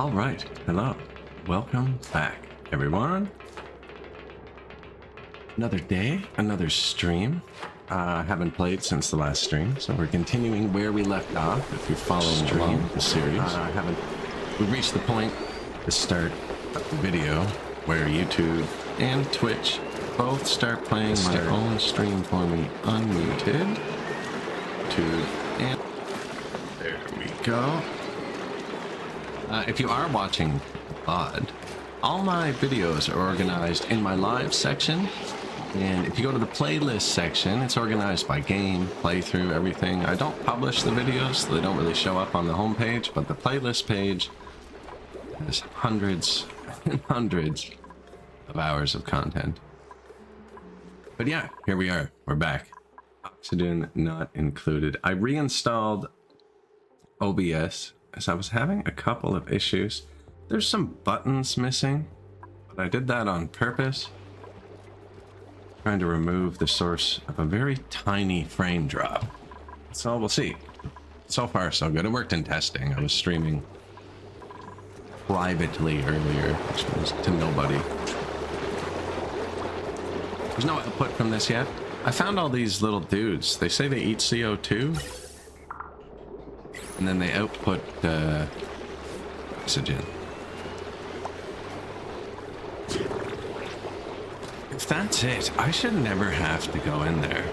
All right, hello, welcome back, everyone. Another day, another stream. I haven't played since the last stream, so we're continuing where we left off. If you're following along the series, we've reached the point, the start of the video, where YouTube and Twitch both start playing my own stream for me, unmuted. YouTube and there we go. If you are watching VOD, all my videos are organized in my live section, and if you go to the playlist section, it's organized by game, playthrough, everything. I don't publish the videos, so they don't really show up on the homepage, but the playlist page has hundreds and hundreds of hours of content. But yeah, here we are. We're back. Oxygen not included. I reinstalled OBS as I was having a couple of issues. There's some buttons missing, but I did that on purpose. Trying to remove the source of a very tiny frame drop. So we'll see. So far, so good. It worked in testing. I was streaming privately earlier, which was to nobody. There's no output from this yet. I found all these little dudes. They say they eat CO2. And then they output oxygen. If that's it, I should never have to go in there.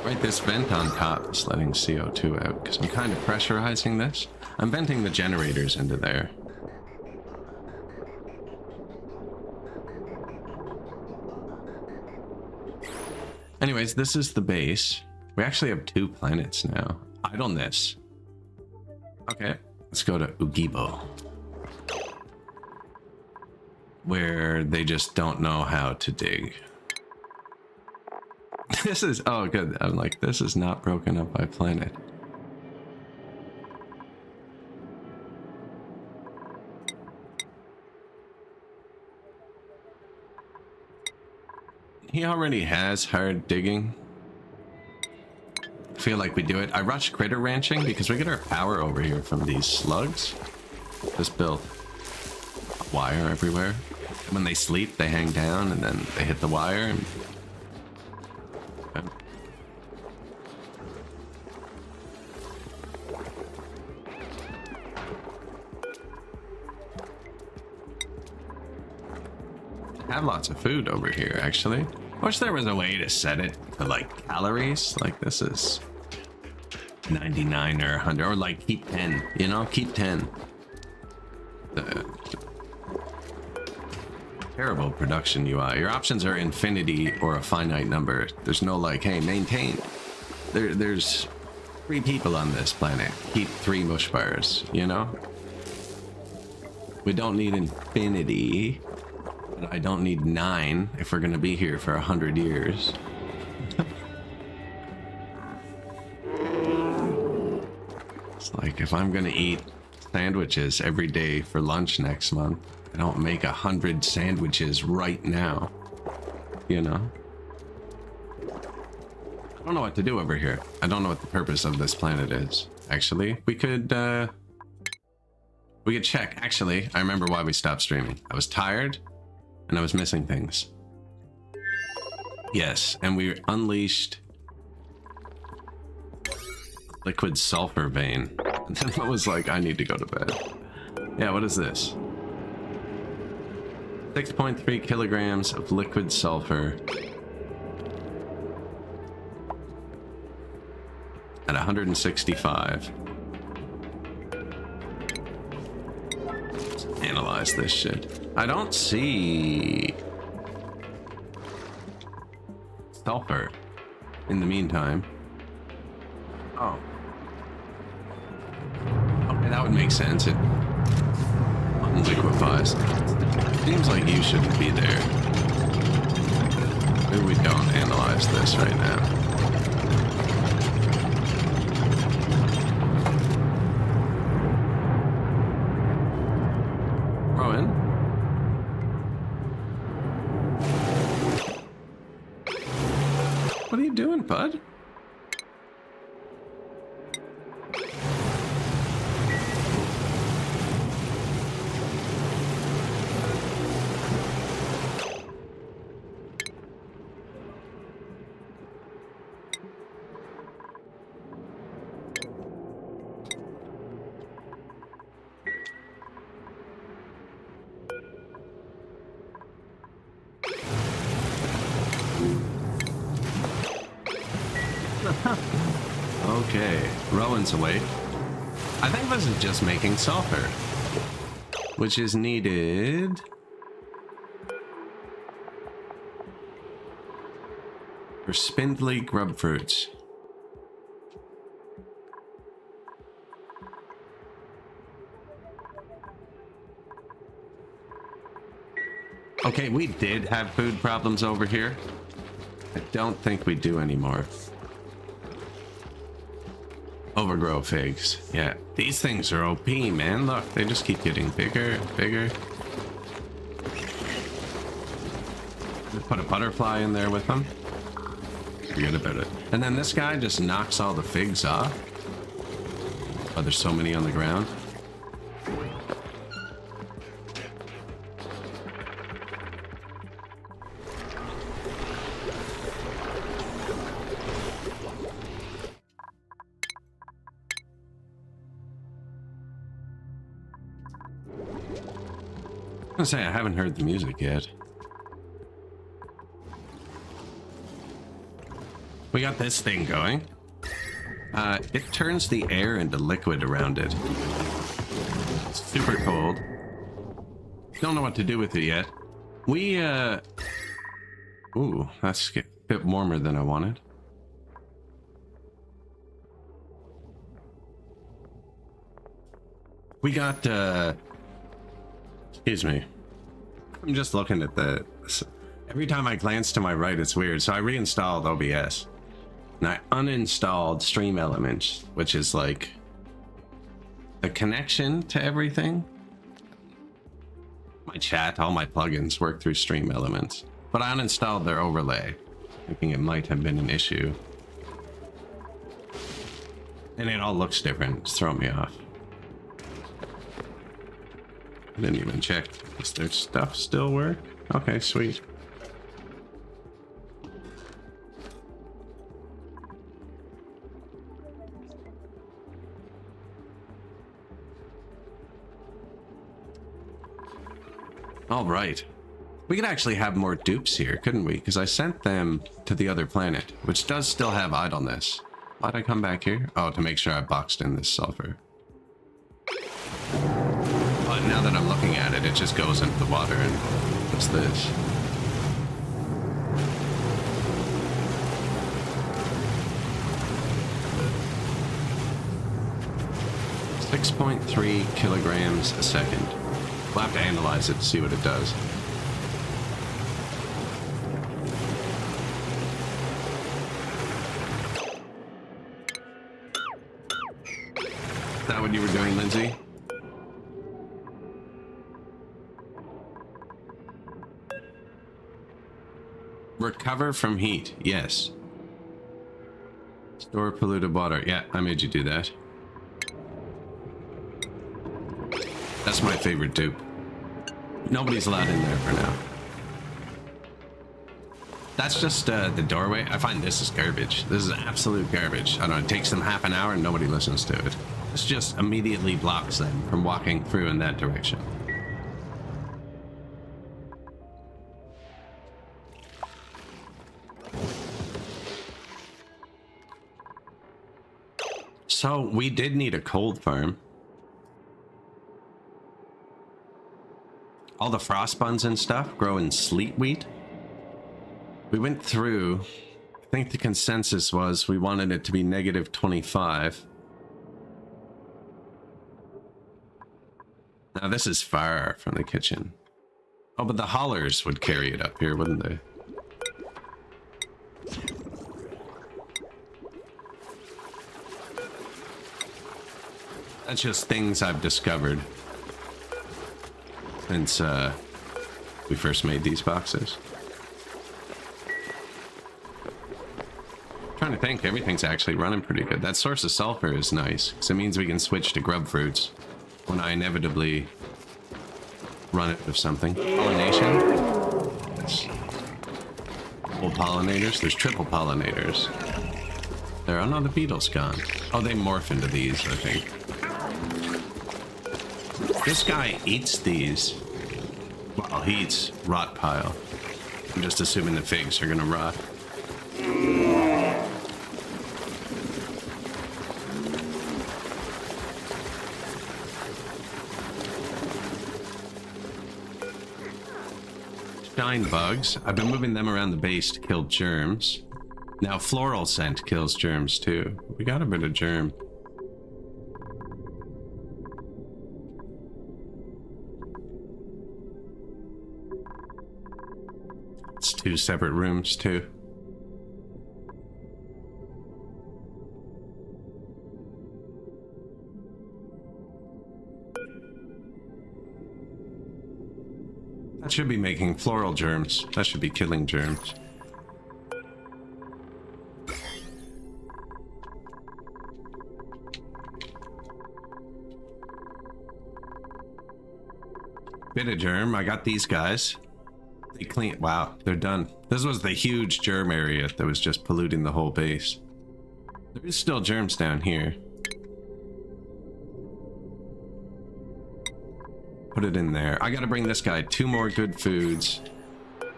Right, this vent on top is letting CO2 out because I'm kind of pressurizing this. I'm venting the generators into there. Anyways, this is the base. We actually have 2 planets now. Idleness. Okay, let's go to Ugibo, where they just don't know how to dig. This is, oh good, I'm like, this is not broken up by planet. He already has hard digging. I feel like we do it. I rush critter ranching because we get our power over here from these slugs. Just built wire everywhere. When they sleep, they hang down and then they hit the wire. And... okay. I have lots of food over here, actually. I wish there was a way to set it to like calories. Like this is 99 or 100, or like keep 10, you know, keep 10. Terrible production UI. Your options are infinity or a finite number. There's no like, hey, maintain. There's 3 people on this planet. Keep 3 mush bars, you know? We don't need infinity. But I don't need 9 if we're gonna be here for 100 years. It's like if I'm gonna eat sandwiches every day for lunch next month, I don't make 100 sandwiches right now, you know? I don't know what to do over here. I don't know what the purpose of this planet is. Actually, we could check. Actually, I remember why we stopped streaming. I was tired and I was missing things. Yes, and we unleashed liquid sulfur vein. And then I was like, I need to go to bed. Yeah, what is this? 6.3 kilograms of liquid sulfur at 165. Let's analyze this shit. I don't see sulfur in the meantime. Oh. Okay, that would make sense. It liquefies. Seems like you shouldn't be there. Maybe we don't analyze this right now. Rowan? What are you doing, bud? Okay, Rowan's awake. I think this is just making sulfur, which is needed for spindly grub fruits. Okay, we did have food problems over here. I don't think we do anymore. Overgrow figs. Yeah, these things are OP, man. Look, they just keep getting bigger and bigger. Put a butterfly in there with them. Forget about it. And then this guy just knocks all the figs off. Oh, there's so many on the ground. I was gonna say, I haven't heard the music yet. We got this thing going. It turns the air into liquid around it. It's super cold. Don't know what to do with it yet. We, ooh, that's a bit warmer than I wanted. We got, excuse me. I'm just looking at the... Every time I glance to my right, it's weird. So I reinstalled OBS. And I uninstalled Stream Elements, which is like the connection to everything. My chat, all my plugins work through Stream Elements. But I uninstalled their overlay, thinking it might have been an issue. And it all looks different. It's throwing me off. I didn't even check. Does their stuff still work? Okay, sweet. All right. We could actually have more dupes here, couldn't we? Because I sent them to the other planet, which does still have idleness. Why'd I come back here? Oh, to make sure I boxed in this sulfur. But now that I'm looking at it, it just goes into the water and what's this? .3 kilograms a second. We'll have to analyze it to see what it does. Is that what you were doing, Lindsay? Recover from heat, yes. Store polluted water. Yeah, I made you do that. That's my favorite dupe. Nobody's allowed in there for now. That's just the doorway. I find this is garbage. This is absolute garbage. I don't know, it takes them half an hour and nobody listens to it. This just immediately blocks them from walking through in that direction. So we did need a cold farm. All the frost buns and stuff grow in sleet wheat. We went through, I think the consensus was we wanted it to be -25. Now this is far from the kitchen. Oh, but the haulers would carry it up here, wouldn't they? That's just things I've discovered since we first made these boxes. Trying to think, everything's actually running pretty good. That source of sulfur is nice, because it means we can switch to grub fruits when I inevitably run out of something. Pollination. Yes. Double pollinators. There's triple pollinators. There are no, the beetles gone. Oh, they morph into these, I think. This guy eats these. Well, he eats rot pile. I'm just assuming the figs are gonna rot. find bugs. I've been moving them around the base to kill germs. Now floral scent kills germs too. We got a bit of germ. It's 2 separate rooms too. That should be making floral germs. That should be killing germs. Bit of germ. I got these guys. They clean. Wow, they're done. This was the huge germ area that was just polluting the whole base. There is still germs down here. Put it in there. I gotta bring this guy 2 more good foods.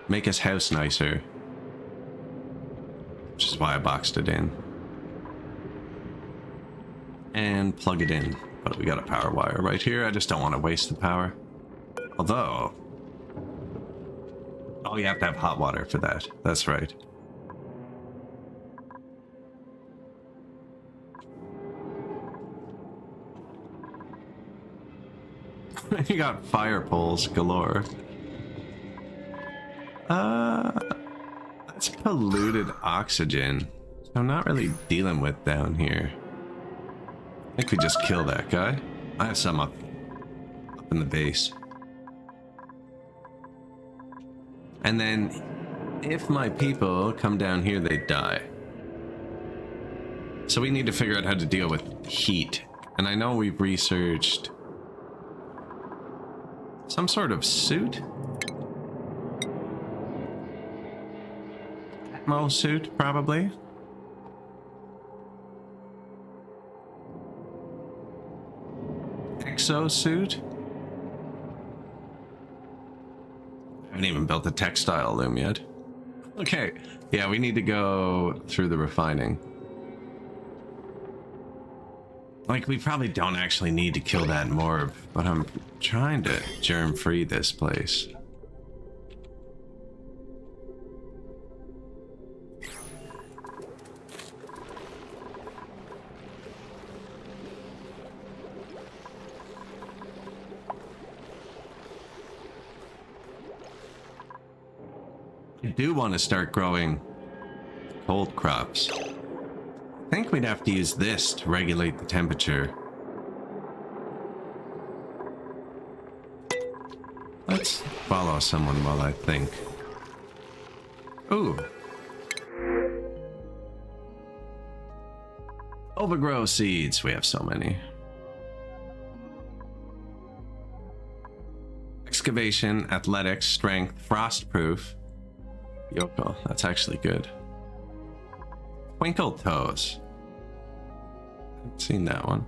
Make his house nicer. Which is why I boxed it in. And plug it in. But we got a power wire right here. I just don't want to waste the power. Although... oh, you have to have hot water for that. That's right. You got fire poles galore. That's polluted oxygen. So I'm not really dealing with down here. I think we just kill that guy. I have some up in the base. And then, if my people come down here, they die. So we need to figure out how to deal with heat. And I know we've researched some sort of suit? Atmo suit, probably? Exosuit? I haven't even built the textile loom yet. Okay, yeah, we need to go through the refining. Like, we probably don't actually need to kill that morb, but I'm trying to germ-free this place. I do want to start growing cold crops. I think we'd have to use this to regulate the temperature. Let's follow someone while I think. Ooh. Overgrow seeds. We have so many. Excavation, athletics, strength, frostproof. Yoko, that's actually good. Twinkle toes. Haven't seen that one.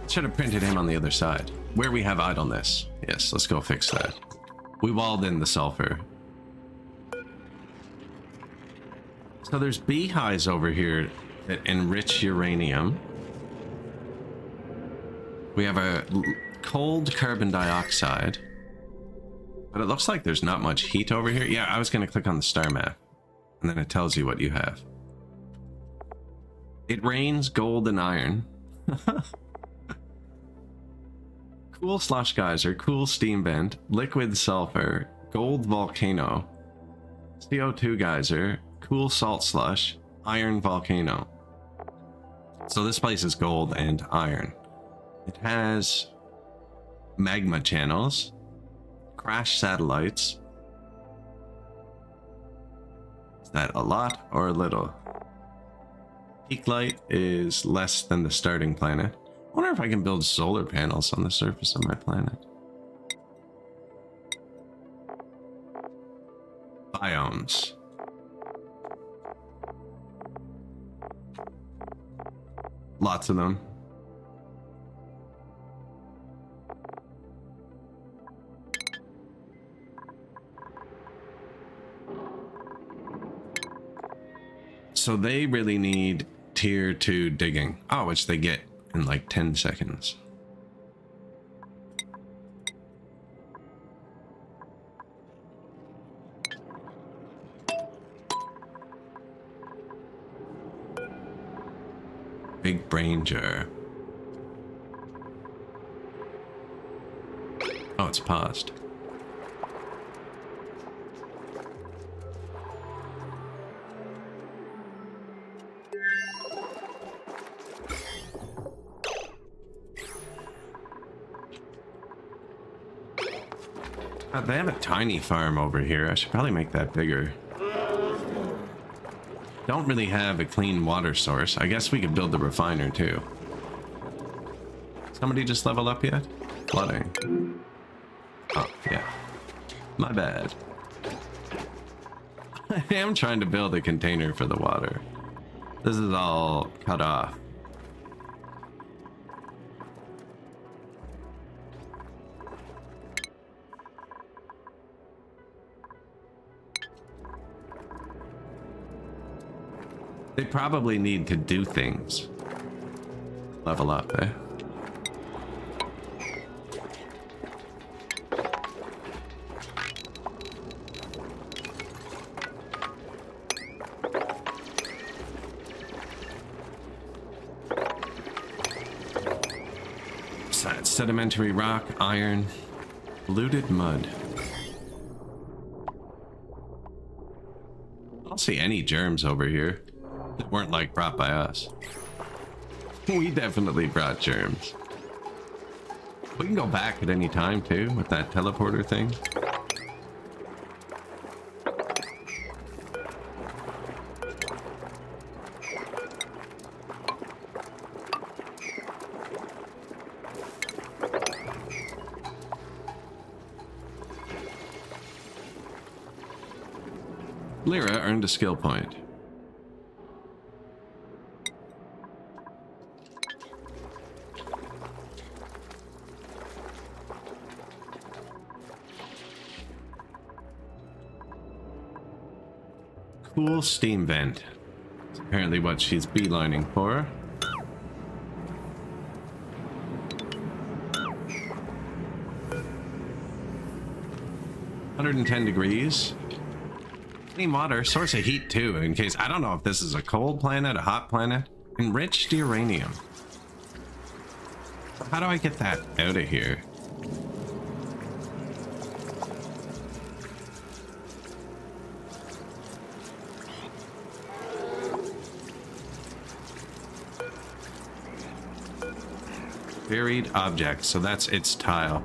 Should have printed him on the other side. Where we have idleness. Yes, let's go fix that. We walled in the sulfur. So there's beehives over here that enrich uranium. We have a cold carbon dioxide. But it looks like there's not much heat over here. Yeah, I was going to click on the star map. And then it tells you what you have. It rains gold and iron. Cool slush geyser, cool steam vent, liquid sulfur, gold volcano, CO2 geyser, cool salt slush, iron volcano. So this place is gold and iron. It has magma channels, crash satellites. Is that a lot or a little? Peak light is less than the starting planet. I wonder if I can build solar panels on the surface of my planet. Biomes. Lots of them. So they really need tier 2 digging. Oh, which they get in like 10 seconds. Big brain jar. Oh, it's paused. They have a tiny farm over here. I should probably make that bigger. Don't really have a clean water source. I guess we could build the refiner too. Somebody just level up yet? Flooding. Oh, yeah. My bad. I am trying to build a container for the water. This is all cut off. They probably need to do things. Level up, eh? Sedimentary rock, iron, polluted mud. I don't see any germs over here that weren't like brought by us. We definitely brought germs. We can go back at any time too with that teleporter thing. Lyra earned a skill point. Cool steam vent. That's apparently what she's beelining for. (110°). Clean water, source of heat too, in case, I don't know if this is a cold planet, a hot planet. Enriched uranium. How do I get that out of here? Buried object, so that's its tile.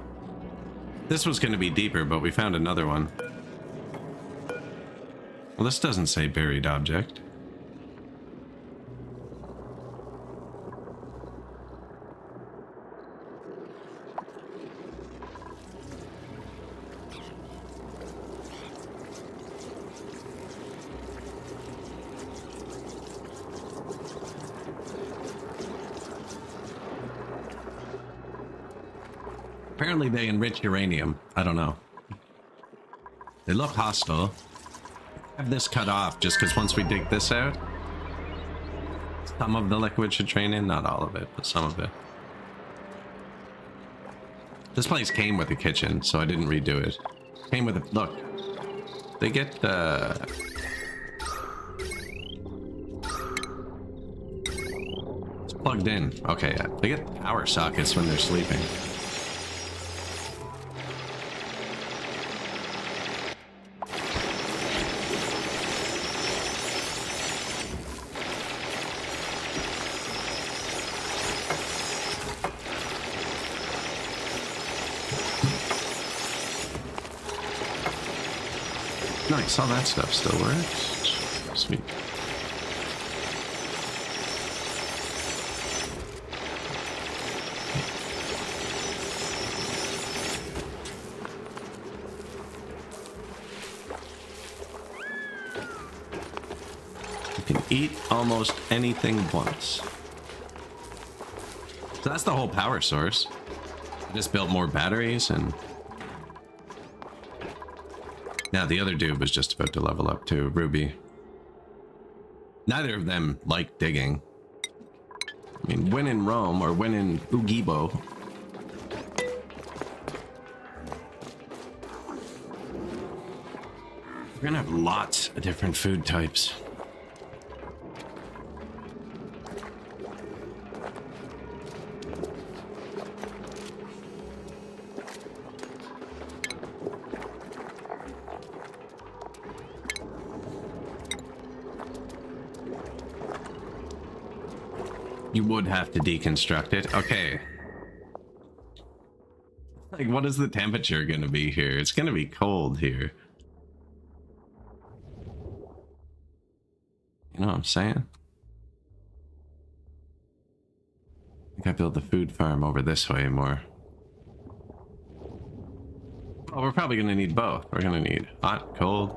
This was going to be deeper, but we found another one. Well, this doesn't say buried object. Apparently they enrich uranium. I don't know. They look hostile. Have this cut off just because once we dig this out, some of the liquid should drain in. Not all of it, but some of it. This place came with a kitchen, so I didn't redo it. Came with a look. They get it's plugged in. Okay, yeah. They get power sockets when they're sleeping. Nice, all that stuff still works. Sweet. You can eat almost anything once. So that's the whole power source. I just built more batteries and... Now, the other dude was just about to level up too, Ruby. Neither of them like digging. I mean, when in Rome or when in Ugibo. We're gonna have lots of different food types. You would have to deconstruct it. Okay. Like, what is the temperature gonna be here? It's gonna be cold here. You know what I'm saying? I think I build the food farm over this way more. Oh, we're probably gonna need both. We're gonna need hot, cold.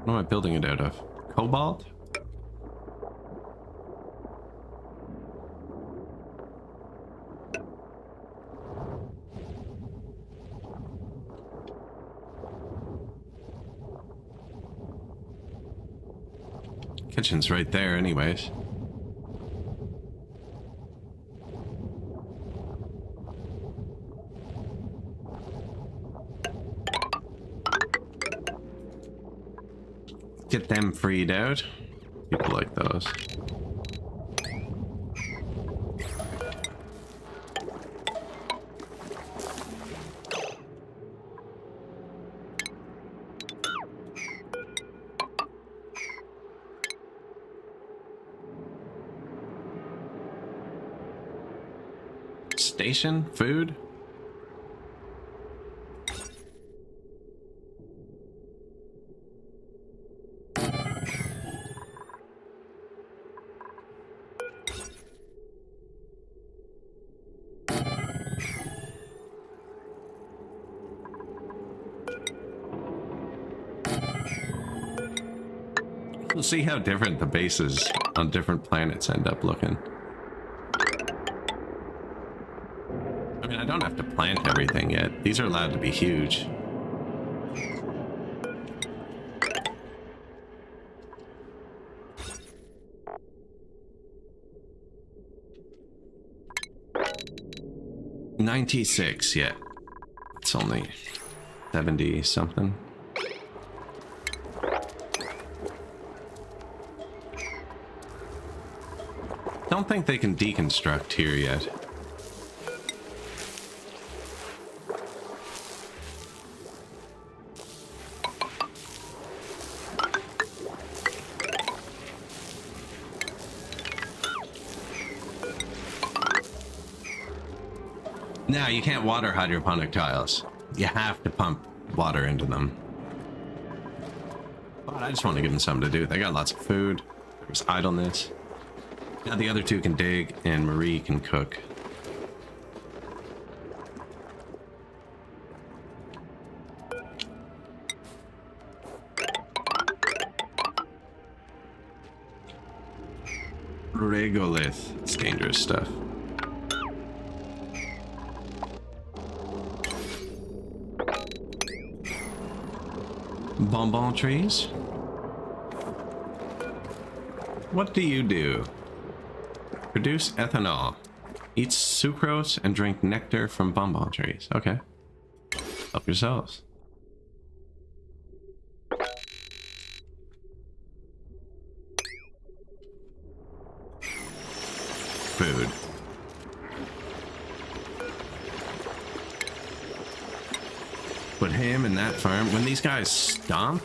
What am I building it out of? Cobalt? Kitchen's right there anyways. Get them freed out. People like those. Station? Food? We'll see how different the bases on different planets end up looking. I mean, I don't have to plant everything yet. These are allowed to be huge. $96, yeah. It's only 70 something. Don't think they can deconstruct here yet. No, you can't water hydroponic tiles. You have to pump water into them. But I just want to give them something to do. They got lots of food. There's idleness. Now the other two can dig, and Marie can cook. Regolith. It's dangerous stuff. Bonbon trees? What do you do? Produce ethanol. Eat sucrose and drink nectar from bonbon trees. Okay. Help yourselves. Food. Put him in that farm. When these guys stomp,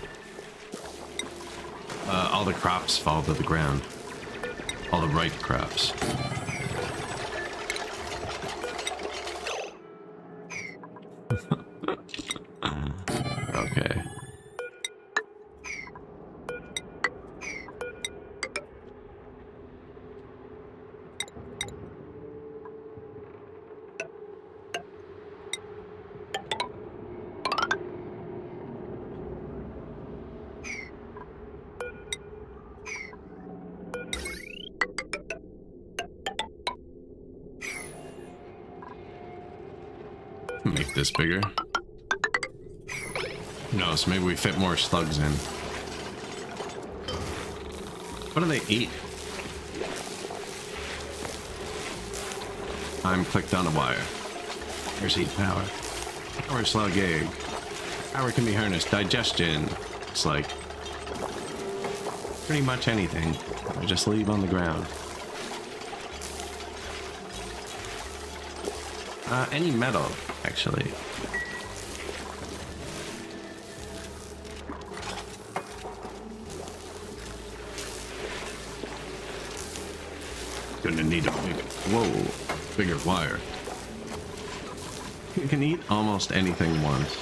all the crops fall to the ground. All the ripe crops. Okay. Make this bigger. No, so maybe we fit more slugs in. What do they eat? I'm clicked on a wire. There's heat power. Power slug egg. Power can be harnessed. Digestion. It's like pretty much anything. I just leave on the ground. Any metal, actually. Gonna need a bigger wire. You can eat almost anything once.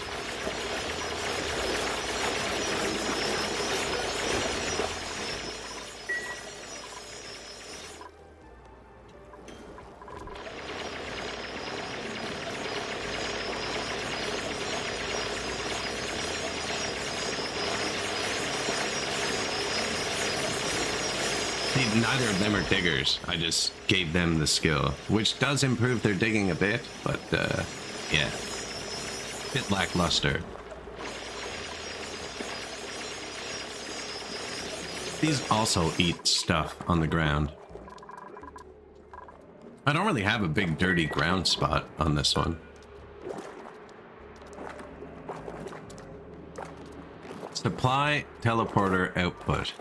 Neither of them are diggers. I just gave them the skill, which does improve their digging a bit, but yeah, bit lackluster. These also eat stuff on the ground. I don't really have a big dirty ground spot on this one. Supply teleporter output.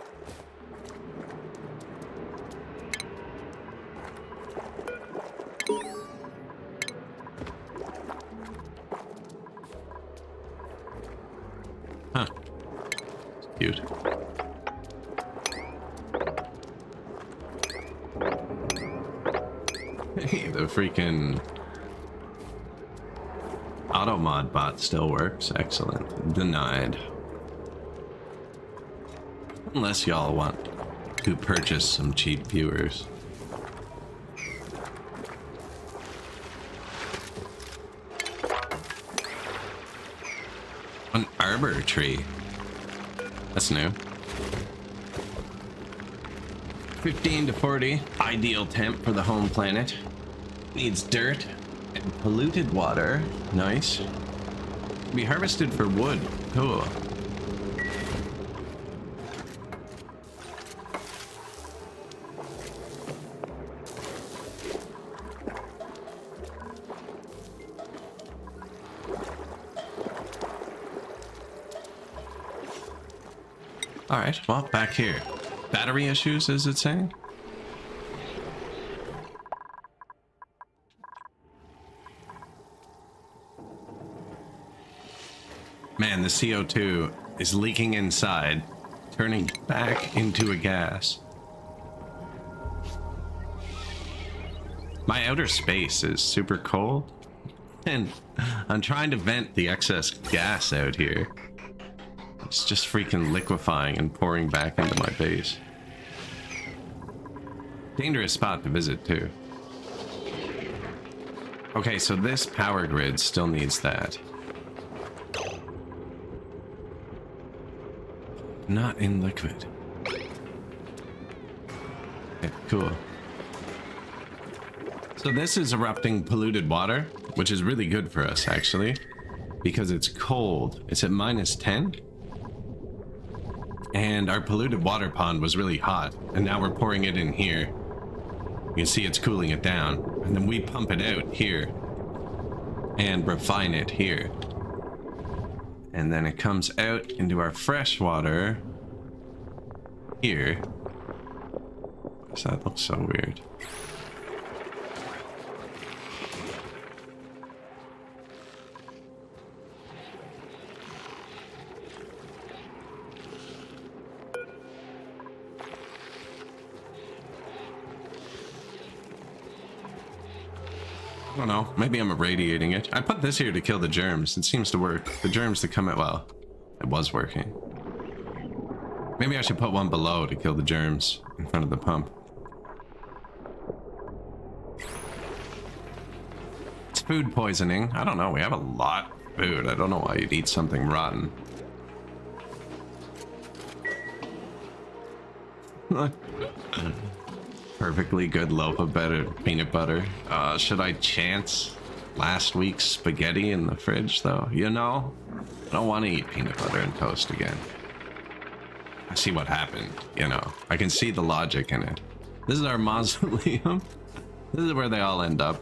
Huh. Cute. Hey, the freaking auto mod bot still works. Excellent. Denied. Unless y'all want to purchase some cheap viewers. An arbor tree. That's new. 15 to 40. Ideal temp for the home planet. Needs dirt and polluted water. Nice. Can be harvested for wood. Cool. Alright, well, back here. Battery issues, is it saying? Man, the CO2 is leaking inside, turning back into a gas. My outer space is super cold, and I'm trying to vent the excess gas out here. It's just freaking liquefying and pouring back into my base. Dangerous spot to visit, too. Okay, so this power grid still needs that. Not in liquid. Okay, cool. So this is erupting polluted water, which is really good for us, actually, because it's cold. It's at -10. And our polluted water pond was really hot, and now we're pouring it in here. You can see it's cooling it down, and then we pump it out here and refine it here. And then it comes out into our fresh water here. So that looks so weird. I don't know, maybe I'm irradiating it. I put this here to kill the germs. It seems to work. The germs that come out, well, it was working. Maybe I should put one below to kill the germs in front of the pump. It's food poisoning. I don't know, we have a lot of food. I don't know why you'd eat something rotten. Perfectly good loaf of peanut butter. Should I chance last week's spaghetti in the fridge, though? You know, I don't want to eat peanut butter and toast again. I see what happened, you know. I can see the logic in it. This is our mausoleum. This is where they all end up.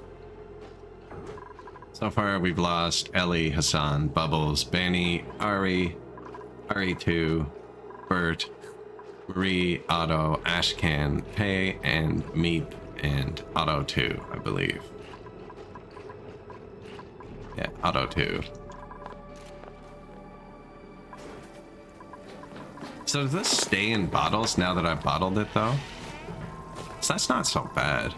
So far, we've lost Ellie, Hassan, Bubbles, Benny, Ari, Ari2, Bert, Marie, Otto, Ashcan, Pei, and Meep, and Otto 2, I believe. Yeah, Otto 2. So does this stay in bottles now that I've bottled it, though? So that's not so bad.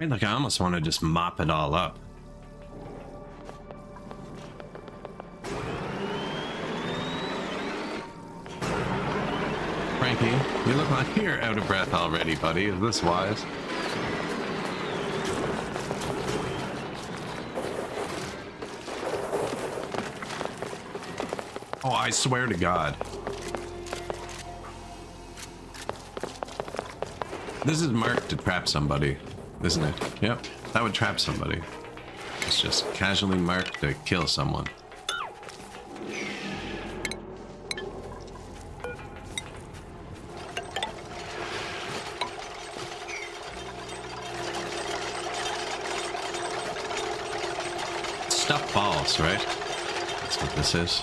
Like, I almost want to just mop it all up. Frankie, you look like you're out of breath already, buddy. Is this wise? Oh, I swear to God. This is marked to trap somebody, isn't it? Yep, that would trap somebody. It's just casually marked to kill someone. Stuffed balls, right? That's what this is.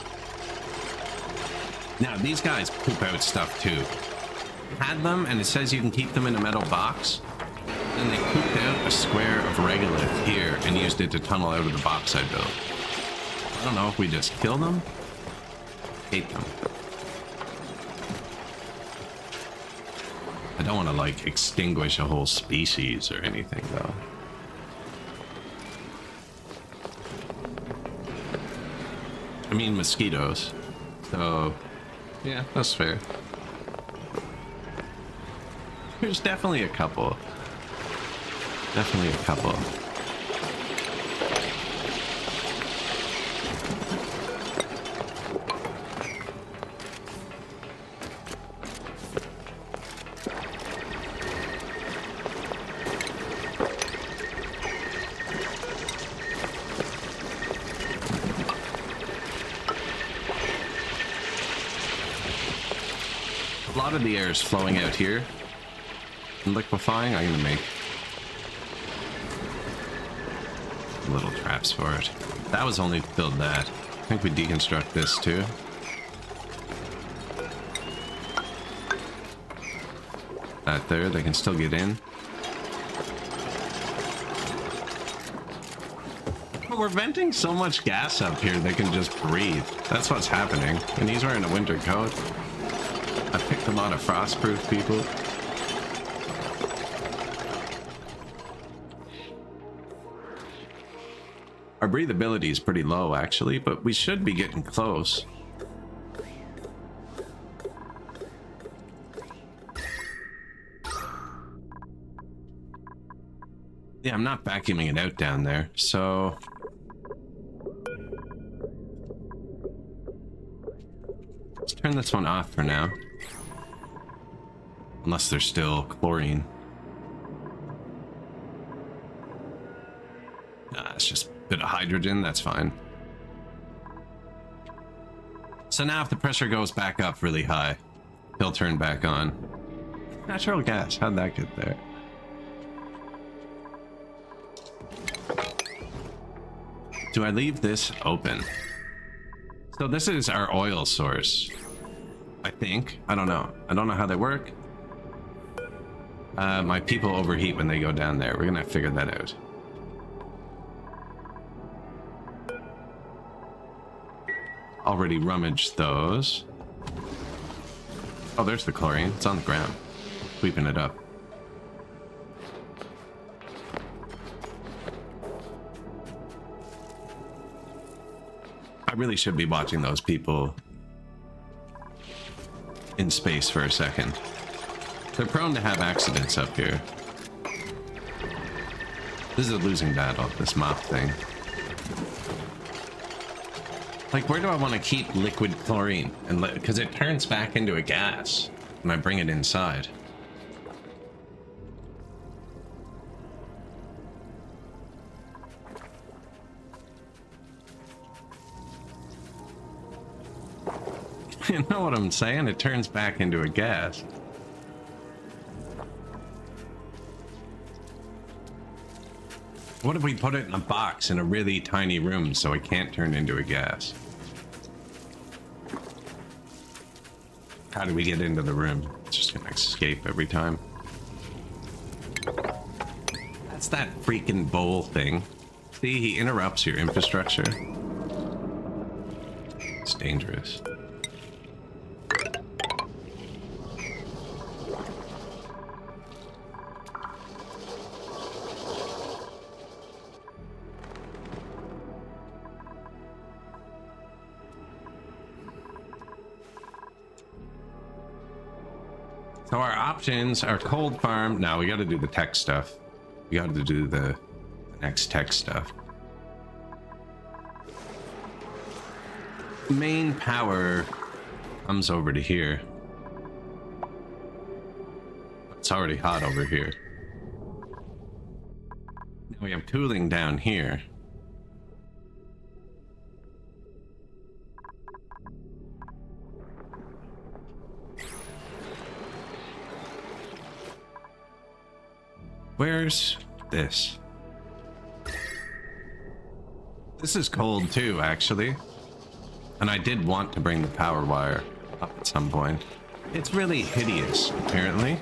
Now, these guys poop out stuff too. Had them, and it says you can keep them in a metal box. Then they pooped out a square of regolith here and used it to tunnel out of the box I built. I don't know if we just kill them. Hate them. I don't want to like extinguish a whole species or anything though. I mean mosquitoes. So yeah, that's fair. There's definitely a couple. Definitely a couple. A lot of the air is flowing out here. And liquefying, I'm gonna make little traps for it. That was only to build that. I think we deconstruct this too. That there, they can still get in. But we're venting so much gas up here they can just breathe. That's what's happening. And he's wearing a winter coat. I picked a lot of frostproof people. Our breathability is pretty low, actually, but we should be getting close. Yeah, I'm not vacuuming it out down there, so... let's turn this one off for now. Unless there's still chlorine. Nah, it's just... bit of hydrogen, that's fine. So now if the pressure goes back up really high, he'll turn back on. Natural gas, how'd that get there? Do I leave this open? So this is our oil source. I think. I don't know. I don't know how they work. My people overheat when they go down there. We're gonna figure that out. Already rummaged those. Oh, there's the chlorine. It's on the ground. Sweeping it up. I really should be watching those people in space for a second. They're prone to have accidents up here. This is a losing battle, this mop thing. Like, where do I want to keep liquid chlorine? And because it turns back into a gas when I bring it inside. You know what I'm saying? It turns back into a gas. What if we put it in a box in a really tiny room so it can't turn into a gas? How do we get into the room? It's just gonna escape every time. That's that freaking bowl thing. See, he interrupts your infrastructure. It's dangerous. So our options are cold farm. Now we got to do the tech stuff. We got to do the next tech stuff. Main power comes over to here. It's already hot over here. Now we have cooling down here. Where's this? This is cold too, actually. And I did want to bring the power wire up at some point. It's really hideous, apparently.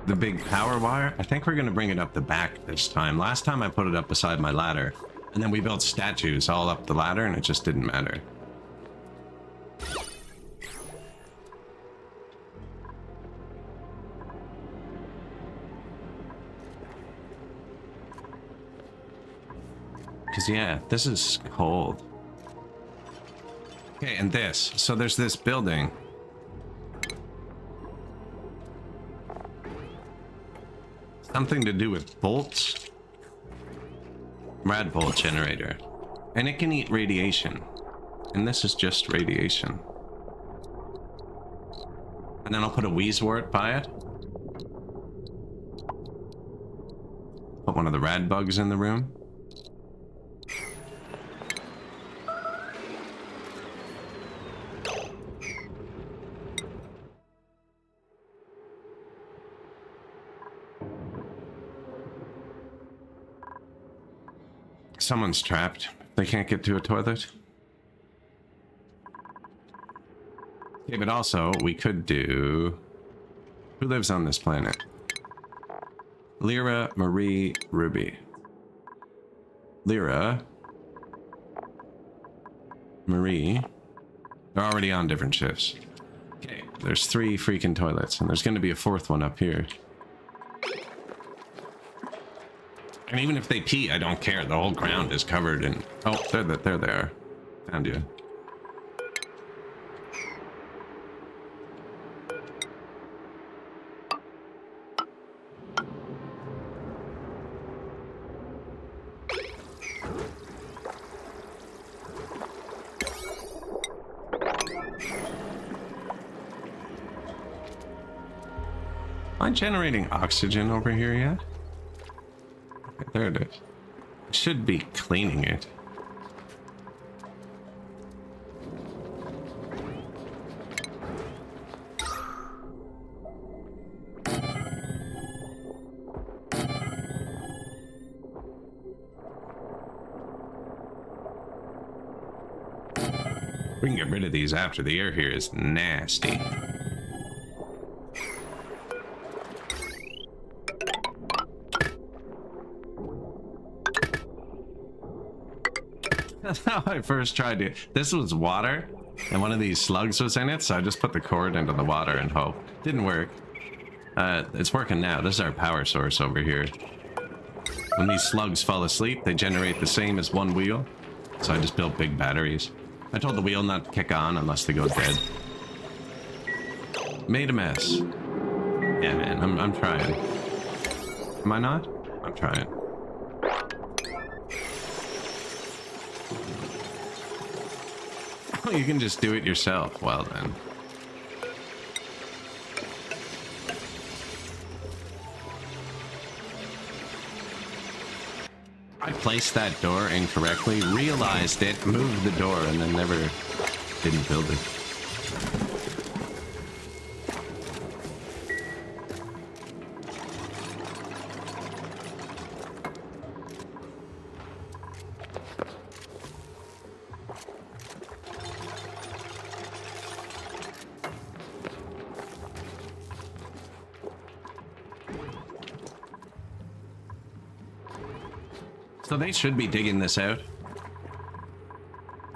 The big power wire. I think we're going to bring it up the back this time. Last time I put it up beside my ladder. And then we built statues all up the ladder and it just didn't matter. Because, yeah, this is cold. Okay, and this. So there's this building. Something to do with bolts. Rad bolt generator. And it can eat radiation. And this is just radiation. And then I'll put a wheezewort by it. Put one of the rad bugs in the room. Someone's trapped. They can't get to a toilet. Okay, but also, we could do... Who lives on this planet? Lyra, Marie, Ruby. Lyra. Marie. They're already on different shifts. Okay, there's 3 freaking toilets, and there's going to be a 4th one up here. And even if they pee, I don't care. The whole ground is covered in... Oh, there they are. Found you. Am I generating oxygen over here yet? There it is. I should be cleaning it. We can get rid of these after. The air here is nasty. That's how I first tried it. This was water, and one of these slugs was in it, so I just put the cord into the water and hope. Didn't work. It's working now. This is our power source over here. When these slugs fall asleep, they generate the same as one wheel, so I just built big batteries. I told the wheel not to kick on unless they go dead. Made a mess. Yeah, man, I'm trying. Am I not? I'm trying. Oh, you can just do it yourself. Well then. I placed that door incorrectly, realized it, moved the door, and then never didn't build it. So they should be digging this out.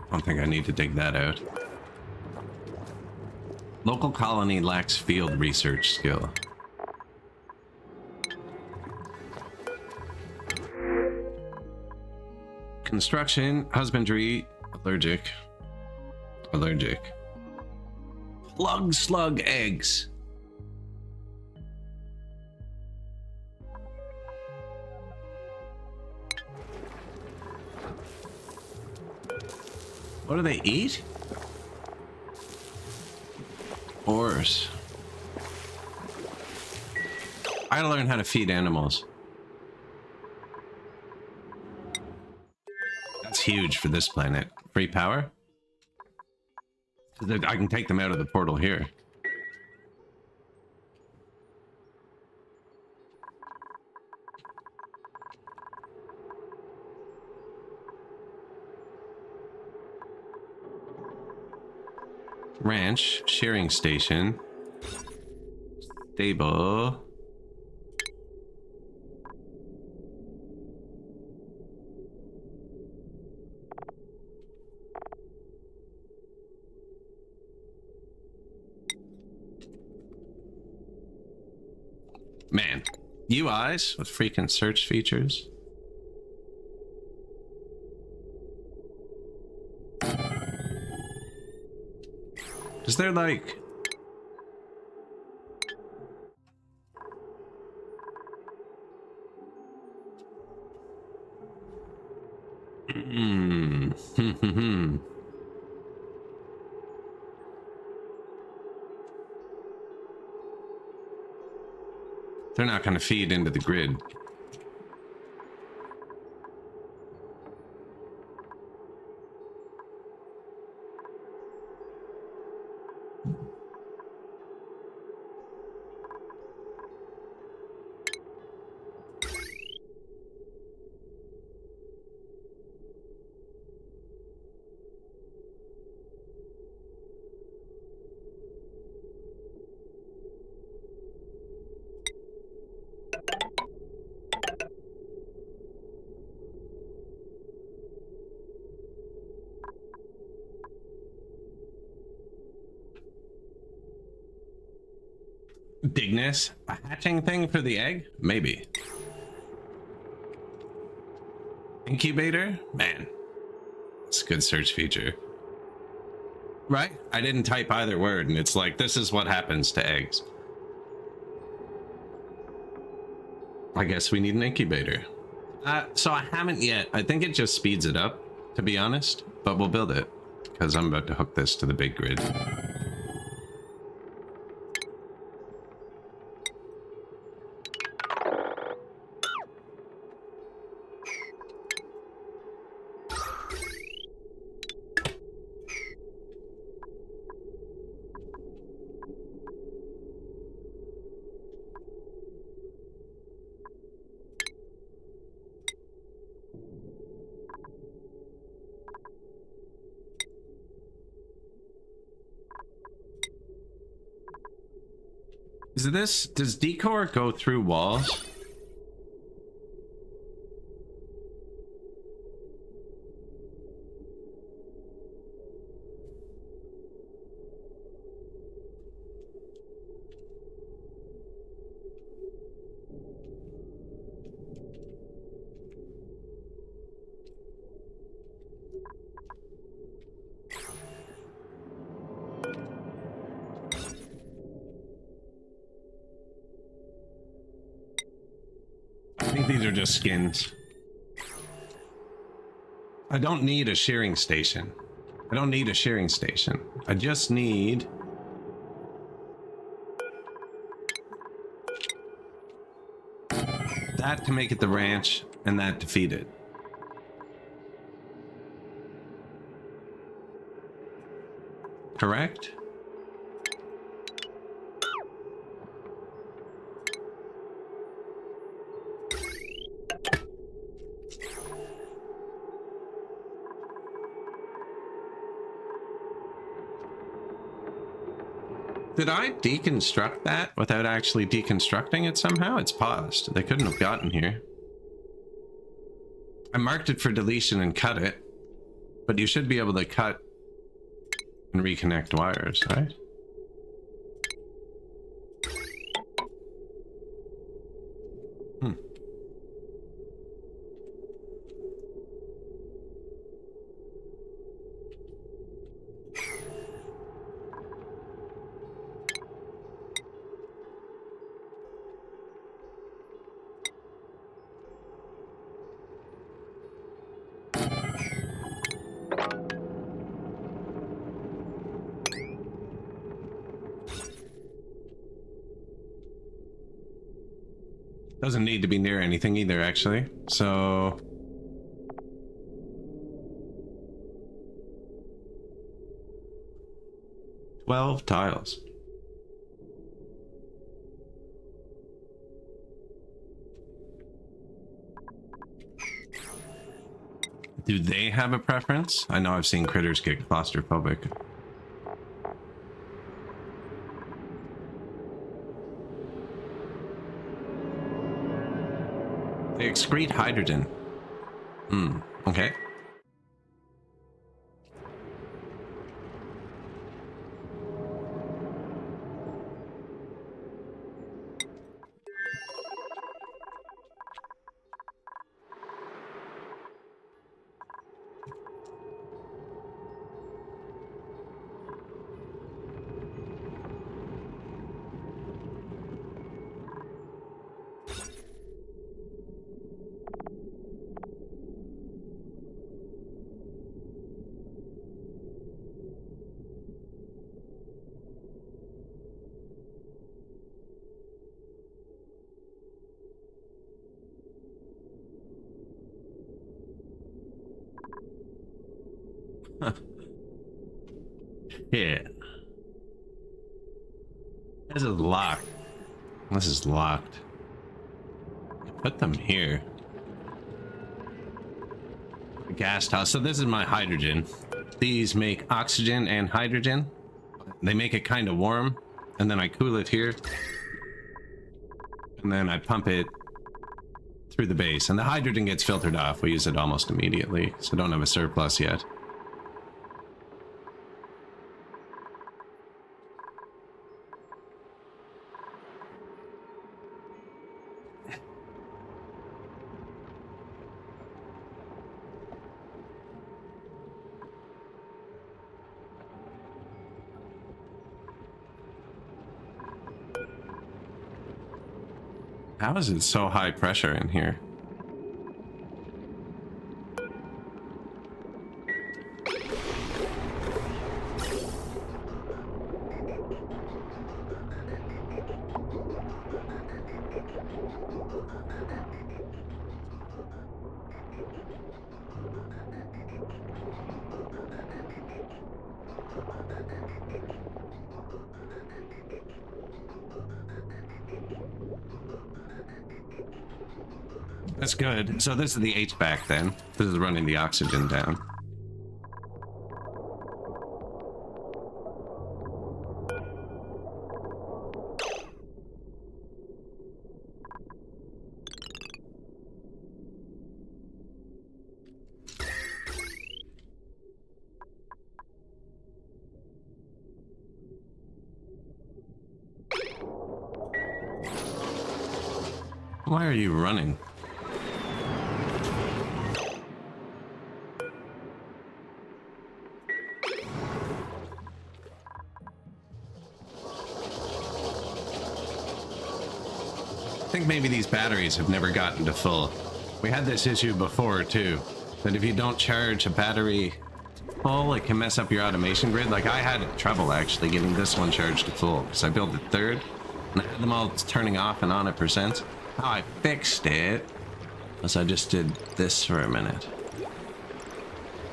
I don't think I need to dig that out. Local colony lacks field research skill. Construction, husbandry, allergic. Allergic. Plug slug eggs. What do they eat? Ores. I gotta learn how to feed animals. That's huge for this planet. Free power? I can take them out of the portal here. Ranch, shearing station, stable. Man, UIs with freaking search features. Is there like... They're not going to feed into the grid. Bigness? A hatching thing for the egg? Maybe. Incubator? Man. It's a good search feature. Right? I didn't type either word and it's like, this is what happens to eggs. I guess we need an incubator. So I haven't yet. I think it just speeds it up, to be honest. But we'll build it, because I'm about to hook this to the big grid. Is this, does decor go through walls? think these are just skins. I don't need a shearing station. I don't need a shearing station. I just need... that to make it the ranch, and that to feed it. Correct? Did I deconstruct that without actually deconstructing it somehow? It's paused. They couldn't have gotten here. I marked it for deletion and cut it, but you should be able to cut and reconnect wires, right? Doesn't need to be near anything either, actually. So... 12 tiles. Do they have a preference? I know I've seen critters get claustrophobic. They excrete hydrogen. Okay. Yeah. This is locked. This is locked. Put them here. Gas house. So this is my hydrogen. These make oxygen and hydrogen. They make it kind of warm, and then I cool it here. And then I pump it through the base, and the hydrogen gets filtered off. We use it almost immediately, so I don't have a surplus yet. How is it so high pressure in here? That's good. So this is the HVAC then. This is running the oxygen down. Why are you running? I think maybe these batteries have never gotten to full. We had this issue before too, that if you don't charge a battery full, it can mess up your automation grid. Like I had trouble actually getting this one charged to full because I built it third and I had them all turning off and on at percent. How I fixed it was I just did this for a minute.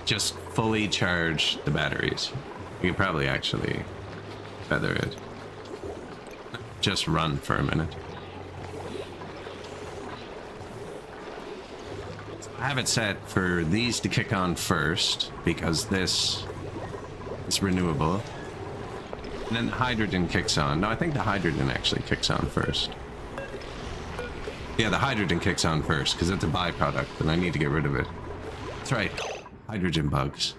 Just fully charge the batteries. You could probably actually feather it. Just run for a minute. I have it set for these to kick on first because this is renewable. And then the hydrogen kicks on. No, I think the hydrogen actually kicks on first. Yeah, the hydrogen kicks on first because it's a byproduct and I need to get rid of it. That's right. Hydrogen bugs.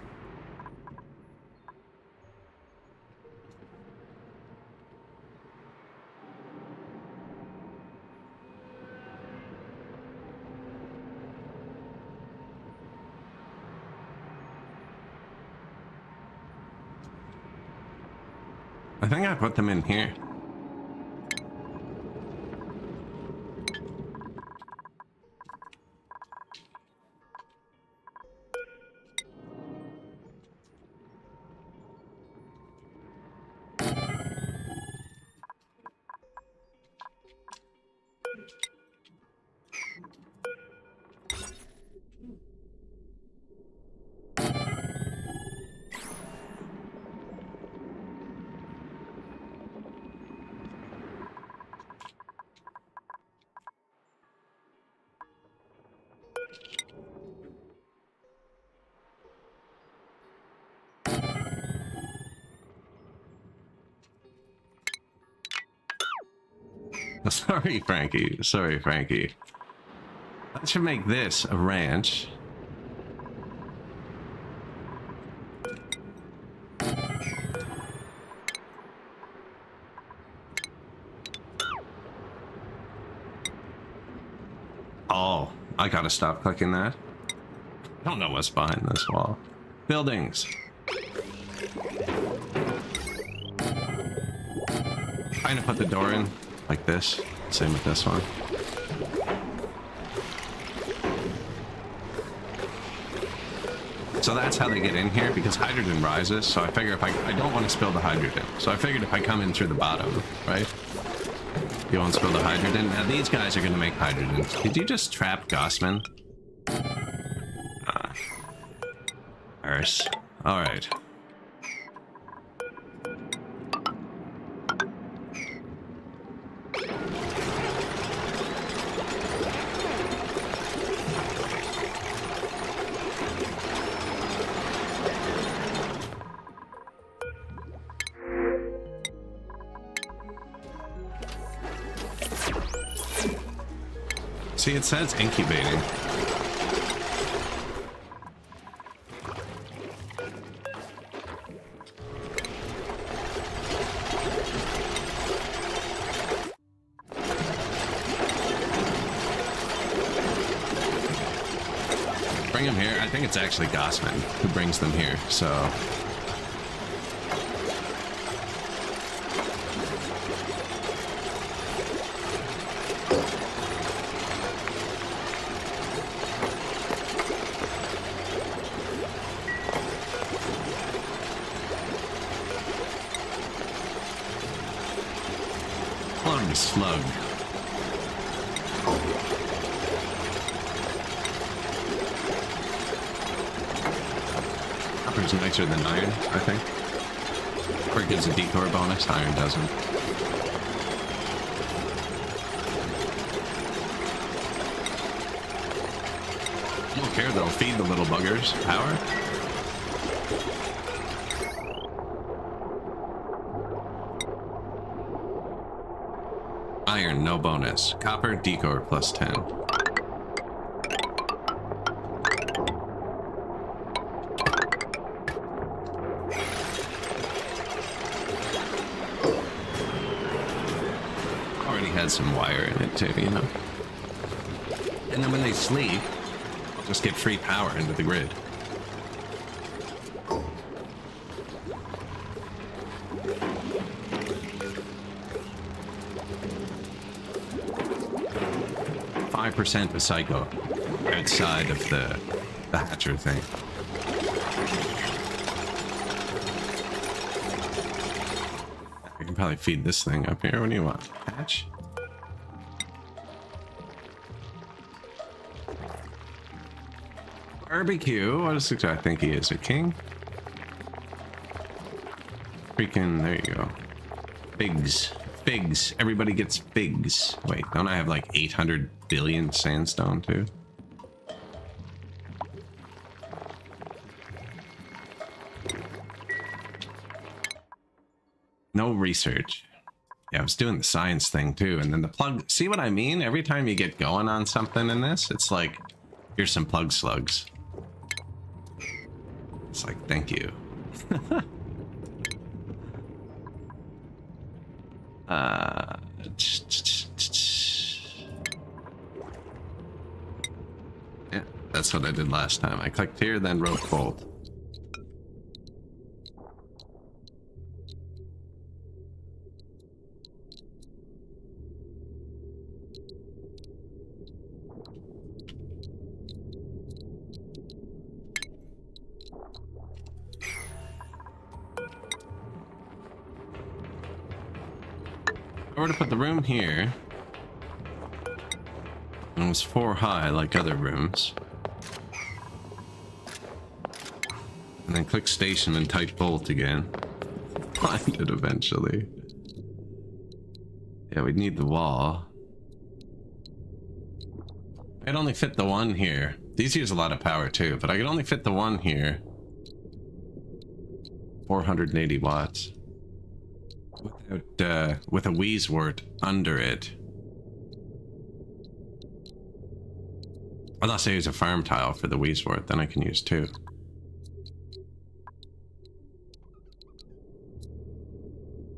I think I put them in here. Sorry, Frankie. Sorry, Frankie. I should make this a ranch. Oh, I gotta stop clicking that. I don't know what's behind this wall. Buildings. Trying to put the door in like this. Same with this one. So that's how they get in here, because hydrogen rises. So I figure if I don't want to spill the hydrogen. So I figured if I come in through the bottom, right? You won't spill the hydrogen. Now these guys are going to make hydrogen. Did you just trap Gossman? Arse. All right. See, it says incubating. Bring him here. I think it's actually Gossman who brings them here, so... Slug. Copper's nicer than iron, I think. Copper gives a detour bonus, iron doesn't. I don't care, they'll feed the little buggers power. Iron, no bonus. Copper, decor, plus 10. Already had some wire in it too, you know. And then when they sleep, I'll just get free power into the grid. 100% a psycho outside of the hatcher thing. I can probably feed this thing up here. What do you want? Hatch? Barbecue? What is it? I think he is a king. Freaking, there you go. Figs. Figs. Everybody gets figs. Wait, don't I have like 800 billion sandstone too? No research. Yeah, I was doing the science thing too, and then the plug. See what I mean? Every time you get going on something in this, it's like, here's some plug slugs. It's like, thank you. Yeah, that's what I did last time. I clicked here, then wrote bolt. If I were to put the room here, and it was 4 high like other rooms, and then click station and type bolt again, find it eventually. Yeah, we'd need the wall. I'd only fit the one here. These use a lot of power too, but I could only fit the one here. 480 watts. Without, with a Wheezewort under it. Unless I use a farm tile for the Wheezewort, then I can use 2.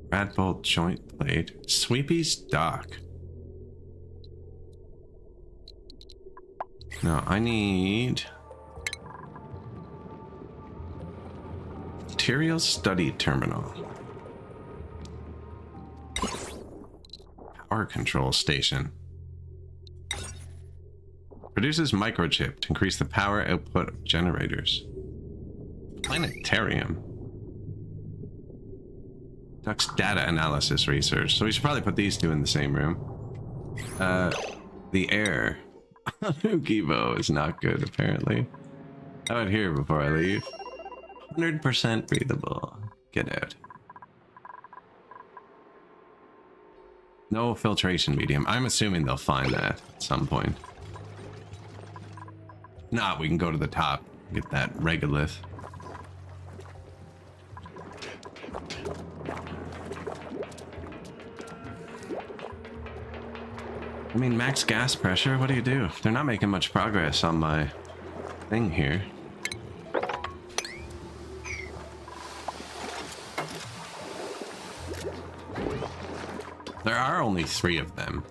Radbolt joint plate. Sweepy's dock. No, I need material study terminal. Power control station. Produces microchip to increase the power output of generators. Planetarium. Ducks data analysis research. So we should probably put these 2 in the same room. The air. Nukivo is not good, apparently. How about here before I leave? 100% breathable. Get out. No filtration medium. I'm assuming they'll find that at some point. Nah, we can go to the top. Get that regolith. I mean, max gas pressure, what do you do? They're not making much progress on my thing here. There are only 3 of them.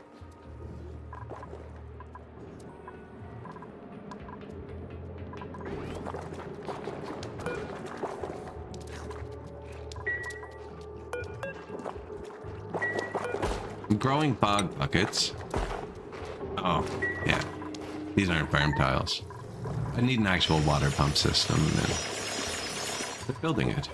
Growing bog buckets. Oh, yeah. These aren't farm tiles. I need an actual water pump system, and then they're building it.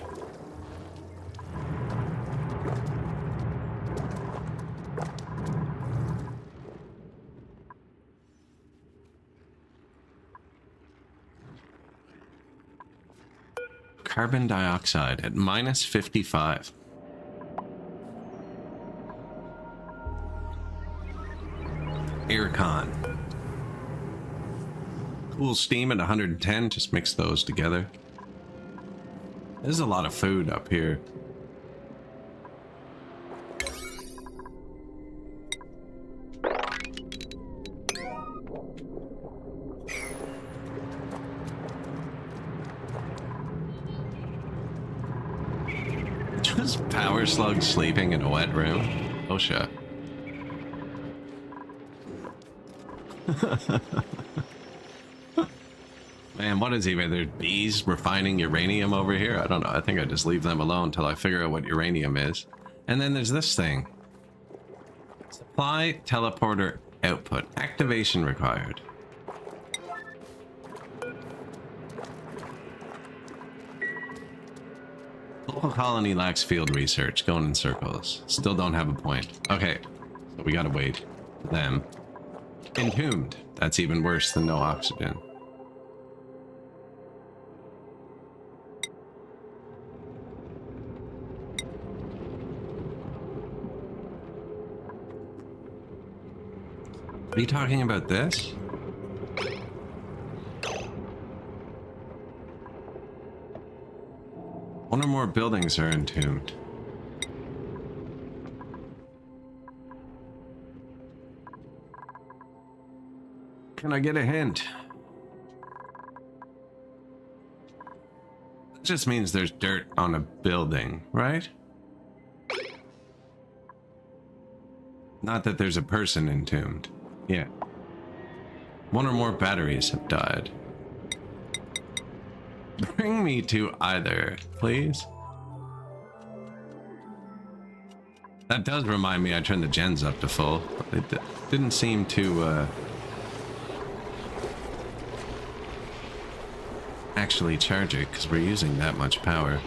Carbon dioxide at minus 55. Aircon. Cool steam at 110, just mix those together. There's a lot of food up here. Just power slug sleeping in a wet room. Oh shit. Man, what is he? Are there bees refining uranium over here? I don't know. I think I just leave them alone until I figure out what uranium is. And then there's this thing. Supply teleporter output. Activation required. Local colony lacks field research. Going in circles. Still don't have a point. Okay, so we gotta wait for them. Entombed. That's even worse than no oxygen. Are you talking about this? One or more buildings are entombed. Can I get a hint? That just means there's dirt on a building, right? Not that there's a person entombed. Yeah. One or more batteries have died. Bring me to either, please. That does remind me I turned the gens up to full, but it didn't seem to actually charge it because we're using that much power.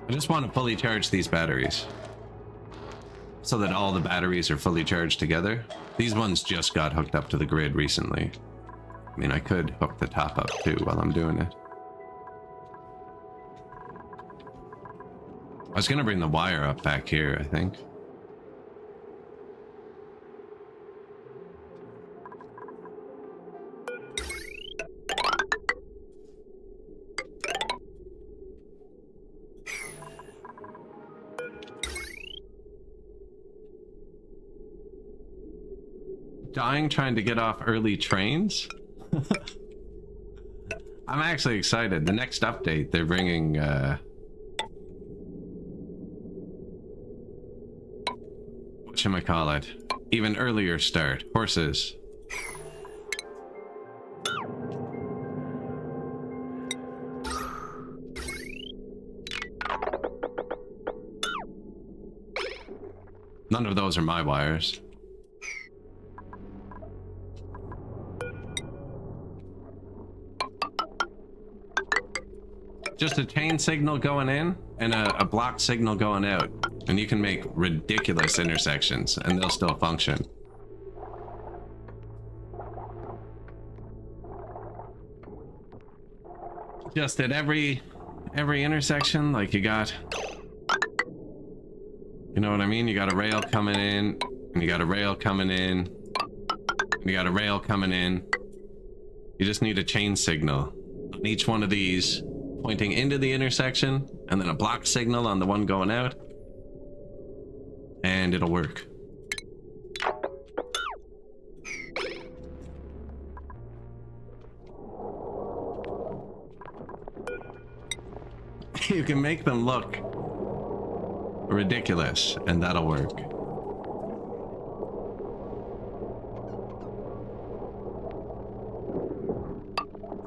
I just want to fully charge these batteries so that all the batteries are fully charged together. These ones just got hooked up to the grid recently. I mean, I could hook the top up too while I'm doing it. I was gonna bring the wire up back here, I think. Dying trying to get off early trains? I'm actually excited. The next update, they're bringing whatchamacallit, even earlier start. Horses. None of those are my wires. Just a chain signal going in and a block signal going out, and you can make ridiculous intersections and they'll still function. Just at every intersection, like you got, you know what I mean? You got a rail coming in, and you got a rail coming in, and you got a rail coming in. You just need a chain signal on each one of these, pointing into the intersection, and then a block signal on the one going out, and it'll work. You can make them look ridiculous, and that'll work.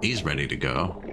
He's ready to go.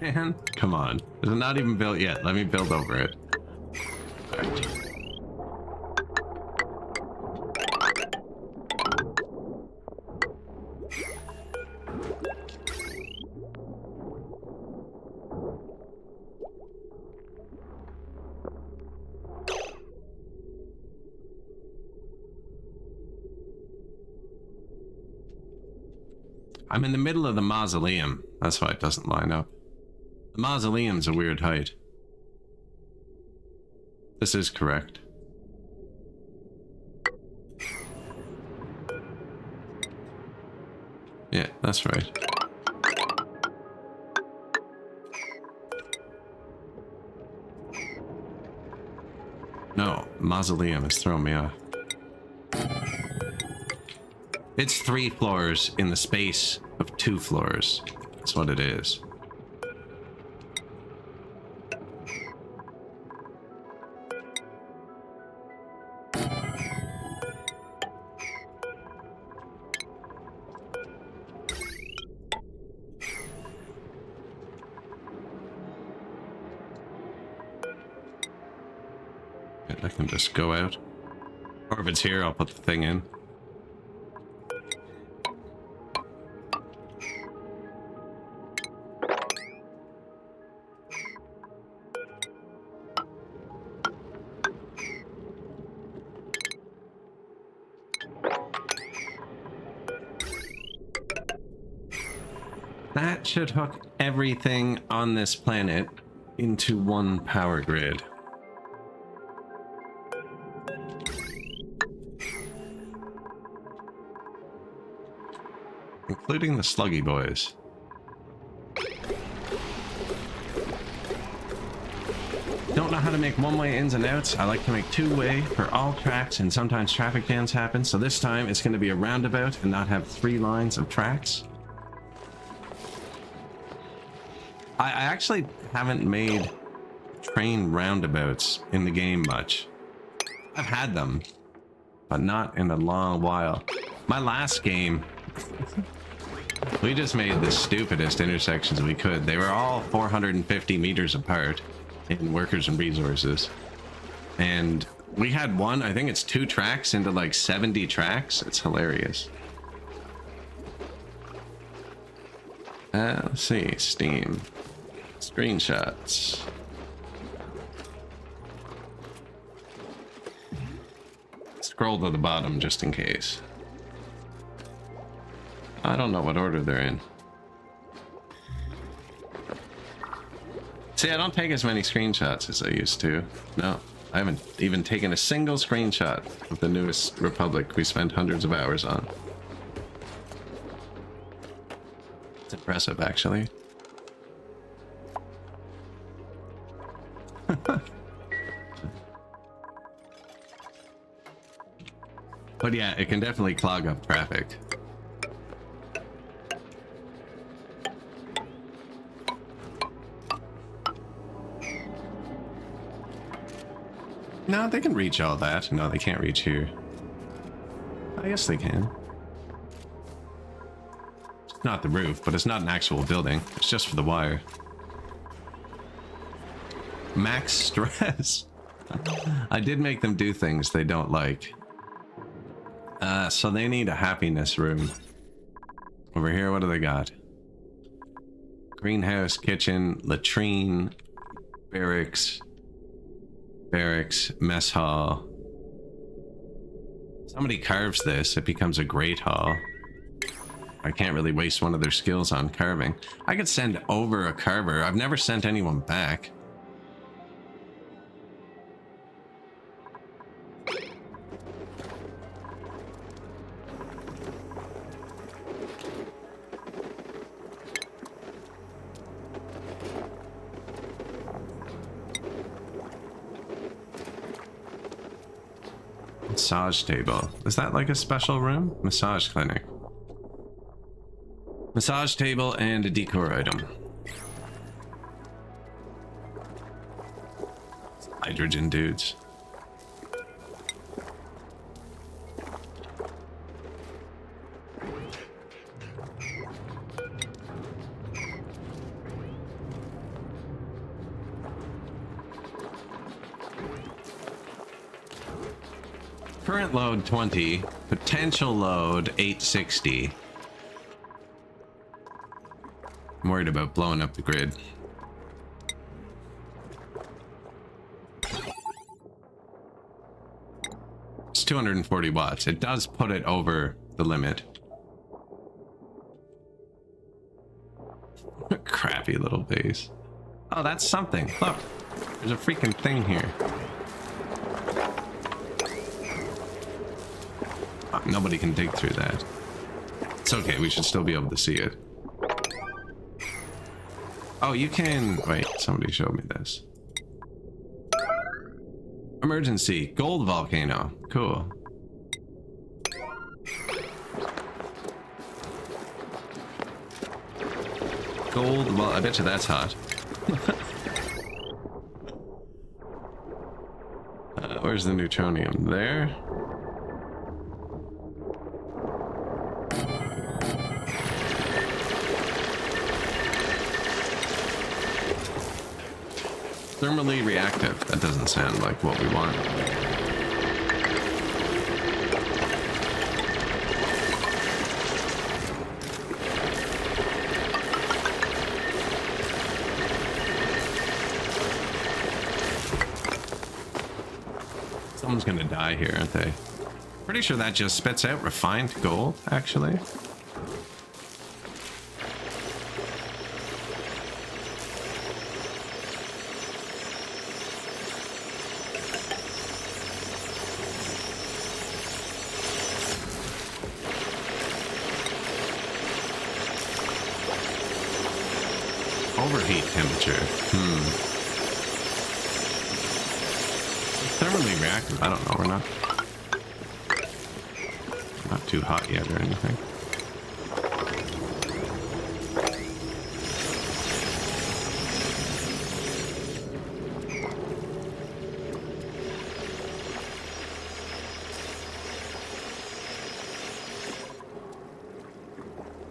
Man, come on. Is it not even built yet? Let me build over it. Right. I'm in the middle of the mausoleum. That's why it doesn't line up. The mausoleum's a weird height. This is correct. Yeah, that's right. No, mausoleum is throwing me off. It's 3 floors in the space of 2 floors. That's what it is. I can just go out. Or if it's here, I'll put the thing in. That should hook everything on this planet into one power grid. Including the sluggy boys. Don't know how to make one-way ins and outs. I like to make two-way for all tracks, and sometimes traffic jams happen. So this time it's going to be a roundabout and not have 3 lines of tracks. I actually haven't made train roundabouts in the game much. I've had them, but not in a long while. My last game, we just made the stupidest intersections we could. They were all 450 meters apart in workers and resources. And we had one, I think it's 2 tracks into like 70 tracks. It's hilarious. Let's see, Steam. Screenshots. Scroll to the bottom just in case. I don't know what order they're in. See, I don't take as many screenshots as I used to. No, I haven't even taken a single screenshot of the newest Republic we spent hundreds of hours on. It's impressive, actually. But yeah, it can definitely clog up traffic. No, they can reach all that. No, they can't reach here. I guess they can. It's not the roof, but it's not an actual building. It's just for the wire. Max stress. I did make them do things they don't like. So they need a happiness room. Over here, what do they got? Greenhouse, kitchen, latrine, barracks, mess hall. Somebody carves this, it becomes a great hall. I can't really waste one of their skills on carving. I could send over a carver. I've never sent anyone back. Massage table. Is that like a special room? Massage clinic. Massage table and a decor item. Hydrogen dudes. Current load 20, potential load 860. I'm worried about blowing up the grid. It's 240 watts. It does put it over the limit. Crappy little base. Oh, that's something. Look, there's a freaking thing here. Nobody can dig through that. It's okay, we should still be able to see it. Oh, you can... Wait, somebody showed me this. Emergency. Gold volcano. Cool. Gold... Well, I bet you that's hot. Where's the neutronium? There? Thermally reactive. That doesn't sound like what we want. Someone's gonna die here, aren't they? Pretty sure that just spits out refined gold, actually. Overheat temperature. Thermally reactive. I don't know. We're not too hot yet or anything.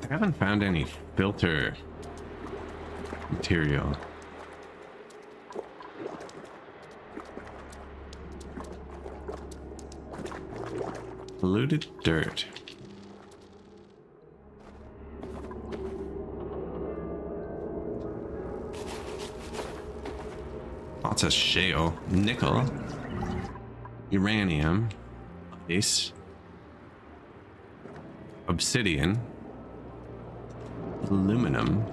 I haven't found any filter material. Polluted dirt. Lots of shale, nickel, uranium, ice, obsidian, aluminum.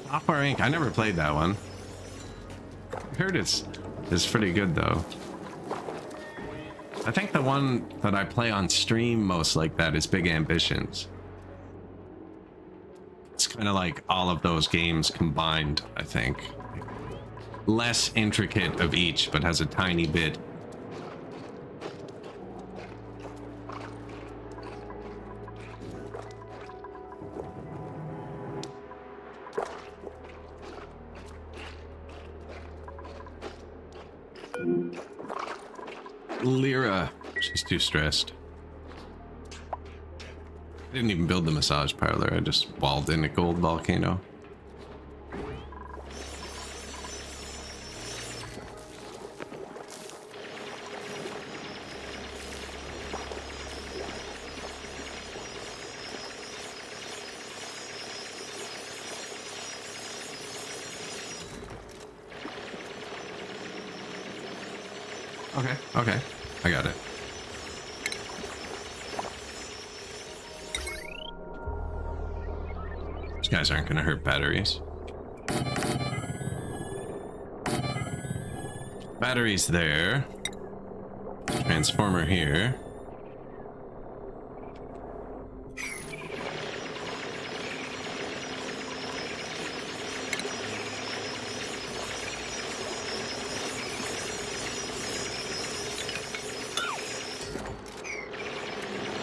Software Inc. I never played that one. I heard it's pretty good though. I think the one that I play on stream most like that is Big Ambitions. It's kind of like all of those games combined, I think. Less intricate of each, but has a tiny bit. Lyra. She's too stressed. I didn't even build the massage parlor. I just walled in a gold volcano. Okay, I got it. These guys aren't gonna hurt batteries. Batteries there. Transformer here.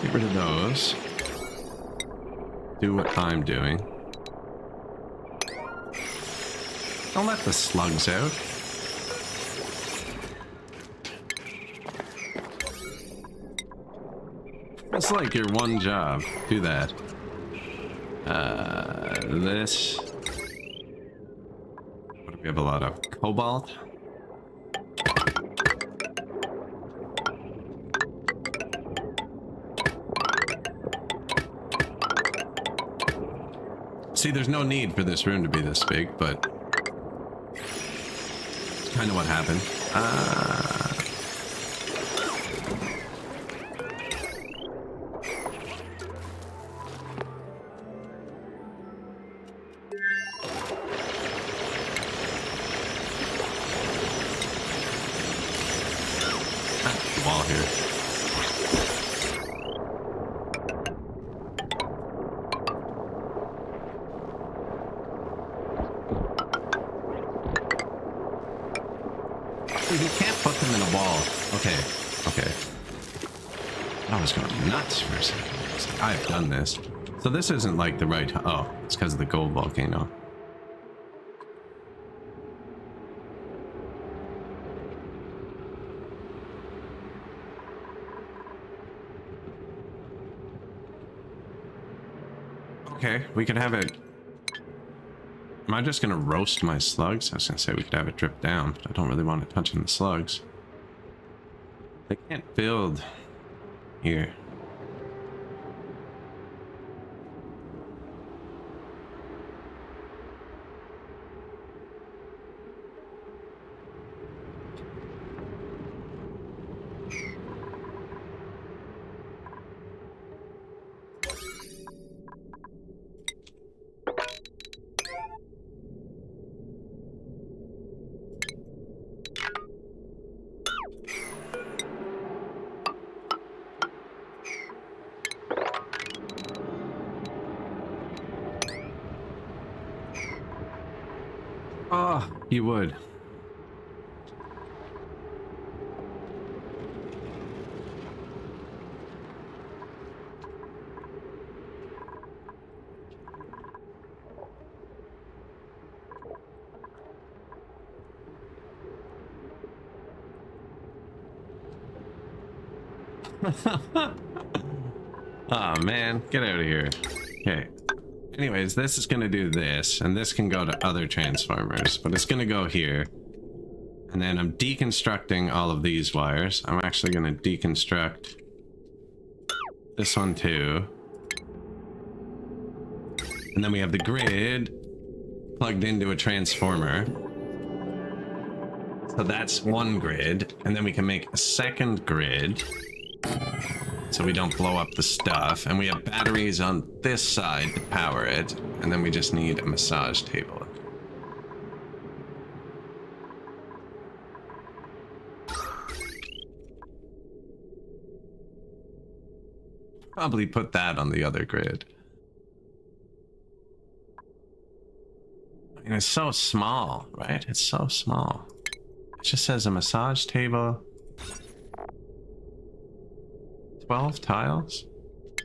Get rid of those. Do what I'm doing. Don't let the slugs out. It's like your one job. Do that. This. What do we have? A lot of cobalt. See, there's no need for this room to be this big, but it's kind of what happened. Wall here. Okay. I was going nuts for a second. I've done this. So this isn't like the right... Oh, it's because of the gold volcano. Okay, we could have it... Am I just going to roast my slugs? I was going to say we could have it drip down, but I don't really want it touching the slugs. They can't build here. Oh, you would. Oh man, get out of here. Okay. Anyways, this is going to do this, and this can go to other transformers, but it's going to go here. And then I'm deconstructing all of these wires. I'm actually going to deconstruct this one too. And then we have the grid plugged into a transformer. So that's one grid, and then we can make a second grid so we don't blow up the stuff. And we have batteries on this side to power it, and then we just need a massage table. Probably put that on the other grid. I mean, it's so small, right? It's so small. It just says a massage table. 12 tiles?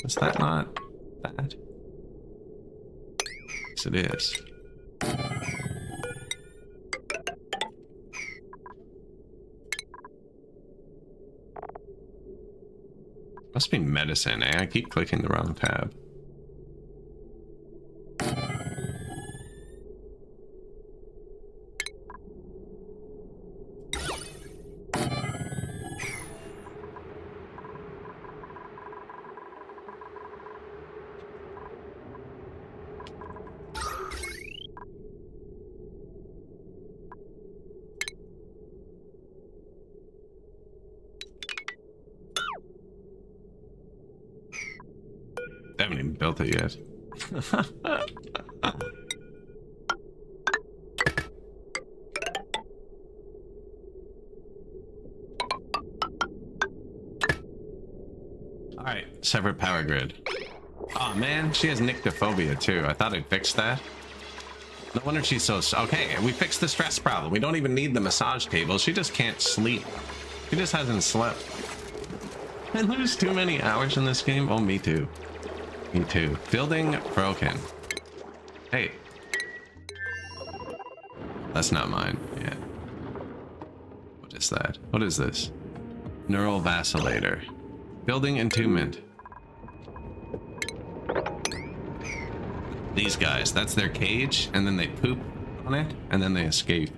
Is that not bad? Yes, it is. Must be medicine, eh? I keep clicking the wrong tab. I haven't even built it yet. Alright, separate power grid. Oh man, she has nyctophobia too. I thought I'd fixed that. No wonder she's so... Okay, we fixed the stress problem. We don't even need the massage table. She just can't sleep. She just hasn't slept. I lose too many hours in this game. Oh, me too. Me too. Building broken. Hey. That's not mine. Yeah. What is that? What is this? Neural vacillator. Building entombment. These guys, that's their cage, and then they poop on it, and then they escape.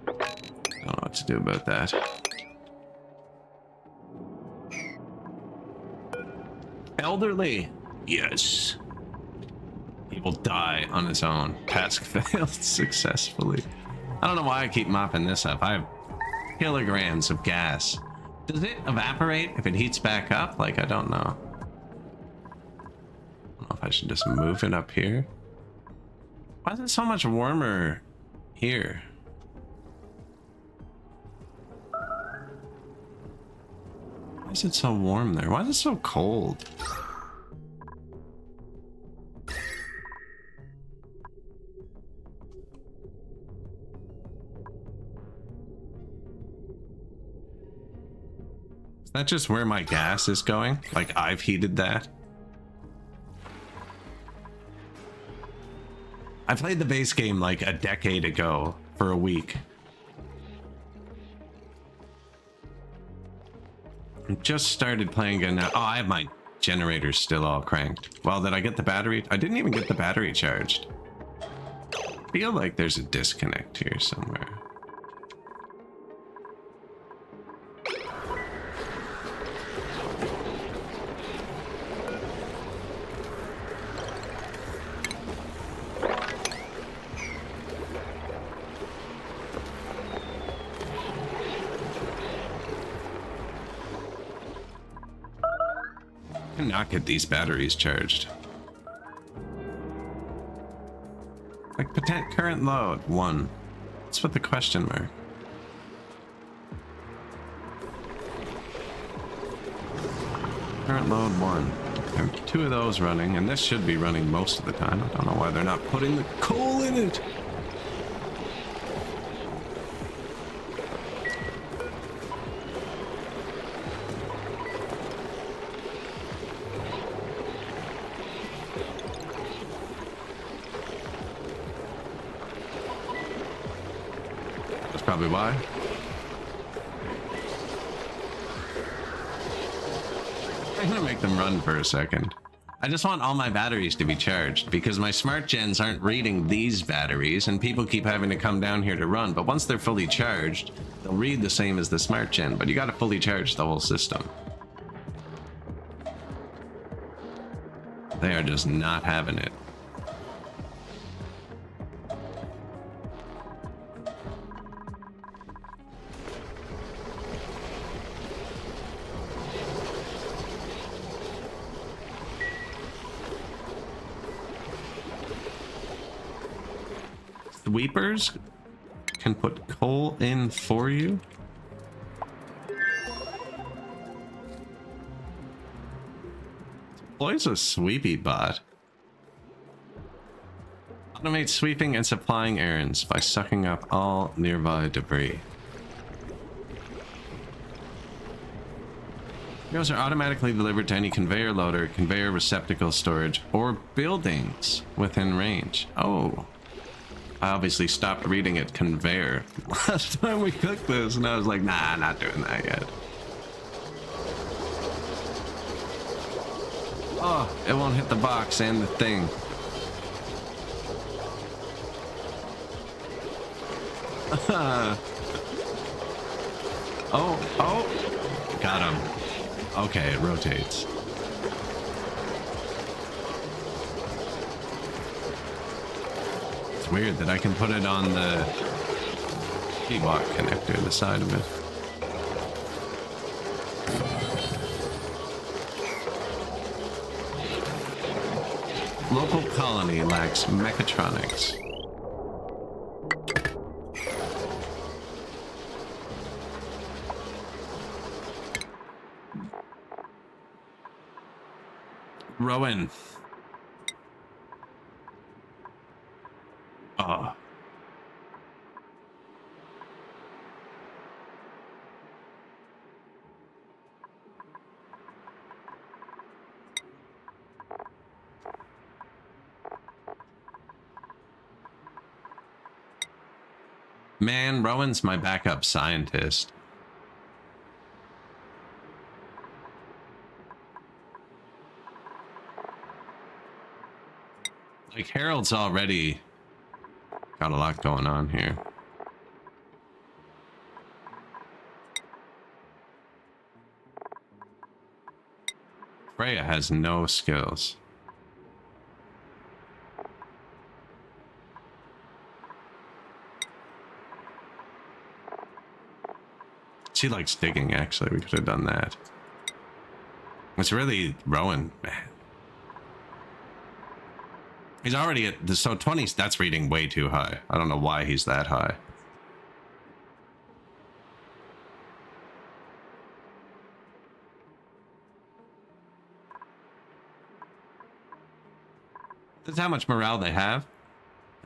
Don't know what to do about that. Elderly. Yes. He will die on his own. Task failed successfully. I don't know why I keep mopping this up. I have kilograms of gas. Does it evaporate if it heats back up? Like, I don't know. I don't know if I should just move it up here. Why is it so much warmer here? Why is it so warm there? Why is it so cold? Is that just where my gas is going? Like I've heated that? I played the base game like a decade ago for a week. I just started playing again now. Oh, I have my generators still all cranked. Well, did I get the battery? I didn't even get the battery charged. I feel like there's a disconnect here somewhere. I cannot get these batteries charged. Like current load 1. What's with the question mark? Current load 1. There are 2 of those running, and this should be running most of the time. I don't know why they're not putting the coal in it. Probably why. I'm gonna make them run for a second. I just want all my batteries to be charged because my smart gens aren't reading these batteries and people keep having to come down here to run, but once they're fully charged, they'll read the same as the smart gen, but you gotta fully charge the whole system. They are just not having it. Sweepers can put coal in for you. Deploys a sweepy bot. Automate sweeping and supplying errands by sucking up all nearby debris. Those are automatically delivered to any conveyor loader, conveyor receptacle storage, or buildings within range. Oh. I obviously stopped reading it conveyor last time we cooked this, and I was like, nah, not doing that yet. Oh, it won't hit the box and the thing. Oh, got him. Okay, it rotates. Weird that I can put it on the P-block connector, the side of it. Local colony lacks mechatronics. Rowan. Oh. Man, Rowan's my backup scientist. Like, Harold's already got a lot going on here. Freya has no skills. She likes digging, actually. We could have done that. It's really Rowan, man. He's already at the, so 20, that's reading way too high. I don't know why he's that high. That's how much morale they have.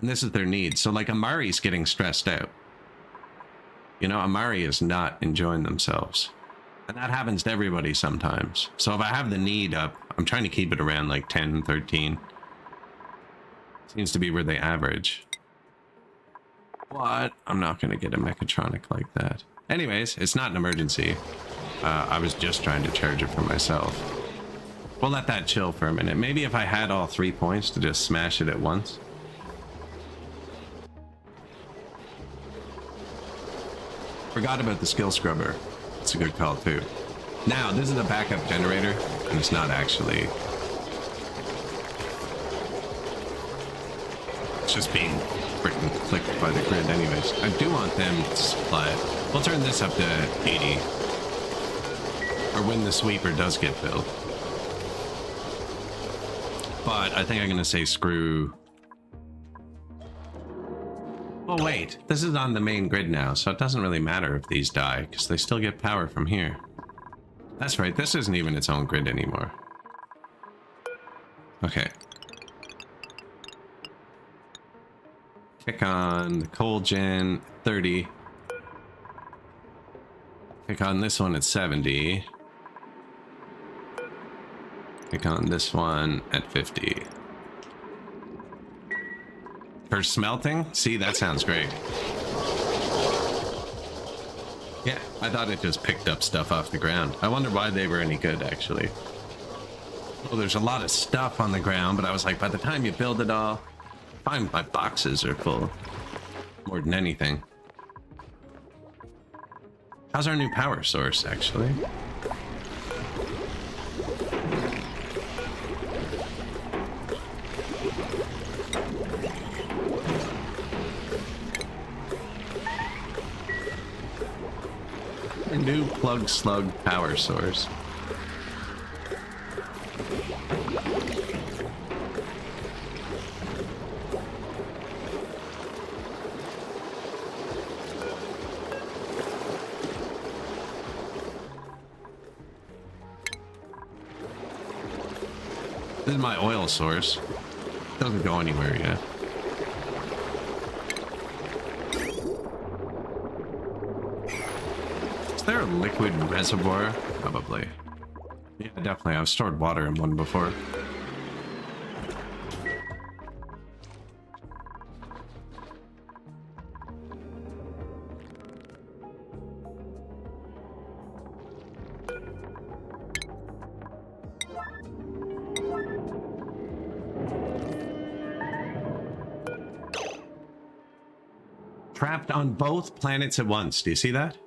And this is their need. So like Amari's getting stressed out. You know, Amari is not enjoying themselves. And that happens to everybody sometimes. So if I have the need up, I'm trying to keep it around like 10, 13. Seems to be where they average. But I'm not going to get a mechatronic like that. Anyways, it's not an emergency. I was just trying to charge it for myself. We'll let that chill for a minute. Maybe if I had all 3 points to just smash it at once. Forgot about the skill scrubber. It's a good call too. Now, this is a backup generator, and it's not actually... It's just being freaking clicked by the grid anyways. I do want them to supply it. We'll turn this up to 80. Or when the sweeper does get built. But I think I'm going to say screw... Oh wait, this is on the main grid now, so it doesn't really matter if these die, because they still get power from here. That's right, this isn't even its own grid anymore. Okay. Click on the coal gen, 30. Click on this one at 70. Click on this one at 50. For smelting? See, that sounds great. Yeah, I thought it just picked up stuff off the ground. I wonder why they were any good, actually. Well, there's a lot of stuff on the ground, but I was like, by the time you build it all, fine, my boxes are full. More than anything. How's our new power source, actually? A new plug slug power source. This is my oil source. Doesn't go anywhere yet. Is there a liquid reservoir? Probably. Yeah, definitely. I've stored water in one before. Trapped on both planets at once. Do you see that?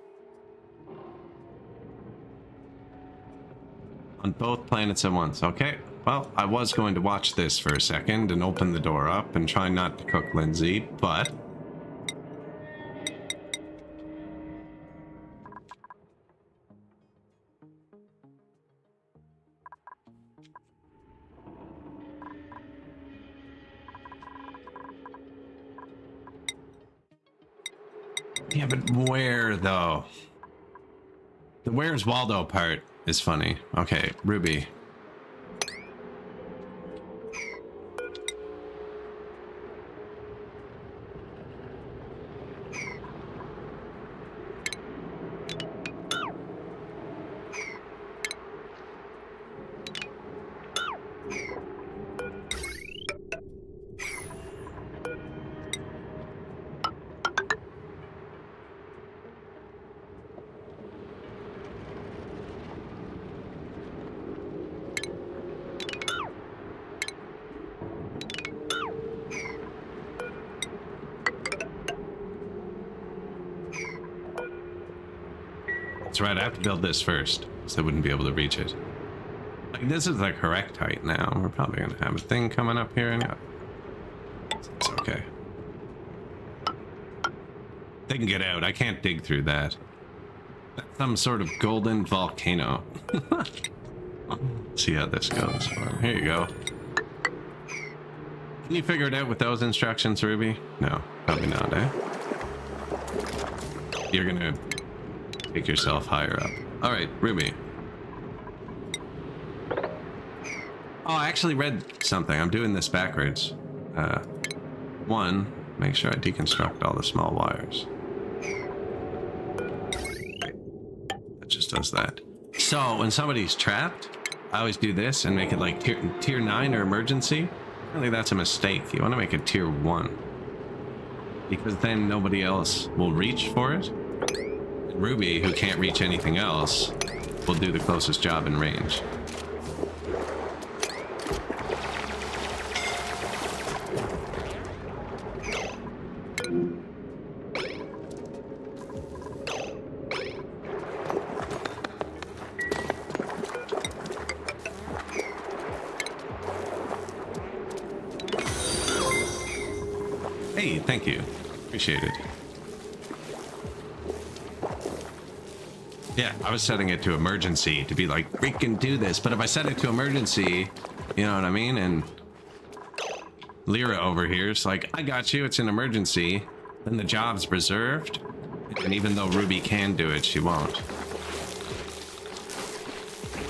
On both planets at once. Okay. Well, I was going to watch this for a second and open the door up and try not to cook Lindsay, but... Yeah, but where, though? The where's Waldo part is funny. Okay, Ruby. That's right, I have to build this first, so they wouldn't be able to reach it. Like, this is the correct height now. We're probably going to have a thing coming up here and it's okay. They can get out. I can't dig through that. That's some sort of golden volcano. See how this goes. Well, here you go. Can you figure it out with those instructions, Ruby? No, probably not, eh? You're gonna take yourself higher up. All right, Ruby. Oh, I actually read something. I'm doing this backwards. One, make sure I deconstruct all the small wires. That just does that. So when somebody's trapped, I always do this and make it like tier 9 or emergency. Really, that's a mistake. You want to make it tier 1. Because then nobody else will reach for it. And Ruby, who can't reach anything else, will do the closest job in range. Hey, thank you. Appreciate it. Yeah, I was setting it to emergency to be like, we can do this. But if I set it to emergency, you know what I mean? And Lyra over here is like, I got you, it's an emergency. Then the job's reserved. And even though Ruby can do it, she won't.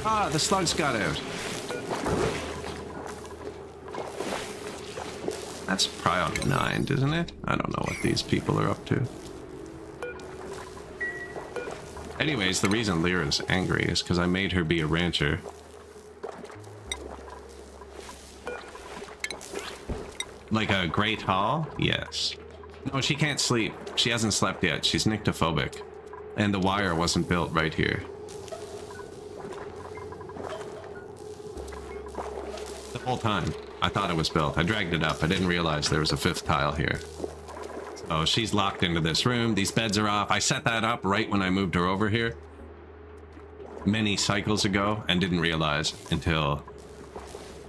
Ah, the slugs got out. That's priority 9, isn't it? I don't know what these people are up to. Anyways, the reason Lyra's angry is because I made her be a rancher. Like a Great Hall? Yes. No, she can't sleep. She hasn't slept yet. She's nyctophobic. And the wire wasn't built right here. The whole time. I thought it was built. I dragged it up. I didn't realize there was a 5th tile here. So she's locked into this room. These beds are off. I set that up right when I moved her over here. Many cycles ago, and didn't realize until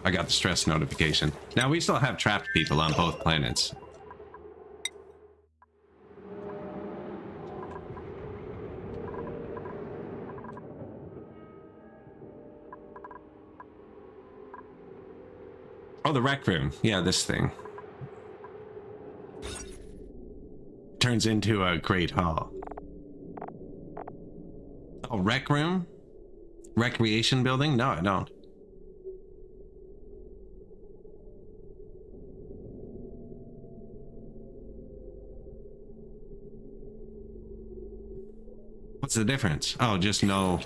I got the stress notification. Now we still have trapped people on both planets. Oh, the rec room. Yeah, this thing. Turns into a great hall. Oh, rec room? Recreation building? No, I don't. What's the difference? Oh, just no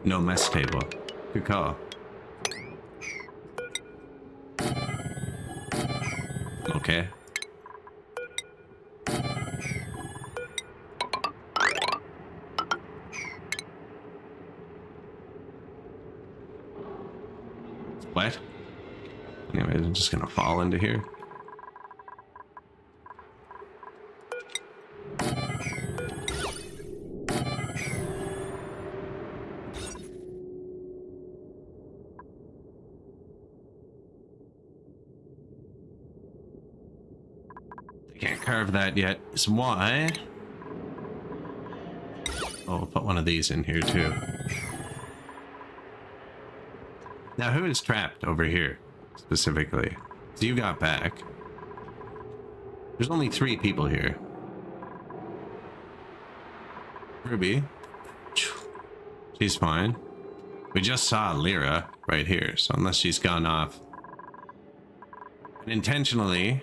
mess table. Good call. Okay. What? Anyways, I'm just gonna fall into here. Can't carve that yet. Is why. Oh, we'll put one of these in here too. Now, who is trapped over here specifically? So you got back. There's only 3 people here. Ruby. She's fine. We just saw Lyra right here, so unless she's gone off intentionally.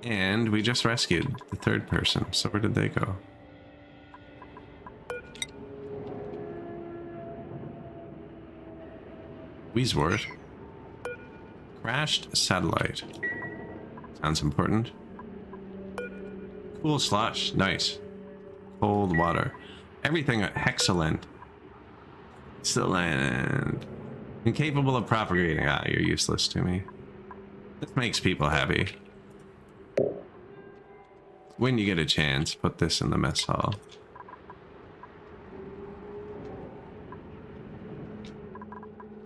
And we just rescued the 3rd person. So where did they go? Weesworth. Crashed satellite. Sounds important. Cool slush. Nice. Cold water. Everything excellent. Excellent. Incapable of propagating. Ah, you're useless to me. This makes people happy. When you get a chance, put this in the mess hall.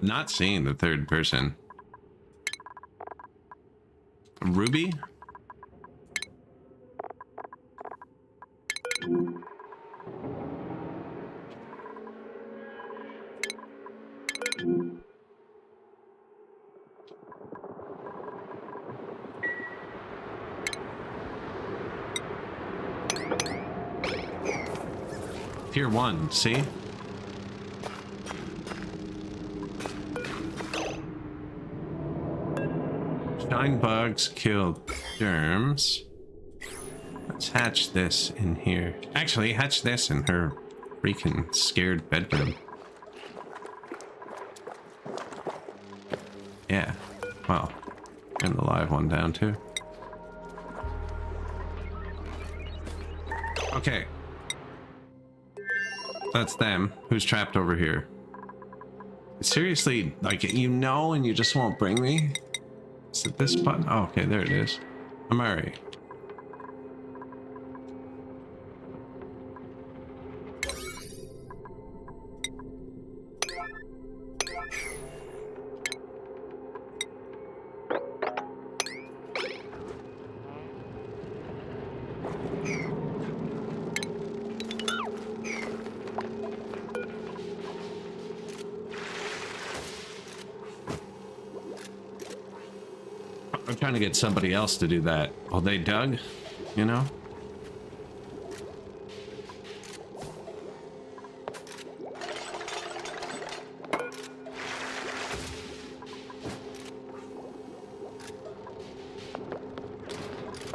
Not seeing the 3rd person. Ruby? Tier 1, see? Shine bugs killed germs. Let's hatch this in here. Actually, hatch this in her freaking scared bedroom. Yeah. Well, and the live one down too. Okay. That's them. Who's trapped over here? Seriously, like, you know, and you just won't bring me? Is it this button? Oh, okay, there it is. Amari. I'm trying to get somebody else to do that. Well, they dug, you know?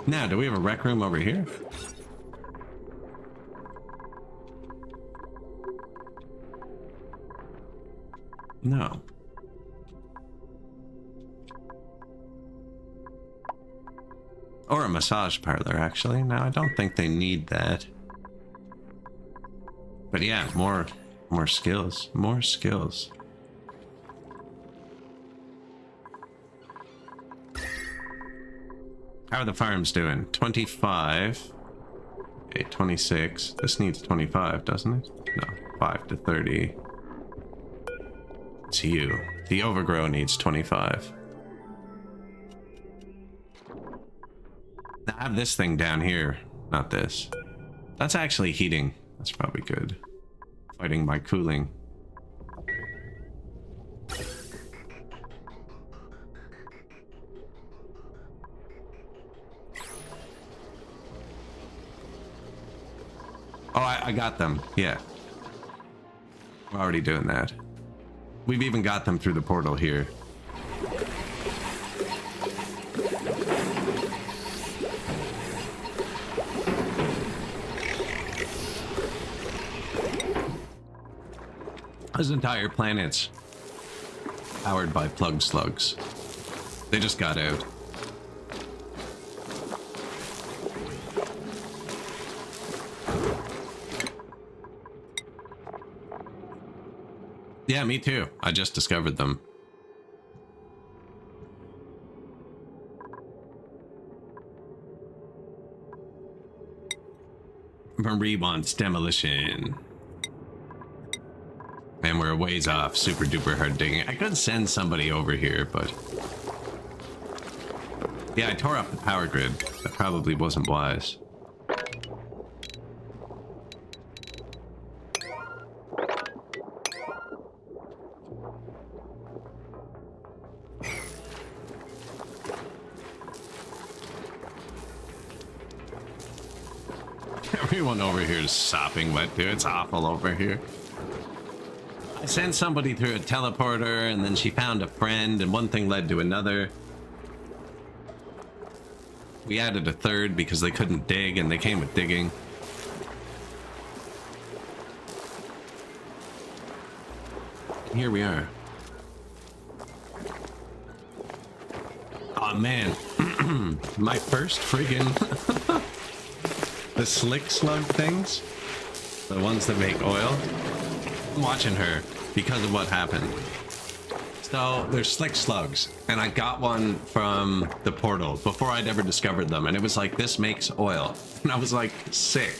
Now, do we have a rec room over here? No. Or a massage parlor, actually. No, I don't think they need that. But yeah, more skills. More skills. How are the farms doing? 25. Okay, 26. This needs 25, doesn't it? No, 5 to 30. It's you. The overgrow needs 25. I have this thing down here, not this. That's actually heating. That's probably good. Fighting my cooling. Oh, I got them. Yeah. We're already doing that. We've even got them through the portal here. This entire planet's powered by plug slugs. They just got out. Yeah, me too. I just discovered them. Marie wants demolition. And we're a ways off, super duper hard digging. I could send somebody over here, but... yeah, I tore up the power grid. That probably wasn't wise. Everyone over here is sopping wet, dude. It's awful over here. I sent somebody through a teleporter, and then she found a friend, and one thing led to another. We added a third because they couldn't dig, and they came with digging. Here we are. Oh man, my first friggin' the slick slug things, the ones that make oil. I'm watching her because of what happened. So there's slick slugs, and I got one from the portal before I'd ever discovered them, and it was like, this makes oil, and I was like, sick.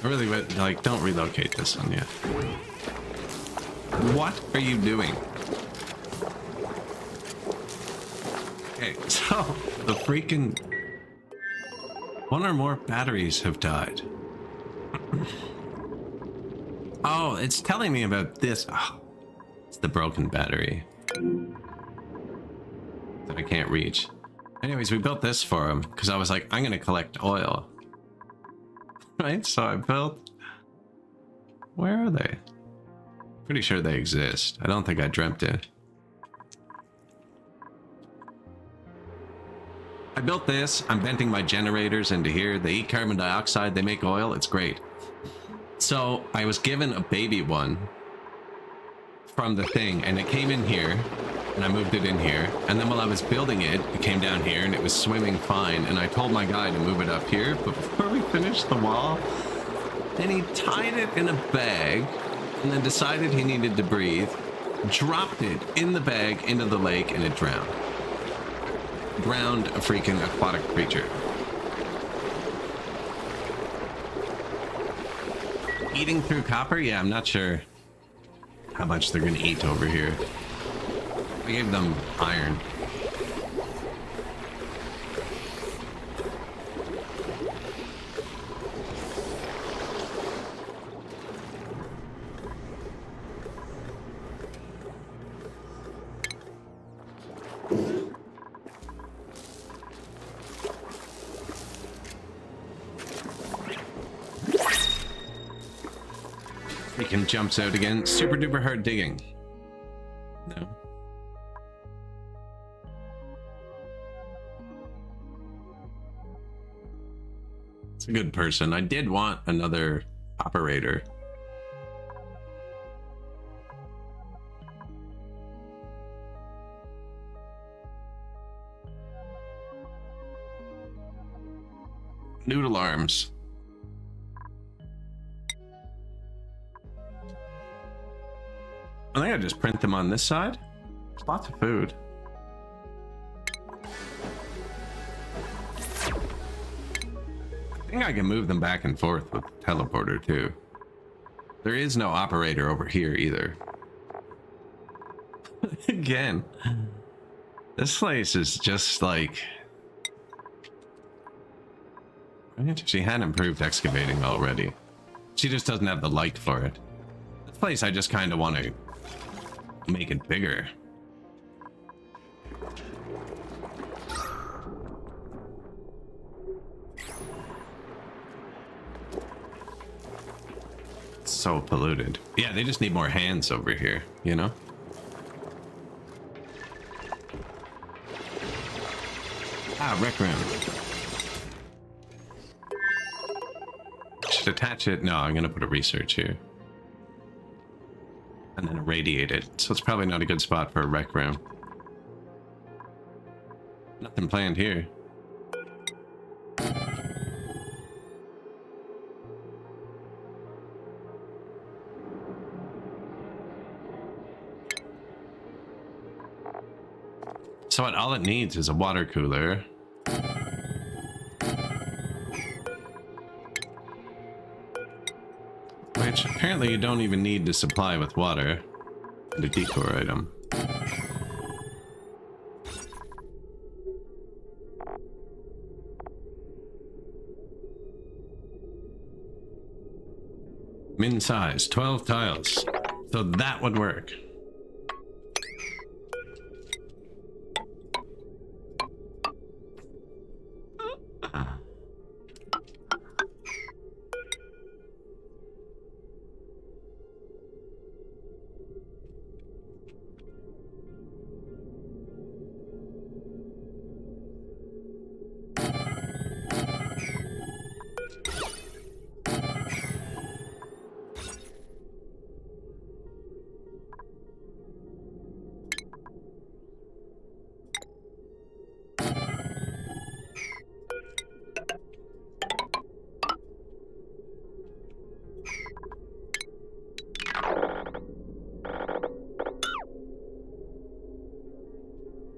I really would, like, don't relocate this one yet. What are you doing? Okay, so the freaking one or more batteries have died. Oh, it's telling me about this. Oh, it's the broken battery that I can't reach. Anyways, we built this for him because I was like, I'm gonna collect oil. Right? So I built... where are they? Pretty sure they exist. I don't think I dreamt it. I built this. I'm venting my generators into here. They eat carbon dioxide. They make oil. It's great. So I was given a baby one from the thing, and it came in here, and I moved it in here. And then while I was building it, it came down here, and it was swimming fine. And I told my guy to move it up here, but before we finished the wall, then he tied it in a bag, and then decided he needed to breathe, dropped it in the bag into the lake, and it drowned. Drowned a freaking aquatic creature. Eating through copper? Yeah, I'm not sure how much they're gonna eat over here. I gave them iron. Freaking jumps out again. Super duper hard digging. No. It's a good person. I did want another operator. Noodle arms. I think I just print them on this side. There's lots of food. I think I can move them back and forth with teleporter too. There is no operator over here either. Again, this place is just like... She had improved excavating already. She just doesn't have the light for it. This place I just kind of want to make it bigger. It's so polluted. Yeah, they just need more hands over here, you know? Ah, rec room. Should attach it. No, I'm gonna put a research here. And then irradiate it. So it's probably not a good spot for a rec room. Nothing planned here. So what, all it needs is a water cooler. Which apparently you don't even need to supply with water. And a decor item. Min size, 12 tiles. So that would work.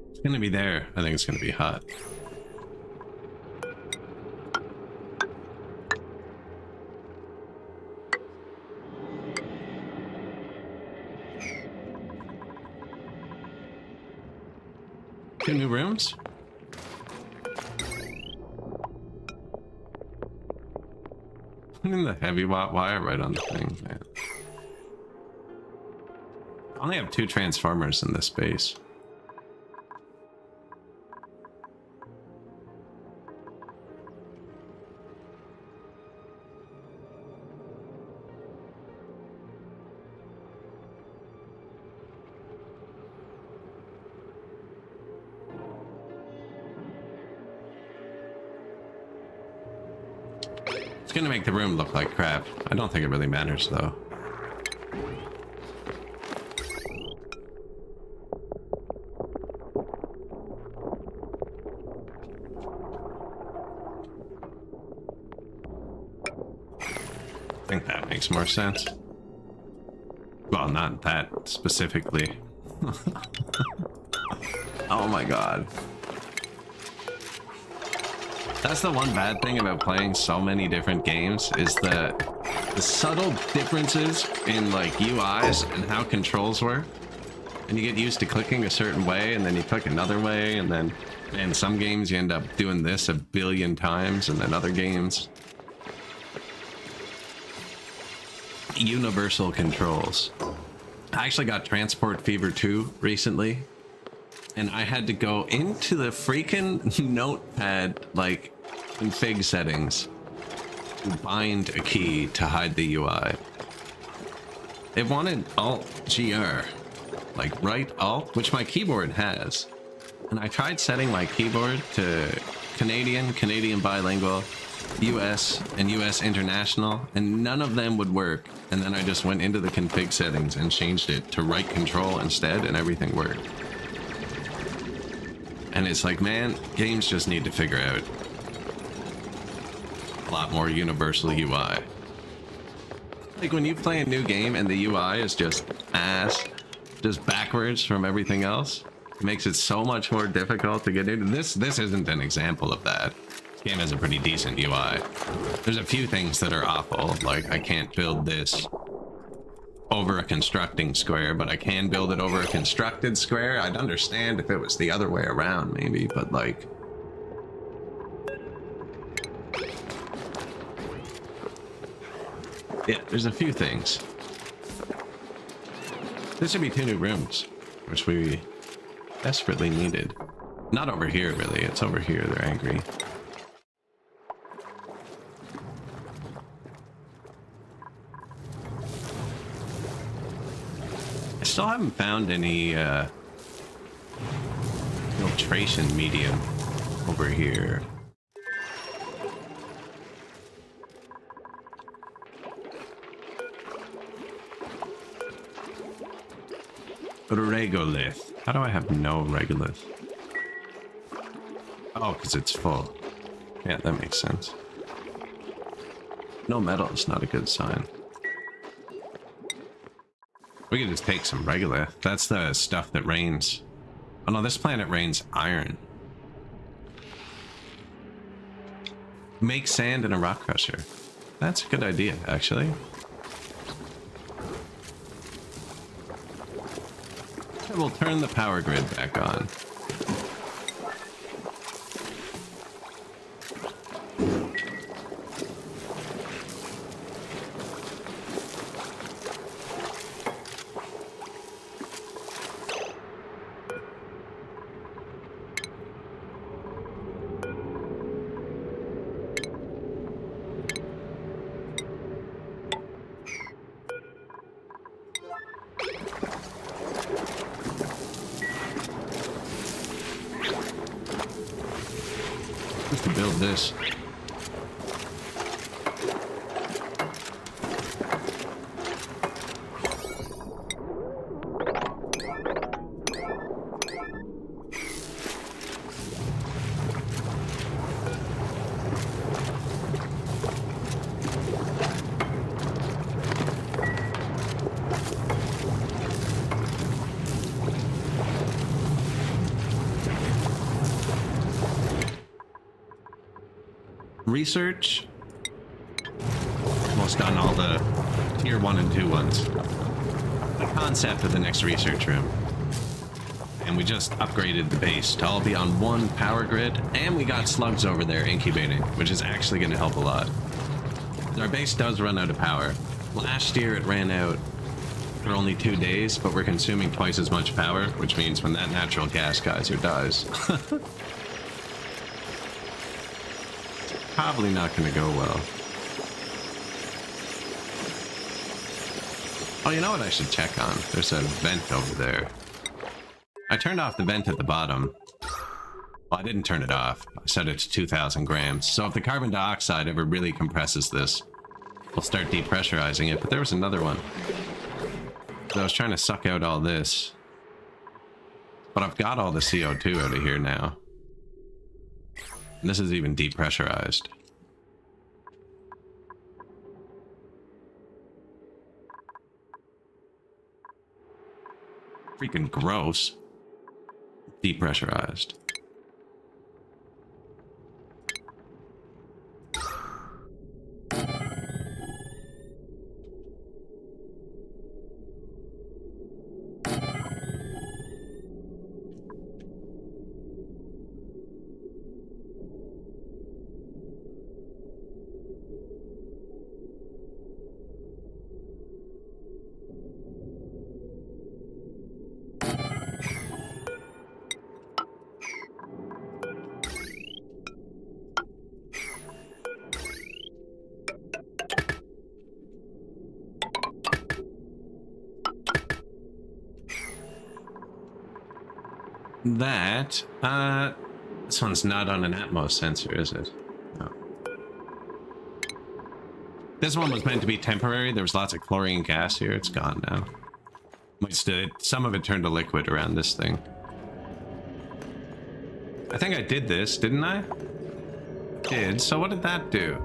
It's gonna be there. I think it's gonna be hot. Two new rooms? Putting the heavy wire right on the thing, man. I only have 2 transformers in this space. gonna make the room look like crap. I don't think it really matters though. I think that makes more sense. Well, not that specifically. Oh my god. That's the one bad thing about playing so many different games, is the subtle differences in like UIs and how controls work. And you get used to clicking a certain way, and then you click another way, and then in some games you end up doing this a billion times, and then other games. Universal controls. I actually got Transport Fever 2 recently, and I had to go into the freaking notepad, like, config settings, to bind a key to hide the UI. It wanted Alt-GR, like right Alt, which my keyboard has. And I tried setting my keyboard to Canadian bilingual, US, and US international, and none of them would work. And then I just went into the config settings and changed it to right control instead, and everything worked. And it's like, man, games just need to figure out a lot more universal UI. Like when you play a new game and the UI is just ass, just backwards from everything else, it makes it so much more difficult to get into. This isn't an example of that. This game has a pretty decent UI. There's a few things that are awful, like I can't build this over a constructing square, but I can build it over a constructed square. I'd understand if it was the other way around, maybe, but like... yeah, there's a few things. This should be 2 new rooms, which we desperately needed. Not over here, really. It's over here. They're angry. I still haven't found any filtration medium over here. Regolith. How do I have no regolith? Oh, because it's full. Yeah, that makes sense. No metal is not a good sign. We could just take some regolith. That's the stuff that rains. Oh no, this planet rains iron. Make sand in a rock crusher. That's a good idea, actually. We'll turn the power grid back on. To build this. Research. Almost done all the tier 1 and 2 ones. The concept of the next research room. And we just upgraded the base to all be on one power grid, and we got slugs over there incubating, which is actually going to help a lot. Our base does run out of power. Last year it ran out for only 2 days, but we're consuming twice as much power, which means when that natural gas geyser dies, probably not going to go well. Oh, you know what I should check on? There's a vent over there. I turned off the vent at the bottom. Well, I didn't turn it off. I set it to 2,000 grams. So if the carbon dioxide ever really compresses this, we'll start depressurizing it. But there was another one. So I was trying to suck out all this. But I've got all the CO2 out of here now. And this is even depressurized. Freaking gross. Depressurized. This one's not on an Atmos sensor, is it? No. This one was meant to be temporary. There was lots of chlorine gas here. It's gone now. Some of it turned to liquid around this thing. I think I did this, didn't I? Did. So what did that do?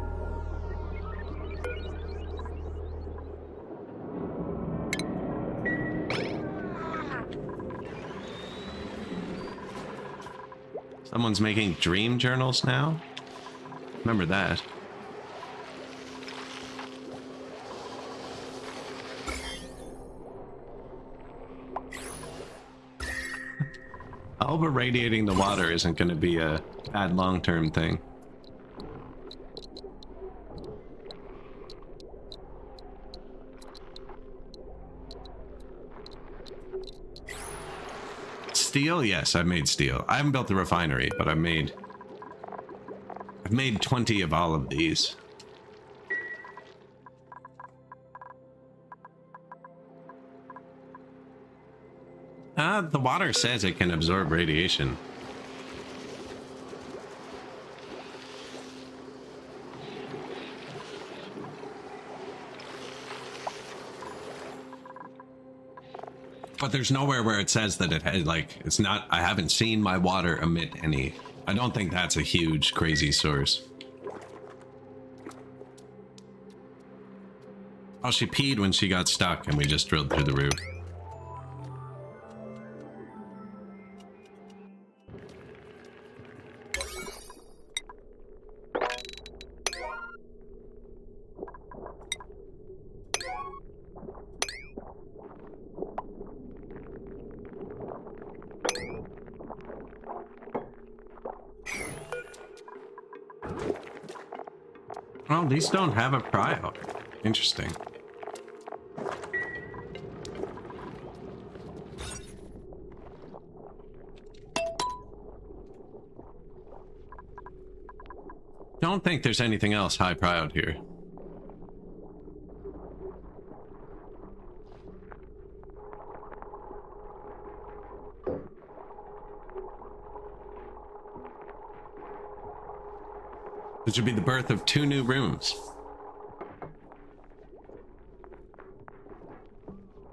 Someone's making dream journals now? Remember that. Over radiating the water isn't going to be a bad long-term thing. Steel? Yes, I've made steel. I haven't built the refinery, but I've made 20 of all of these. The water says it can absorb radiation. But there's nowhere where it says that it had, like, it's not, I haven't seen my water emit any. I don't think that's a huge, crazy source. Oh, she peed when she got stuck and we just drilled through the roof. Oh, these don't have a cryo. Interesting. Don't think there's anything else high cryo here. This would be the birth of 2 new rooms.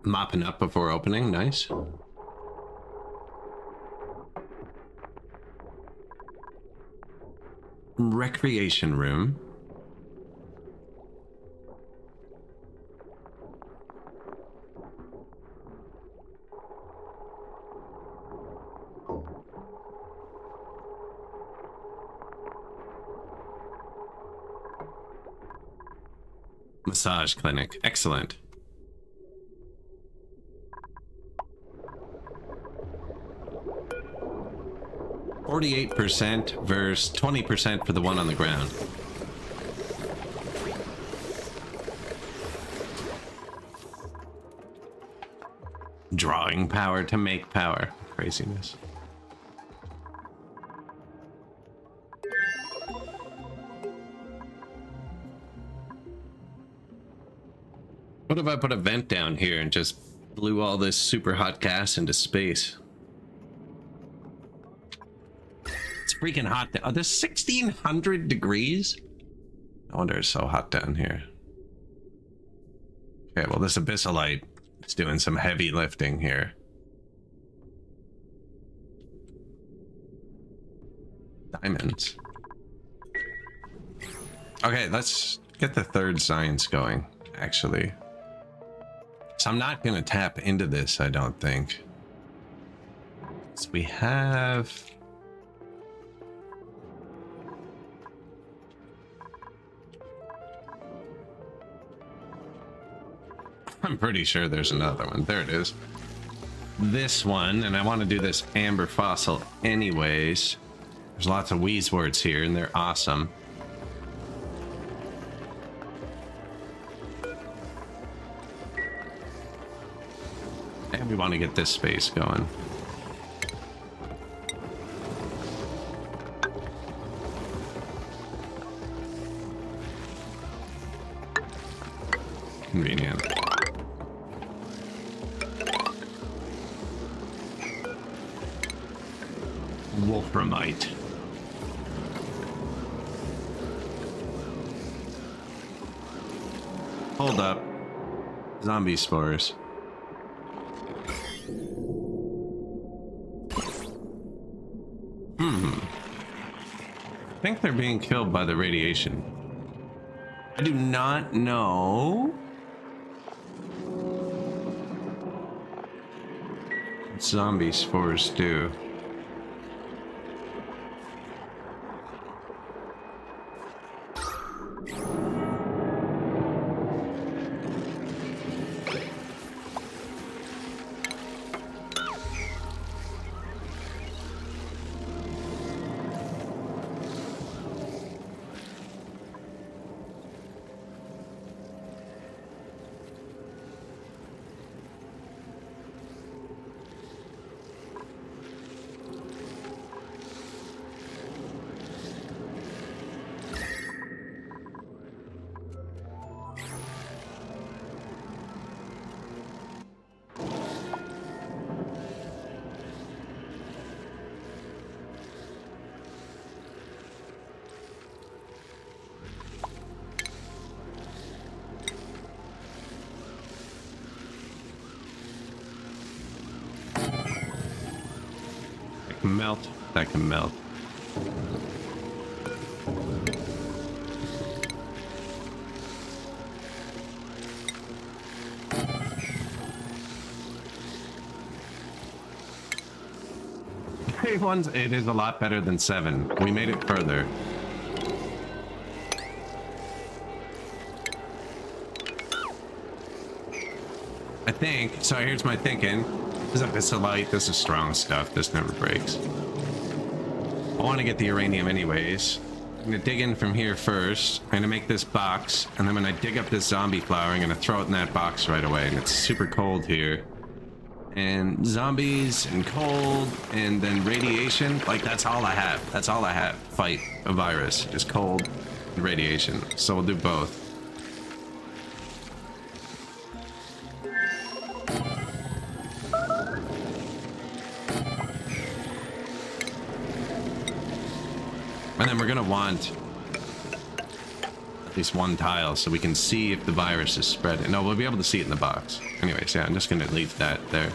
Mopping up before opening, nice. Recreation room. Massage clinic. Excellent. %48 versus 20% for the one on the ground. Drawing power to make power. Craziness. What if I put a vent down here and just blew all this super hot gas into space? freaking hot. Oh, there's 1,600 degrees? No wonder it's so hot down here. Okay, well, this abyssalite is doing some heavy lifting here. Diamonds. Okay, let's get the third science going, actually. So I'm not going to tap into this, I don't think. So we have... I'm pretty sure there's another one. There it is. This one, and I want to do this amber fossil anyways. There's lots of wheeze words here, and they're awesome. And we want to get this space going. Convenient. Wolframite. Hold up. Zombie spores. I think they're being killed by the radiation. I do not know what zombie spores do. Melt. That can melt. It is a lot better than 7. We made it further. I think. So here's my thinking. This is abyssalite. This is strong stuff. This never breaks. I want to get the uranium anyways. I'm going to dig in from here first. I'm going to make this box. And then when I dig up this zombie flower, I'm going to throw it in that box right away. And it's super cold here. And zombies and cold and then radiation. Like, that's all I have. That's all I have. Fight a virus. Just cold and radiation. So we'll do both. And then we're gonna want at least one tile so we can see if the virus is spreading. No, we'll be able to see it in the box. Anyways, yeah, I'm just gonna leave that there.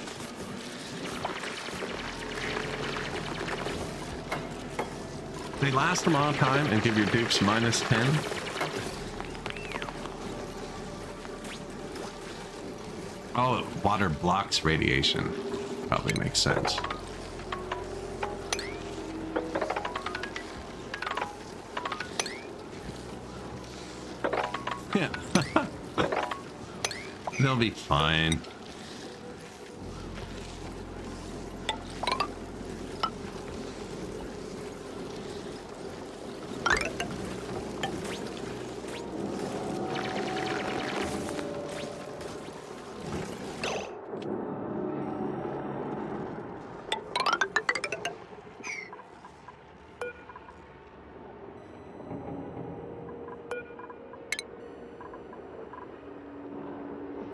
They last a long time and give your dupes -10. Oh, water blocks radiation. Probably makes sense. Yeah. They'll be fine.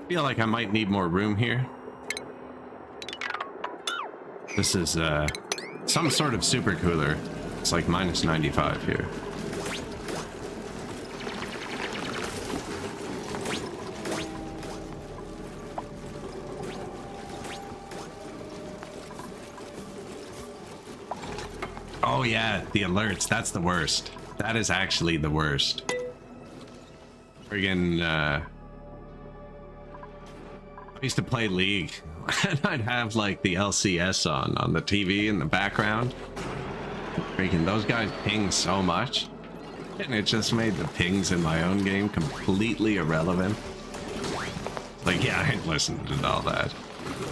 I feel like I might need more room here. This is some sort of super cooler. It's like minus 95 here. Oh yeah, the alerts. That's the worst. That is actually the worst. Friggin', I used to play League, and I'd have like the LCS on the TV in the background. Freaking those guys ping so much, and it just made the pings in my own game completely irrelevant. Like, yeah, I ain't listening to all that.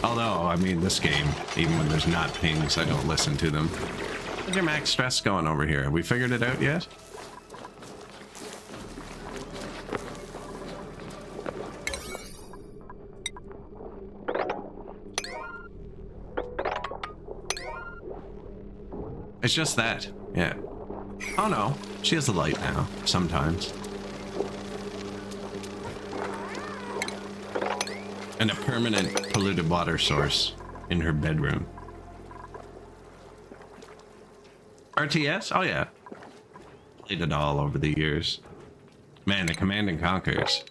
Although, I mean, this game, even when there's not pings, I don't listen to them. How's your max stress going over here? Have we figured it out yet? It's just that, yeah. Oh no, she has a light now, sometimes. And a permanent polluted water source in her bedroom. RTS? Oh yeah. Played it all over the years. Man, the Command and Conquers.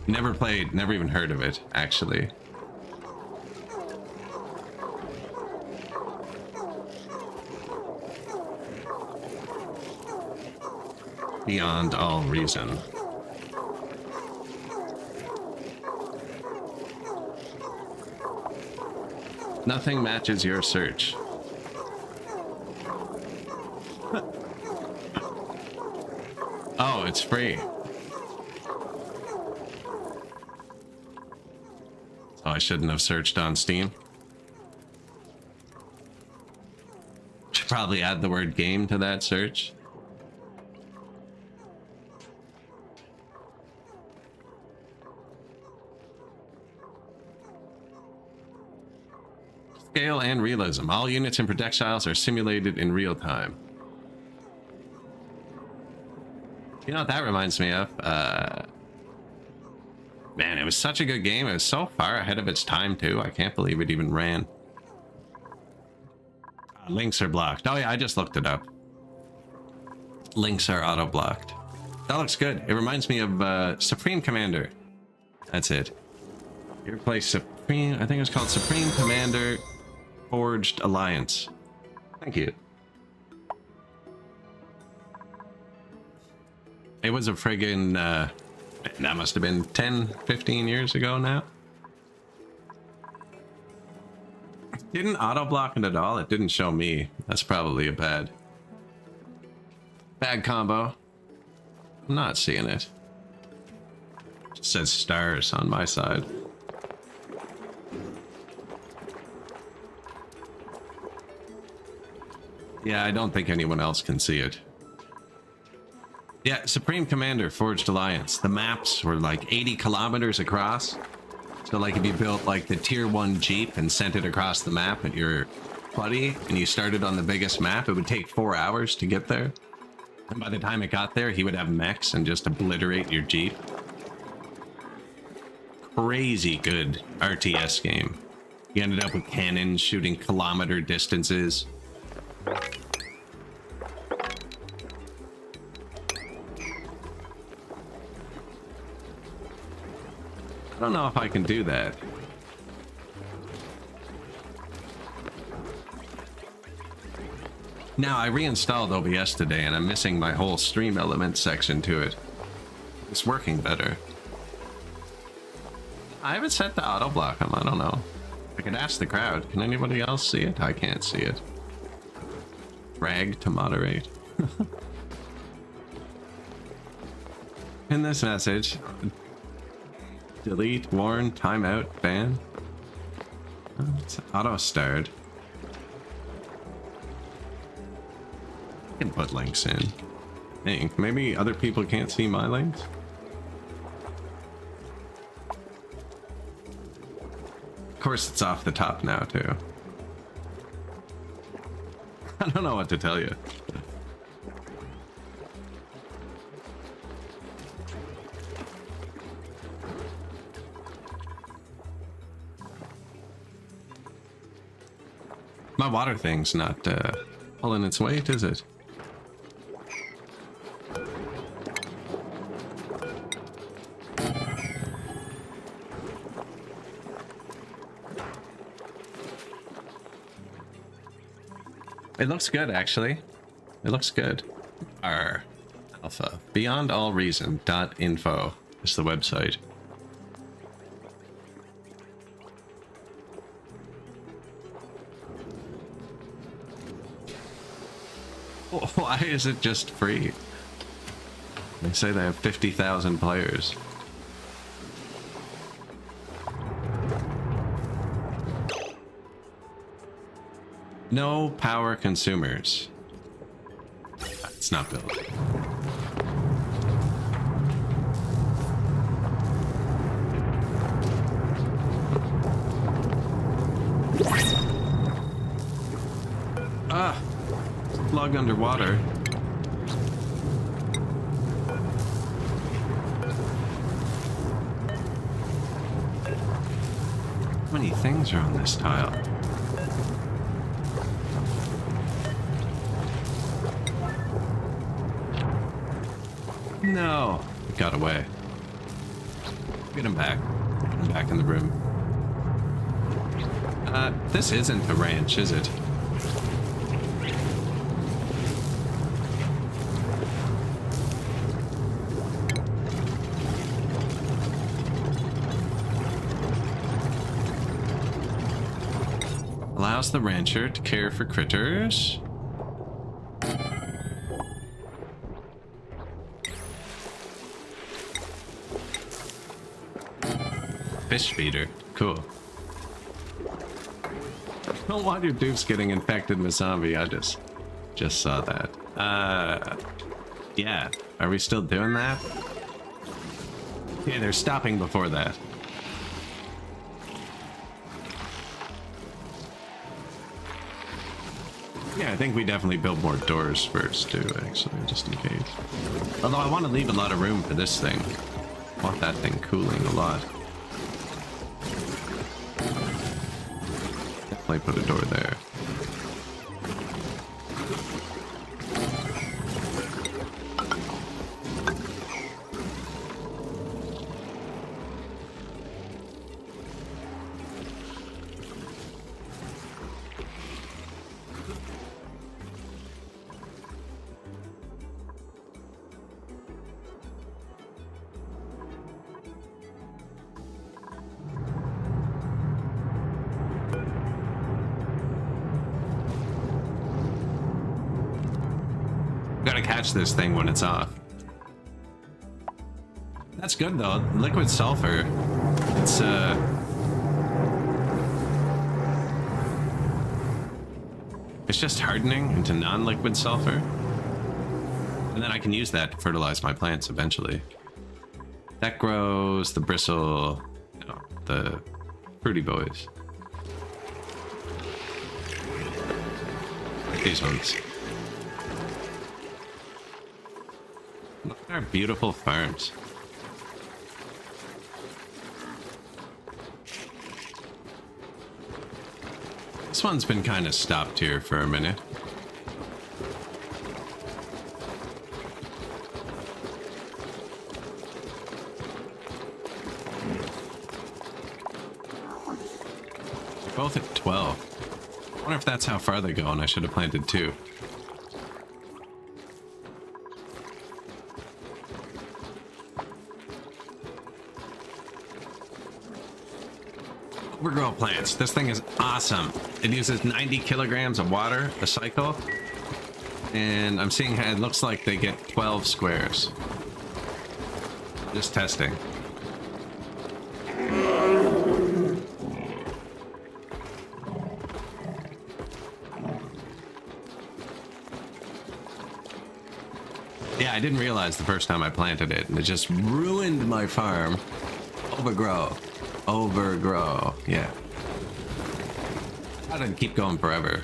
Never played, never even heard of it, actually. Beyond all reason. Nothing matches your search. Oh, it's free. Oh, I shouldn't have searched on Steam. Should probably add the word game to that search. Scale and realism. All units and projectiles are simulated in real time. You know what that reminds me of? Man, it was such a good game. It was so far ahead of its time, too. I can't believe it even ran. Links are blocked. Oh, yeah, I just looked it up. Links are auto-blocked. That looks good. It reminds me of Supreme Commander. That's it. You ever play Supreme? I think it was called Supreme Commander Forged Alliance. Thank you. It was a friggin' that must have been 10, 15 years ago now. Didn't auto block it at all. It didn't show me. That's probably a bad combo. I'm not seeing it. It says stars on my side. Yeah, I don't think anyone else can see it. Yeah, Supreme Commander Forged Alliance. The maps were like 80 kilometers across. So like if you built like the tier 1 Jeep and sent it across the map at your buddy and you started on the biggest map, it would take 4 hours to get there. And by the time it got there, he would have mechs and just obliterate your Jeep. Crazy good RTS game. You ended up with cannons shooting kilometer distances. I don't know if I can do that. Now, I reinstalled OBS today and I'm missing my whole stream element section to it. It's working better. I haven't set the auto block on. I don't know. I could ask the crowd. Can anybody else see it? I can't see it. Drag to moderate. In this message, delete, warn, timeout, ban. Oh, it's auto starred. I can put links in. I think maybe other people can't see my links. Of course, it's off the top now too. I don't know what to tell you. My water thing's not pulling its weight, is it? It looks good, actually. It looks good. R Alpha. Beyondallreason.info is the website. Why is it just free? They say they have 50,000 players. No power consumers. It's not built. Ah! Plugged underwater. How many things are on this tile? No, it got away. Get him back. Get him back in the room. This isn't a ranch, is it? Allows the rancher to care for critters. Fish feeder. Cool. I don't want your dupes getting infected with zombie. I just saw that. Yeah. Are we still doing that? Yeah, they're stopping before that. Yeah, I think we definitely build more doors first too, actually, just in case. Although I want to leave a lot of room for this thing. I want that thing cooling a lot. Definitely put a door there. Gotta catch this thing when it's off. That's good though. Liquid sulfur. It's just hardening into non-liquid sulfur. And then I can use that to fertilize my plants eventually. That grows the bristle, you know, the fruity boys. Like these ones. Look at our beautiful farms. This one's been kind of stopped here for a minute. Both at 12. I wonder if that's how far they go, and I should have planted 2. Overgrow plants. This thing is awesome. It uses 90 kilograms of water a cycle. And I'm seeing how it looks like they get 12 squares. Just testing. Yeah, I didn't realize the first time I planted it, and it just ruined my farm. Overgrow. Overgrow. Yeah. I didn't keep going forever.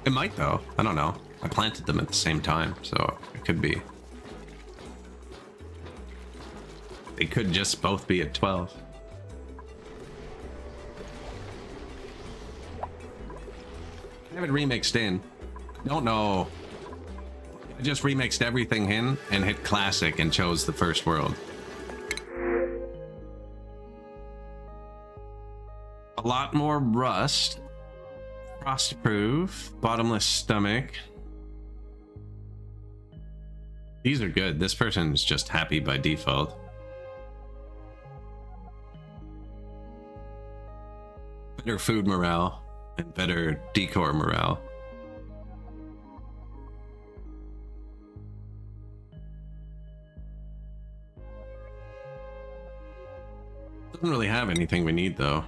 It might though. I don't know. I planted them at the same time, so it could be. They could just both be at 12. I have it remixed in. Don't know. I just remixed everything in and hit classic and chose the first world. A lot more rust. Frostproof. Bottomless stomach. These are good. This person's just happy by default. Better food morale and better decor morale. Doesn't really have anything we need though.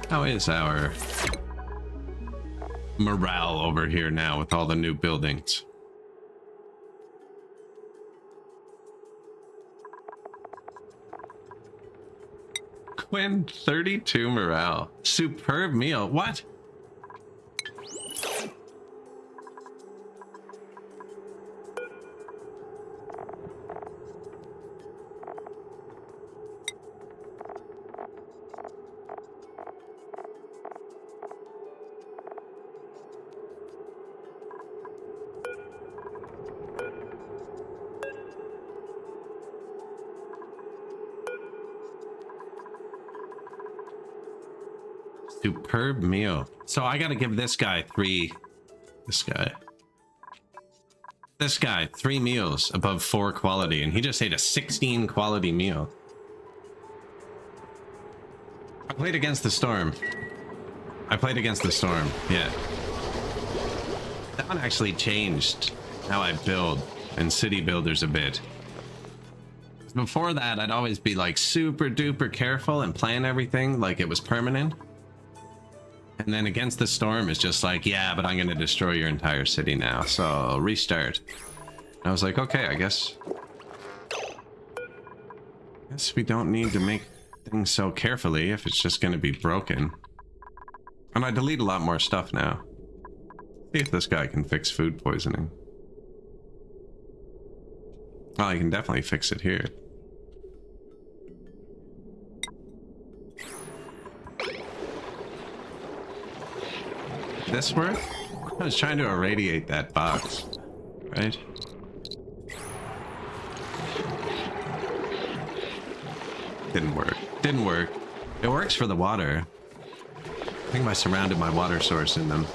How is our morale over here now with all the new buildings? Quinn, 32 morale. Superb meal. What? Superb meal. So I gotta give this guy three meals above 4 quality, and he just ate a 16 quality meal. I played against the storm. Yeah. That one actually changed how I build in city builders a bit. Before that, I'd always be like super duper careful and plan everything like it was permanent. And then against the storm is just like, yeah, but I'm going to destroy your entire city now. So restart. And I was like, okay, I guess we don't need to make things so carefully if it's just going to be broken. And I delete a lot more stuff now. See if this guy can fix food poisoning. Oh, I can definitely fix it here. This work? I was trying to irradiate that box, right? Didn't work. Didn't work. It works for the water. I think I surrounded my water source in them.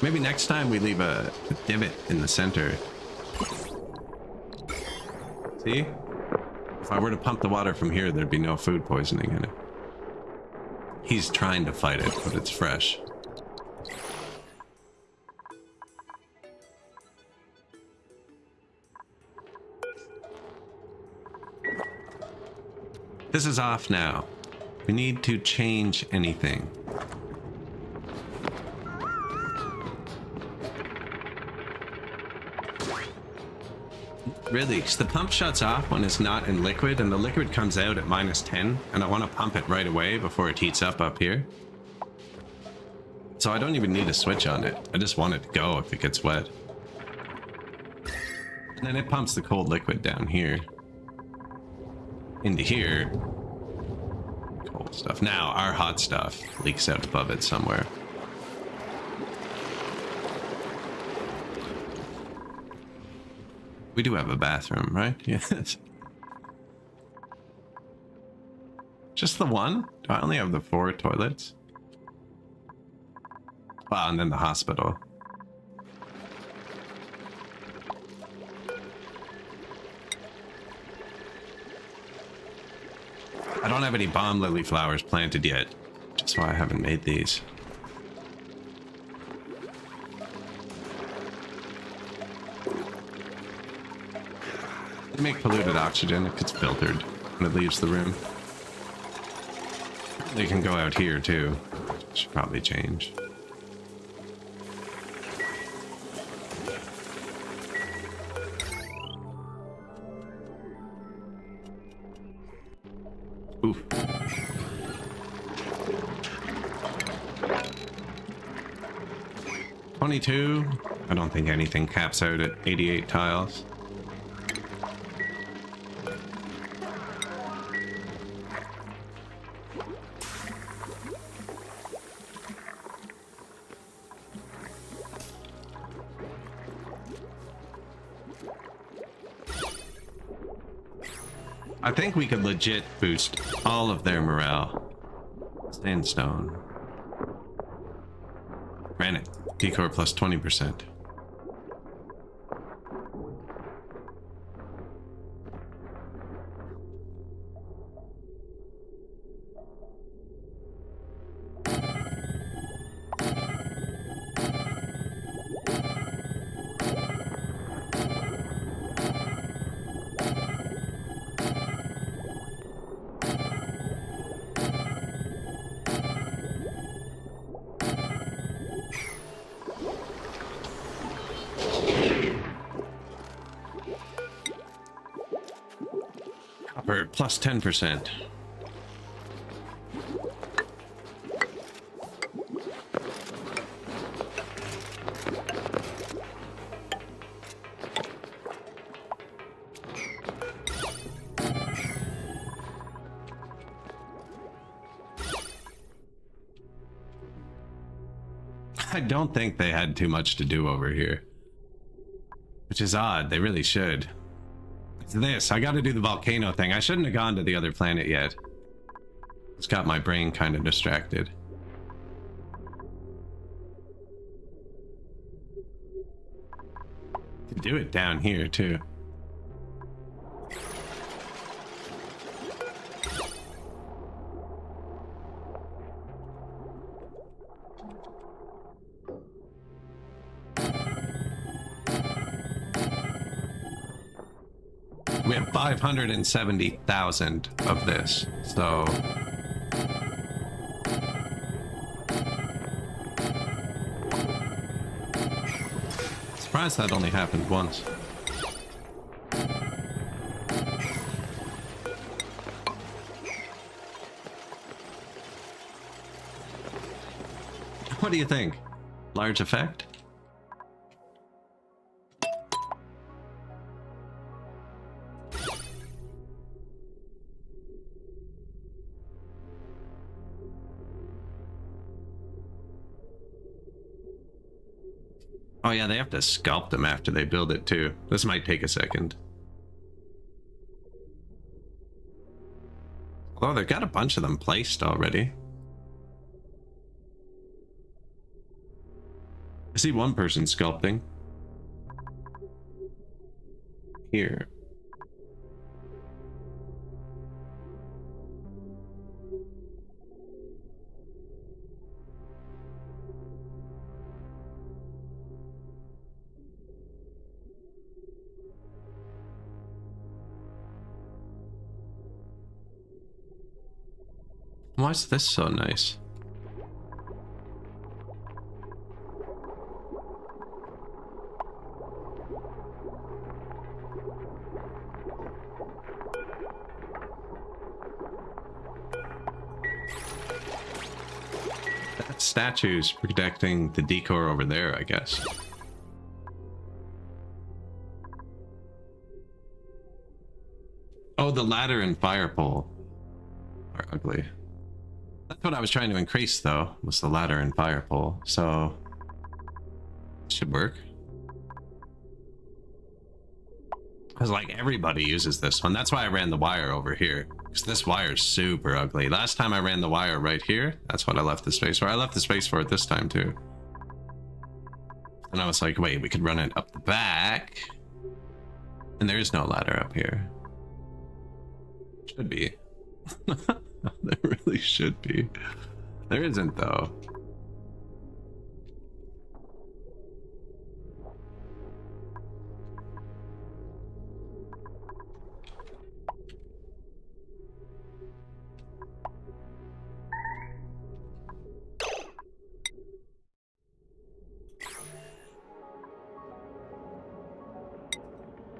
Maybe next time we leave a divot in the center. See? If I were to pump the water from here, there'd be no food poisoning in it. He's trying to fight it, but it's fresh. This is off now. We need to change anything. Really, because the pump shuts off when it's not in liquid, and the liquid comes out at -10, and I want to pump it right away before it heats up here. So I don't even need a switch on it. I just want it to go if it gets wet. And then it pumps the cold liquid down here. Into here. Cold stuff. Now, our hot stuff leaks out above it somewhere. We do have a bathroom, right? Yes. Just the one? Do I only have the 4 toilets? Well, and then the hospital. I don't have any bomb lily flowers planted yet. That's why I haven't made these. They make polluted oxygen. It gets filtered when it leaves the room. They can go out here too. Should probably change. Oof. $22. I don't think anything caps out at 88 tiles. I think we could legit boost all of their morale. Sandstone. Granite. Decor plus 20%. Copper plus 10%. I don't think they had too much to do over here, which is odd. They really should. It's this. I got to do the volcano thing. I shouldn't have gone to the other planet yet. It's got my brain kind of distracted. Could do it down here too. We have 570,000 of this, so surprised that only happened once. What do you think? Large effect? Oh yeah, they have to sculpt them after they build it too. This might take a second. Oh, they've got a bunch of them placed already. I see one person sculpting. Here. Why is this so nice? That statue's protecting the decor over there, I guess. Oh, the ladder and fire pole are ugly. That's what I was trying to increase, though, was the ladder and fire pole, so it should work. Because, like, everybody uses this one. That's why I ran the wire over here, because this wire's super ugly. Last time I ran the wire right here, that's what I left the space for. I left the space for it this time, too. And I was like, wait, we could run it up the back. And there is no ladder up here. Should be. There really should be. There isn't, though.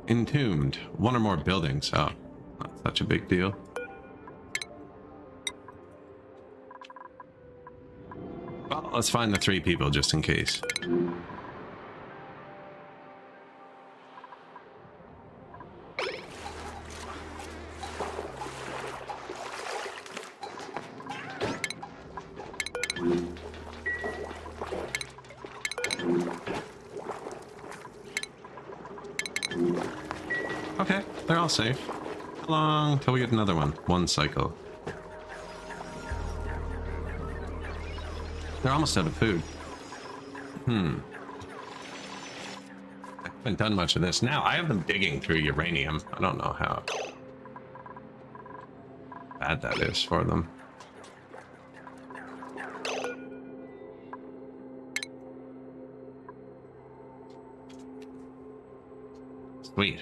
Entombed. One or more buildings. Oh, not such a big deal. Well, let's find the 3 people just in case. they're all safe. How long till we get another one? One cycle. They're almost out of food. I haven't done much of this. Now, I have them digging through uranium. I don't know how bad that is for them. Sweet.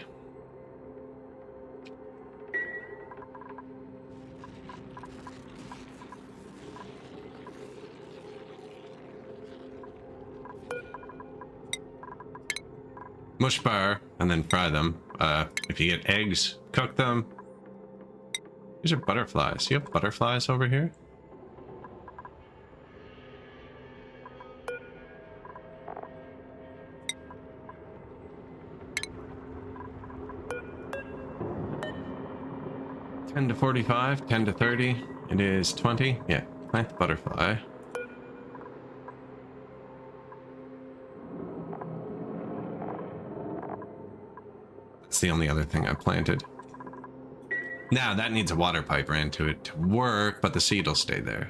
Mush bar and then fry them. If you get eggs, cook them. These are butterflies. You have butterflies over here? $10 to 45, 10 to 30. It is 20. Yeah, plant the butterfly. That's the only other thing I planted. Now that needs a water pipe ran to it to work, but the seed will stay there.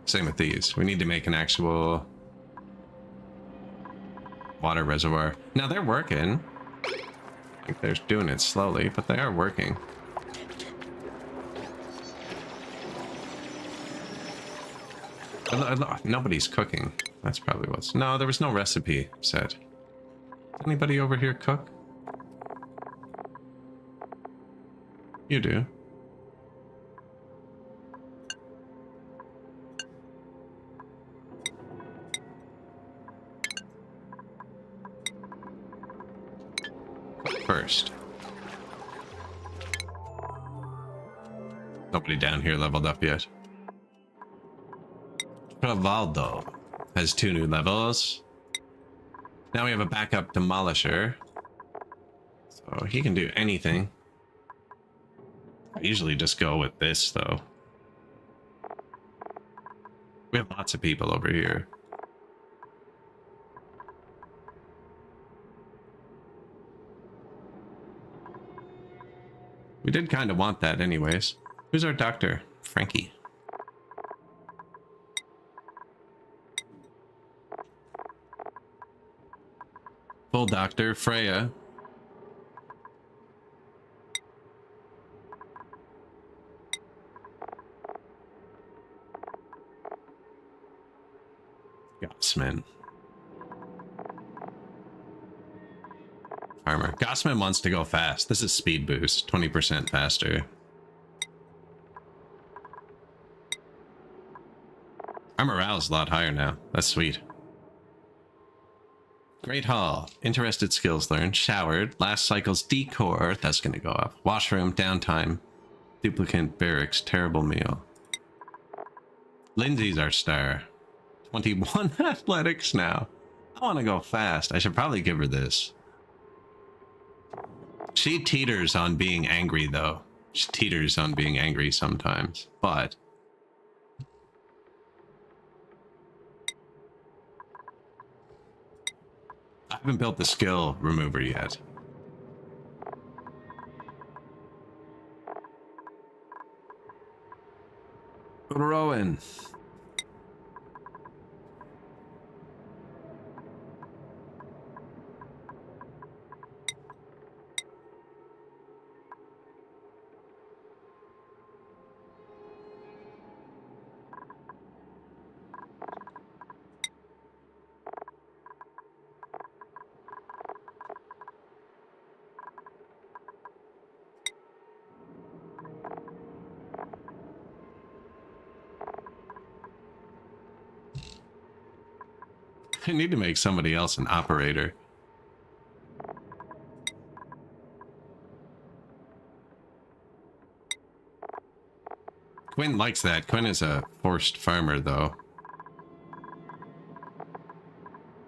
Same with these. We need to make an actual water reservoir. Now they're working. I think they're doing it slowly, but they are working. Nobody's cooking. That's probably what's... No, there was no recipe set. Does anybody over here cook? You do. First. Nobody down here leveled up yet. Travaldo has 2 new levels. Now we have a backup demolisher. So he can do anything. I usually just go with this, though. We have lots of people over here. We did kind of want that anyways. Who's our doctor? Frankie. Full doctor, Freya. Gossman. Armor. Gossman wants to go fast. This is speed boost. 20% faster. Our morale's a lot higher now. That's sweet. Great Hall. Interested skills learned. Showered. Last cycle's decor. That's going to go up. Washroom. Downtime. Duplicate barracks. Terrible meal. Lindsay's our star. 21 athletics now. I want to go fast. I should probably give her this. She teeters on being angry, though. She teeters on being angry sometimes, but... I haven't built the skill remover yet. Rowan. I need to make somebody else an operator. Quinn likes that. Quinn is a forced farmer, though.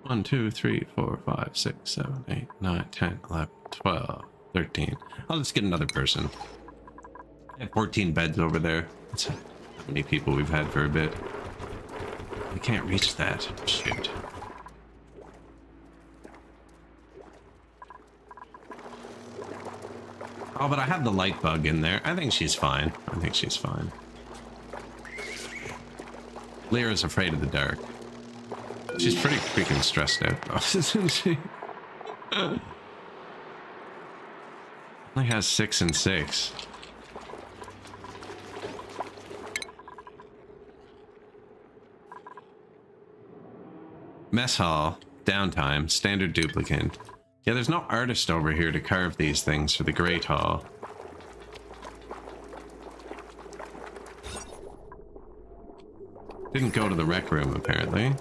1, 2, 3, 4, 5, 6, 7, 8, 9, 10, 11, 12, 13. I'll just get another person. I have 14 beds over there. That's how many people we've had for a bit. We can't reach that. Shoot. Oh, but I have the light bug in there. I think she's fine. I think she's fine. Lyra's afraid of the dark. She's pretty freaking stressed out, though, isn't she? Only has 6 and 6. Mess hall, downtime, standard duplicate. Yeah, there's no artist over here to carve these things for the Great Hall. Didn't go to the rec room, apparently.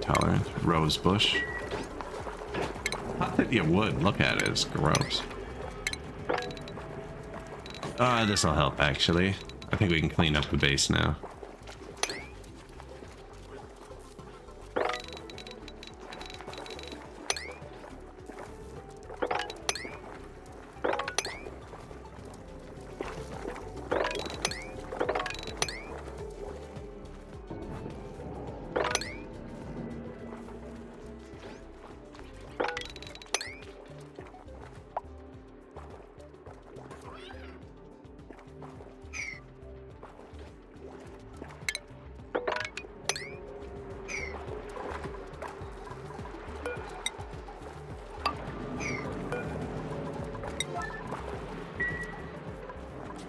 Tolerant. Rose bush. Not that you would. Look at it. It's gross. This'll help, actually. I think we can clean up the base now.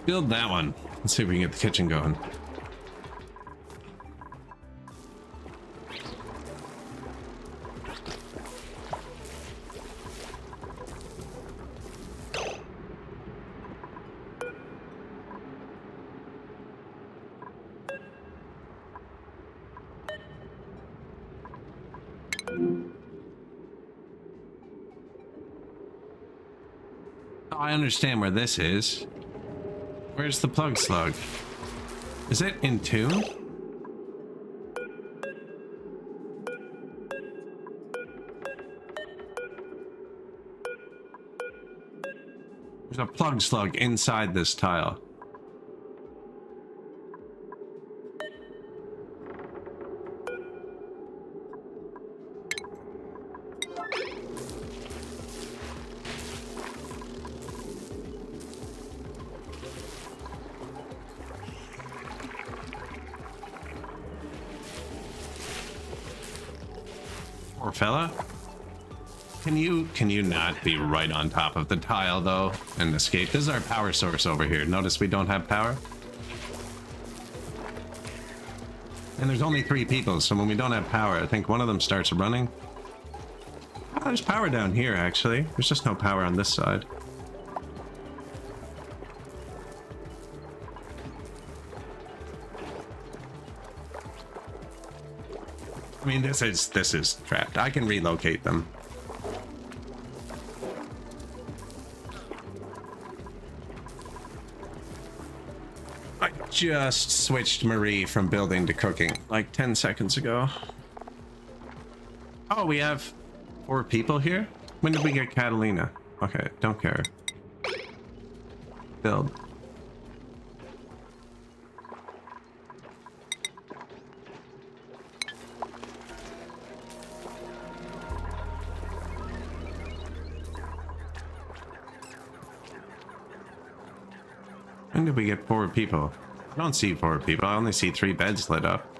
Build that one. Let's see if we can get the kitchen going. Oh, I understand where this is. Where's the plug slug? Is it in tune? There's a plug slug inside this tile. Poor fella. Can you not be right on top of the tile though and escape? This is our power source over here. Notice we don't have power. And there's only 3 people, so when we don't have power, I think one of them starts running. Oh, there's power down here actually. There's just no power on this side. I mean, this is trapped. I can relocate them. I just switched Marie from building to cooking like 10 seconds ago. Oh, we have 4 people here? When did we get Catalina? Okay, don't care. Build. When did we get 4 people? I don't see 4 people. I only see 3 beds lit up.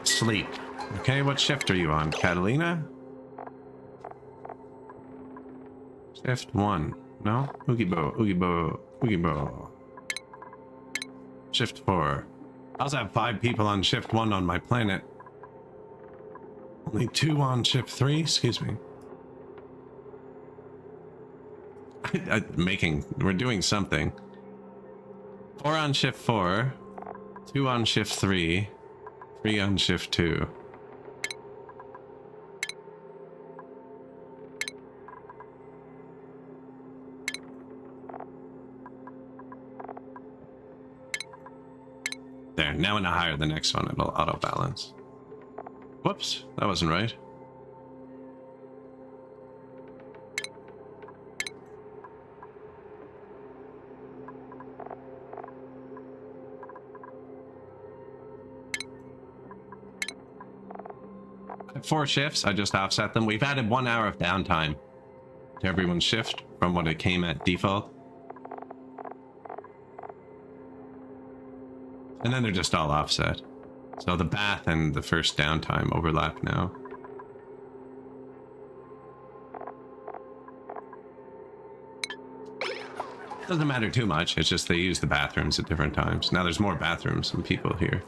Sleep. Okay, what shift are you on, Catalina? Shift 1. No? Oogie Bo, Oogie Bo, Oogie Bo. Shift 4. I also have 5 people on shift 1 on my planet. Only 2 on shift 3? Excuse me. We're doing something. 4 on shift 4, 2 on shift 3, 3 on shift 2. There, now when I hire the next one, it'll auto balance. Whoops, that wasn't right. 4 shifts, I just offset them. We've added 1 hour of downtime to everyone's shift from what it came at default. And then they're just all offset. So the bath and the first downtime overlap now. Doesn't matter too much, it's just they use the bathrooms at different times. Now there's more bathrooms than people here.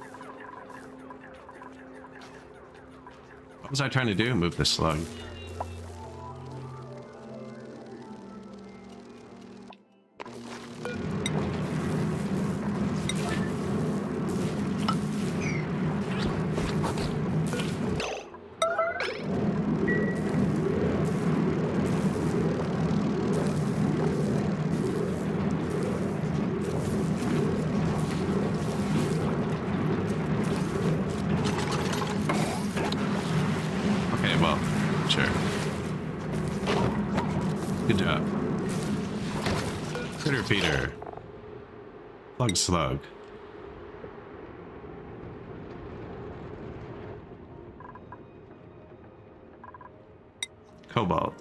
What was I trying to do? Move the slug. Slug. Cobalt.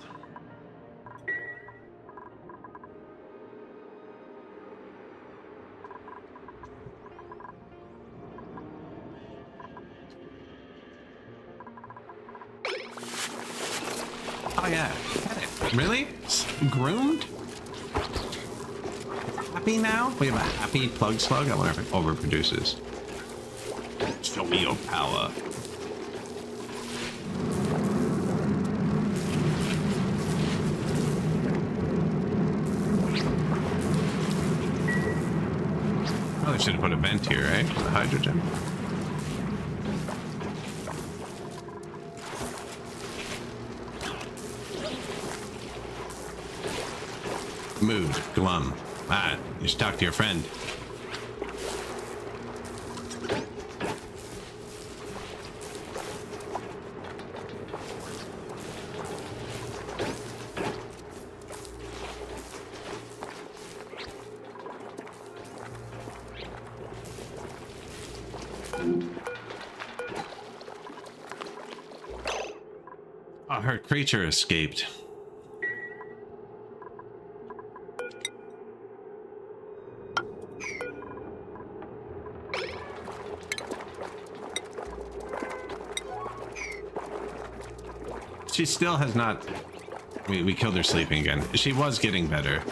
Oh yeah, really? Groomed? Happy now? We have a happy plug slug? I wonder if it overproduces. Show me your power. Probably should have put a vent here, right? For the hydrogen. Mood, glum. Ah, you should talk to your friend. Oh, her creature escaped. She still has not... We killed her sleeping again. She was getting better.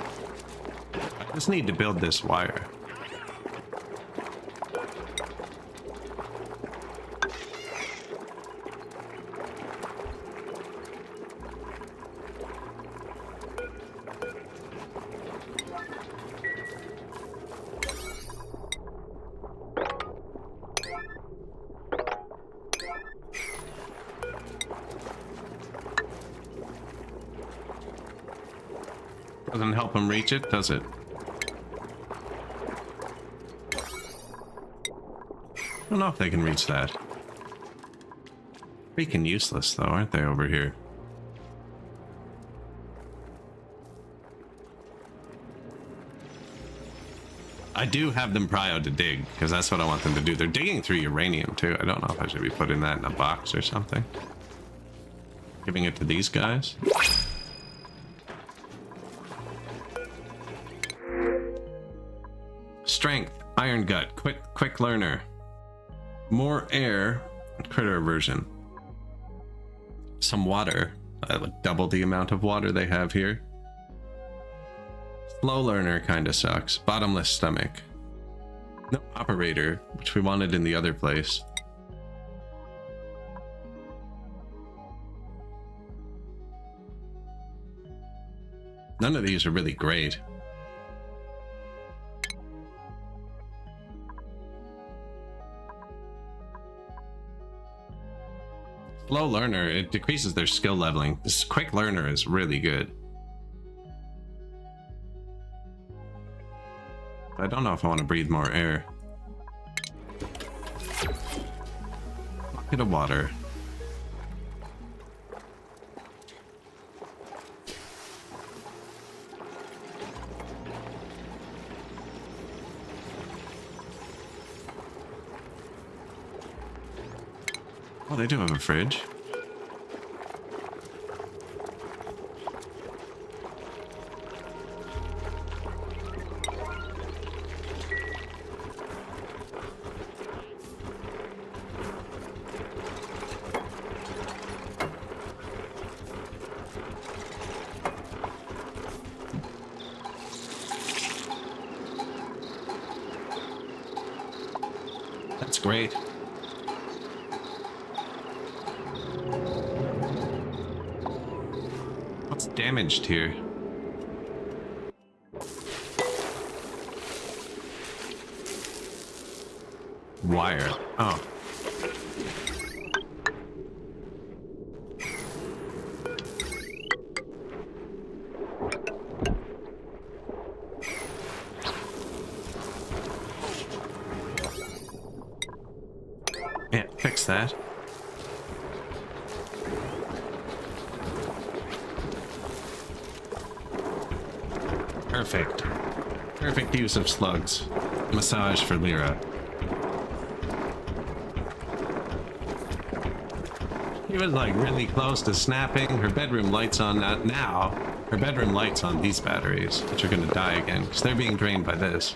I just need to build this wire. Doesn't help him reach it, does it? I don't know if they can reach that. Freaking useless though, aren't they, over here? I do have them prio to dig, because that's what I want them to do. They're digging through uranium too. I don't know if I should be putting that in a box or something. Giving it to these guys. Strength, iron gut, quick learner. More air, critter aversion. Some water, like double the amount of water they have here. Slow learner kind of sucks. Bottomless stomach. No operator, which we wanted in the other place. None of these are really great. Slow learner, it decreases their skill leveling. This quick learner is really good. I don't know if I want to breathe more air. Bucket of water. Oh, they do have a fridge. That's great. What's damaged here? Wire. Oh. Yeah, fix that. Perfect. Perfect use of slugs. Massage for Lyra. He was like really close to snapping. Her bedroom lights on that now. Her bedroom lights on these batteries, which are going to die again because they're being drained by this.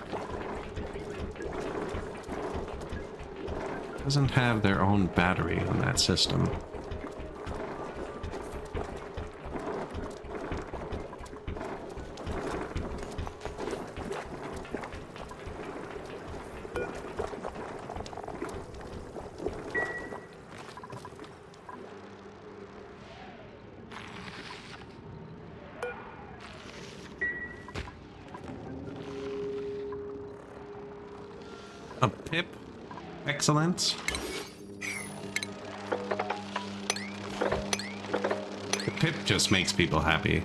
Doesn't have their own battery on that system. A pip? Excellent. The pip just makes people happy.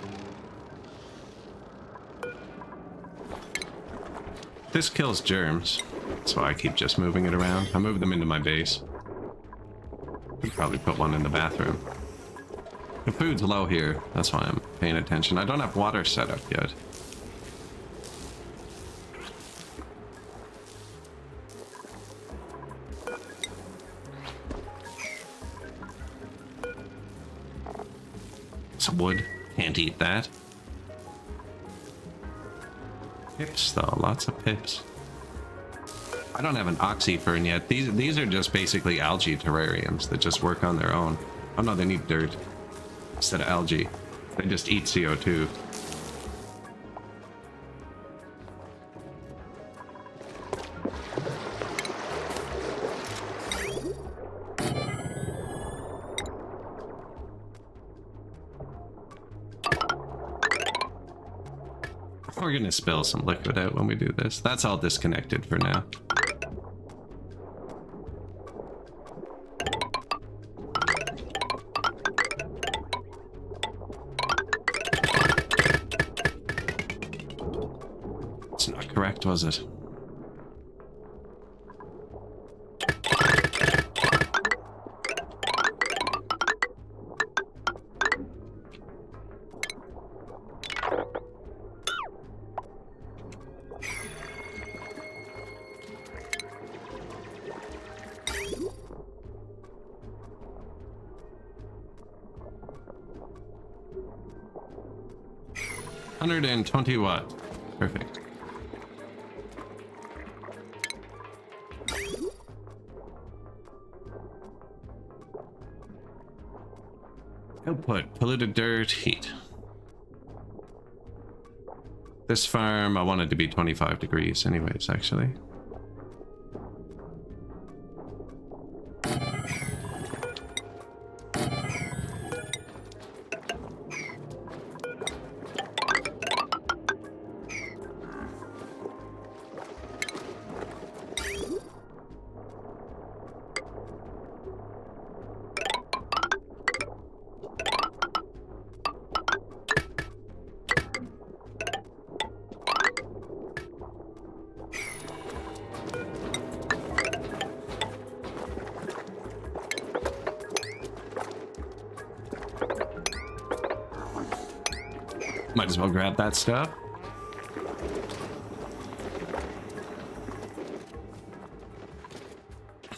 This kills germs, so I keep just moving it around. I move them into my base. Could probably put one in the bathroom. The food's low here, that's why I'm paying attention. I don't have water set up yet. Some wood. Can't eat that. Pips, though. Lots of pips. I don't have an oxyfern yet. These are just basically algae terrariums that just work on their own. Oh no, they need dirt instead of algae. They just eat CO2. We're gonna spill some liquid out when we do this. That's all disconnected for now. It's not correct, was it? $120 Perfect. Output, polluted dirt, heat. This farm, I want it to be 25 degrees anyways, actually. Might as well grab that stuff.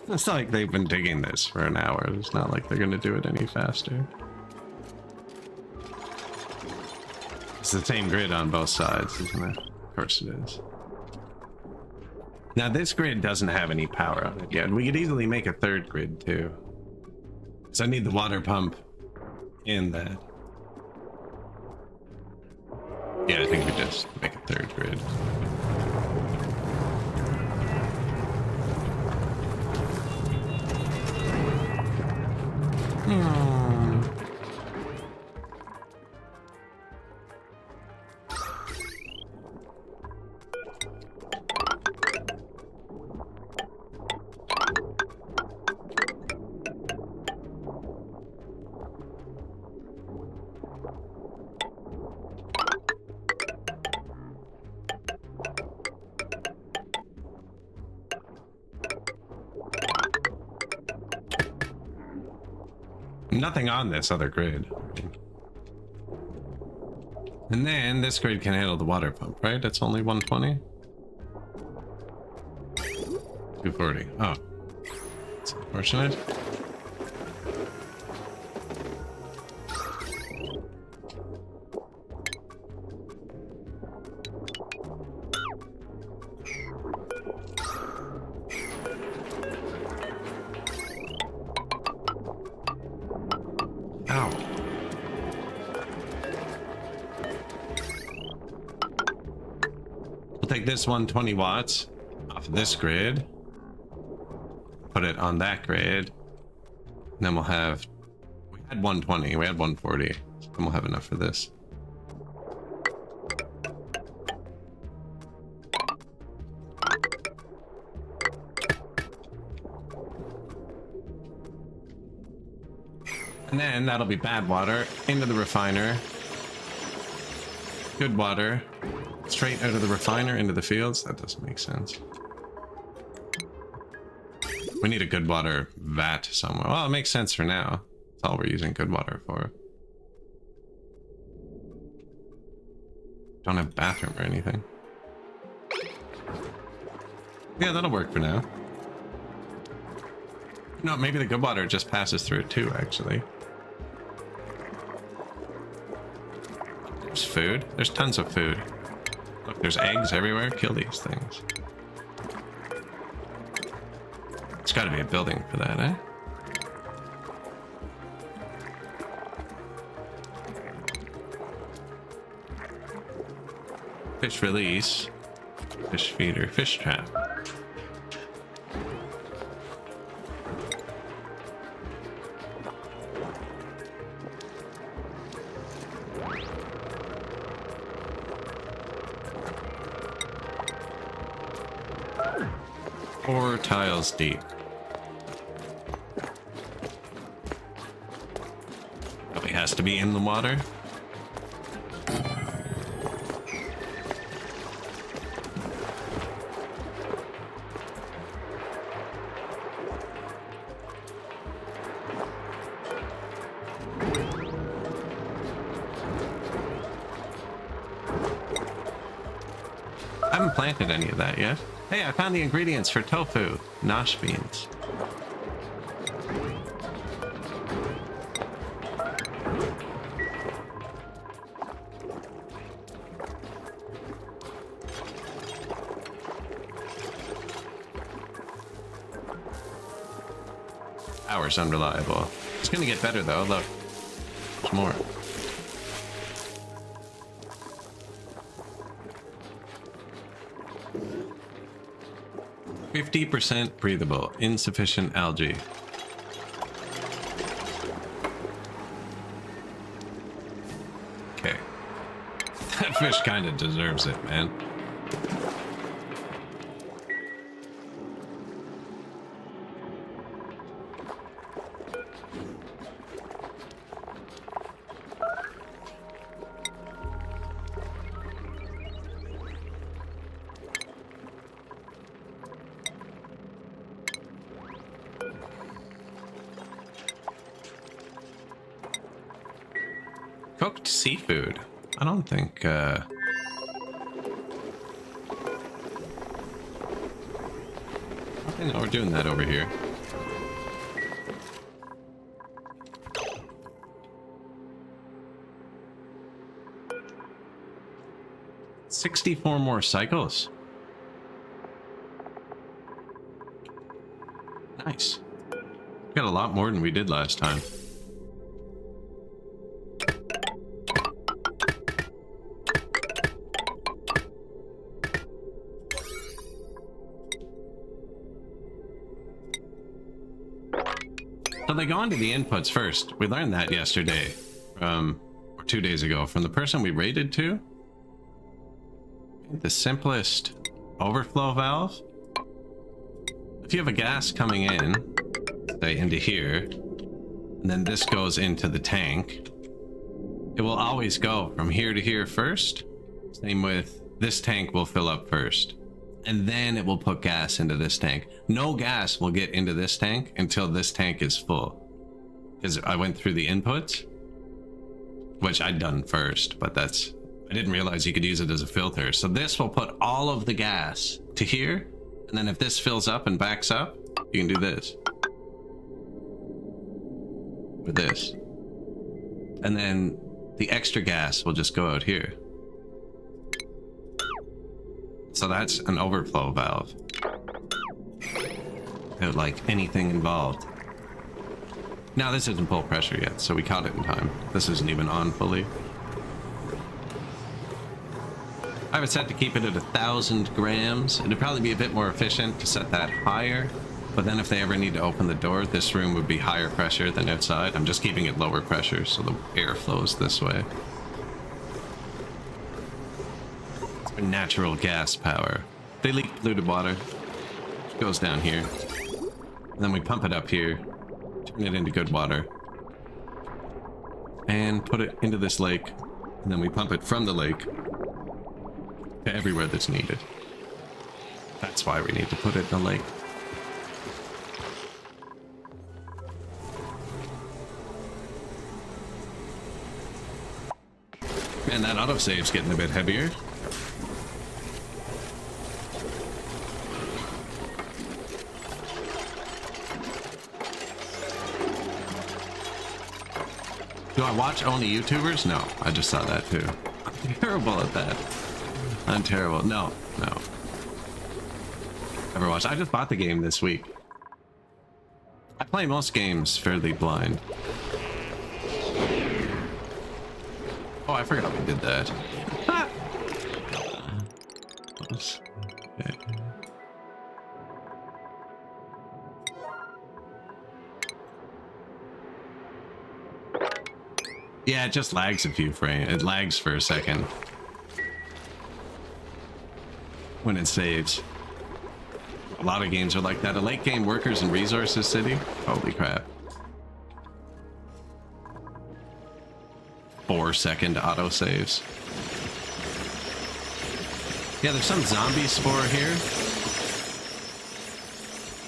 It's not like they've been digging this for an hour. It's not like they're gonna do it any faster. It's the same grid on both sides, isn't it? Of course it is. Now this grid doesn't have any power on it yet. We could easily make a third grid too. So I need the water pump in that. Yeah, I think we just make a third grid. Nothing on this other grid. And then this grid can handle the water pump, right? That's only 120? 240. Oh. That's unfortunate. Ow. We'll take this 120 watts off of this grid, put it on that grid, and then we'll have, we had 120, we had 140, so then we'll have enough for this. And then that'll be bad water into the refiner. Good water straight out of the refiner into the fields. That doesn't make sense. We need a good water vat somewhere. Well, it makes sense for now. That's all we're using good water for. Don't have a bathroom or anything. Yeah, that'll work for now. No, maybe the good water just passes through it too, actually. There's food. There's tons of food. Look, there's eggs everywhere. Kill these things. It's got to be a building for that, eh? Fish release. Fish feeder. Fish trap. Four tiles deep. Probably has to be in the water. I haven't planted any of that yet. Hey, I found the ingredients for tofu. Nosh beans. Power's unreliable. It's gonna get better though, look. There's more. %, breathable, insufficient algae. Okay. That fish kind of deserves it, man. Cooked seafood. I don't think, okay, no, we're doing that over here. $64 more cycles. Nice. Got a lot more than we did last time. So they go into the inputs first. We learned that yesterday, or 2 days ago, from the person we raided to. The simplest overflow valve. If you have a gas coming in, say into here, and then this goes into the tank, it will always go from here to here first. Same with this tank will fill up first. And then it will put gas into this tank. No gas will get into this tank until this tank is full. because I went through the inputs, which I'd done first, but I didn't realize you could use it as a filter. So this will put all of the gas to here, and then if this fills up and backs up, you can do this. Or this. And then the extra gas will just go out here. So that's an overflow valve. Without like anything involved. Now this isn't full pressure yet, so we caught it in time. This isn't even on fully. I have it set to keep it at 1,000 grams. It'd probably be a bit more efficient to set that higher, but then if they ever need to open the door, this room would be higher pressure than outside. I'm just keeping it lower pressure so the air flows this way. It's natural gas power. They leak polluted water. It goes down here. And then we pump it up here, turn it into good water, and put it into this lake. And then we pump it from the lake to everywhere that's needed. That's why we need to put it in the lake. Man, that autosave's getting a bit heavier. Do I watch only YouTubers? No, I just saw that too. I'm terrible at that. I'm terrible. No. Never watched. I just bought the game this week. I play most games fairly blind. Oh, I forgot we did that. Okay. Yeah, it just lags a few frames. It lags for a second when it saves. A lot of games are like that. A late game Workers and Resources City. Holy crap. 4-second auto saves. Yeah, there's some zombie spore here.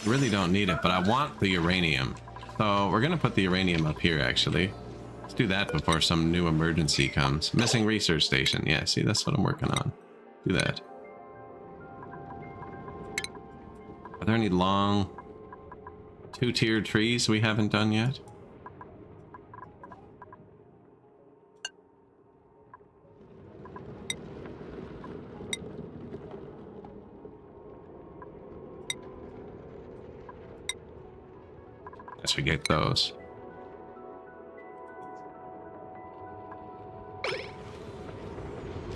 Really don't need it, but I want the uranium. So we're gonna put the uranium up here actually. Let's do that before some new emergency comes. Missing research station. Yeah, see, that's what I'm working on. Do that. Are there any long 2-tiered trees we haven't done yet? I should get those.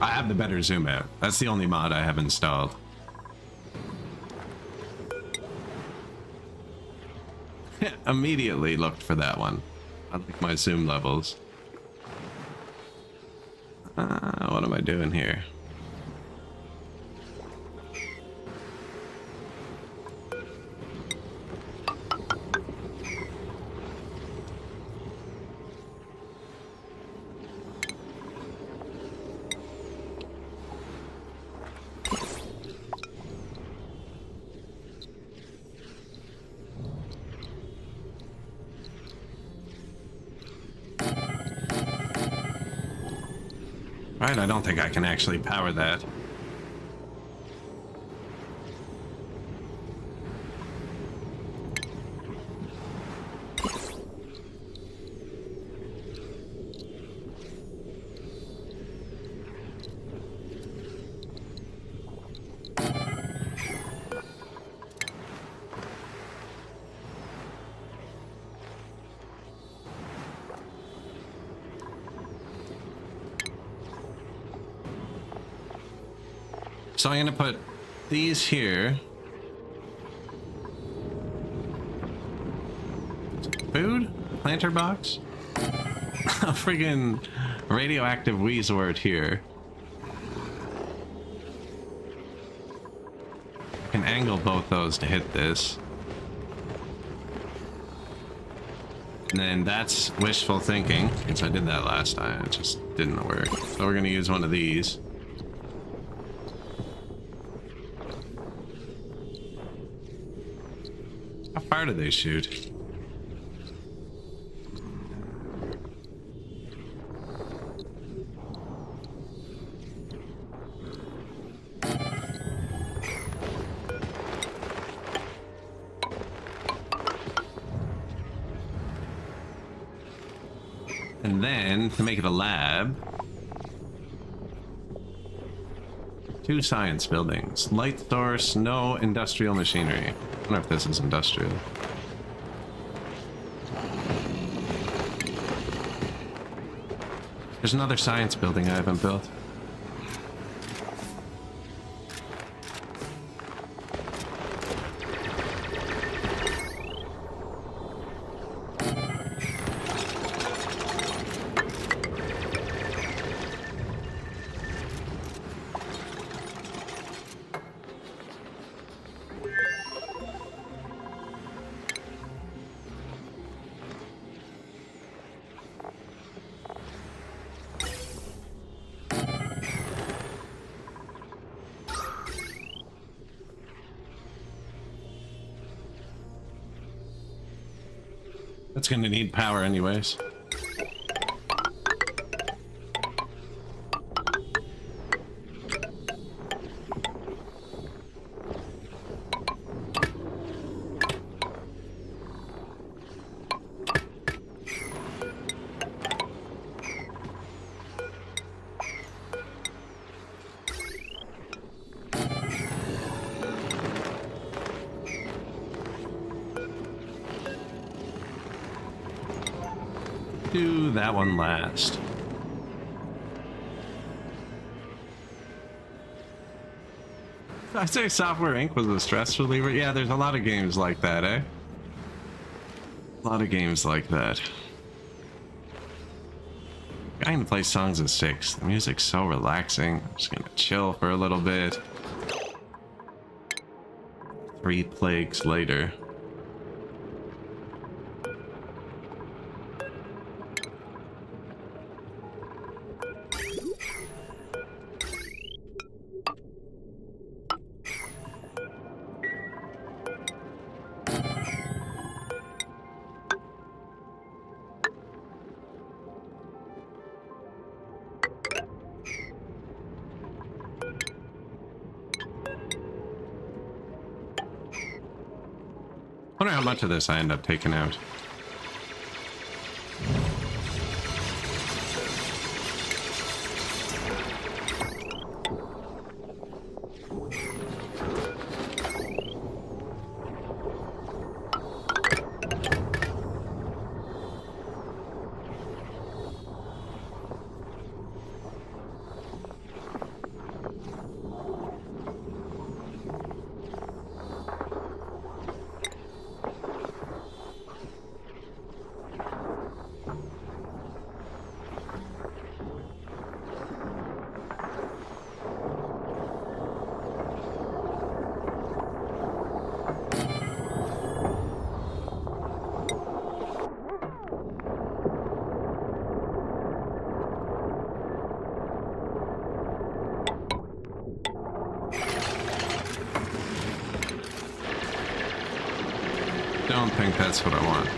I have the better zoom out. That's the only mod I have installed. Immediately looked for that one. I like my zoom levels. What am I doing here? Right, I don't think I can actually power that. So I'm gonna put these here. Food? Planter box? A friggin' radioactive Weezwort here. I can angle both those to hit this. And then that's wishful thinking, because I did that last time. It just didn't work. So we're gonna use one of these. How far do they shoot? And then, to make it a lab, 2 science buildings. Light source, no industrial machinery. I don't know if this is industrial. There's another science building I haven't built. That's gonna need power anyways. Do that one last. I say Software Inc. was a stress reliever. Yeah, there's a lot of games like that, eh? A lot of games like that. I can play Songs of Six. The music's so relaxing. I'm just gonna chill for a little bit. 3 plagues later. I wonder how much of this I end up taking out. Don't think that's what I want.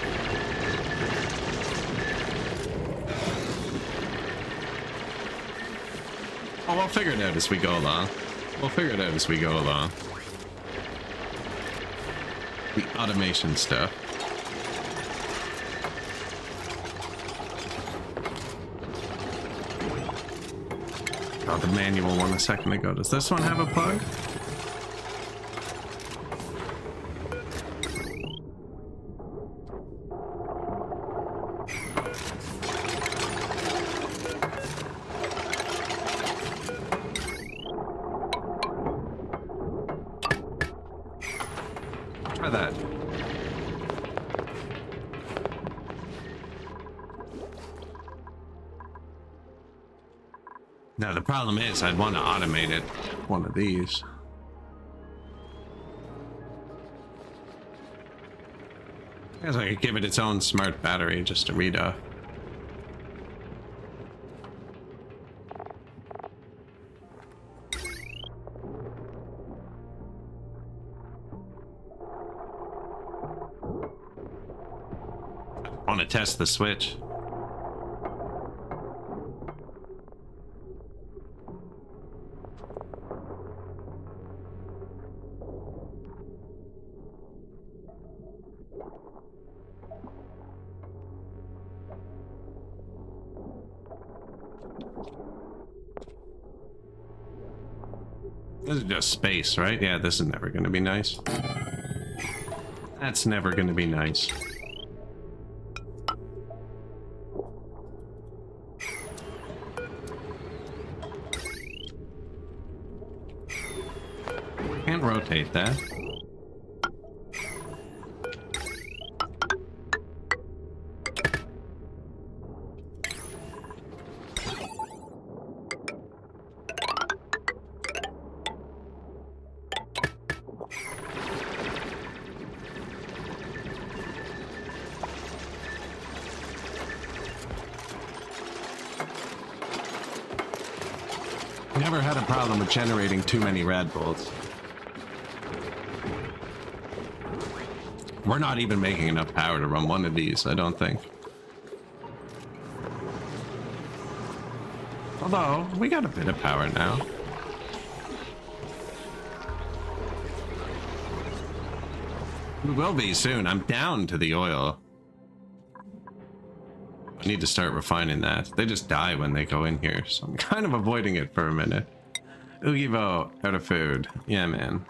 Oh, we'll figure it out as we go along. We'll figure it out as we go along. The automation stuff. Oh, the manual one a second ago. Does this one have a plug? Try that. Now the problem is I'd want to automate it. One of these. I guess I could give it its own smart battery just to read off. I want to test the switch. This is just space, right? Yeah, this is never going to be nice. That's never going to be nice. Can't rotate that. Never had a problem with generating too many rad bolts. We're not even making enough power to run one of these, I don't think. Although, we got a bit of power now. We will be soon. I'm down to the oil. I need to start refining that. They just die when they go in here, so I'm kind of avoiding it for a minute. Ugivo, out of food. Yeah, man.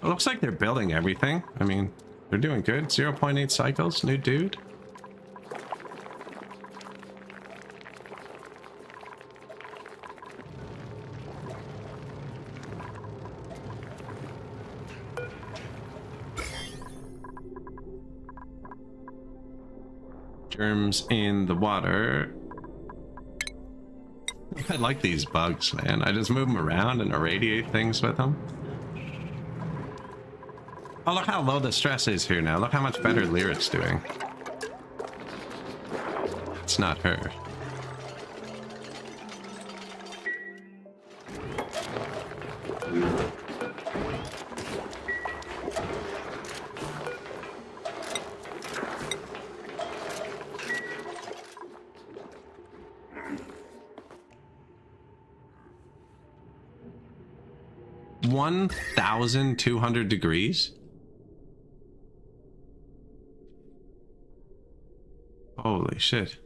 It looks like they're building everything. I mean, they're doing good. 0.8 cycles, new dude. Germs in the water. I like these bugs, man. I just move them around and irradiate things with them. Oh, look how low the stress is here now. Look how much better Lyrics doing. It's not her. $1,200 degrees? Holy shit.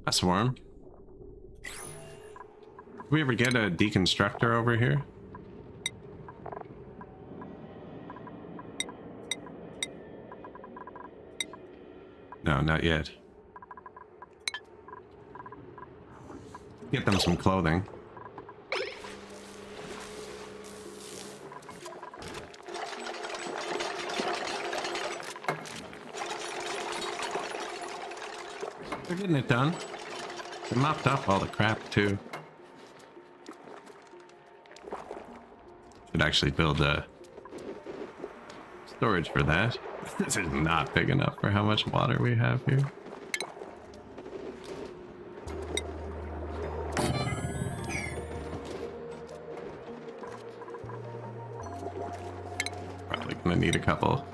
A swarm. Did we ever get a deconstructor over here? No, not yet. Get them some clothing. They're getting it done. They mopped up all the crap too. Should actually build a storage for that. This is not big enough for how much water we have here. Probably gonna need a couple.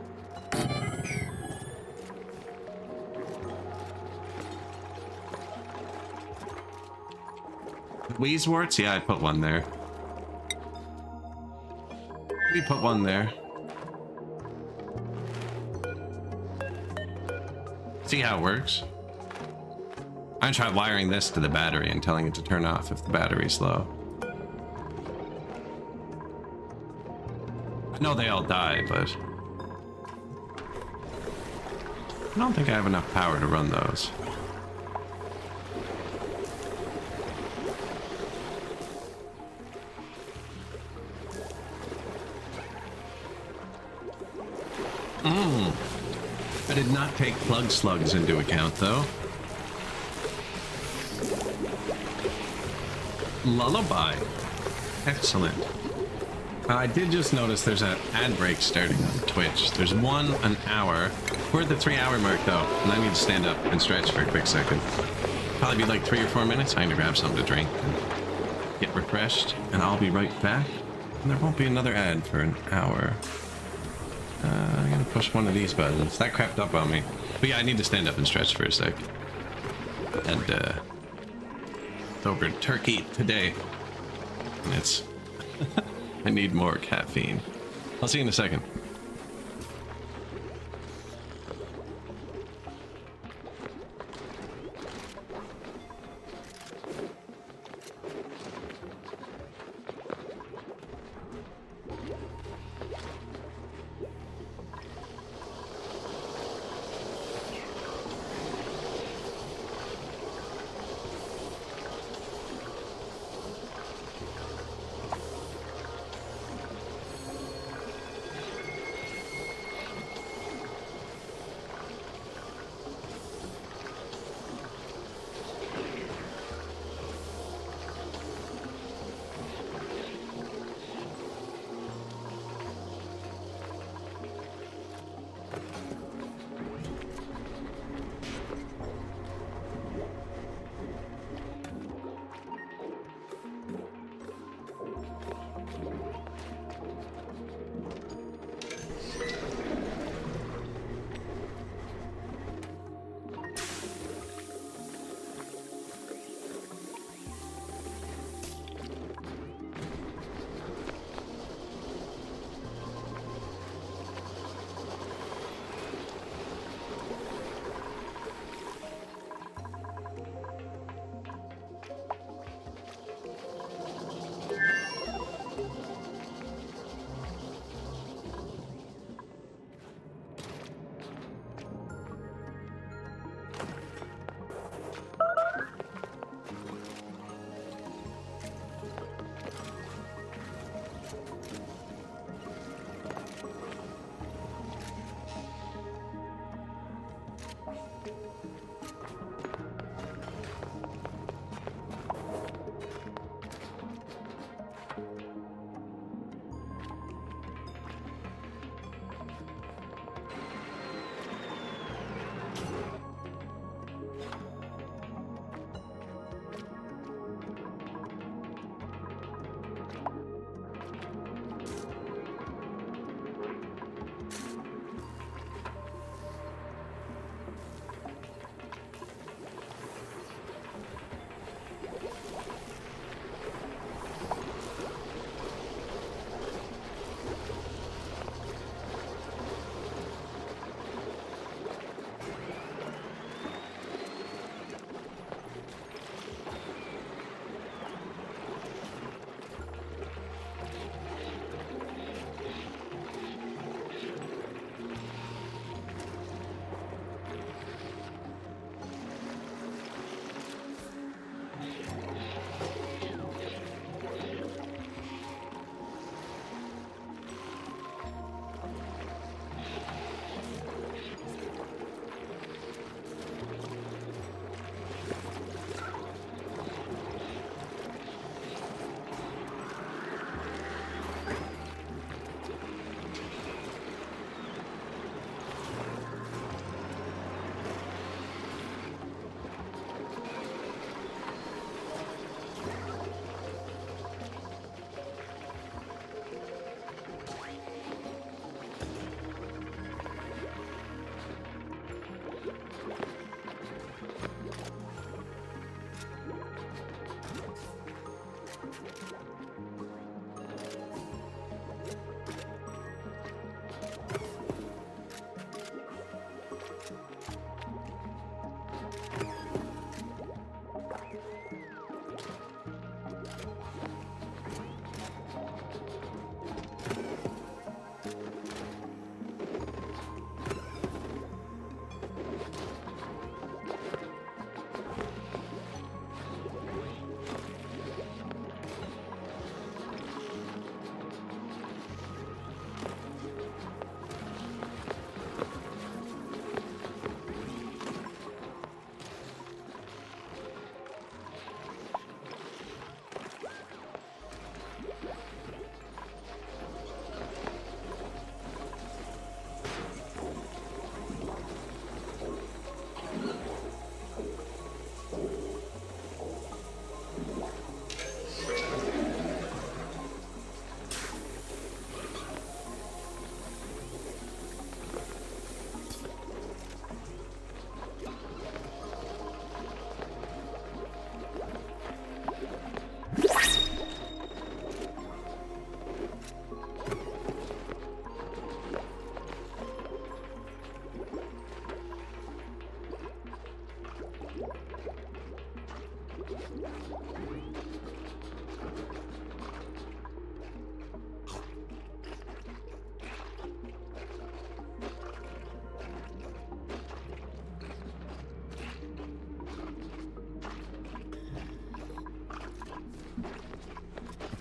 Wheezeworts? Yeah, I put one there. We put one there. See how it works? I'm gonna try wiring this to the battery and telling it to turn off if the battery's low. I know they all die, but I don't think I have enough power to run those. I did not take plug slugs into account, though. Lullaby. Excellent. I did just notice there's an ad break starting on Twitch. There's one an hour. We're at the 3-hour mark, though, and I need to stand up and stretch for a quick second. Probably be like 3 or 4 minutes. I need to grab something to drink and get refreshed, and I'll be right back. And there won't be another ad for an hour. I'm gonna push one of these buttons. That crept up on me. But yeah, I need to stand up and stretch for a sec. And, over turkey today. And it's... I need more caffeine. I'll see you in a second.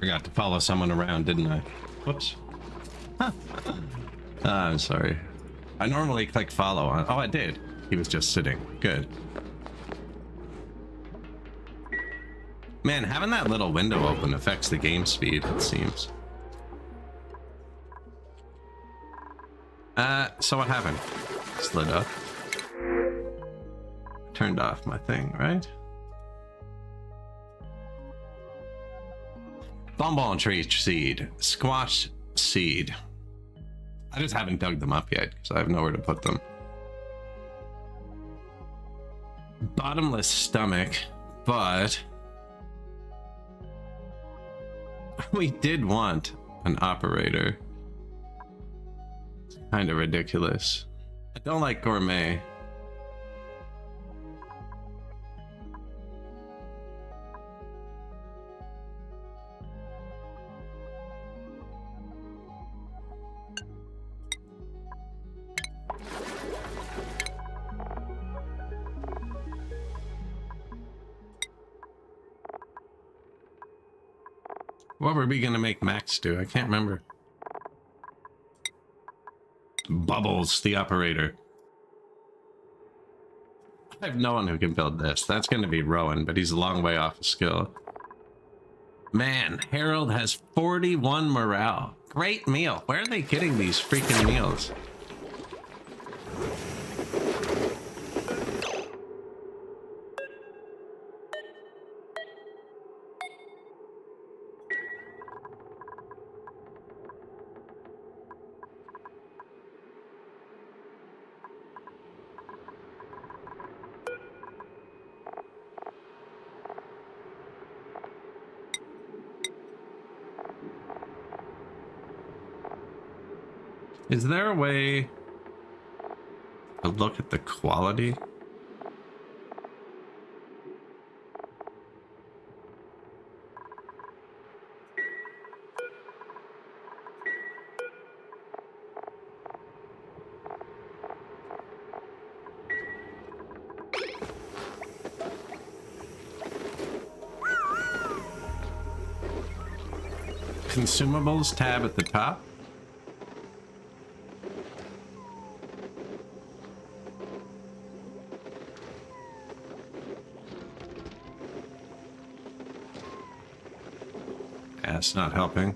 Forgot to follow someone around, didn't I? Whoops. I'm sorry. I normally click follow on. Oh, I did. He was just sitting. Good. Man, having that little window open affects the game speed, it seems. So what happened? Slid up. Turned off my thing, right? Bonbon tree seed. Squash seed. I just haven't dug them up yet because I have nowhere to put them. Bottomless stomach, but we did want an operator. It's kind of ridiculous. I don't like gourmet. What were we gonna make Max do? I can't remember. Bubbles, the operator. I have no one who can build this. That's gonna be Rowan, but he's a long way off of skill. Man, Harold has 41 morale. Great meal. Where are they getting these freaking meals? Is there a way to look at the quality? Consumables tab at the top. That's not helping.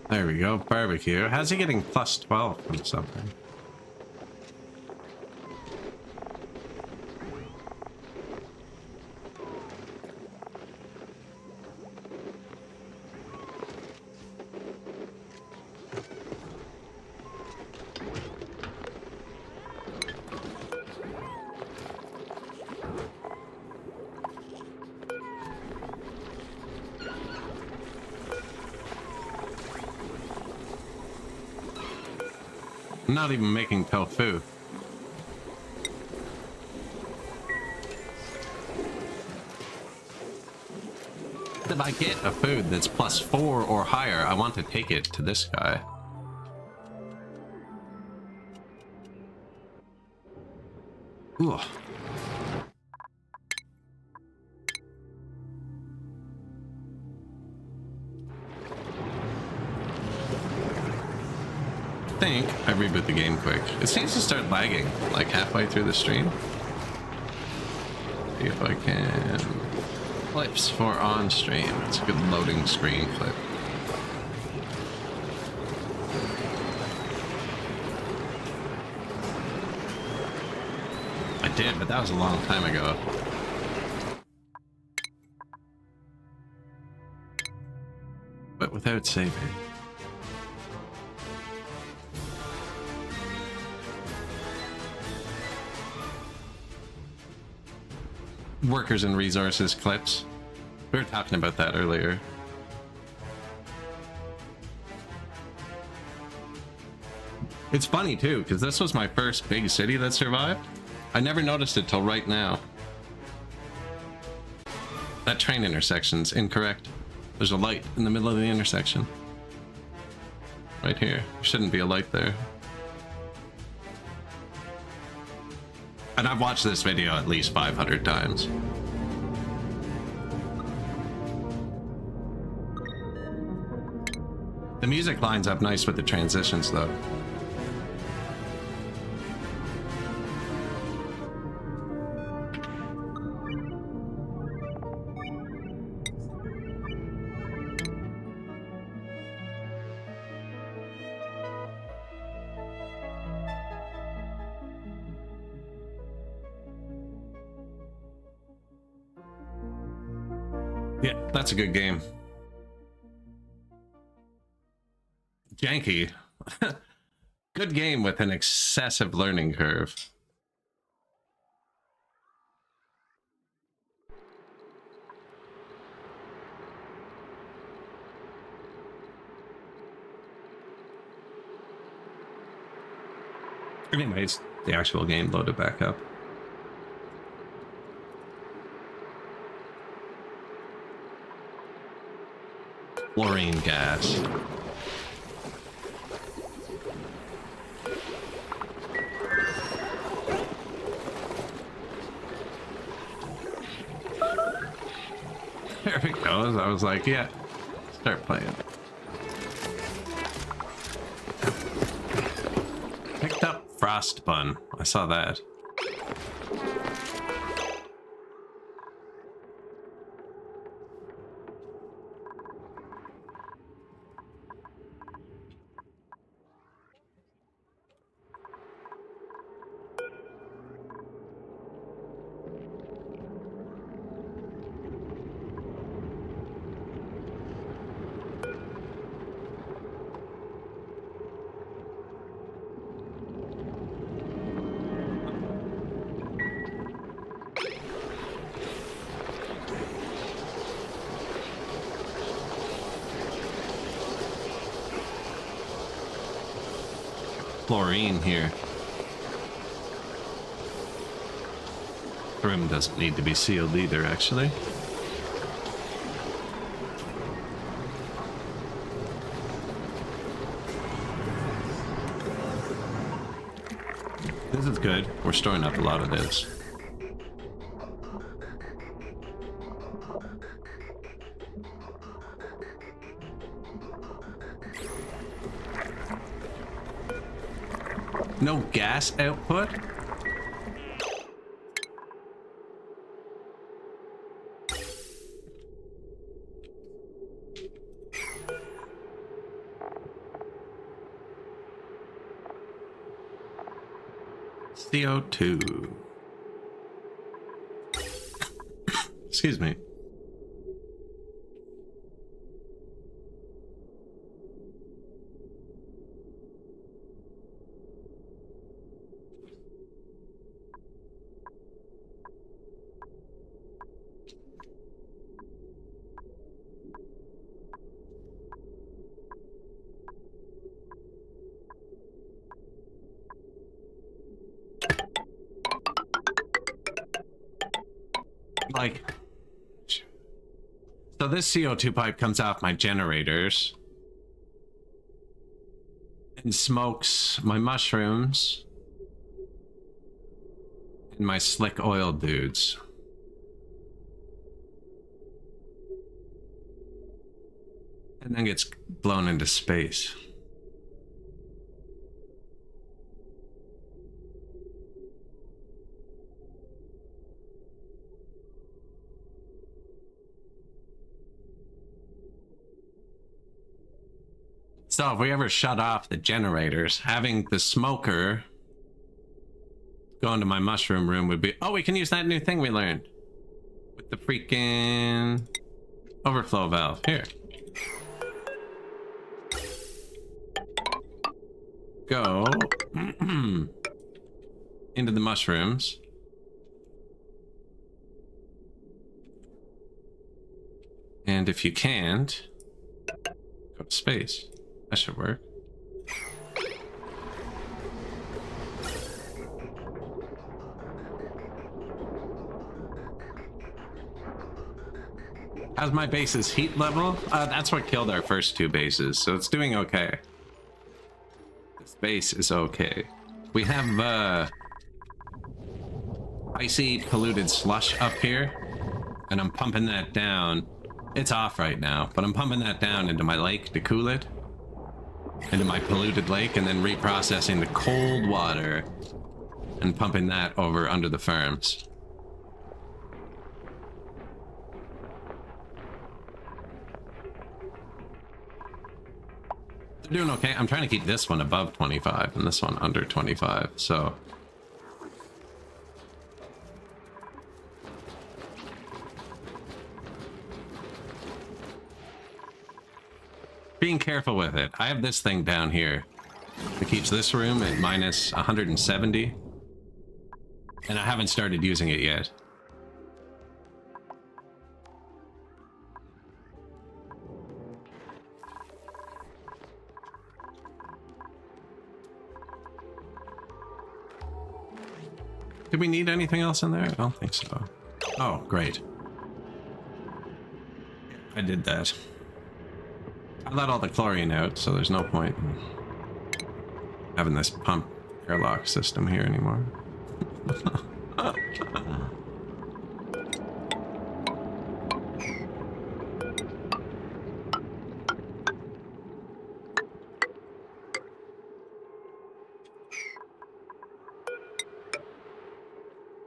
There we go, barbecue. How's he getting plus 12 from something? I'm not even making tofu. If I get a food that's plus 4 or higher, I want to take it to this guy. Ooh. I think I reboot the game quick. It seems to start lagging like halfway through the stream. See if I can. Clips for on stream. It's a good loading screen clip. I did, but that was a long time ago. But without saving. Workers and resources clips. We were talking about that earlier. It's funny too, because this was my first big city that survived. I never noticed it till right now. That train intersection's incorrect. There's a light in the middle of the intersection. Right here. There shouldn't be a light there. And I've watched this video at least 500 times. The music lines up nice with the transitions, though. Yeah, that's a good game. Janky. Good game with an excessive learning curve. Anyways, the actual game loaded back up. Fluorine gas. There it goes. I was like, yeah, start playing. Picked up Frost Bun. I saw that. Fluorine here. The room doesn't need to be sealed either, actually. This is good. We're storing up a lot of this. No gas output? CO2. Excuse me. Like, so this CO2 pipe comes off my generators and smokes my mushrooms and my slick oil dudes. And then gets blown into space. So if we ever shut off the generators, having the smoker go into my mushroom room would be, oh, we can use that new thing we learned with the freaking overflow valve. Here. Go into the mushrooms. And if you can't, go to space. That should work. How's my base's heat level? That's what killed our first two bases, so it's doing okay. This base is okay. We have icy, polluted slush up here, and I'm pumping that down. It's off right now, but I'm pumping that down into my lake to cool it, into my polluted lake, and then reprocessing the cold water and pumping that over under the farms. They're doing okay. I'm trying to keep this one above 25 and this one under 25, so... Being careful with it. I have this thing down here that keeps this room at minus 170, and I haven't started using it yet. Do we need anything else in there? I don't think so. Oh, great. I did that. I let all the chlorine out, so there's no point in having this pump airlock system here anymore.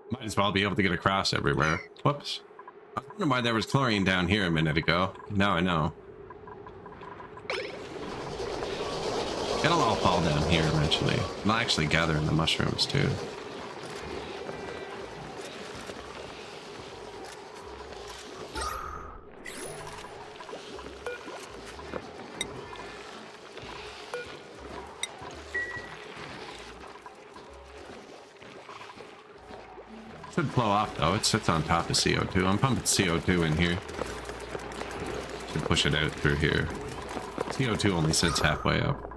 Might as well be able to get across everywhere. Whoops. I wonder why there was chlorine down here a minute ago. Now I know. It'll all fall down here eventually. It'll actually gather in the mushrooms too. Should flow off though. It sits on top of CO2. I'm pumping CO2 in here. Should push it out through here. CO2 only sits halfway up.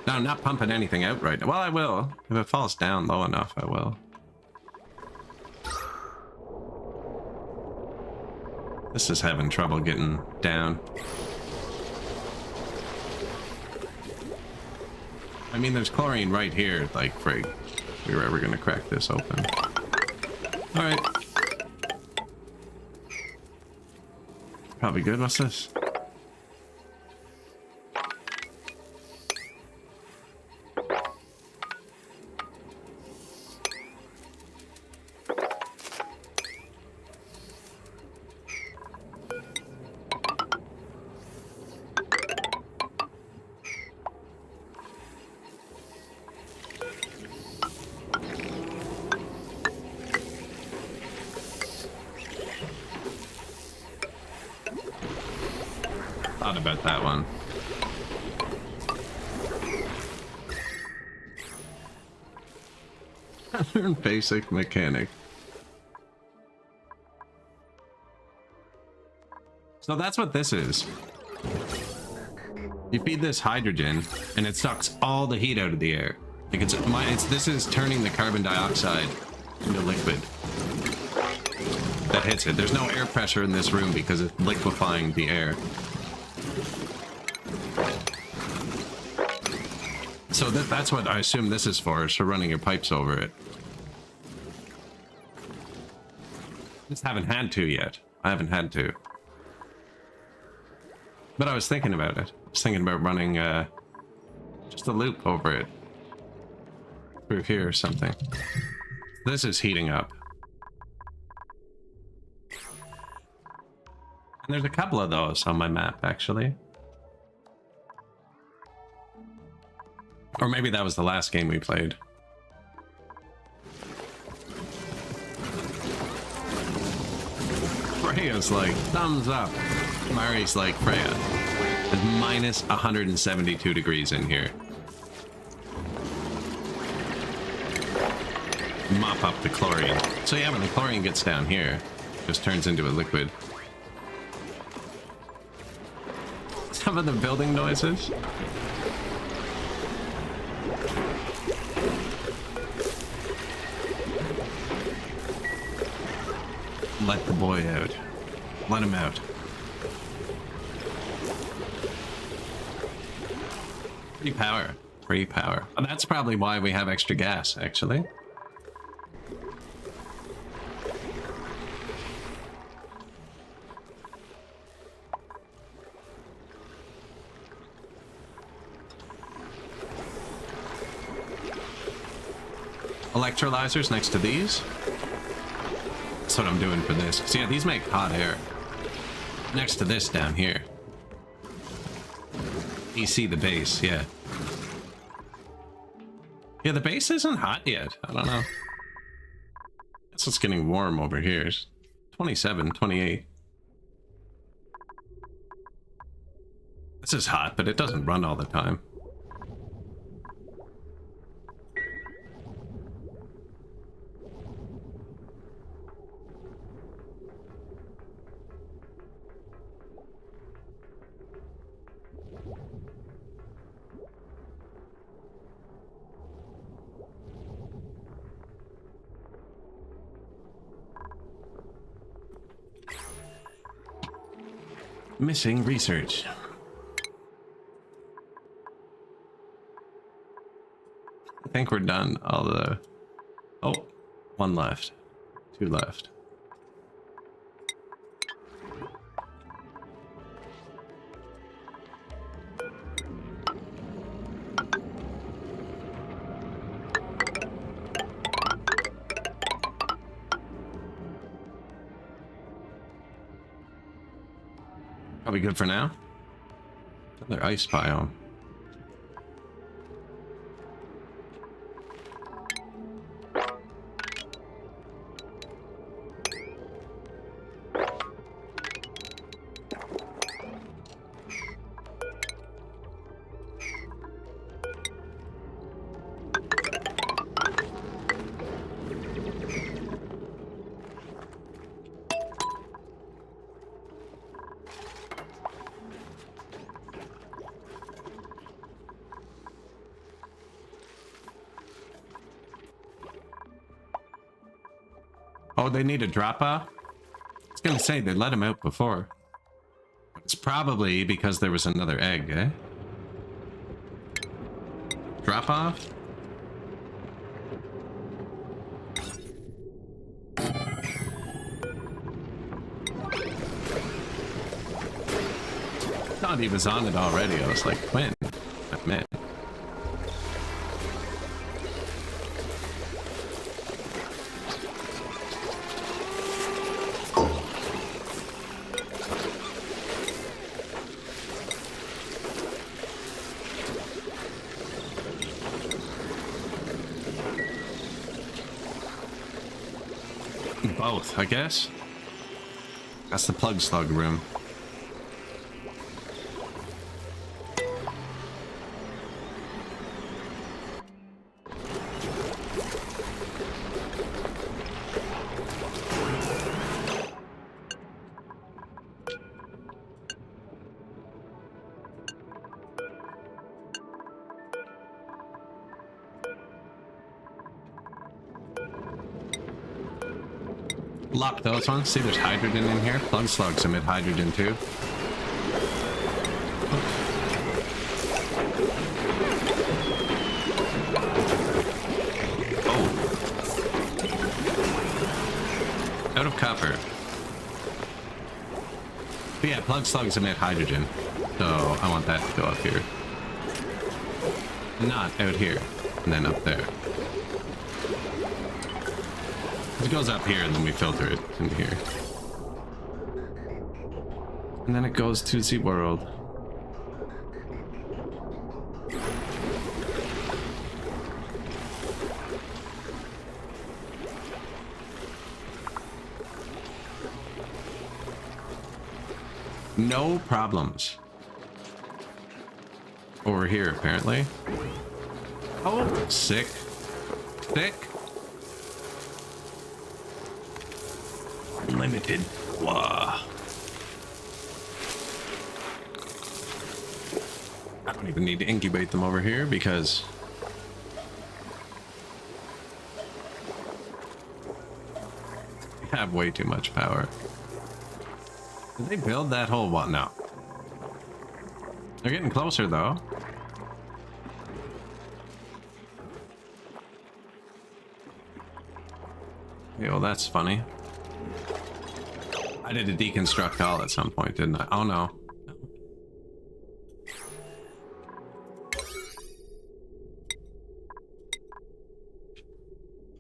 No, I'm not pumping anything out right now. Well, I will. If it falls down low enough, I will. This is having trouble getting down. I mean, there's chlorine right here, like, frig. We were ever gonna crack this open. Alright. Probably good. What's this? Thought about that one. Learn basic mechanic. So that's what this is. You feed this hydrogen, and it sucks all the heat out of the air. Like this is turning the carbon dioxide into liquid that hits it. There's no air pressure in this room because it's liquefying the air. So that's what I assume this is for running your pipes over it. Just haven't had to yet. I haven't had to. But I was thinking about it. I was thinking about running just a loop over it. Through here or something. This is heating up. And there's a couple of those on my map, actually. Or maybe that was the last game we played. Freya's like, thumbs up. Mari's like, Freya, it's minus 172 degrees in here. Mop up the chlorine. So yeah, when the chlorine gets down here, it just turns into a liquid. Some of the building noises. Let the boy out. Let him out. Free power. Free power. Oh, that's probably why we have extra gas, actually. Electrolyzers next to these. That's what I'm doing for this. So yeah, these make hot air. Next to this down here. You see the base, yeah. Yeah, the base isn't hot yet. I don't know. Guess it's getting warm over here. It's 27, 28. This is hot, but it doesn't run all the time. Missing research. I think we're done. All the... Oh, one left. Two left. Probably good for now. Another ice biome. Oh, they need a drop-off? I was gonna say, they let him out before. It's probably because there was another egg, eh? Drop-off? I thought he was on it already. I was like, when? Man. Both, I guess. That's the plug slug room. Lock those ones. See, there's hydrogen in here. Plug slugs emit hydrogen too. Oh. Out of copper. But yeah, plug slugs emit hydrogen. So I want that to go up here. Not out here. And then up there. It goes up here and then we filter it into here. And then it goes to the world. No problems. Over here, apparently. Oh, sick. Sick. Limited. Wow. I don't even need to incubate them over here because we have way too much power. Did they build that whole one? No. They're getting closer though. Okay, well, that's funny. I did a deconstruct all at some point, didn't I? Oh, no.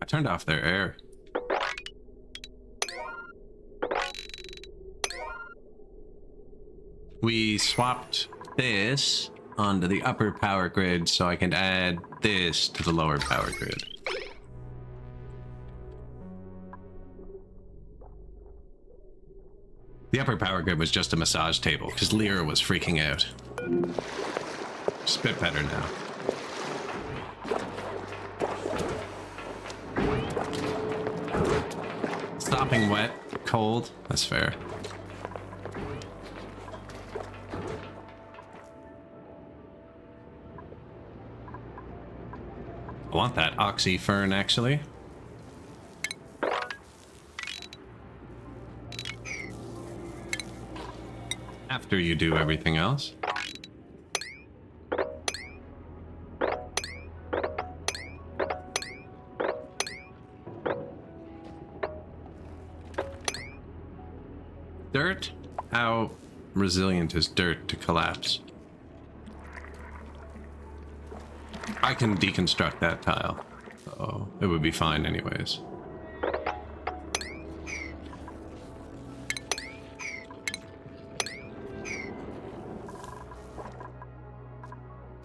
I turned off their air. We swapped this onto the upper power grid so I can add this to the lower power grid. The upper power grid was just a massage table because Lyra was freaking out. It's a bit better now. Stopping wet, cold, that's fair. I want that oxy fern, actually. After you do everything else. Dirt? How resilient is dirt to collapse? I can deconstruct that tile, so it would be fine anyways.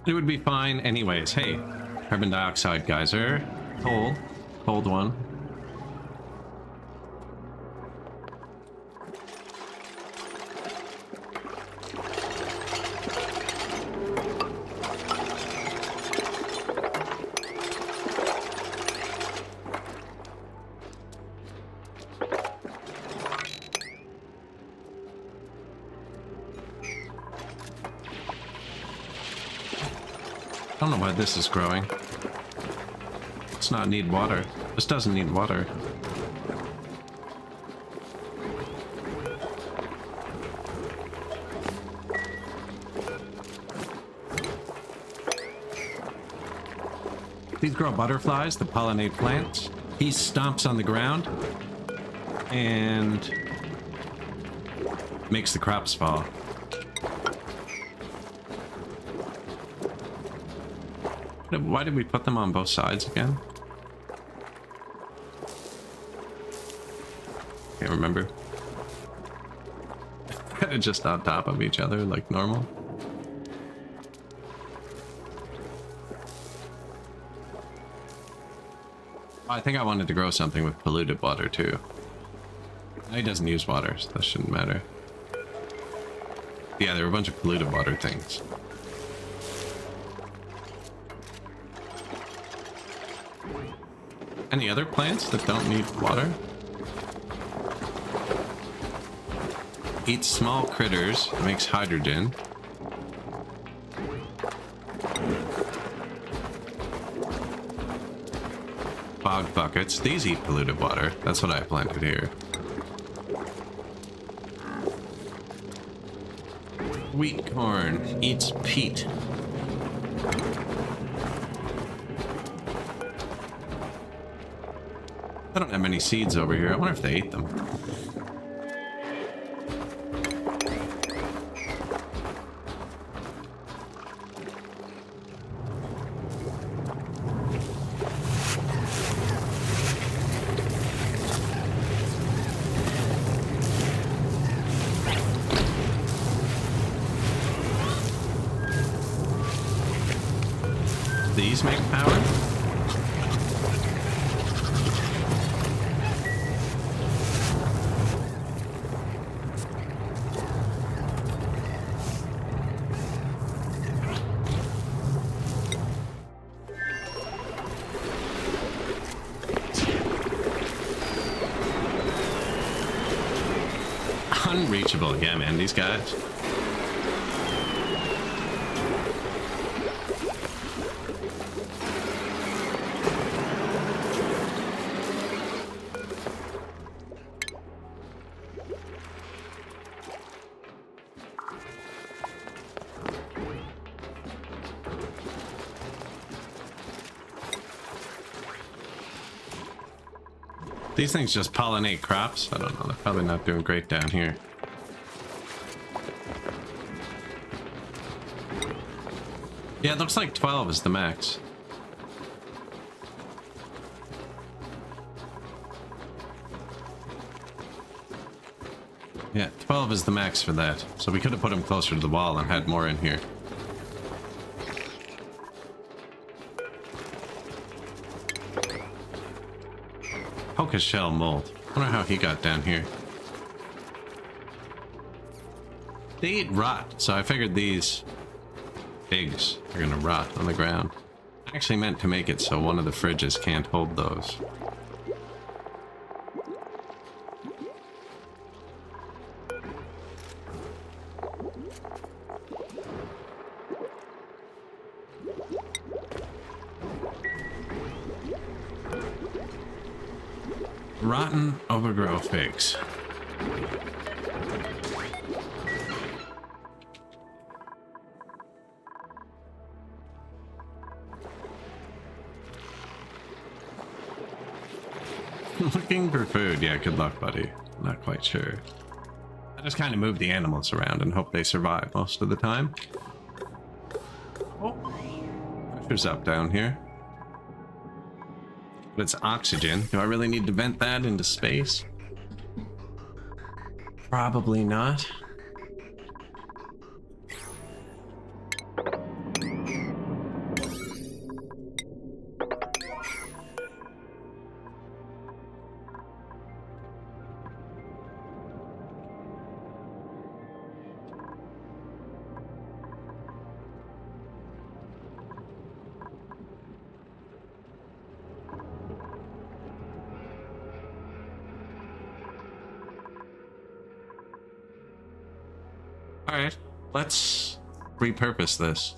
It would be fine anyways. Hey, carbon dioxide geyser. Cold one. I don't know why this is growing. It's not need water. This doesn't need water. These grow butterflies that pollinate plants. He stomps on the ground and makes the crops fall. Why did we put them on both sides again? Can't remember. Kind of just on top of each other like normal. I think I wanted to grow something with polluted water too. He doesn't use water, so that shouldn't matter. Yeah, there were a bunch of polluted water things. Any other plants that don't need water? Eats small critters, makes hydrogen. Bog buckets, these eat polluted water. That's what I planted here. Wheat corn eats peat. I don't have many seeds over here. I wonder if they ate them. These make power? Unreachable. Yeah, man, these guys. These things just pollinate crops? I don't know. They're probably not doing great down here. Yeah, it looks like 12 is the max. Yeah, 12 is the max for that. So we could have put them closer to the wall and had more in here. Poker shell mold. I wonder how he got down here. They eat rot, so I figured these pigs are gonna rot on the ground. I actually meant to make it so one of the fridges can't hold those. Rotten overgrown figs. Looking for food. Yeah, good luck, buddy. Not quite sure. I just kind of move the animals around and hope they survive most of the time. Oh, pressure's up down here. But it's oxygen. Do I really need to vent that into space? Probably not. Alright, let's repurpose this.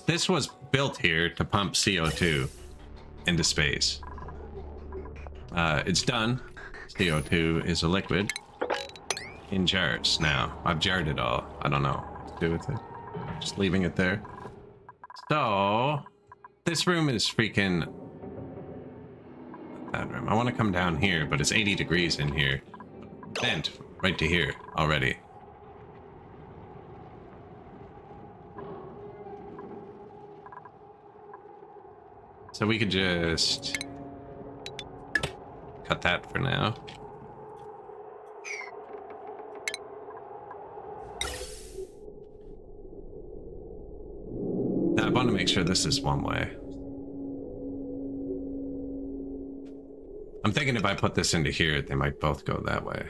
This was built here to pump CO2 into space. It's done. CO2 is a liquid in jars now. I've jarred it all. I don't know what to do with it. Just leaving it there. So this room is freaking that room. I want to come down here, but it's 80 degrees in here. Vent right to here already. So we could just cut that for now. I want to make sure this is one way. I'm thinking if I put this into here, they might both go that way.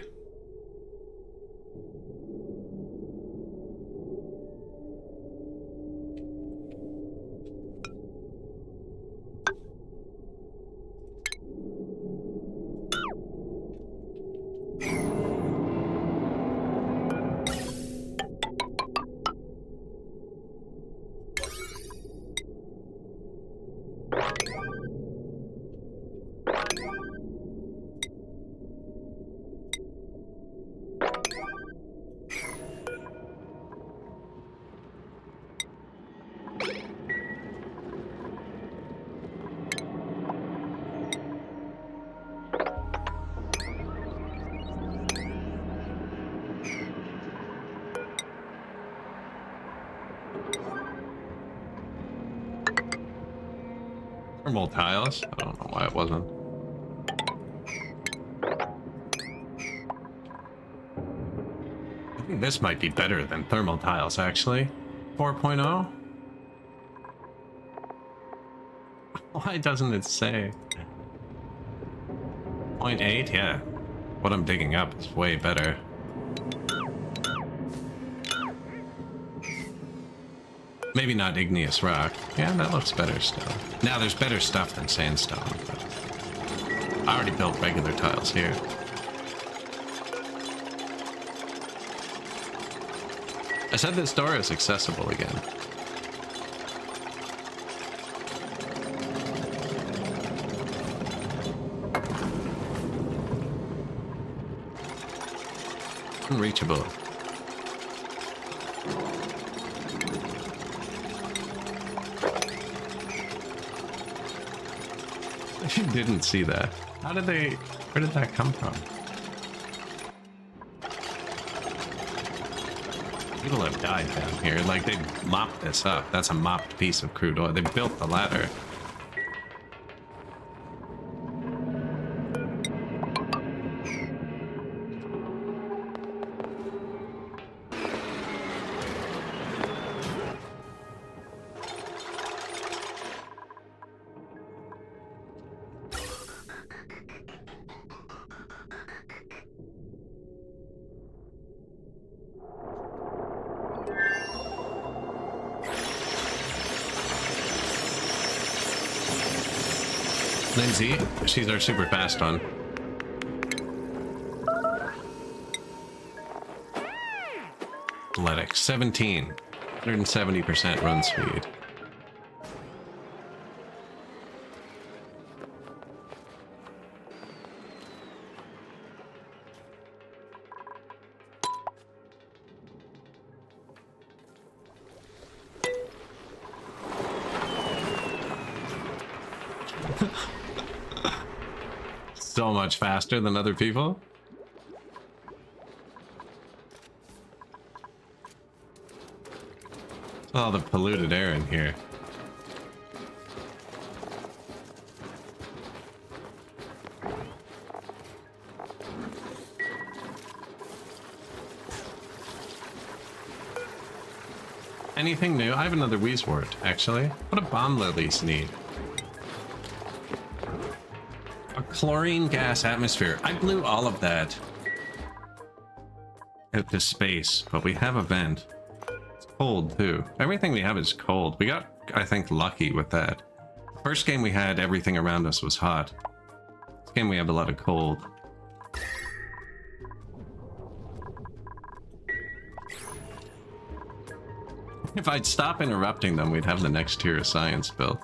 Thermal tiles? I don't know why it wasn't. I think this might be better than thermal tiles, actually. 4.0? Why doesn't it say? 0.8? Yeah. What I'm digging up is way better. Maybe not igneous rock. Yeah, that looks better still. Now, there's better stuff than sandstone, but I already built regular tiles here. I said this door is accessible again. Unreachable. I didn't see that. How did they... Where did that come from? People have died down here. Like, they mopped this up. That's a mopped piece of crude oil. They built the ladder. Lindsay, she's our super fast one. Athletics, 17. 170% run speed. So much faster than other people. All the polluted air in here. Anything new? I have another Wheezewort, actually. What do bomb lilies need? A chlorine gas atmosphere. I blew all of that out to space, but we have a vent. It's cold too. Everything we have is cold. We got, I think, lucky with that. First game we had, everything around us was hot. This game we have a lot of cold. If I'd stop interrupting them, we'd have the next tier of science built.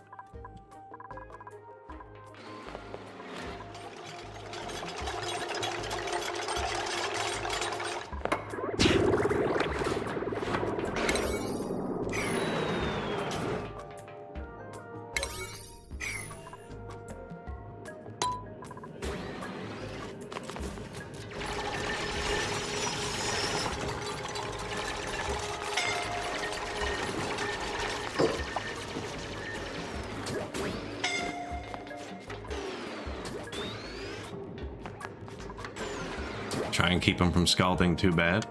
Try and keep them from scalding too bad.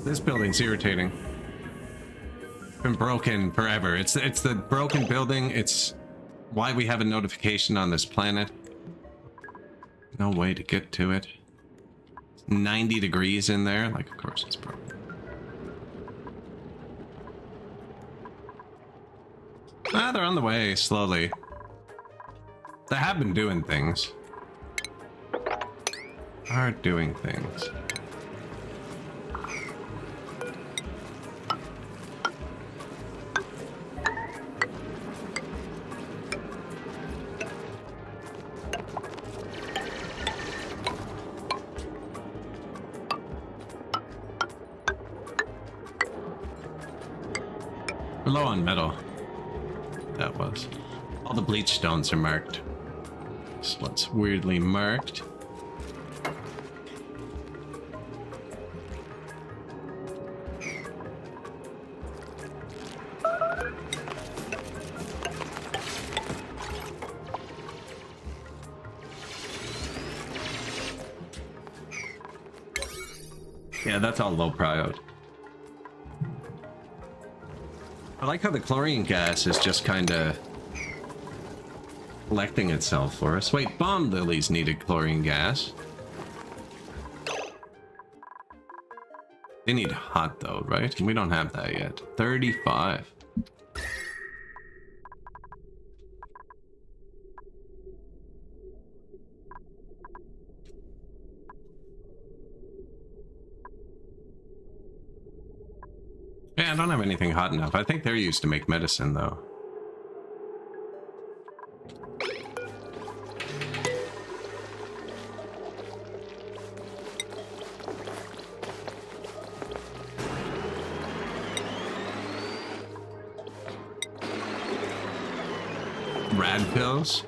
This building's irritating. Been broken forever. It's the broken building. It's why we have a notification on this planet. No way to get to it. It's 90 degrees in there. Like, of course it's broken. Ah, they're on the way, slowly. They have been doing things. Are doing things. Low on metal. That was. All the bleach stones are marked. So what's weirdly marked? Yeah, that's all low priod. I like how the chlorine gas is just kind of collecting itself for us. Wait, bomb lilies needed chlorine gas. They need hot though, right? We don't have that yet. 35. Yeah, I don't have anything hot enough. I think they're used to make medicine, though. Advils.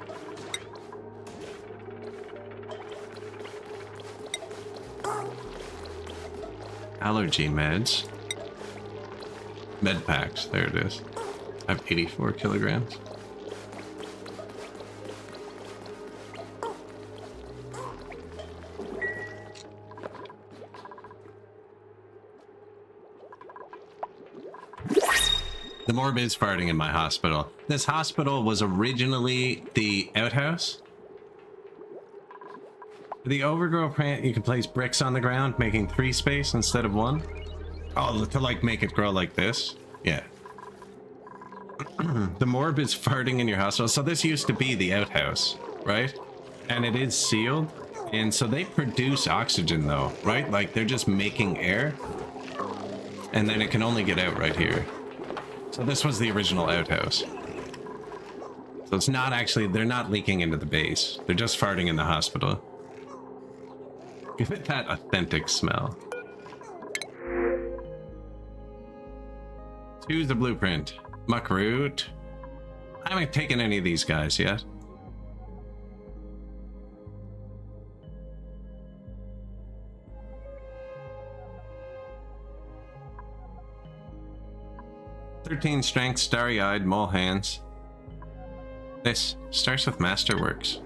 Allergy meds. Med packs, there it is. I have 84 kilograms. The morb is farting in my hospital. This hospital was originally the outhouse. For the overgrow plant, you can place bricks on the ground, making 3 space instead of 1. Oh, to like make it grow like this? Yeah. The morb is farting in your hospital. So this used to be the outhouse, right? And it is sealed. And so they produce oxygen though, right? Like they're just making air. And then it can only get out right here. So this was the original outhouse. So it's not actually, they're not leaking into the base. They're just farting in the hospital. Give it that authentic smell. Choose the blueprint. Muckroot. I haven't taken any of these guys yet. "13 strength, starry-eyed, mole hands." This starts with Masterworks.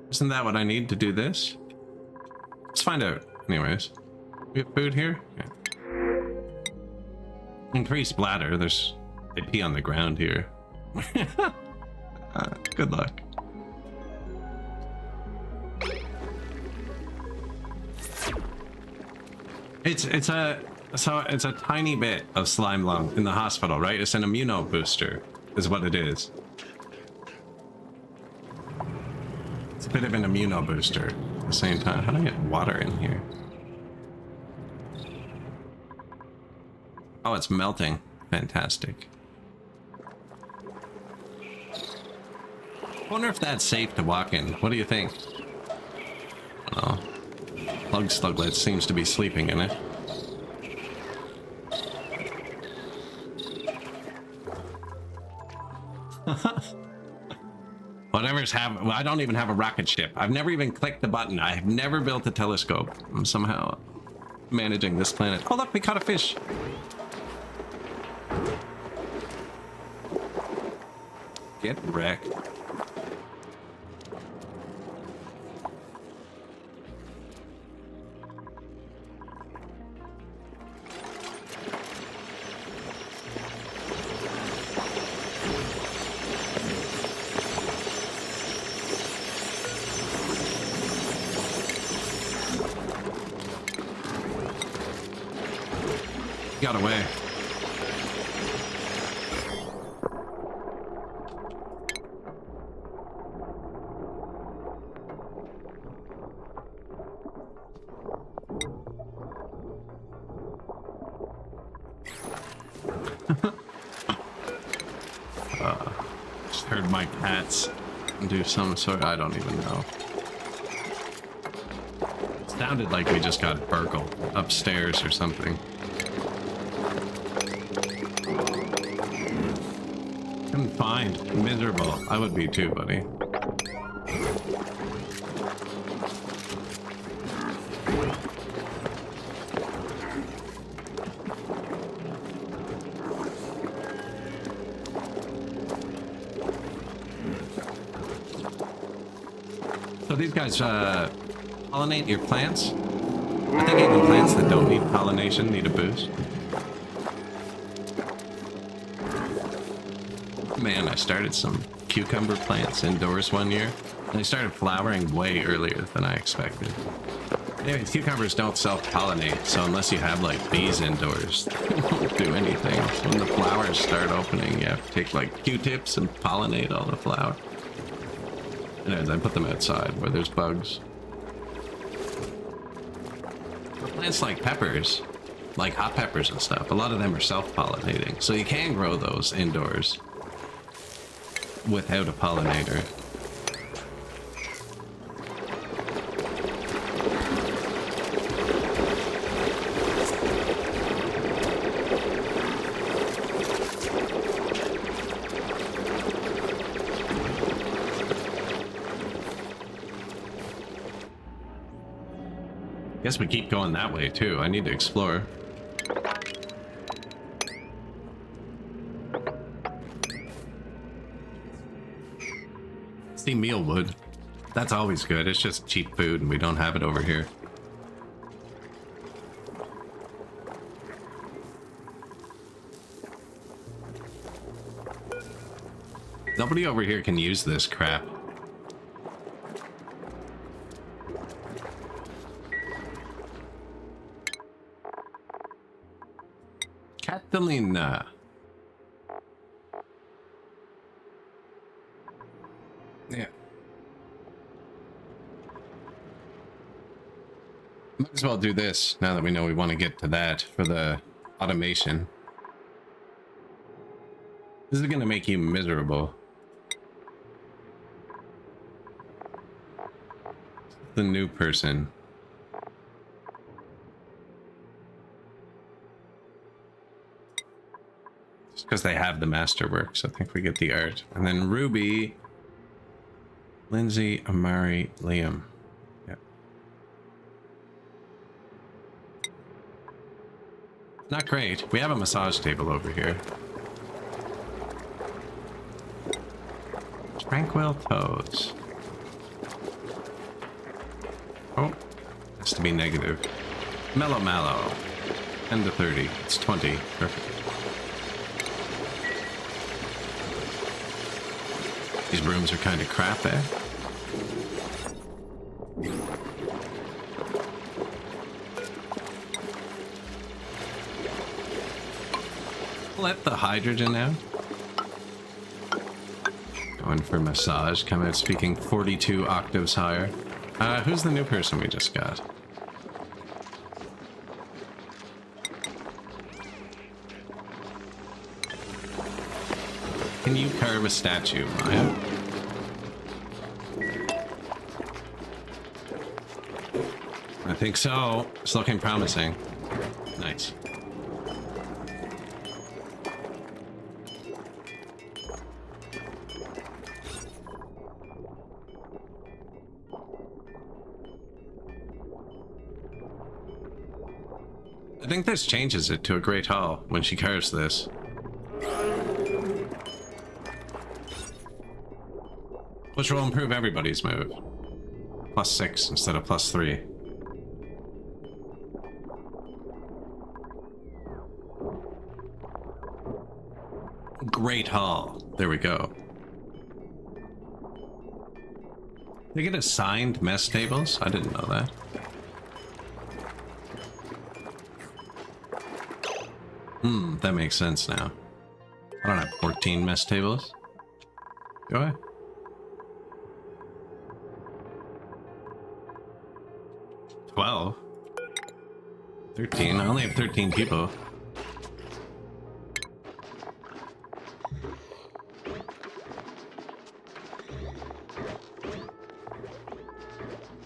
Isn't that what I need to do this? Let's find out. Anyways, we have food here? Yeah. Increased bladder. They pee on the ground here. Good luck. It's a tiny bit of slime lung in the hospital, right? It's an immuno booster, is what it is. It's a bit of an immuno booster at the same time. How do I get water in here? Oh, it's melting. Fantastic. I wonder if that's safe to walk in. What do you think? Oh, Plug Sluglet seems to be sleeping in it. Whatever's happening. Well, I don't even have a rocket ship. I've never even clicked the button. I have never built a telescope. I'm somehow managing this planet. Oh, look, we caught a fish. Get wrecked. Got away. Just heard my cats do some sort. I don't even know. It sounded like we just got burgled upstairs or something. Confined, miserable. I would be too, buddy. So these guys pollinate your plants? I think even plants that don't need pollination need a boost. Man, I started some cucumber plants indoors one year, and they started flowering way earlier than I expected. Anyway, cucumbers don't self-pollinate, so unless you have like bees indoors, they won't do anything. When the flowers start opening, you have to take like Q-tips and pollinate all the flower. Anyways, I put them outside where there's bugs. But plants like peppers, like hot peppers and stuff, a lot of them are self-pollinating, so you can grow those indoors. without a pollinator. Guess we keep going that way too. I need to explore. See mealwood. That's always good. It's just cheap food and we don't have it over here. Nobody over here can use this crap. Catalina. Yeah. Might as well do this now that we know we want to get to that for the automation. This is going to make you miserable. The new person. Just because they have the masterworks, I think we get the art. And then Ruby, Lindsay, Amari, Liam. Yep. Not great. We have a massage table over here. Tranquil toes. Oh, has to be negative. Mellow mallow. 10 to 30. It's 20. Perfect. These rooms are kind of crap, eh? Let the hydrogen out. Going for massage. Come out speaking 42 octaves higher. Who's the new person we just got? Can you carve a statue, Maya? I think so. It's looking promising. Nice. I think this changes it to a great hall when she carves this. Which will improve everybody's move. +6 instead of +3. Great hall. There we go. They get assigned mess tables? I didn't know that. That makes sense now. I don't have 14 mess tables. Do I? Well, 13. I only have 13 people.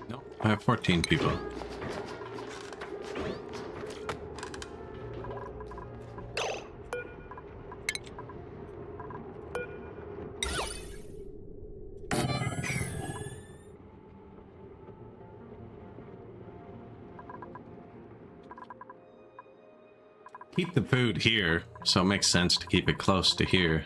Nope, I have 14 people. Keep the food here, so it makes sense to keep it close to here.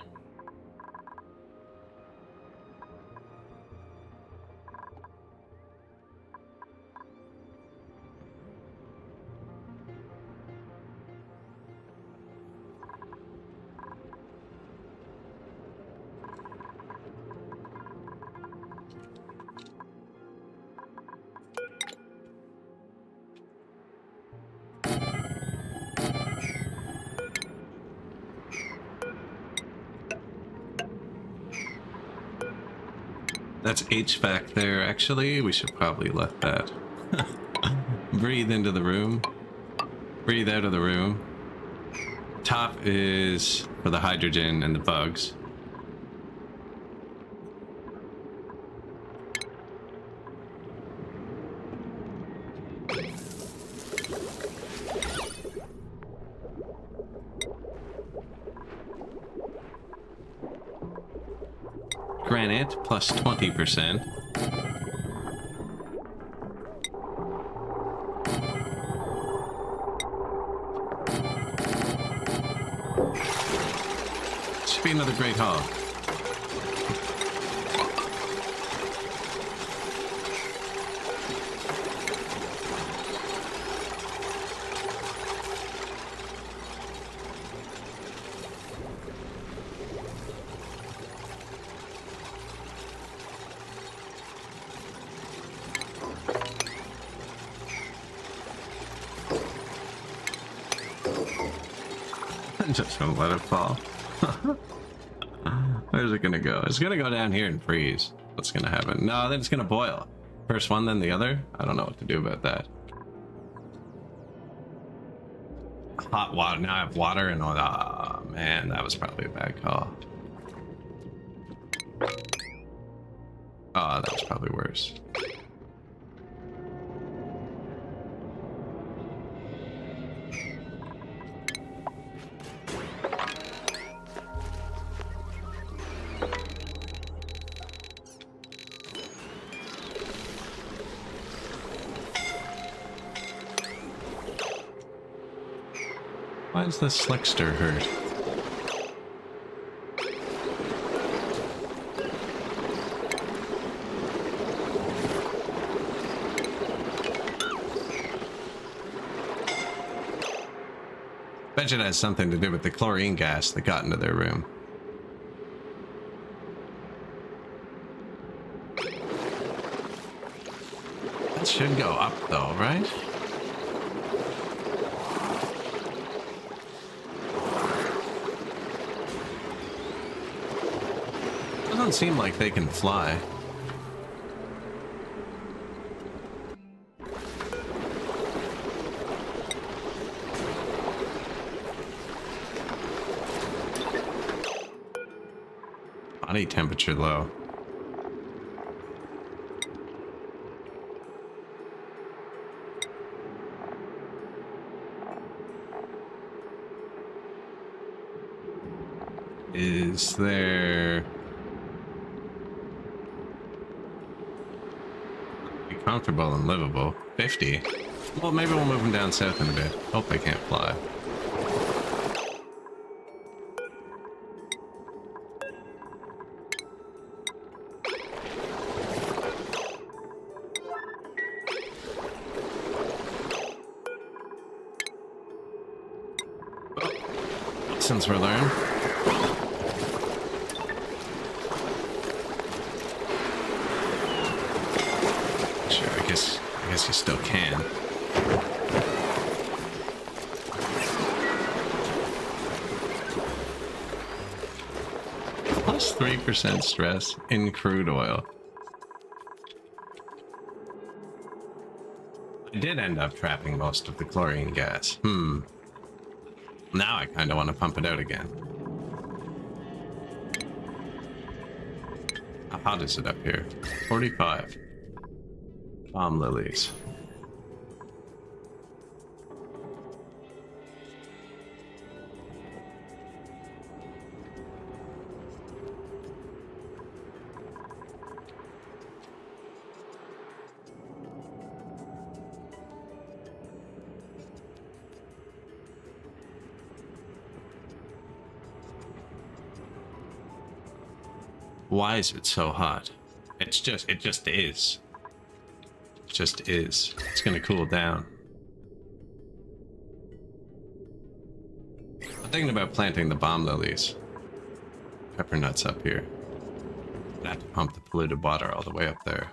That's HVAC there, actually. We should probably let that breathe into the room. Breathe out of the room. Top is for the hydrogen and the bugs. granite plus 20%. Should be another great haul. I'm just gonna let it fall. Where's it gonna go? It's gonna go down here and freeze. What's gonna happen? No, then it's gonna boil. First one, then the other? I don't know what to do about that. Hot water. Now I have water and all. Oh, man, that was probably a bad call. Oh, that was probably worse. Why does the slickster hurt? Bet it has something to do with the chlorine gas that got into their room. That should go up though, right? Doesn't seem like they can fly. Body temperature low. Is there... Be comfortable and livable. 50. Well, maybe we'll move them down south in a bit. Hope they can't fly. Since we're learning. Sure, I guess you still can. Plus 3% stress in crude oil. I did end up trapping most of the chlorine gas. Now I kind of want to pump it out again. How hot is it up here? 45. Bomb lilies. Why is it so hot? It just is. It just is. It's gonna cool down. I'm thinking about planting the bomb lilies. Pepper nuts up here. I'd have to pump the polluted water all the way up there.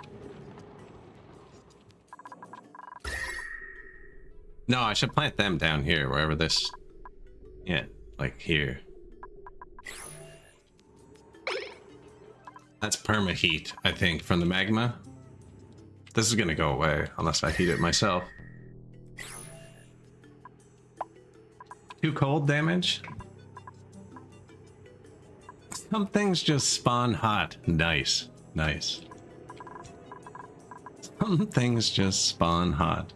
No, I should plant them down here, wherever this... Yeah, like here. That's perma-heat, I think, from the magma. This is gonna go away, unless I heat it myself. Too cold damage? Some things just spawn hot. Nice. Nice. Some things just spawn hot.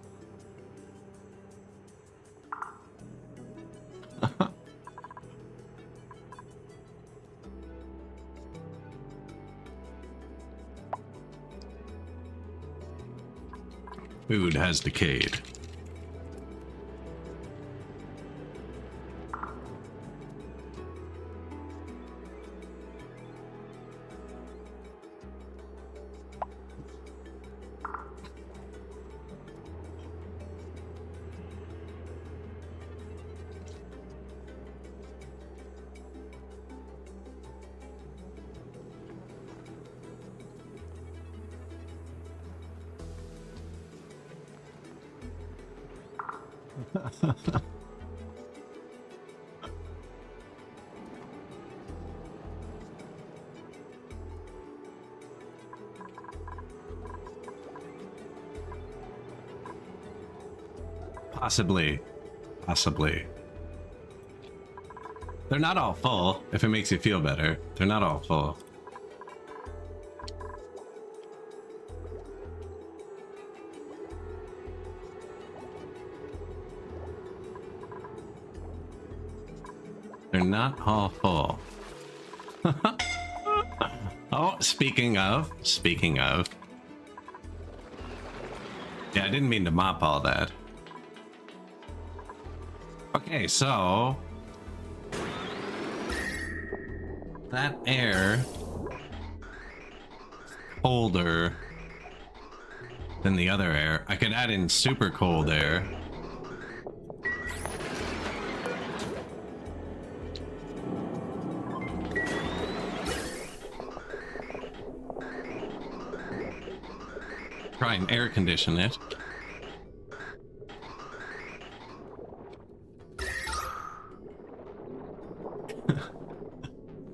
Food has decayed. Possibly. Possibly. They're not all full, if it makes you feel better. They're not all full. They're not all full. Oh, speaking of. Yeah, I didn't mean to mop all that. Okay, so that air colder than the other air. I could add in super cold air. Try and air condition it.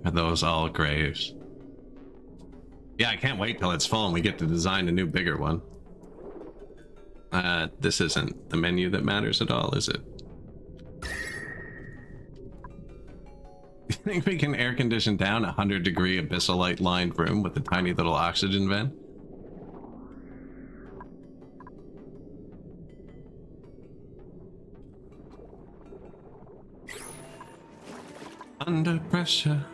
Are those all graves? Yeah, I can't wait till it's full and we get to design a new, bigger one. This isn't the menu that matters at all, is it? You think we can air condition down a 100-degree abyssalite lined room with a tiny little oxygen vent? Under pressure.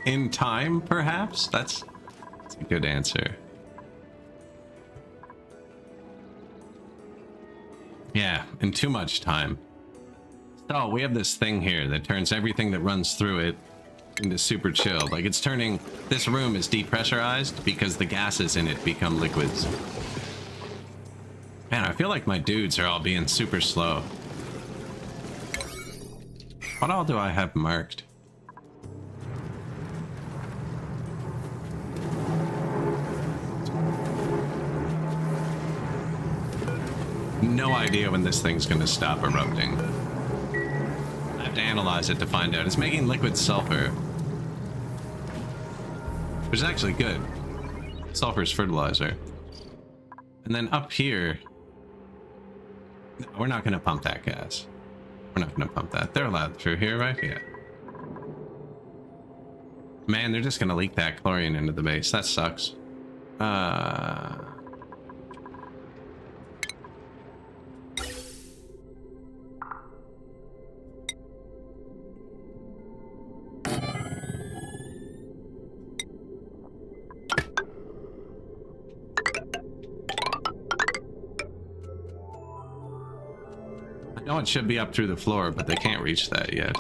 In time, perhaps? That's a good answer. Yeah, in too much time. So we have this thing here that turns everything that runs through it into super chilled. Like, it's turning this room is depressurized because the gases in it become liquids. Man, I feel like my dudes are all being super slow. What all do I have marked? No idea when this thing's gonna stop erupting. I have to analyze it to find out. It's making liquid sulfur, which is actually good. Sulfur's fertilizer. And then up here, no, we're not gonna pump that gas. We're not gonna pump that. They're allowed through here, right? Yeah. Man, they're just gonna leak that chlorine into the base. That sucks. I know it should be up through the floor, but they can't reach that yet.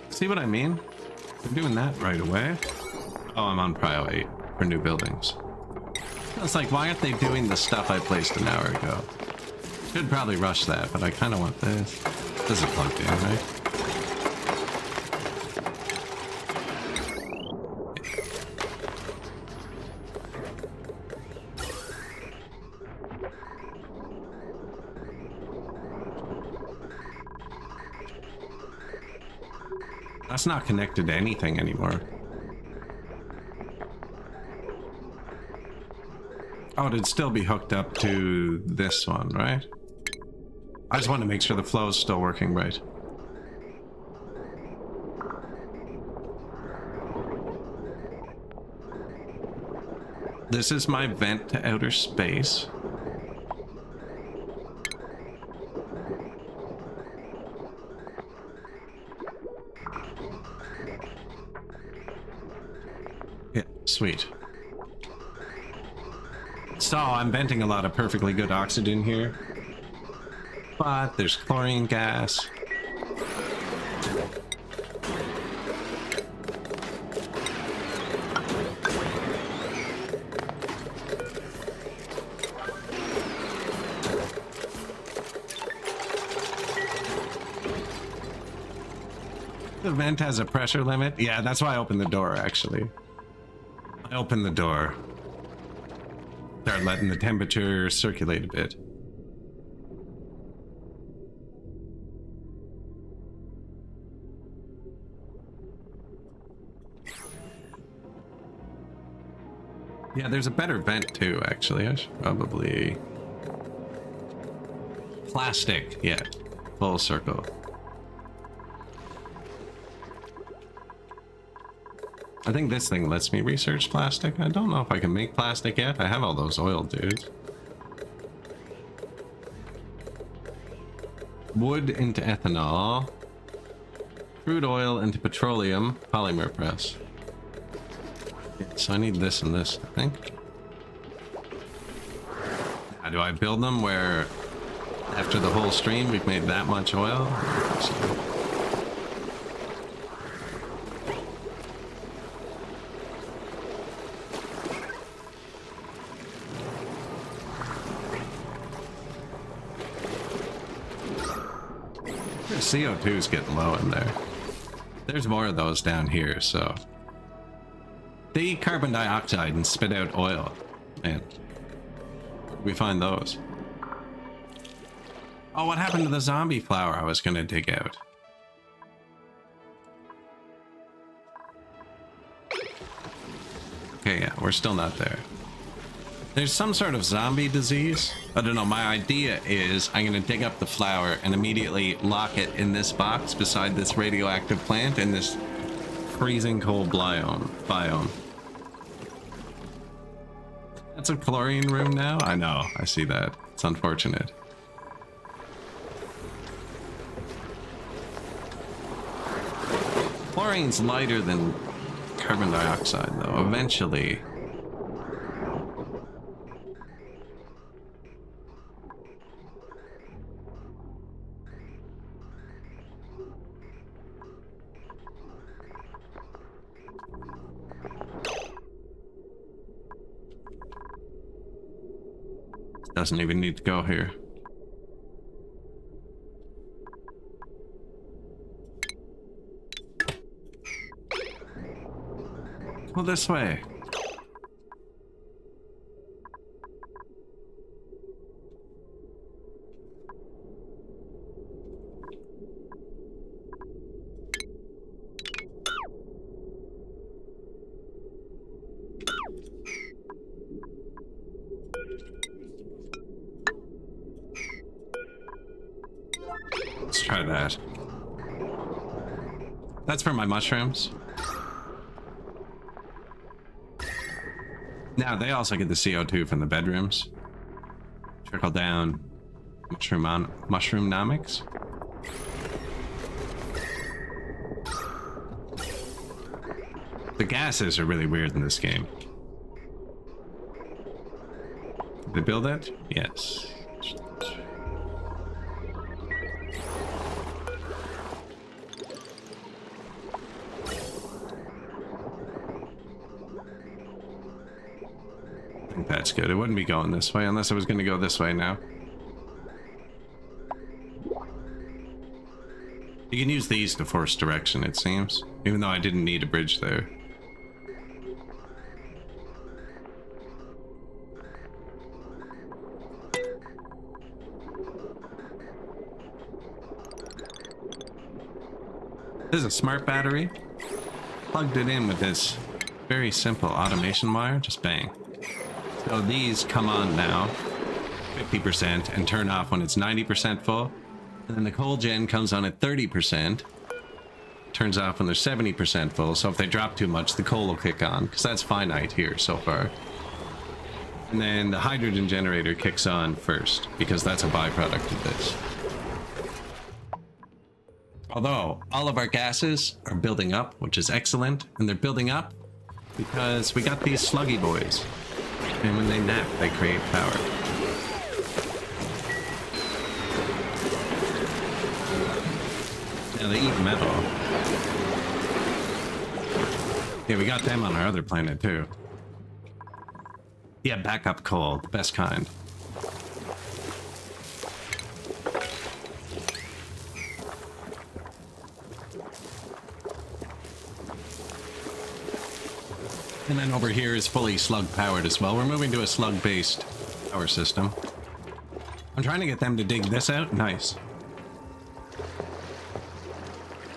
See what I mean? I'm doing that right away. Oh, I'm on Prio 8 for new buildings. It's like, why aren't they doing the stuff I placed an hour ago? Should probably rush that, but I kind of want this. This is plugged in, right? That's not connected to anything anymore. Oh, it'd still be hooked up to this one, right? I just want to make sure the flow is still working right. This is my vent to outer space. Yeah, sweet. So I'm venting a lot of perfectly good oxygen here, but there's chlorine gas. The vent has a pressure limit. Yeah, that's why I opened the door, actually. I opened the door. Start letting the temperature circulate a bit. Yeah, there's a better vent too, actually. I should probably... Plastic, yeah. Full circle. I think this thing lets me research plastic. I don't know if I can make plastic yet. I have all those oil dudes. Wood into ethanol. Crude oil into petroleum. Polymer press. Yeah, so I need this and this, I think. How do I build them where after the whole stream we've made that much oil? CO2 is getting low in there. There's more of those down here, so they eat carbon dioxide and spit out oil. Man, we find those. Oh, what happened to the zombie flower I was gonna dig out? Okay, yeah, we're still not there. There's some sort of zombie disease. I don't know, my idea is I'm gonna dig up the flower and immediately lock it in this box beside this radioactive plant in this freezing cold biome. That's a chlorine room now? I know, I see that. It's unfortunate. Chlorine's lighter than carbon dioxide though, eventually. Doesn't even need to go here. Go this way. Let's try that. That's for my mushrooms. Now they also get the CO2 from the bedrooms. Trickle down mushroomnomics. The gases are really weird in this game. Did they build it? Yes. I think that's good. It wouldn't be going this way unless I was going to go this way now. You can use these to force direction, it seems, even though I didn't need a bridge there. This is a smart battery. Plugged it in with this very simple automation wire, just bang. So these come on now, 50%, and turn off when it's 90% full. And then the coal gen comes on at 30%, turns off when they're 70% full. So if they drop too much, the coal will kick on, because that's finite here so far. And then the hydrogen generator kicks on first, because that's a byproduct of this. Although, all of our gases are building up, which is excellent, and they're building up because we got these sluggy boys. And when they nap, they create power. Now they eat metal. Yeah, we got them on our other planet, too. Yeah, backup coal, the best kind. And then over here is fully slug powered as well. We're moving to a slug based power system. I'm trying to get them to dig this out. Nice.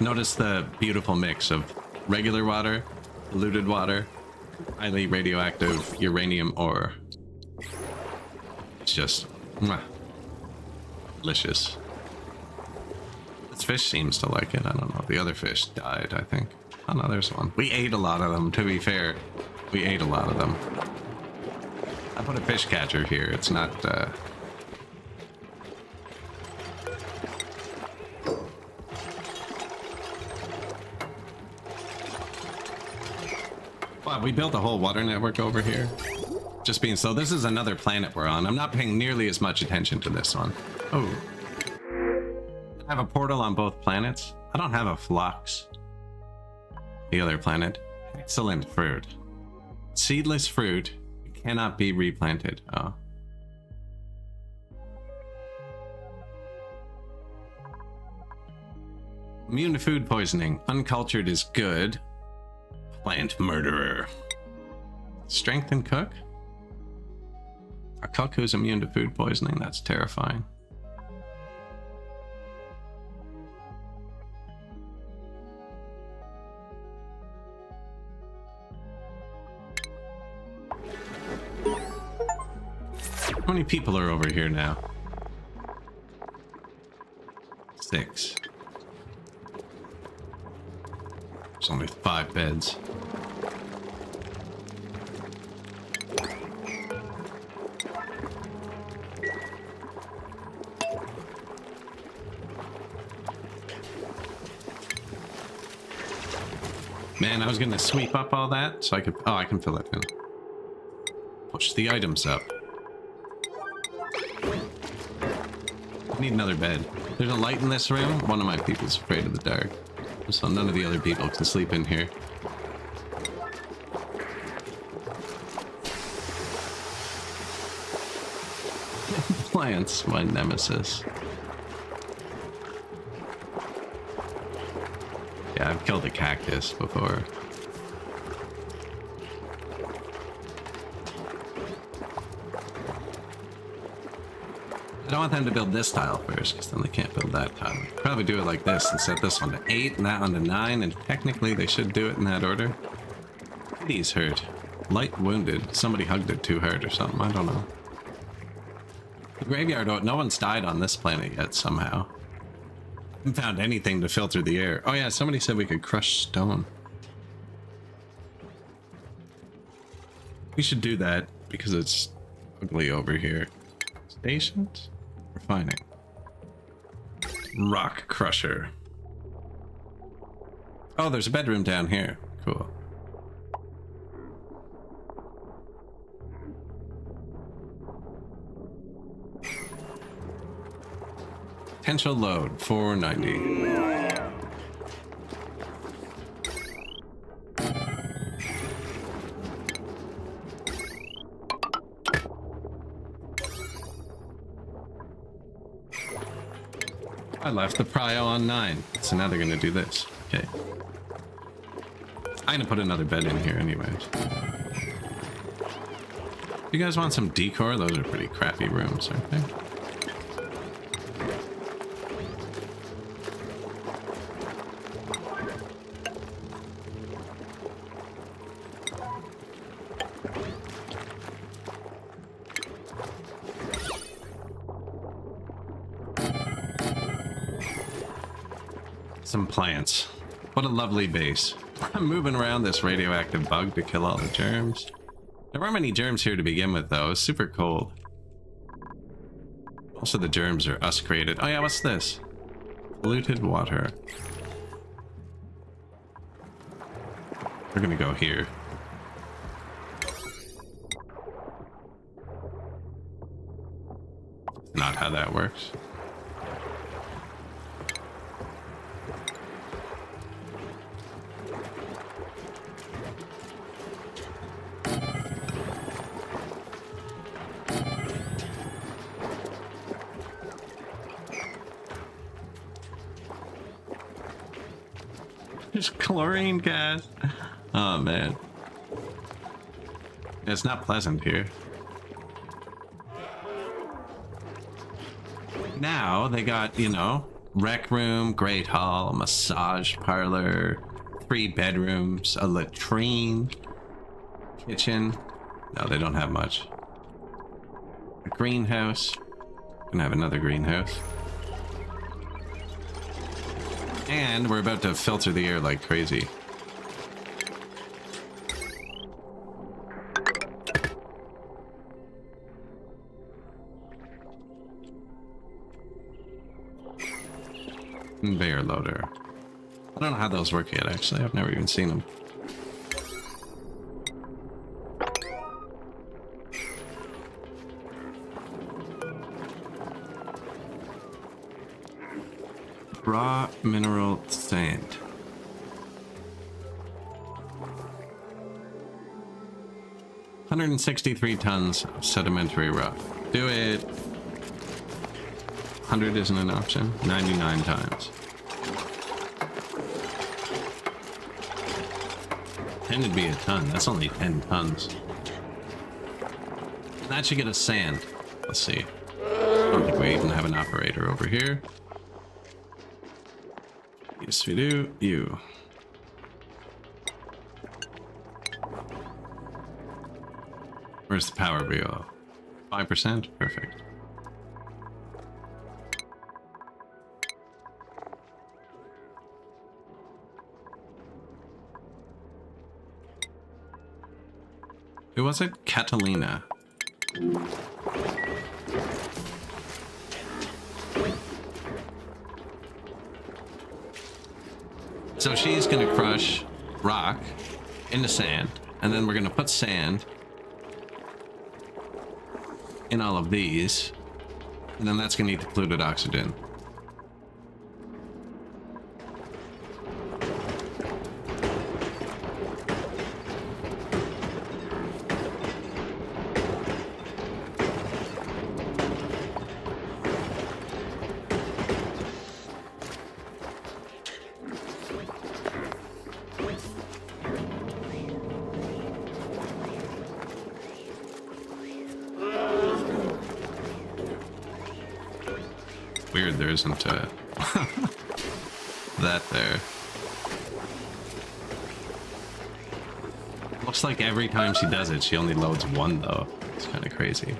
Notice the beautiful mix of regular water, polluted water, highly radioactive uranium ore. It's just mwah, delicious. This fish seems to like it. I don't know. The other fish died, I think. Oh no, there's one. We ate a lot of them, to be fair. We ate a lot of them. I put a fish catcher here. It's not, Wow, we built a whole water network over here. Just being so, this is another planet we're on. I'm not paying nearly as much attention to this one. Oh. I have a portal on both planets. I don't have a flux. The other planet. Excellent fruit. Seedless fruit cannot be replanted. Oh. Immune to food poisoning. Uncultured is good. Plant murderer. Strength and cook? A cook who's immune to food poisoning? That's terrifying. How many people are over here now? 6. There's only 5 beds. Man, I was gonna sweep up all that so I could. Oh, I can fill it in. Push the items up. I need another bed. There's a light in this room. One of my people's afraid of the dark, so none of the other people can sleep in here. Plants, my nemesis. Yeah, I've killed a cactus before. I don't want them to build this tile first, because then they can't build that tile. Probably do it like this and set this one to 8 and that one to 9, and technically they should do it in that order. Kitty's hurt. Light wounded. Somebody hugged it too hard or something, I don't know. The graveyard, no one's died on this planet yet somehow. I haven't found anything to filter the air. Oh yeah, somebody said we could crush stone. We should do that because it's ugly over here. Stations? Refining. Rock crusher. Oh, there's a bedroom down here. Cool. Potential load 490. I left the prio on 9, so now they're gonna do this. Okay. I'm gonna put another bed in here anyways. You guys want some decor? Those are pretty crappy rooms, aren't they? Some plants. What a lovely base. I'm moving around this radioactive bug to kill all the germs. There weren't many germs here to begin with, though. It was super cold. Also, the germs are us created. Oh yeah, what's this? Polluted water. We're gonna go here. Not how that works. There's chlorine gas. Oh man. It's not pleasant here. Now they got, you know, rec room, great hall, massage parlor, 3 bedrooms, a latrine, kitchen. No, they don't have much. A greenhouse. Gonna have another greenhouse. And we're about to filter the air like crazy. Conveyor loader. I don't know how those work yet, actually. I've never even seen them. Raw mineral sand. $163 tons of sedimentary rock. Do it. 100 isn't an option. 99 times. 10 would be a ton. That's only 10 tons. That should get us sand. Let's see. I don't think we even have an operator over here. Yes, we do. You. Where's the power wheel? 5%? Perfect. Who was it? Catalina. So she's gonna crush rock into sand, and then we're gonna put sand in all of these, and then that's gonna need polluted oxygen. Weird there isn't that there. Looks like every time she does it, she only loads 1 though. It's kind of crazy.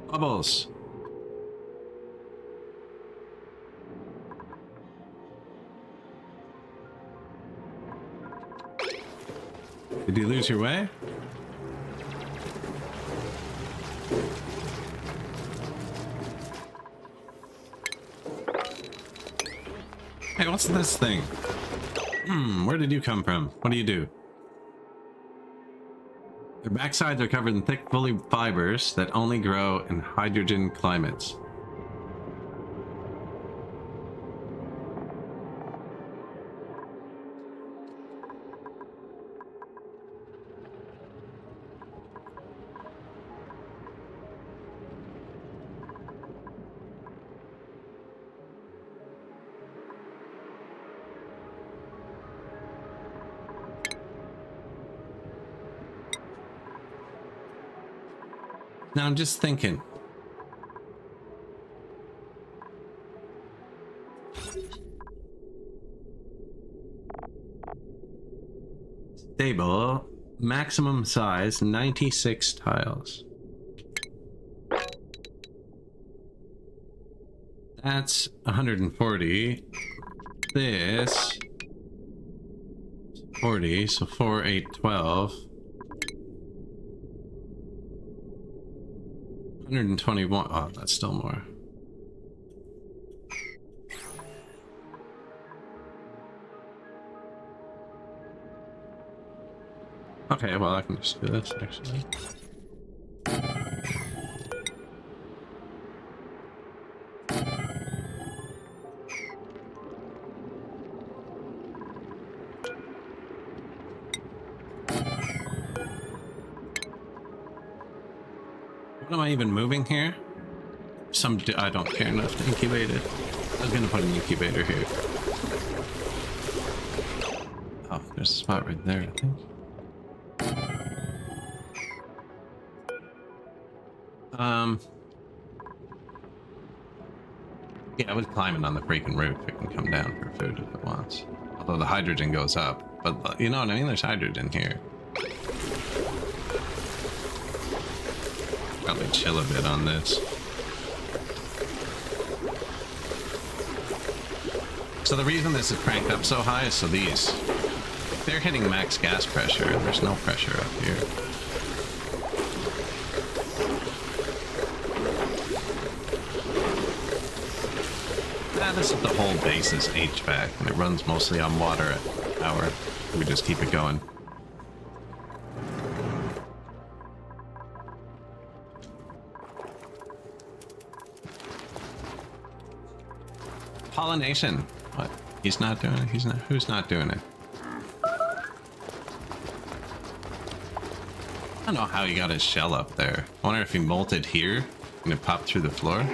Bubbles. Did you lose your way? Hey, what's this thing? Where did you come from? What do you do? Their backsides are covered in thick, woolly fibers that only grow in hydrogen climates. Now I'm just thinking. Stable, maximum size, 96 tiles. That's 140. This 40, so 4, 8, 12. 121. Oh, that's still more. Okay, well, I can just do this actually. What am I even moving here? I don't care enough to incubate it. I was gonna put an incubator here. Oh, there's a spot right there, I think. Yeah, I was climbing on the freaking roof. It can come down for food if it wants. Although the hydrogen goes up. But you know what I mean? There's hydrogen here. Probably chill a bit on this. So the reason this is cranked up so high is so they're hitting max gas pressure and there's no pressure up here. This is the whole base's HVAC, and it runs mostly on water at power. We just keep it going. Pollination. What? He's not doing it? Who's not doing it? I don't know how he got his shell up there. I wonder if he molted here and it popped through the floor.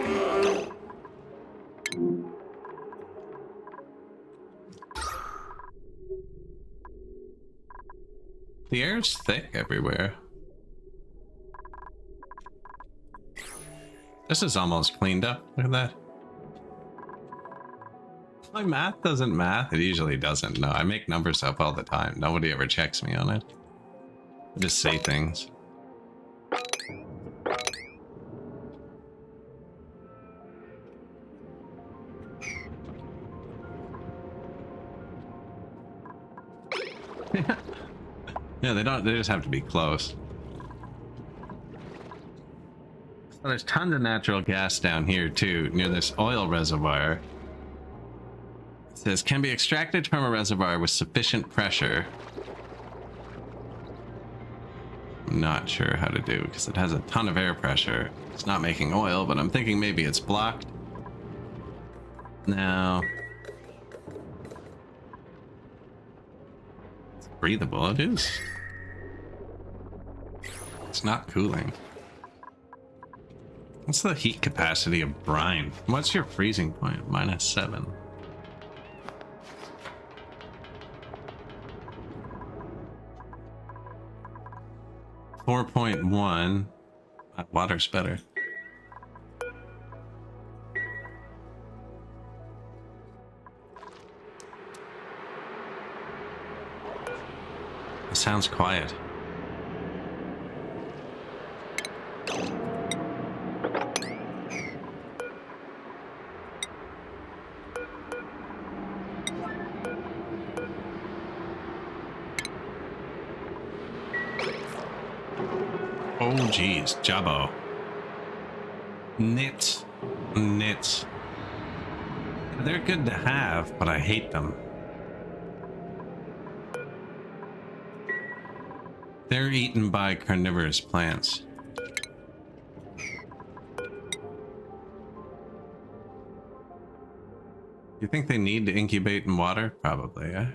The air's thick everywhere. This is almost cleaned up. Look at that. My math doesn't math. It usually doesn't. No, I make numbers up all the time. Nobody ever checks me on it. I just say things. Yeah, they just have to be close. So there's tons of natural gas down here too, near this oil reservoir. It says, can be extracted from a reservoir with sufficient pressure. I'm not sure how to do, because it has a ton of air pressure. It's not making oil, but I'm thinking maybe it's blocked. Now... it's breathable, it is. It's not cooling. What's the heat capacity of brine? What's your freezing point? -7. .1. Water's better. It sounds quiet. Oh geez, Jabbo. Knits. They're good to have, but I hate them. They're eaten by carnivorous plants. You think they need to incubate in water? Probably, yeah.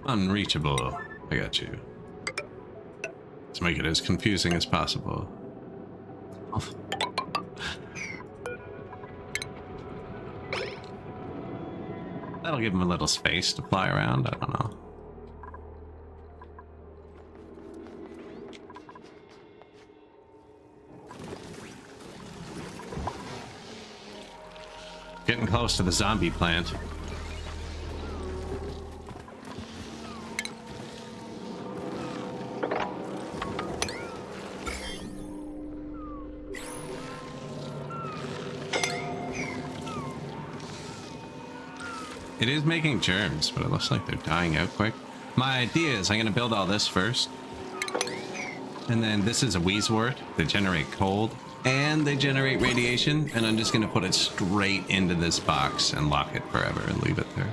Unreachable. I got you. Let's make it as confusing as possible. That'll give him a little space to fly around. I don't know. Getting close to the zombie plant. It is making germs, but it looks like they're dying out quick. My idea is I'm going to build all this first. And then this is a wheezewort. They generate cold and they generate radiation. And I'm just going to put it straight into this box and lock it forever and leave it there.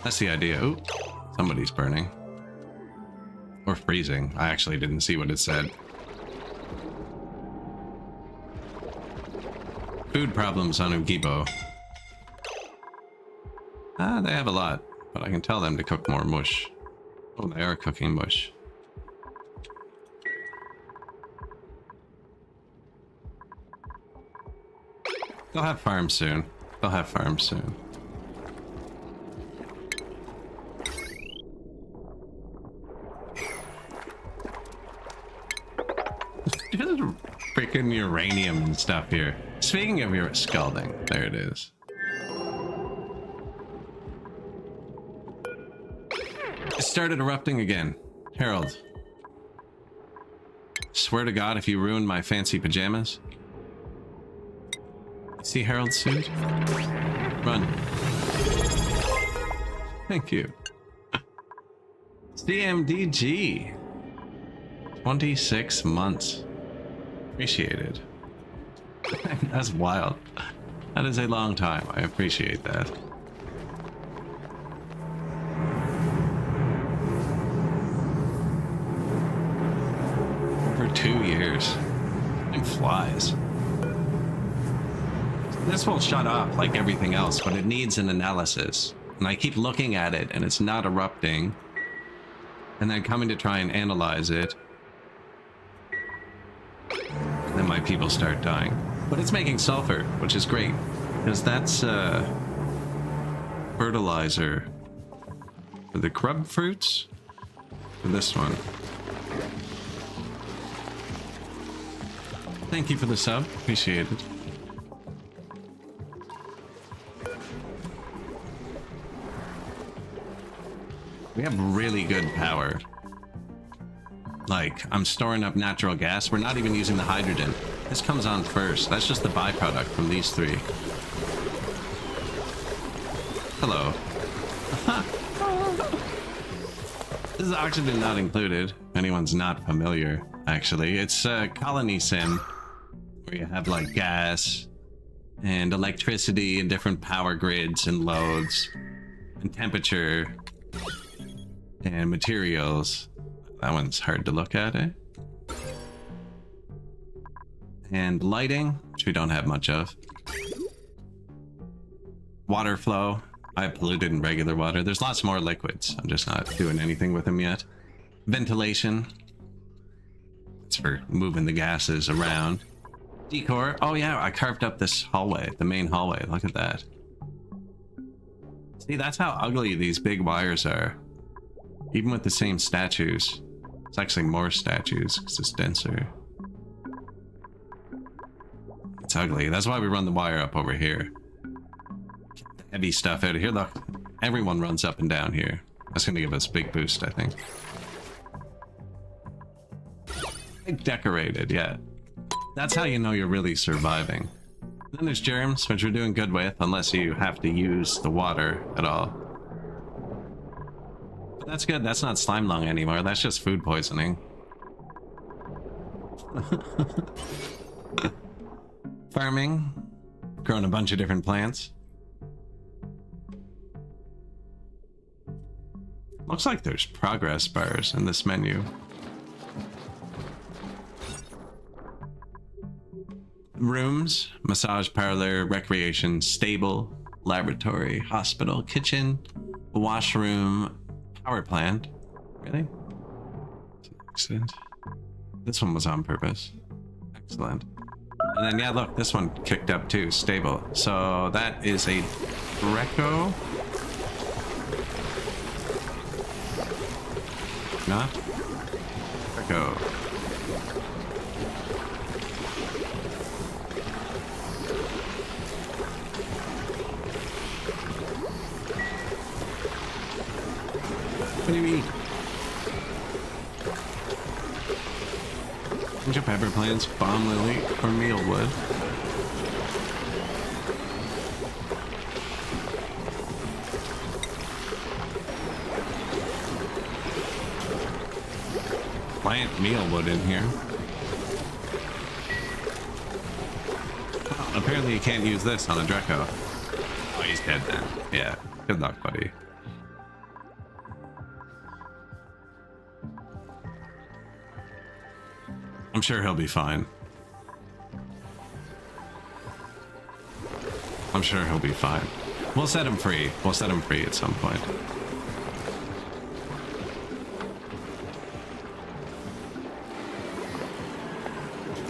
That's the idea. Ooh, somebody's burning. Or freezing. I actually didn't see what it said. Food problems on Ugibo. Ah, they have a lot, but I can tell them to cook more mush. Oh, they are cooking mush. They'll have farms soon. They'll have farms soon. There's freaking uranium and stuff here. Speaking of your scalding, there it is. It started erupting again. Harold. Swear to God, if you ruin my fancy pajamas. See Harold's suit? Run. Thank you. CMDG. 26 months. Appreciated. That's wild. That is a long time. I appreciate that. For 2 years. It flies. This will shut off like everything else, but it needs an analysis. And I keep looking at it and it's not erupting. And then coming to try and analyze it. And then my people start dying. But it's making sulfur, which is great. Because that's fertilizer for the grub fruits. For this one. Thank you for the sub. Appreciate it. We have really good power. Like, I'm storing up natural gas. We're not even using the hydrogen. This comes on first. That's just the byproduct from these three. Hello. This is oxygen not included. If anyone's not familiar, actually. It's a colony sim where you have like gas and electricity and different power grids and loads and temperature and materials. That one's hard to look at, eh? And lighting, which we don't have much of. Water flow. I have polluted and regular water. There's lots more liquids. I'm just not doing anything with them yet. Ventilation. It's for moving the gases around. Decor. Oh yeah, I carved up this hallway, the main hallway. Look at that. See, that's how ugly these big wires are. Even with the same statues. It's actually more statues because it's denser. It's ugly. That's why we run the wire up over here. Heavy stuff out of here. Look, everyone runs up and down here. That's going to give us a big boost, I think. Decorated, yeah. That's how you know you're really surviving. Then there's germs, which we're doing good with, unless you have to use the water at all. But that's good. That's not slime lung anymore. That's just food poisoning. Farming. Growing a bunch of different plants. Looks like there's progress bars in this menu. Rooms, massage parlor, recreation, stable, laboratory, hospital, kitchen, washroom, power plant. Really? Excellent. This one was on purpose. Excellent. And then, yeah, look, this one kicked up too. Stable. So that is a Greco. Not? Greco. What do you mean? Ginger pepper plants, bomb lily, or mealwood. Plant mealwood in here. Oh, apparently you can't use this on a Draco. Oh, he's dead then. Yeah, good luck, buddy. I'm sure he'll be fine. I'm sure he'll be fine. We'll set him free. We'll set him free at some point.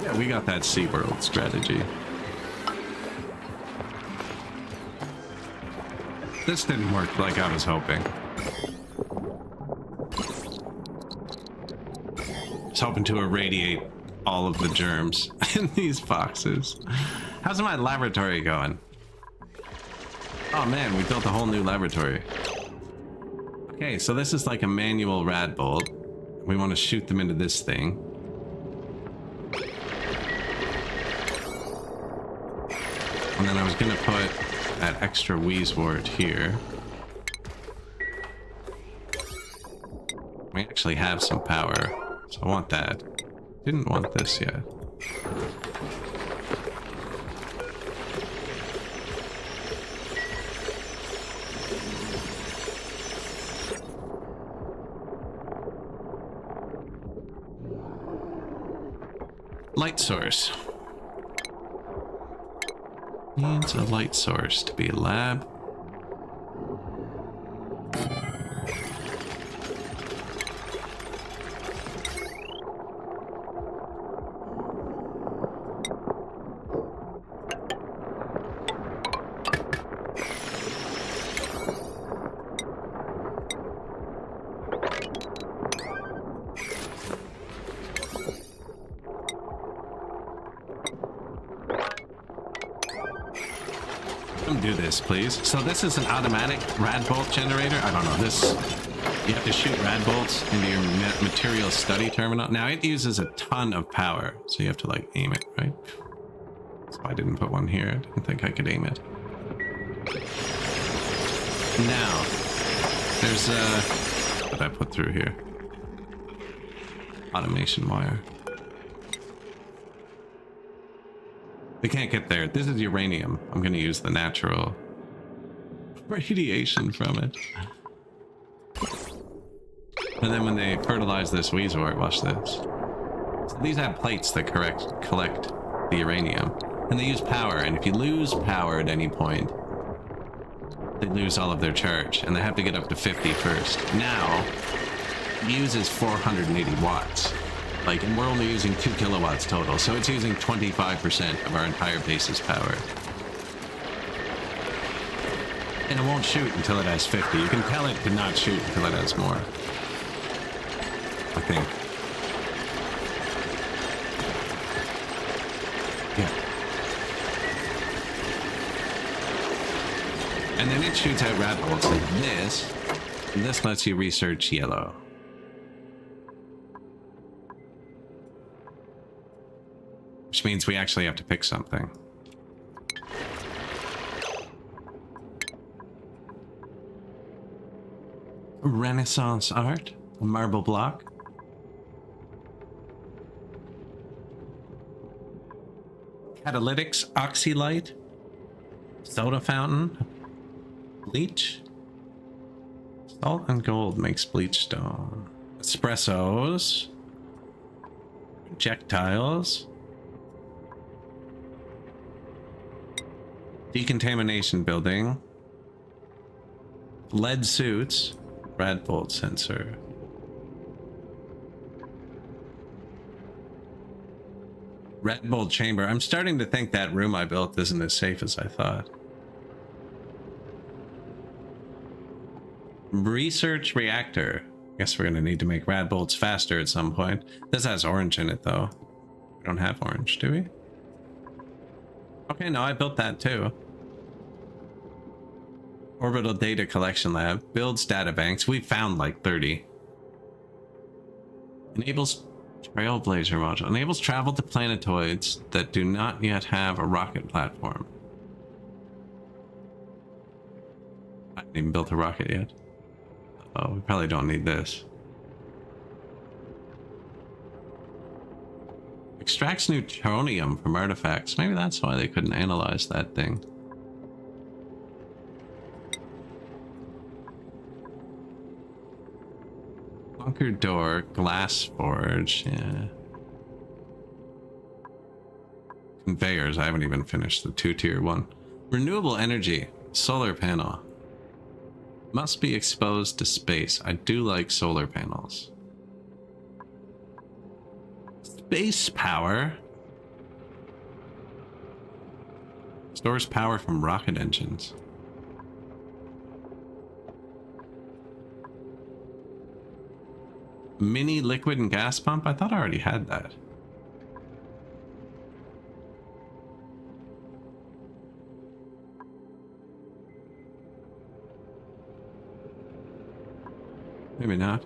Yeah, we got that SeaWorld strategy. This didn't work like I was hoping. I was hoping to irradiate all of the germs in these boxes. How's my laboratory going? Oh man, we built a whole new laboratory. Okay, so this is like a manual rad bolt. We want to shoot them into this thing. And then I was gonna put that extra wheezewort here. We actually have some power, so I want that. Didn't want this yet. Light source. Needs a light source to be a lab. Do this, please. So this is an automatic rad bolt generator. I don't know this. You have to shoot rad bolts into your material study terminal. Now it uses a ton of power, so you have to like aim it, right? So I didn't put one here. I didn't think I could aim it. Now there's what did I put through here? Automation wire. They can't get there. This is uranium. I'm going to use the natural radiation from it. And then when they fertilize this wheezewort, watch this. So these have plates that collect the uranium. And they use power. And if you lose power at any point, they lose all of their charge. And they have to get up to 50 first. Now, it uses 480 watts. Like, and we're only using 2 kilowatts total, so it's using 25% of our entire base's power. And it won't shoot until it has 50. You can tell it to not shoot until it has more. I think. Yeah. And then it shoots out rad bolts like this. And this lets you research yellow. Which means we actually have to pick something. Renaissance art, a marble block. Catalytics, oxylite, soda fountain, bleach. Salt and gold makes bleach stone. Espressos, projectiles. Decontamination building. Lead suits. Rad bolt sensor. Rad bolt chamber. I'm starting to think that room I built isn't as safe as I thought. Research reactor. Guess we're gonna need to make rad bolts faster at some point. This has orange in it though. We don't have orange, do we? Okay, no, I built that too. Orbital data collection lab. Builds data banks. We found like 30. Enables Trailblazer module. Enables travel to planetoids that do not yet have a rocket platform. I haven't even built a rocket yet. Oh, we probably don't need this. Extracts neutronium from artifacts. Maybe that's why they couldn't analyze that thing. Bunker door, glass forge, yeah. Conveyors, I haven't even finished the 2-tier one. Renewable energy, solar panel. Must be exposed to space. I do like solar panels. Space power. Stores power from rocket engines. Mini liquid and gas pump? I thought I already had that. Maybe not.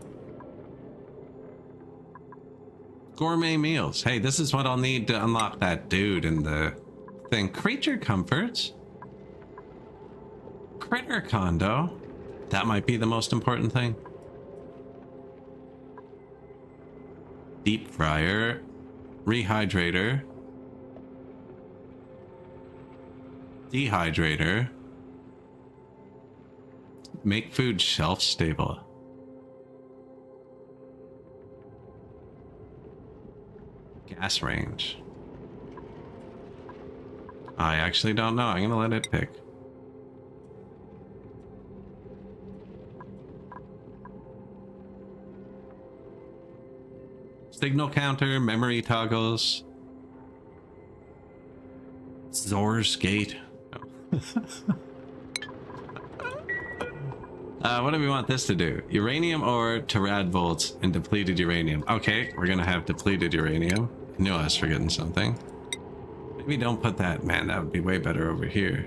Gourmet meals. Hey, this is what I'll need to unlock that dude in the thing. Creature comforts. Critter condo. That might be the most important thing. Deep fryer, rehydrator, dehydrator, make food shelf stable. Gas range. I actually don't know. I'm gonna let it pick. Signal counter, memory toggles. Zor's gate. What do we want this to do? Uranium ore to rad volts and depleted uranium. Okay, we're gonna have depleted uranium. I knew I was forgetting something. Maybe don't put that, man, that would be way better over here.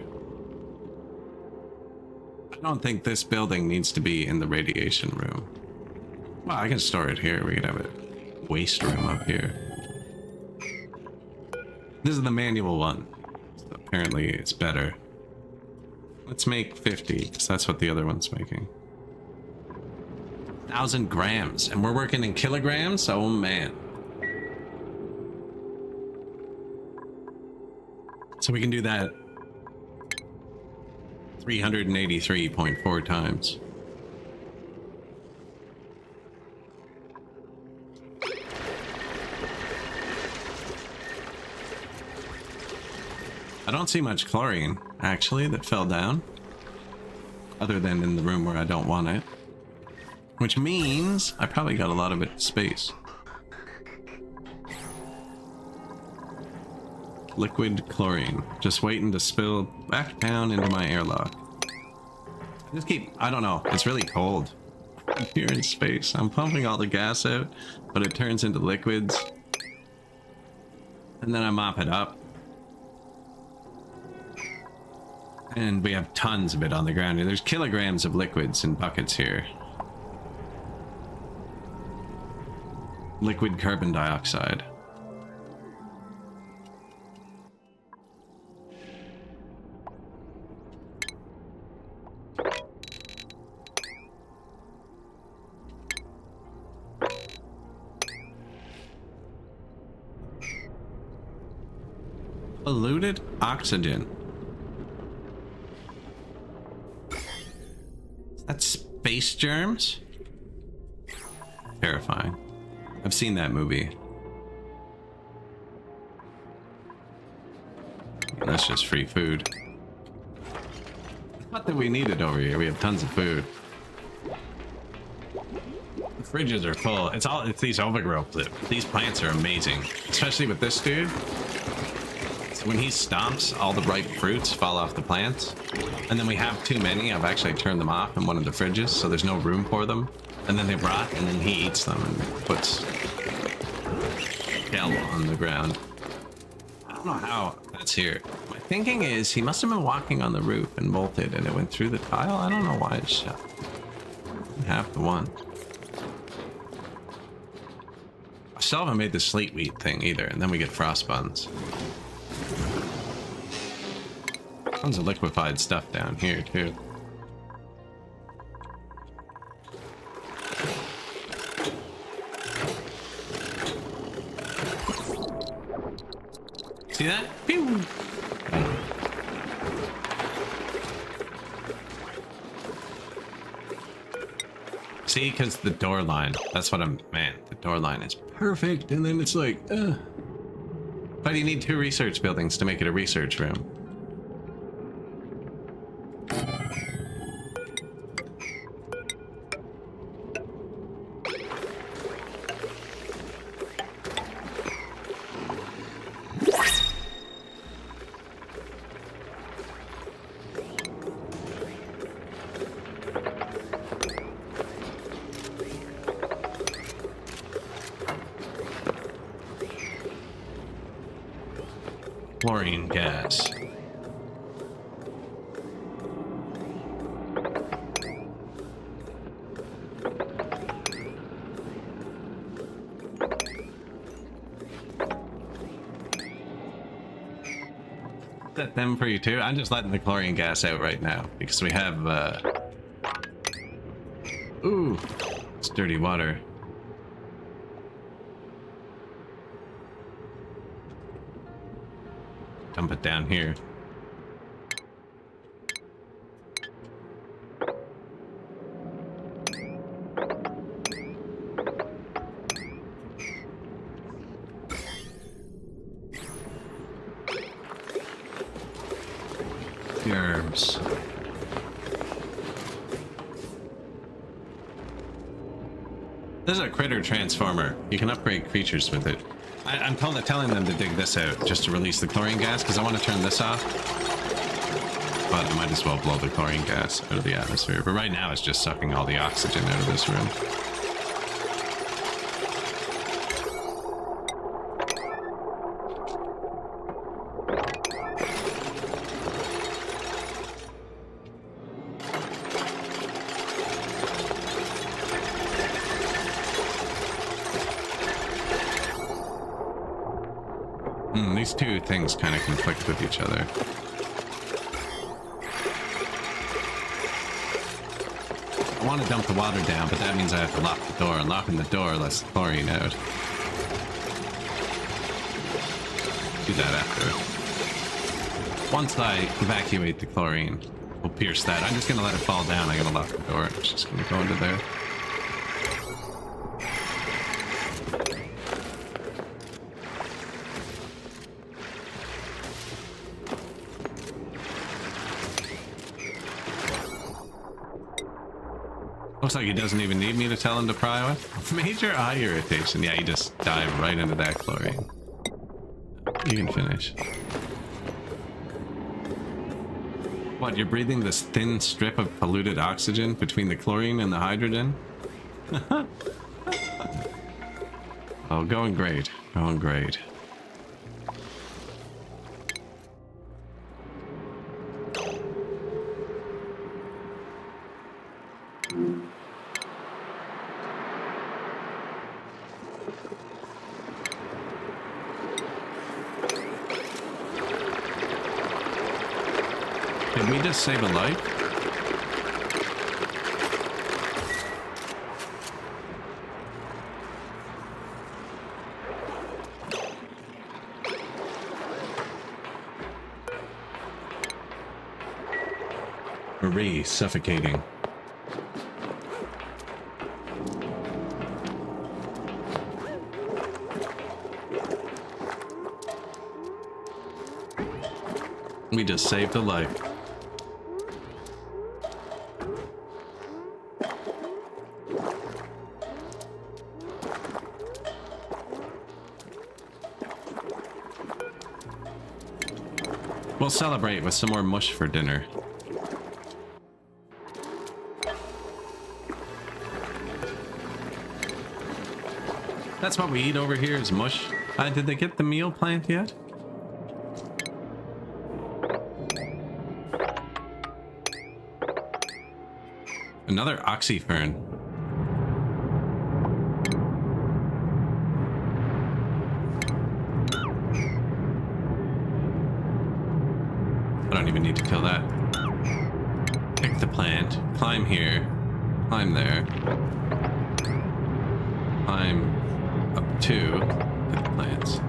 I don't think this building needs to be in the radiation room. Well, I can store it here. We could have it. Waste room up here. This is the manual one. So apparently it's better. Let's make 50 because that's what the other one's making. 1,000 grams, and we're working in kilograms. Oh man. So we can do that 383.4 times. I don't see much chlorine, actually, that fell down. Other than in the room where I don't want it. Which means I probably got a lot of it in space. Liquid chlorine. Just waiting to spill back down into my airlock. Just keep... I don't know. It's really cold here in space. I'm pumping all the gas out, but it turns into liquids. And then I mop it up. And we have tons of it on the ground. There's kilograms of liquids in buckets here. Liquid carbon dioxide. Polluted oxygen. That's space germs? Terrifying. I've seen that movie. That's just free food. Not that we need it over here. We have tons of food. The fridges are full. It's these overgrowth. These plants are amazing. Especially with this dude. So when he stomps, all the ripe fruits fall off the plants. And then we have too many. I've actually turned them off in one of the fridges, so there's no room for them. And then they rot, and then he eats them and puts shell on the ground. I don't know how. bolts here. My thinking is he must have been walking on the roof and bolted and it went through the tile. I don't know why it's shut. Half the one. I still haven't made the slate wheat thing either, and then we get frost buns. Tons of liquefied stuff down here too. See that? Pew! See, because the door line, that's what I'm, man, the door line is perfect, and then it's like, But you need 2 research buildings to make it a research room. Chlorine gas. Set them for you too. I'm just letting the chlorine gas out right now because we have ooh, it's dirty water. Dump it down here. Herbs. This is a critter transformer. You can upgrade creatures with it. I'm telling them to dig this out just to release the chlorine gas because I want to turn this off. But I might as well blow the chlorine gas out of the atmosphere. But right now it's just sucking all the oxygen out of this room. These 2 things kind of conflict with each other. I want to dump the water down, but that means I have to lock the door, and locking the door lets the chlorine out. Do that after. Once I evacuate the chlorine, we'll pierce that. I'm just going to let it fall down. I got to lock the door. It's just going to go into there. Looks like he doesn't even need me to tell him to pry with. Major eye irritation. Yeah, you just dive right into that chlorine. You can finish. What, you're breathing this thin strip of polluted oxygen between the chlorine and the hydrogen? Oh, going great. Going great. Did we just save a life? Marie suffocating. We just saved a life. We'll celebrate with some more mush for dinner. That's what we eat over here is mush. Did they get the meal plant yet? Another oxyfern. I don't even need to kill that. Pick the plant. Climb here. Climb there. Climb up to the plants.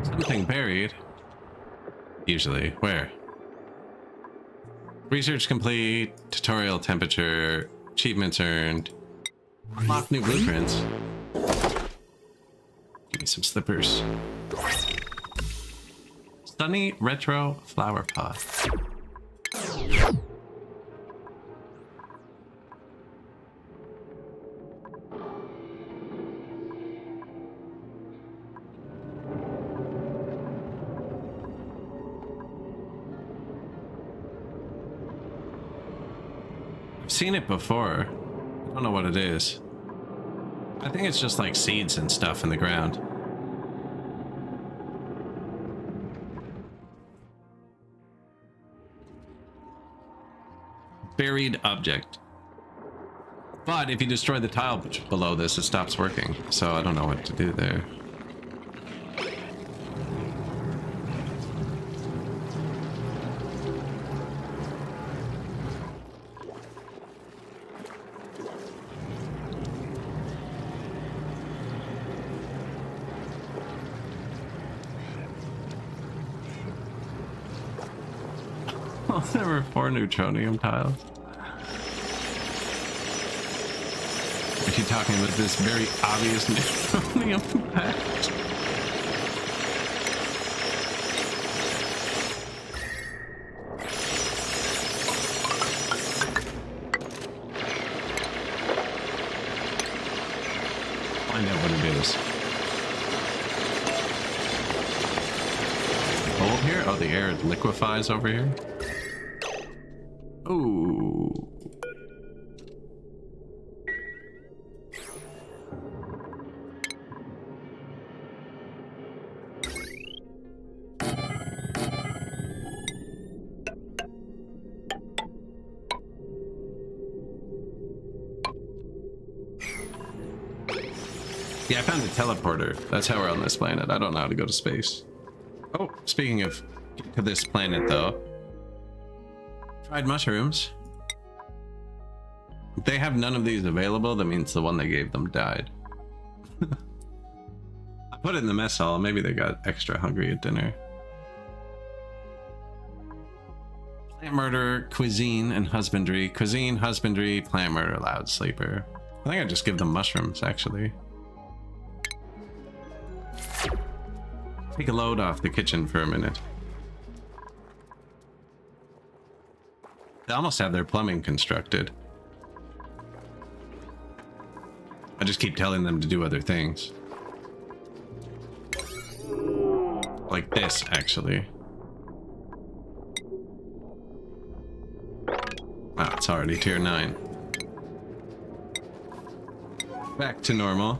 Something buried. Usually. Where? Research complete. Tutorial temperature. Achievements earned. Unlock new blueprints. Give me some slippers. Sunny retro flower pot. I've seen it before. I don't know what it is. I think it's just like seeds and stuff in the ground. Buried object. But if you destroy the tile below this, it stops working. So I don't know what to do there. Oh, there were 4 neutronium tiles. Are you talking about this very obvious neutronium patch? Find out what it is. Cold here? Oh, the air liquefies over here. Ooh. Yeah, I found a teleporter. That's how we're on this planet. I don't know how to go to space. Oh, speaking of to this planet though. Fried mushrooms. If they have none of these available, that means the one they gave them died. I put it in the mess hall. Maybe they got extra hungry at dinner. Plant murder, cuisine, and husbandry. Cuisine, husbandry, plant murder, loud sleeper. I think I just give them mushrooms, actually. Take a load off the kitchen for a minute. They almost have their plumbing constructed. I just keep telling them to do other things. Like this, actually. Wow, it's already tier 9. Back to normal.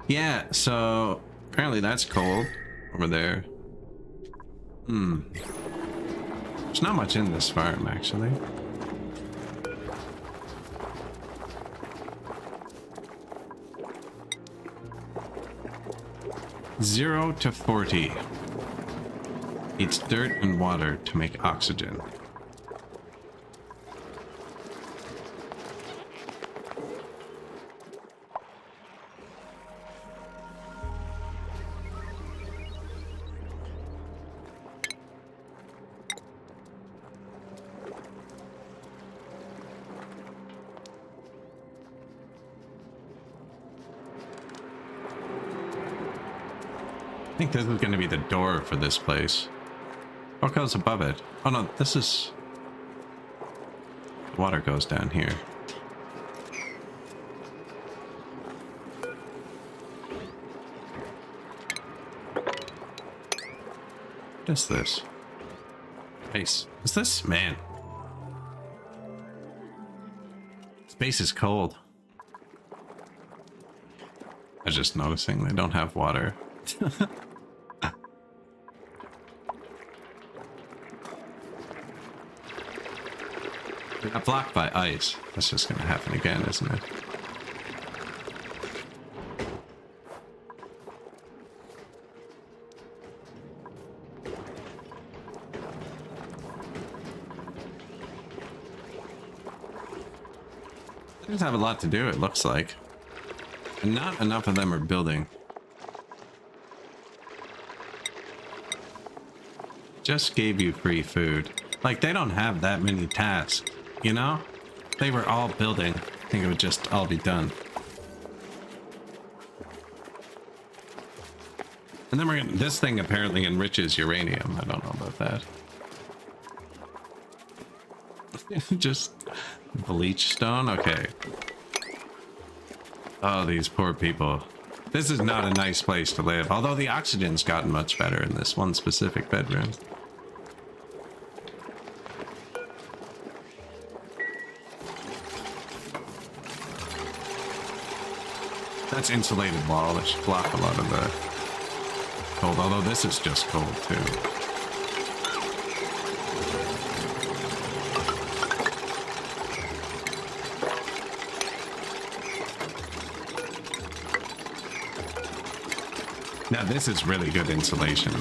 Yeah, so apparently that's cold over there. There's not much in this farm, actually. Zero to 40. Eats dirt and water to make oxygen. I think this is going to be the door for this place. What goes above it? Oh no, this is... The water goes down here. What is this? Space. Is this? Man. Space is cold. I was just noticing they don't have water. It got blocked by ice. That's just gonna happen again, isn't it? Things have a lot to do, it looks like. And not enough of them are building. Just gave you free food. Like, they don't have that many tasks, you know? If they were all building, I think it would just all be done. And then we're gonna, this thing apparently enriches uranium. I don't know about that. Just bleach stone? Okay. Oh, these poor people. This is not a nice place to live. Although the oxygen's gotten much better in this one specific bedroom. That's insulated wall. That should block a lot of the cold. Although this is just cold too. Now this is really good insulation.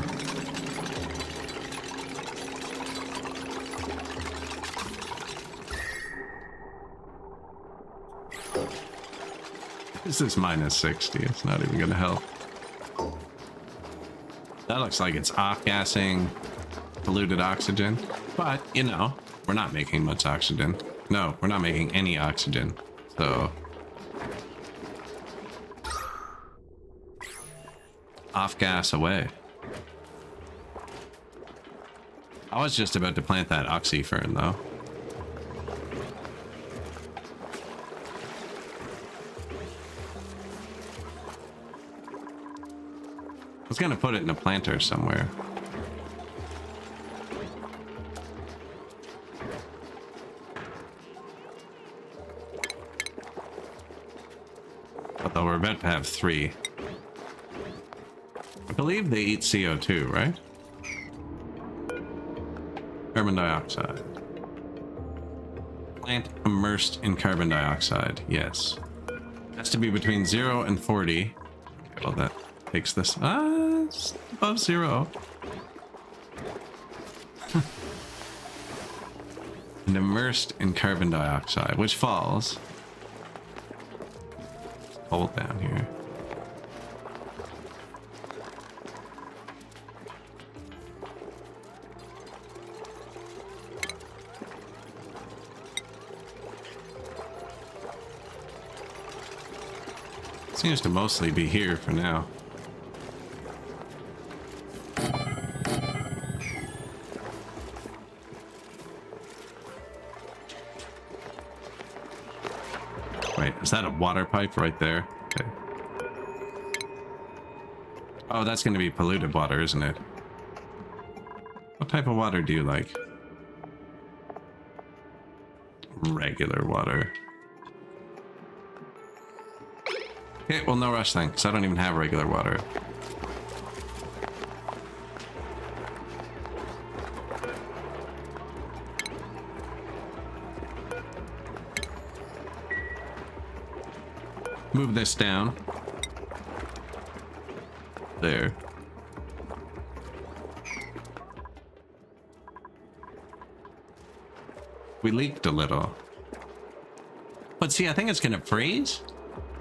This is minus 60. It's not even gonna help. That looks like it's off-gassing polluted oxygen. But, you know, we're not making much oxygen. No, we're not making any oxygen. So... off-gas away. I was just about to plant that oxy fern, though. I was gonna put it in a planter somewhere. Although we're about to have 3. I believe they eat CO2, right? Carbon dioxide. Plant immersed in carbon dioxide, yes. Has to be between 0 and 40. Okay, well, that takes this. It's above 0. And immersed in carbon dioxide, which falls. It's cold down here. Seems to mostly be here for now. Wait, is that a water pipe right there? Okay. Oh, that's going to be polluted water, isn't it? What type of water do you like? Regular water. Okay, well, no rush then, because I don't even have regular water. Move this down. There. We leaked a little. But see, I think it's gonna freeze.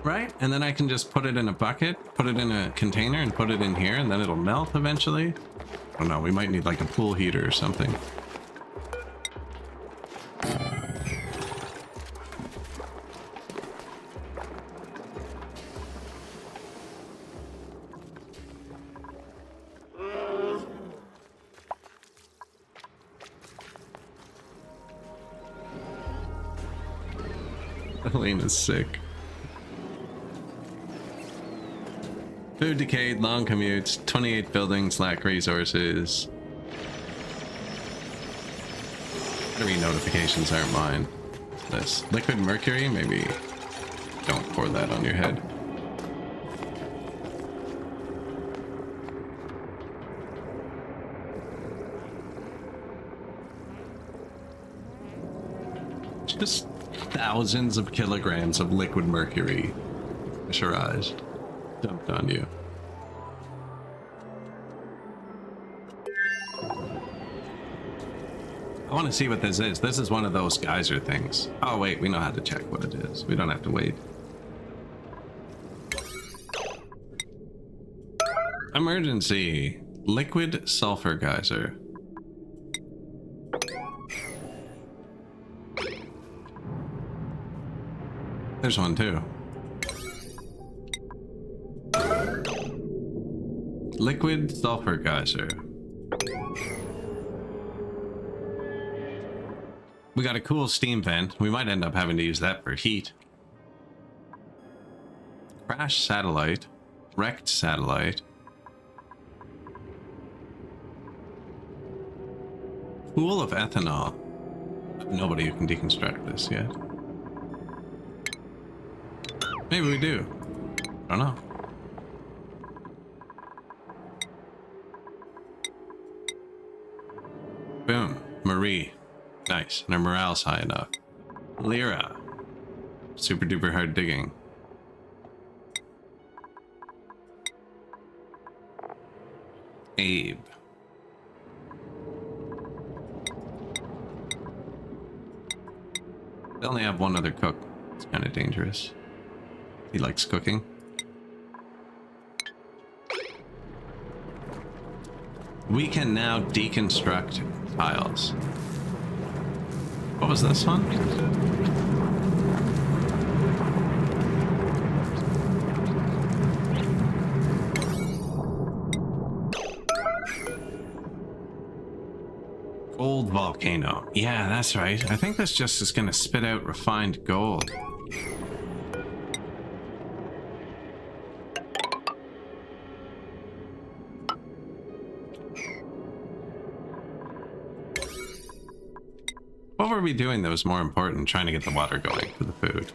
Right? And then I can just put it in a bucket, put it in a container, and put it in here, and then it'll melt eventually. I don't know, we might need like a pool heater or something. Elaine is sick. Food decayed, long commutes, 28 buildings, lack resources. Battery notifications aren't mine. This liquid mercury, maybe don't pour that on your head. Just thousands of kilograms of liquid mercury pressurized, dumped on you. I want to see what this is. This is one of those geyser things. Oh wait, we know how to check what it is. We don't have to wait. Emergency. Liquid sulfur geyser. There's one too. Liquid sulfur geyser. We got a cool steam vent. We might end up having to use that for heat. Crash satellite. Wrecked satellite. Pool of ethanol. Nobody who can deconstruct this yet. Maybe we do. I don't know. Boom. Marie. Nice. And our morale's high enough. Lyra. Super duper hard digging. Abe. They only have one other cook. It's kind of dangerous. He likes cooking. We can now deconstruct tiles. What was this one? Gold volcano. Yeah, that's right. I think this just is going to spit out refined gold. What were we doing that was more important? Trying to get the water going for the food.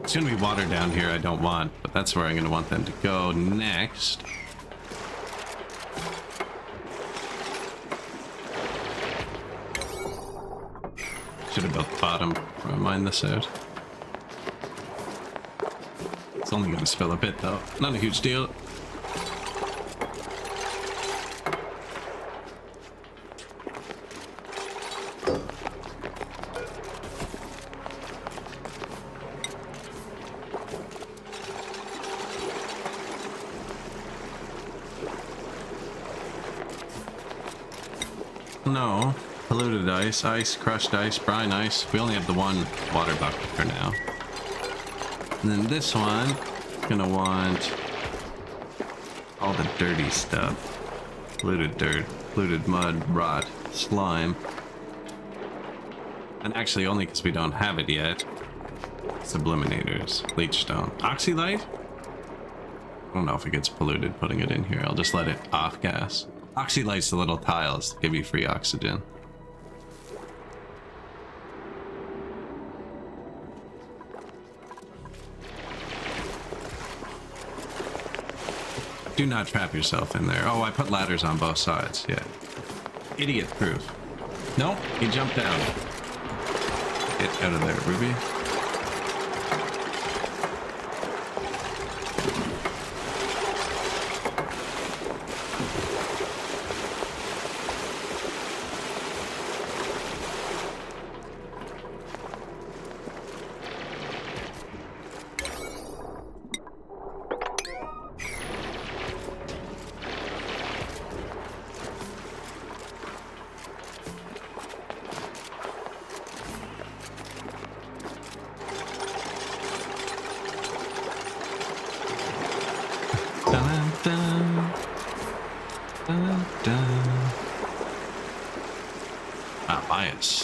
It's gonna be water down here I don't want, but that's where I'm gonna want them to go next. Should have built the bottom before I mine this out. It's only gonna spill a bit though. Not a huge deal. No. Polluted ice, ice, crushed ice, brine ice. We only have the one water bucket for now. And then this one, gonna want all the dirty stuff. Polluted dirt, polluted mud, rot, slime. And actually only because we don't have it yet. Subliminators, leechstone. Oxylite? I don't know if it gets polluted putting it in here. I'll just let it off gas. Oxylite's the little tiles that give you free oxygen. Do not trap yourself in there. Oh, I put ladders on both sides. Yeah. Idiot proof. Nope, he jumped down. Get out of there, Ruby.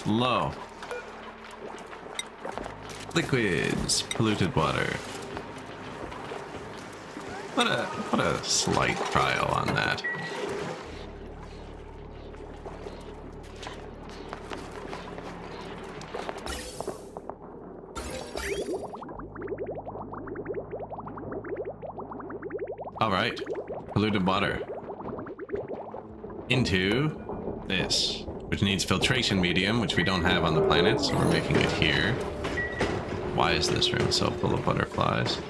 slow. Liquids, polluted water. Put a slight trial on that. All right, polluted water into this, which needs filtration medium, which we don't have on the planet, so we're making it here. Why is this room so full of butterflies?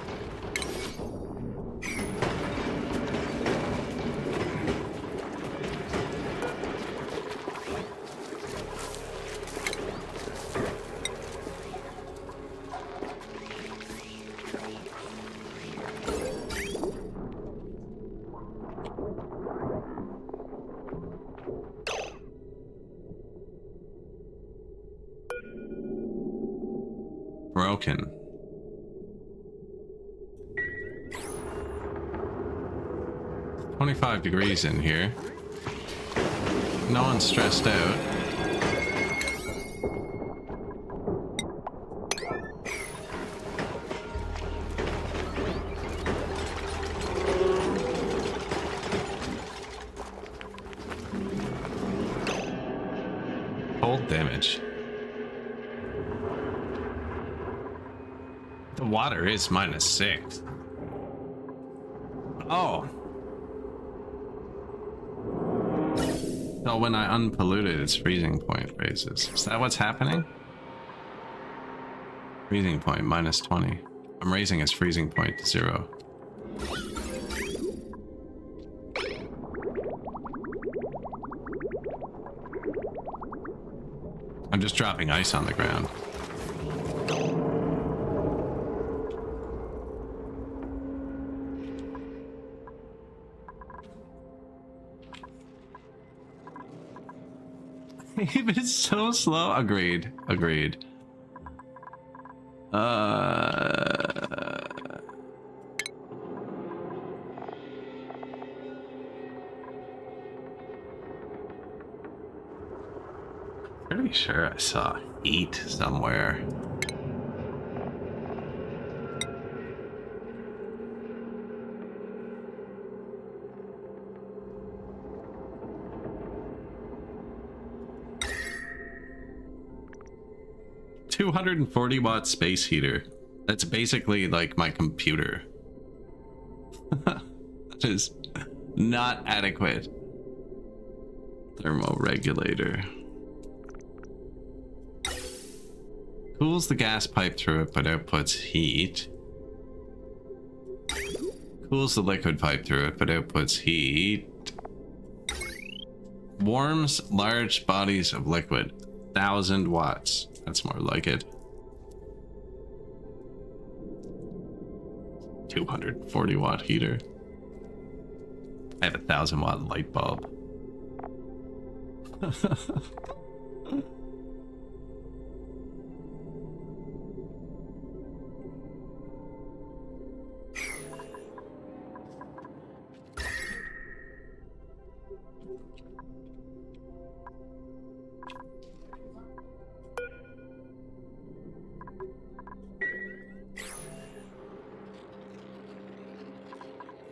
Broken. It's 25 degrees in here. No one's stressed out. Cold damage. The water is -6. Oh. So when I unpollute it, its freezing point raises. Is that what's happening? Freezing point -20. I'm raising its freezing point to 0. I'm just dropping ice on the ground. It's so slow. Agreed. Agreed. Pretty sure I saw heat somewhere. $240-watt space heater. That's basically like my computer. That is not adequate. Thermoregulator. Cools the gas pipe through it but outputs heat. Cools the liquid pipe through it but outputs heat. Warms large bodies of liquid. 1,000 watts. That's more like it. 240-watt heater. I have a 1,000-watt light bulb.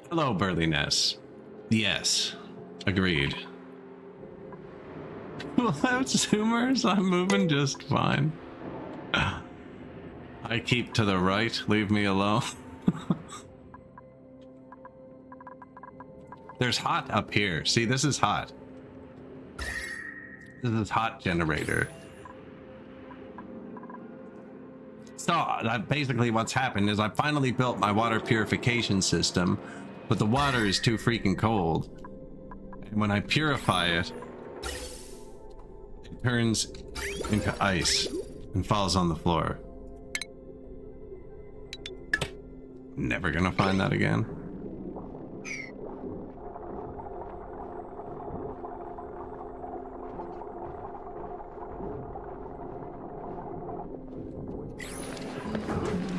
Hello, burliness. Yes, agreed. Without zoomers, I'm moving just fine. I keep to the right, leave me alone. There's hot up here. See, this is hot. This is hot generator. So, basically what's happened is I finally built my water purification system, but the water is too freaking cold. And when I purify it, it turns into ice and falls on the floor. Never gonna find that again.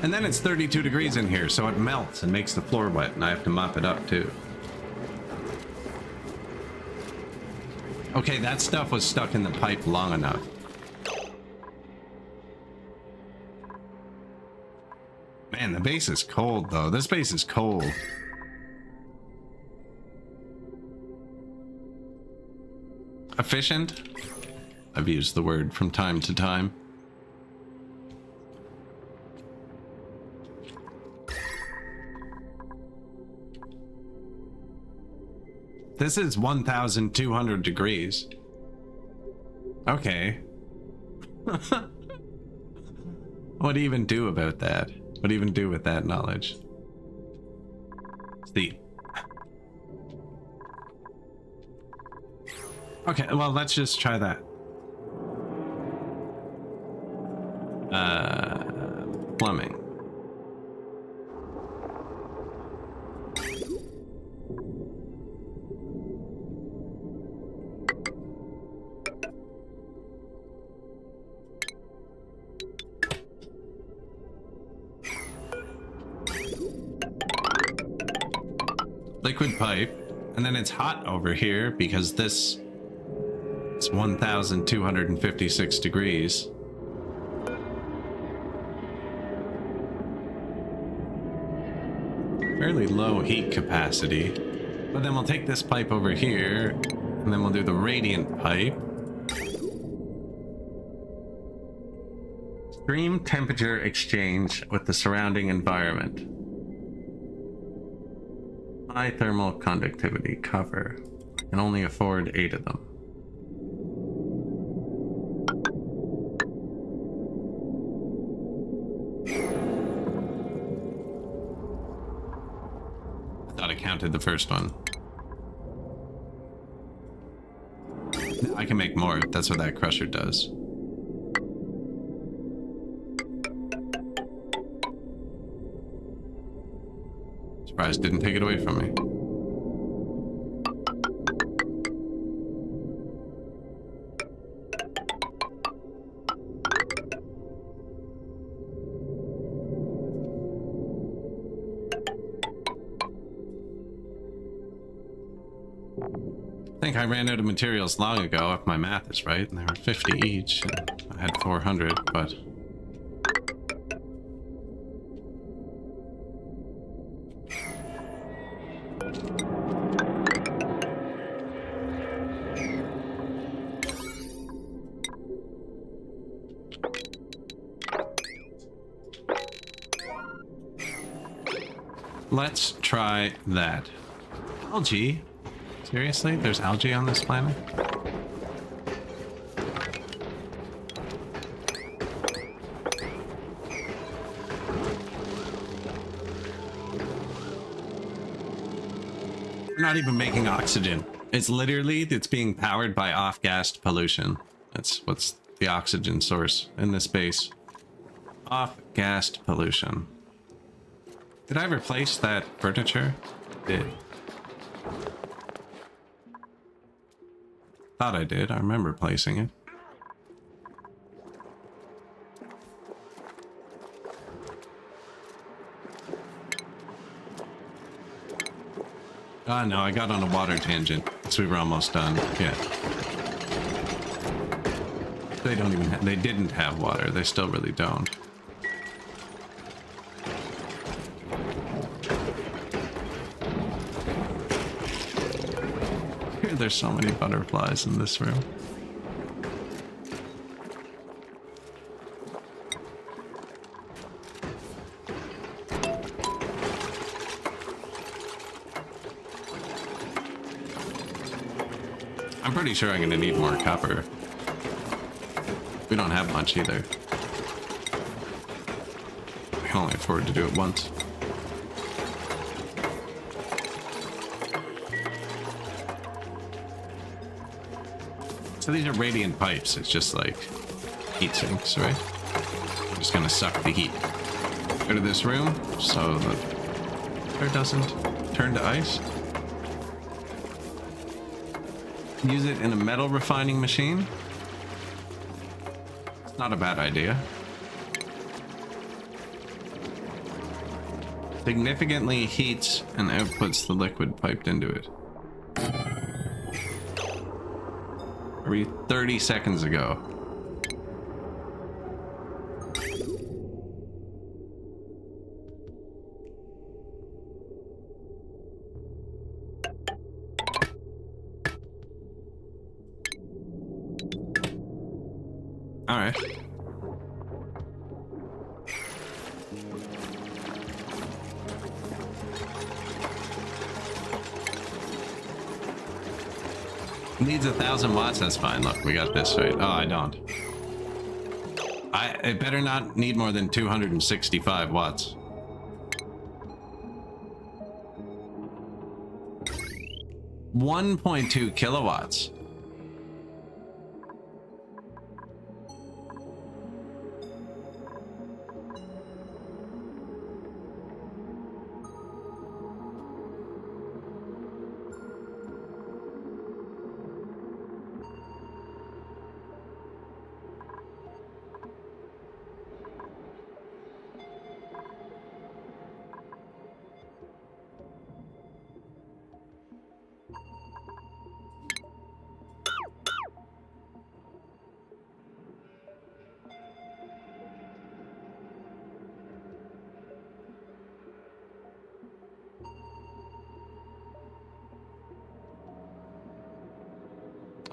And then it's 32 degrees in here, so it melts and makes the floor wet, and I have to mop it up too. Okay, that stuff was stuck in the pipe long enough. Man, the base is cold, though. This base is cold. Efficient? I've used the word from time to time. This is 1,200 degrees. Okay. What do you even do about that? What do you even do with that knowledge? See. Okay, well, let's just try that. Plumbing. Liquid pipe, and then it's hot over here because this is 1,256 degrees. Fairly low heat capacity. But then we'll take this pipe over here, and then we'll do the radiant pipe. Stream temperature exchange with the surrounding environment. High thermal conductivity cover. I can only afford 8 of them. I thought I counted the first one. I can make more. That's what that crusher does. Surprised didn't take it away from me. I think I ran out of materials long ago, if my math is right, and there were 50 each, and I had 400, but... Let's try that. Algae? Seriously? There's algae on this planet? We're not even making oxygen. It's literally, it's being powered by off-gassed pollution. That's what's the oxygen source in this base. Off-gassed pollution. Did I replace that furniture? Did. Thought I did. I remember placing it. Ah, no, I got on a water tangent. So we were almost done. Yeah. They don't even they didn't have water. They still really don't. There's so many butterflies in this room. I'm pretty sure I'm gonna need more copper. We don't have much either. I can only afford to do it once. So these are radiant pipes. It's just like heat sinks, right? I'm just gonna suck the heat out of this room so the air doesn't turn to ice. Use it in a metal refining machine. It's not a bad idea. Significantly heats and outputs the liquid piped into it. 30 seconds ago. All right. Needs 1,000 watts. That's fine. Look, we got this right. Oh, I don't. It better not need more than 265 watts. 1.2 kilowatts.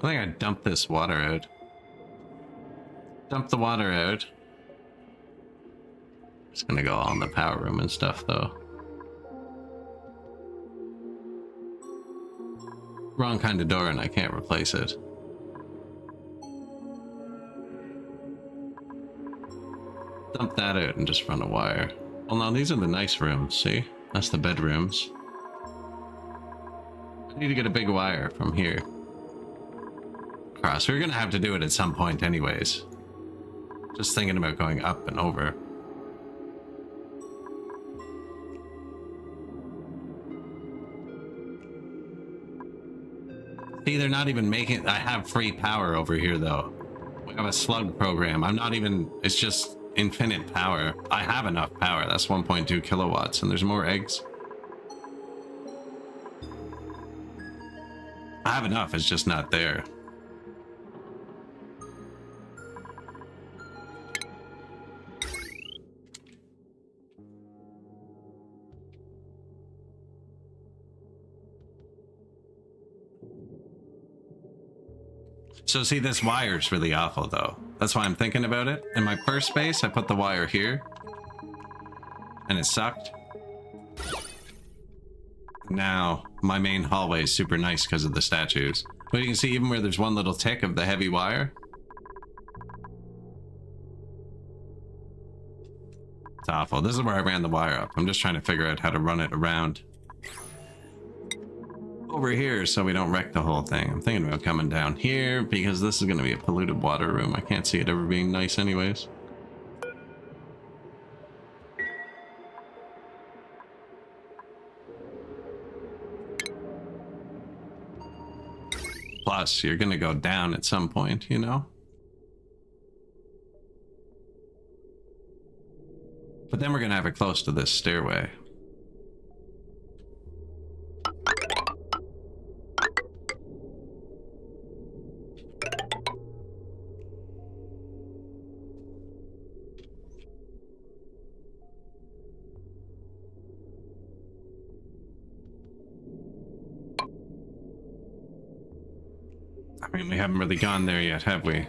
I think I dumped this water out. Dump the water out. It's gonna go all in the power room and stuff, though. Wrong kind of door, and I can't replace it. Dump that out and just run a wire. Well, no, these are the nice rooms, see? That's the bedrooms. I need to get a big wire from here. Across. We're gonna have to do it at some point anyways. Just thinking about going up and over. See, they're not even making... I have free power over here, though. We have a slug program. I'm not even... It's just infinite power. I have enough power. That's 1.2 kilowatts, and there's more eggs. I have enough. It's just not there. So see, this wire's really awful, though. That's why I'm thinking about it. In my first space, I put the wire here. And it sucked. Now, my main hallway is super nice because of the statues. But you can see even where there's one little tick of the heavy wire. It's awful. This is where I ran the wire up. I'm just trying to figure out how to run it around over here so we don't wreck the whole thing. I'm thinking about coming down here because this is going to be a polluted water room. I can't see it ever being nice anyways. Plus, you're going to go down at some point, you know? But then we're going to have it close to this stairway. I mean, we haven't really gone there yet, have we?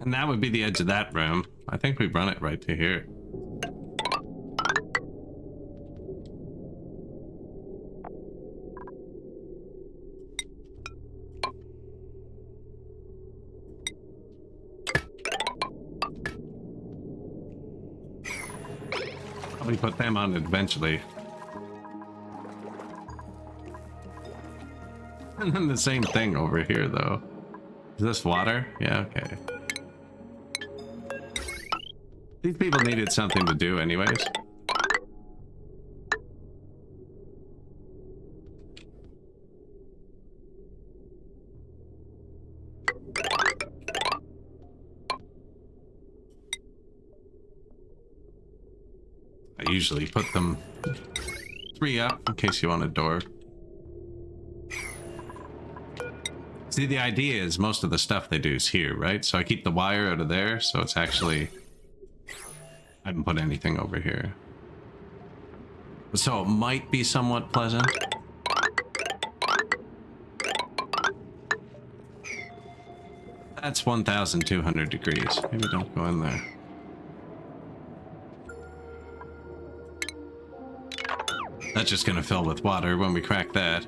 And that would be the edge of that room. I think we run it right to here. Probably put them on it eventually. And then the same thing over here, though. Is this water? Yeah, okay. These people needed something to do anyways. usually put them 3 up in case you want a door. See, the idea is most of the stuff they do is here, right? So I keep the wire out of there, so it's actually... I haven't put anything over here. So it might be somewhat pleasant. That's 1,200 degrees. Maybe don't go in there. That's just gonna fill with water when we crack that.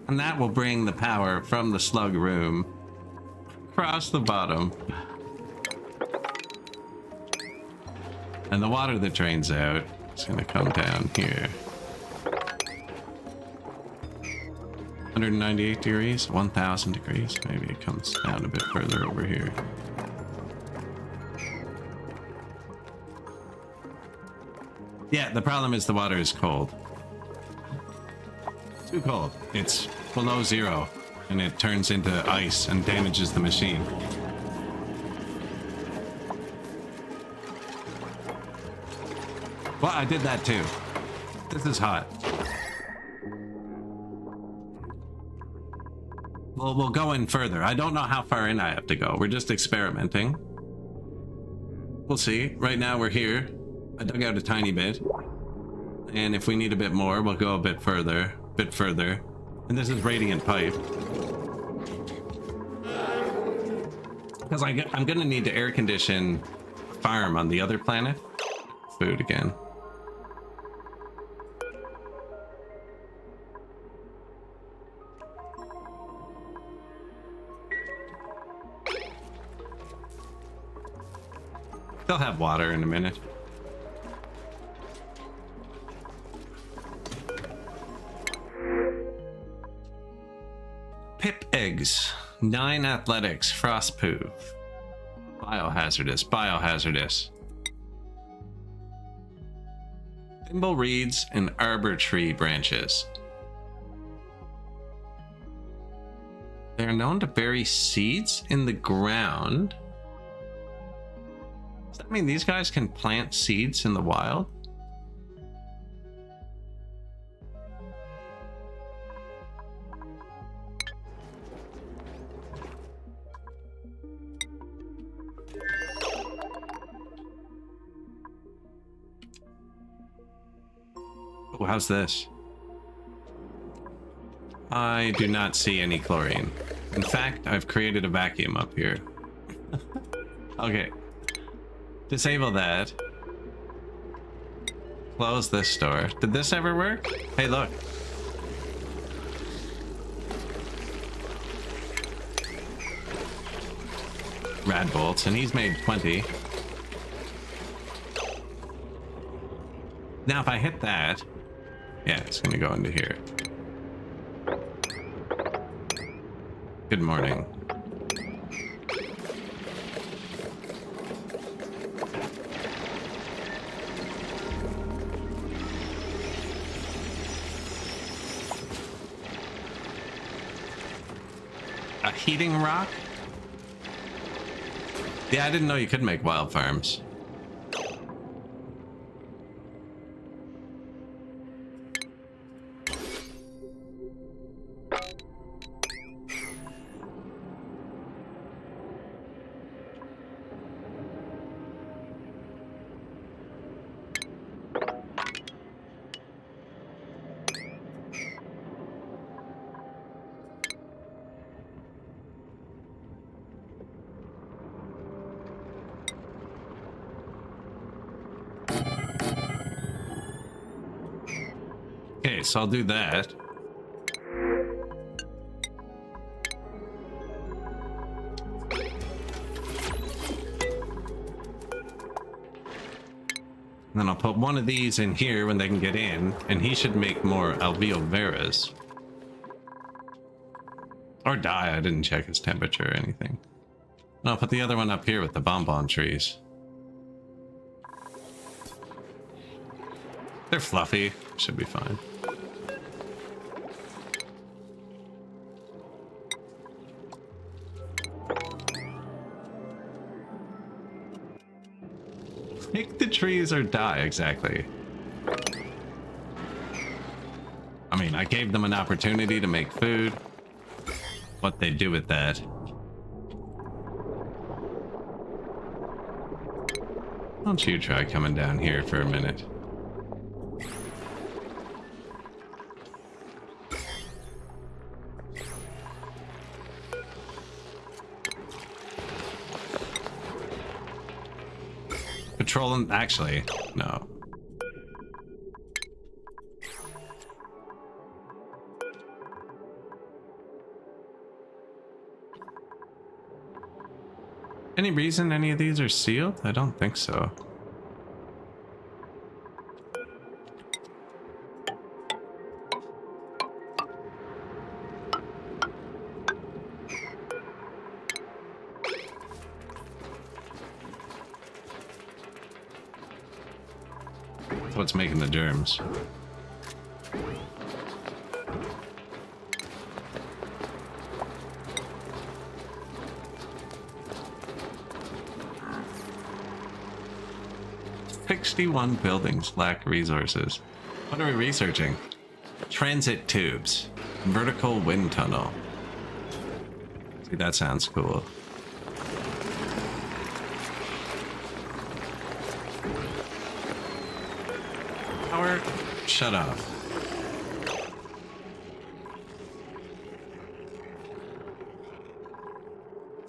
And that will bring the power from the slug room across the bottom. And the water that drains out is going to come down here. 198 degrees, 1,000 degrees. Maybe it comes down a bit further over here. Yeah, the problem is the water is cold. Too cold. It's below 0 and it turns into ice and damages the machine. Well, I did that too. This is hot. Well, we'll go in further. I don't know how far in I have to go. We're just experimenting. We'll see. Right now we're here. I dug out a tiny bit. And if we need a bit more, we'll go a bit further. And this is radiant pipe. Because I'm gonna need to air condition farm on the other planet. Food again. They'll have water in a minute. Pip eggs, 9 athletics, frostproof, biohazardous. Thimble reeds and arbor tree branches. They are known to bury seeds in the ground. Does that mean these guys can plant seeds in the wild? Oh, how's this? I do not see any chlorine. In fact, I've created a vacuum up here. Okay. Disable that. Close this door. Did this ever work? Hey, look. Rad bolts, and he's made 20. Now, if I hit that, yeah, it's gonna go into here. Good morning. A heating rock? Yeah, I didn't know you could make wild farms. Okay, so I'll do that. And then I'll put one of these in here when they can get in, and he should make more alveol veras. Or die, I didn't check his temperature or anything. And I'll put the other one up here with the bonbon trees. They're fluffy, should be fine. Make the trees or die, exactly. I mean, I gave them an opportunity to make food. What they do with that. Why don't you try coming down here for a minute? Patrolling, actually, no. Any reason any of these are sealed? I don't think so. That's what's making the germs. "61 buildings lack resources." What are we researching? Transit tubes. Vertical wind tunnel. See, that sounds cool. Power, shut off.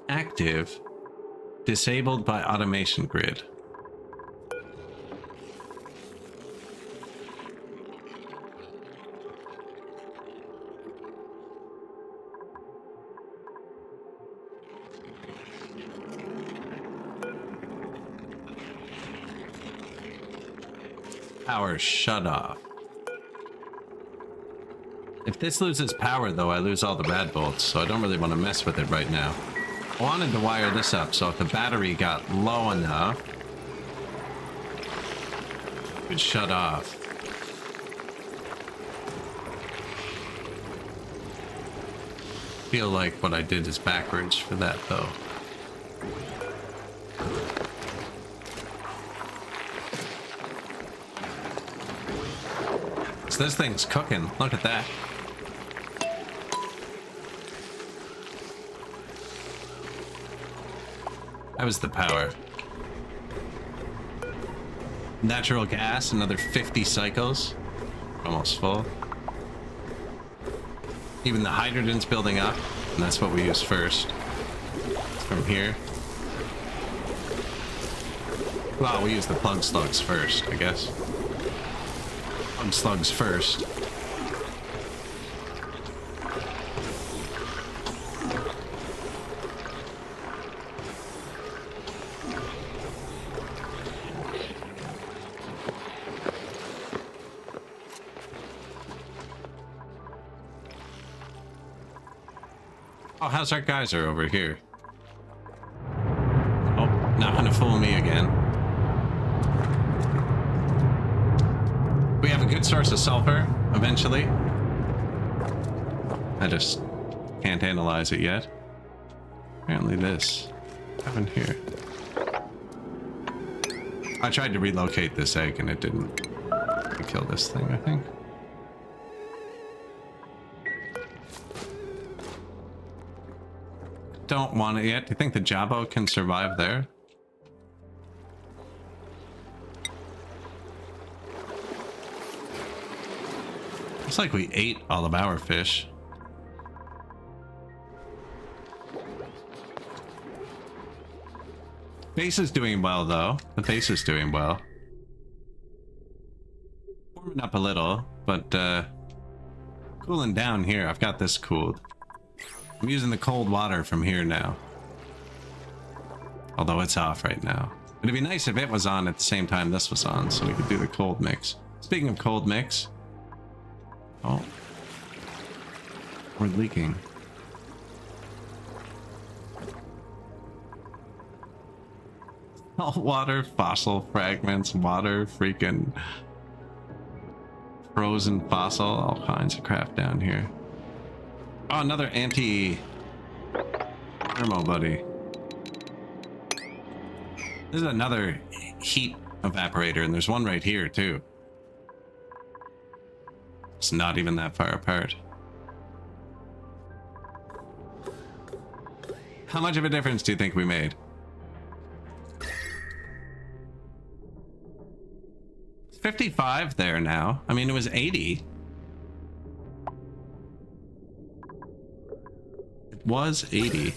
Active. Disabled by automation grid. Power shut off. If this loses power, though, I lose all the rad bolts, so I don't really want to mess with it right now. I wanted to wire this up, so if the battery got low enough, it would shut off. Feel like what I did is backwards for that, though. This thing's cooking. Look at that. That was the power. Natural gas, another 50 cycles. Almost full. Even the hydrogen's building up, and that's what we use first. From here. Well, we use the plug slugs first, I guess. Slugs first. Oh, how's our geyser over here? Oh, not gonna fool me again. We have a good source of sulfur, eventually. I just can't analyze it yet. Apparently this happened here. I tried to relocate this egg and it didn't. I killed this thing, I think. Don't want it yet. Do you think the Jabbo can survive there? It's like we ate all of our fish. Base is doing well, though. The base is doing well. Warming up a little, but cooling down here. I've got this cooled. I'm using the cold water from here now. Although it's off right now. It'd be nice if it was on at the same time this was on, so we could do the cold mix. Speaking of cold mix... Oh. We're leaking. Salt water, fossil fragments, water, freaking... frozen fossil, all kinds of crap down here. Oh, another anti... thermo buddy. This is another heat evaporator, and there's one right here, too. It's not even that far apart. How much of a difference do you think we made? It's 55 there now. I mean, it was 80. It was 80.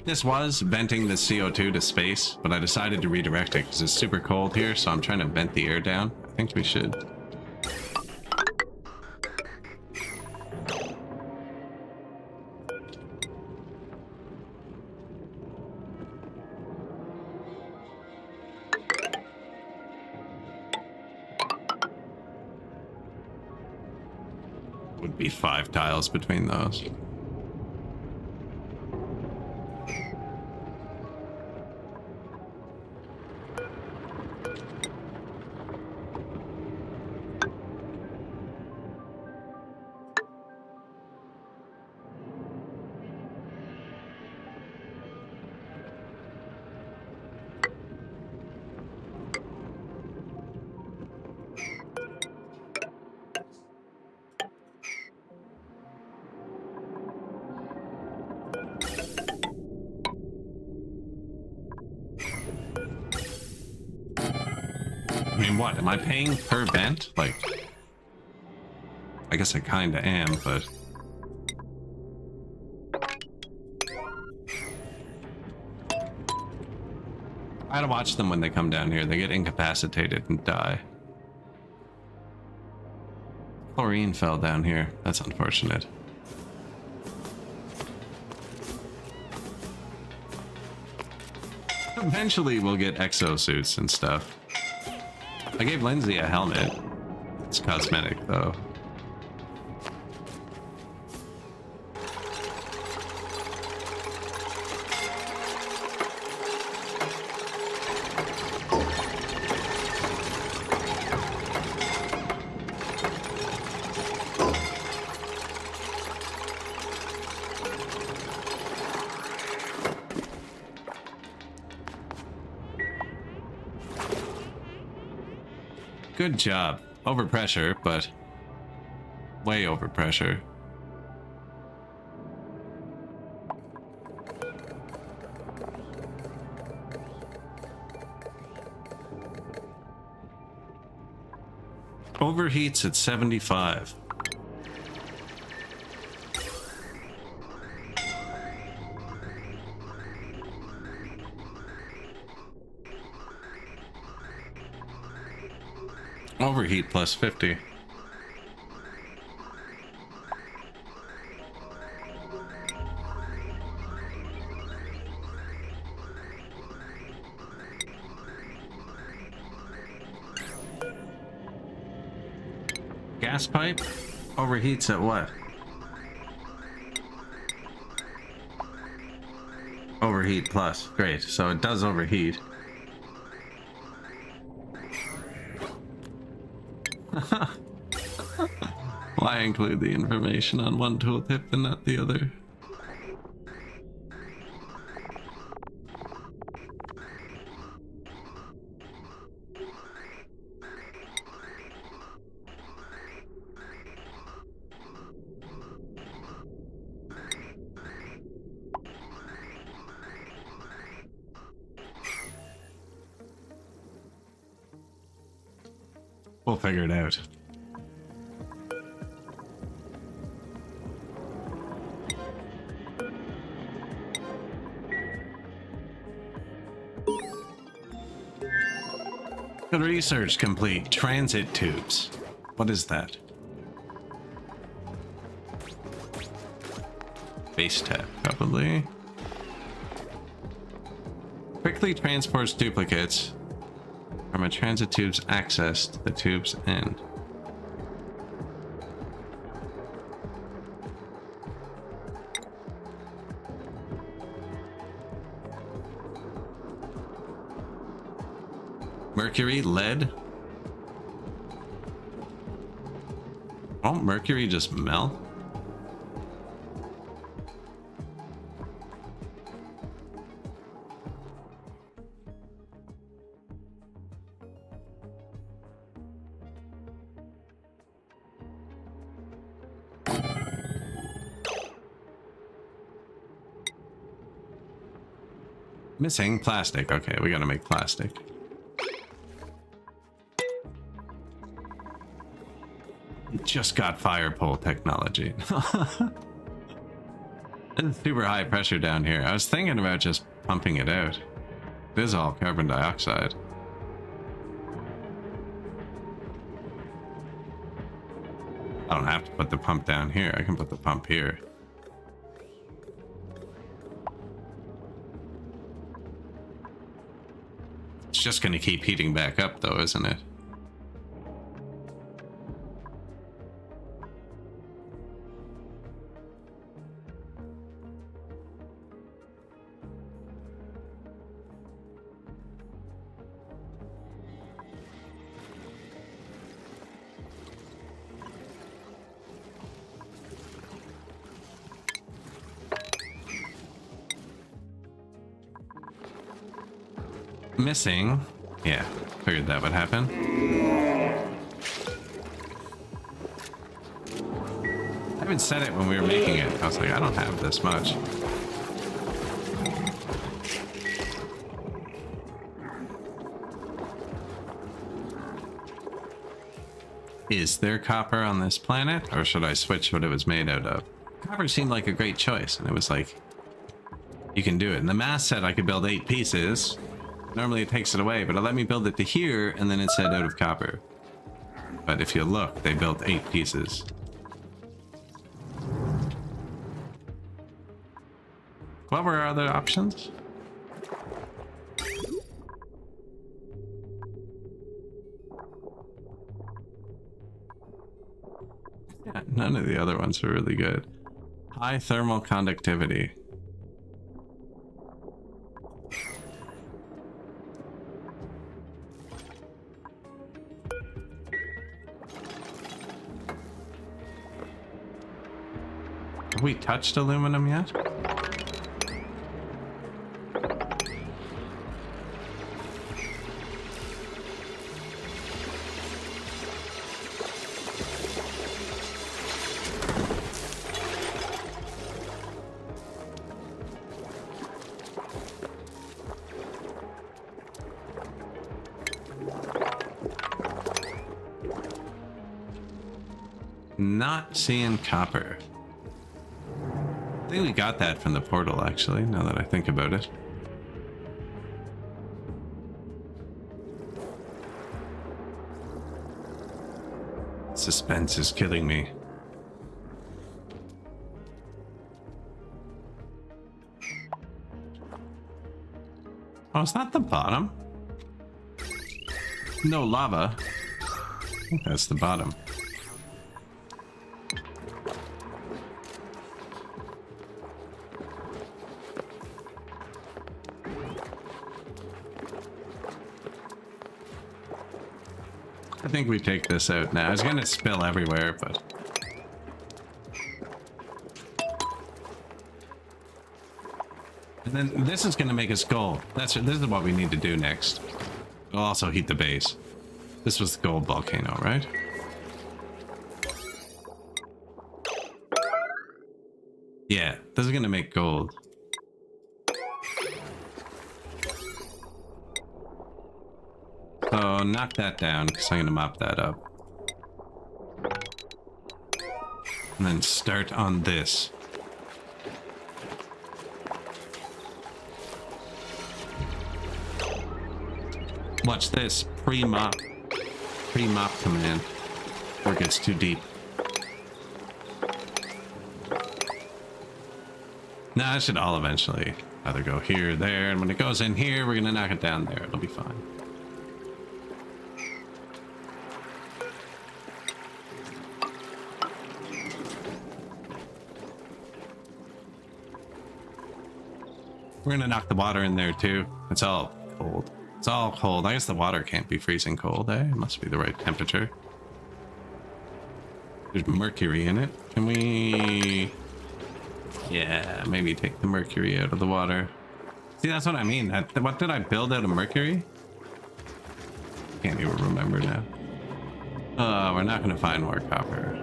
This was venting the CO2 to space, but I decided to redirect it because it's super cold here, so I'm trying to vent the air down. I think we should. Would be 5 tiles between those. I mean, what? Am I paying per vent? Like, I guess I kinda am, but... I gotta watch them when they come down here. They get incapacitated and die. Chlorine fell down here. That's unfortunate. Eventually we'll get exosuits and stuff. I gave Lindsay a helmet. It's cosmetic, though. Good job. Overpressure, but way overpressure. Overheats at 75. Overheat plus 50. Gas pipe overheats at what? Overheat plus. Great. So it does overheat. Why include the information on one tooltip and not the other? We'll figure it out. Good research complete. Transit tubes. What is that? Base tap, probably. Quickly transports duplicates from a transit tube's access to the tube's end. Mercury, lead. Won't mercury just melt? Missing plastic. Okay, we gotta make plastic. Just got fire pole technology. It's super high pressure down here. I was thinking about just pumping it out. It is all carbon dioxide. I don't have to put the pump down here. I can put the pump here. It's just going to keep heating back up though, isn't it? Missing. Yeah, figured that would happen. I even said it when we were making it. I was like, I don't have this much. Is there copper on this planet, or should I switch what it was made out of? Copper seemed like a great choice, and it was like, you can do it. And the math said I could build 8 pieces. Normally it takes it away, but it let me build it to here, and then it said out of copper. But if you look, they built 8 pieces. What were our other options? Yeah, none of the other ones were really good. High thermal conductivity. Have we touched aluminum yet? Not seeing copper. I think we got that from the portal, actually, now that I think about it. Suspense is killing me. Oh, is that the bottom? No lava. I think that's the bottom. I think we take this out now. It's gonna spill everywhere, but... And then this is gonna make us gold. This is what we need to do next. We'll also heat the base. This was the gold volcano, right? Yeah, this is gonna make gold. So knock that down, because I'm gonna mop that up. And then start on this. Watch this. Pre-mop command. Or it gets too deep. Nah, I should all eventually Either go here or there, and when it goes in here, we're gonna knock it down there. It'll be fine. We're gonna knock the water in there too. It's all cold. It's all cold. I guess the water can't be freezing cold, eh? It must be the right temperature. There's mercury in it. Can we... Yeah, maybe take the mercury out of the water. See, that's what I mean. What did I build out of mercury? Can't even remember now. Oh, we're not gonna find more copper.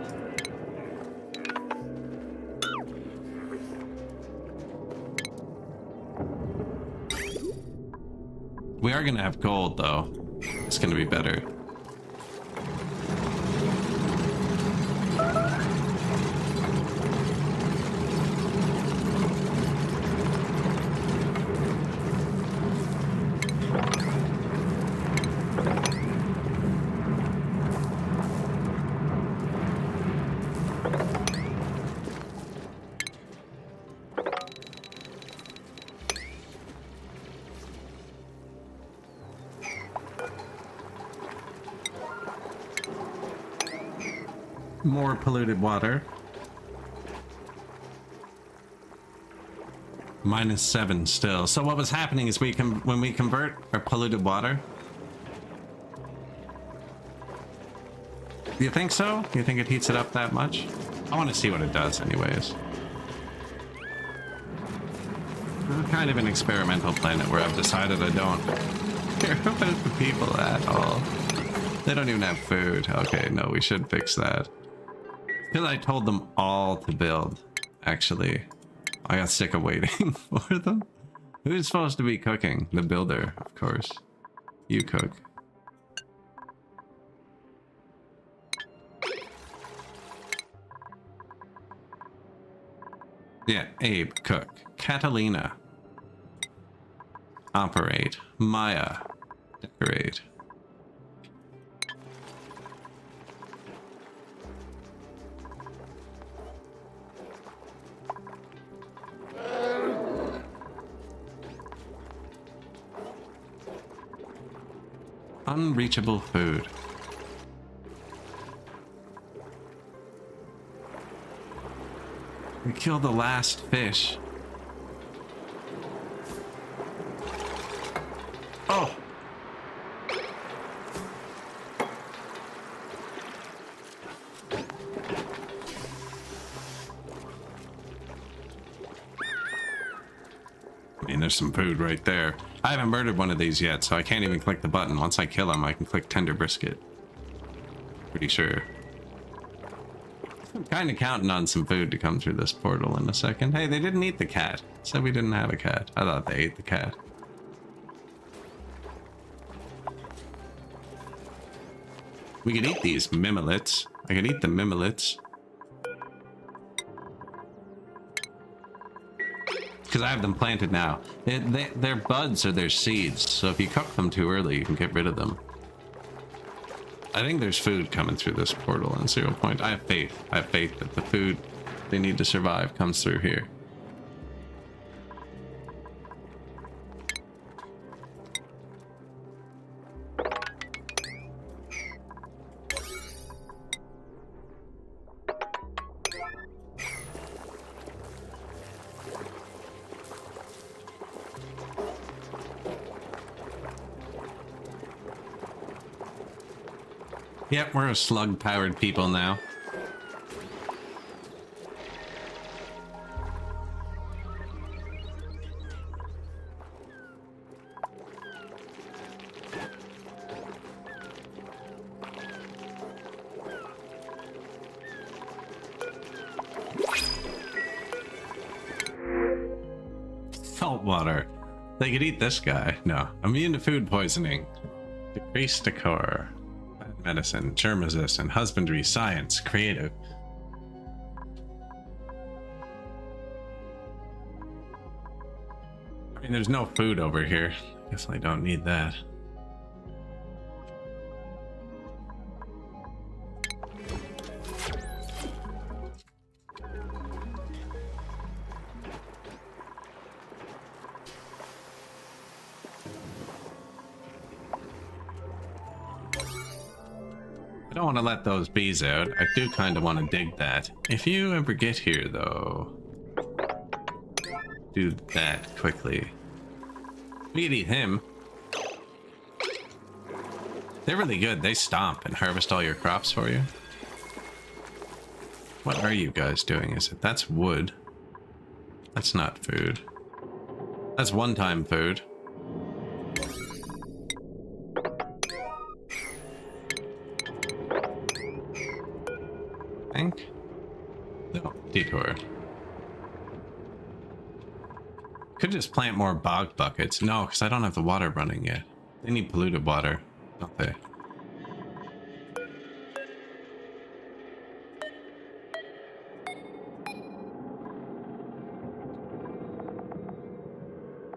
We are gonna have gold though. It's gonna be better. More polluted water. -7 still. So what was happening is when we convert our polluted water. Do you think so? Do you think it heats it up that much? I want to see what it does anyways. I'm kind of an experimental planet where I've decided I don't care about the people at all. They don't even have food. Okay, no, we should fix that. Because I told them all to build, actually. I got sick of waiting for them. Who's supposed to be cooking? The builder, of course. You cook. Yeah, Abe, cook. Catalina. Operate. Maya. Decorate. Unreachable food. We killed the last fish. Oh! I mean, there's some food right there. I haven't murdered one of these yet, so I can't even click the button. Once I kill him, I can click tender brisket. Pretty sure. I'm kind of counting on some food to come through this portal in a second. Hey, they didn't eat the cat. Said we didn't have a cat. I thought they ate the cat. We could eat these mimolets. I could eat the mimolets. Because I have them planted now. They're buds or they're seeds, so if you cook them too early, you can get rid of them. I think there's food coming through this portal in 0 Point. I have faith. I have faith that the food they need to survive comes through here. Yep, we're a slug-powered people now. Salt water. They could eat this guy. No, immune to food poisoning. Decrease decor. Medicine, germ resistant, husbandry, science, creative. I mean, there's no food over here. Definitely don't need that. Don't want to let those bees out. I do kind of want to dig that. If you ever get here, though, do that quickly. We could eat him. They're really good. They stomp and harvest all your crops for you. What are you guys doing? Is it? That's wood. That's not food. That's one-time food. Think? No, detour. Could just plant more bog buckets. No, because I don't have the water running yet. They need polluted water, don't they?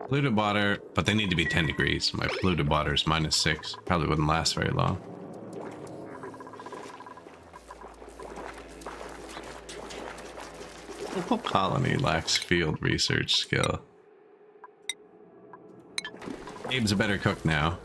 Polluted water, but they need to be 10 degrees. My polluted water is -6. Probably wouldn't last very long. Local colony lacks field research skill. Abe's a better cook now.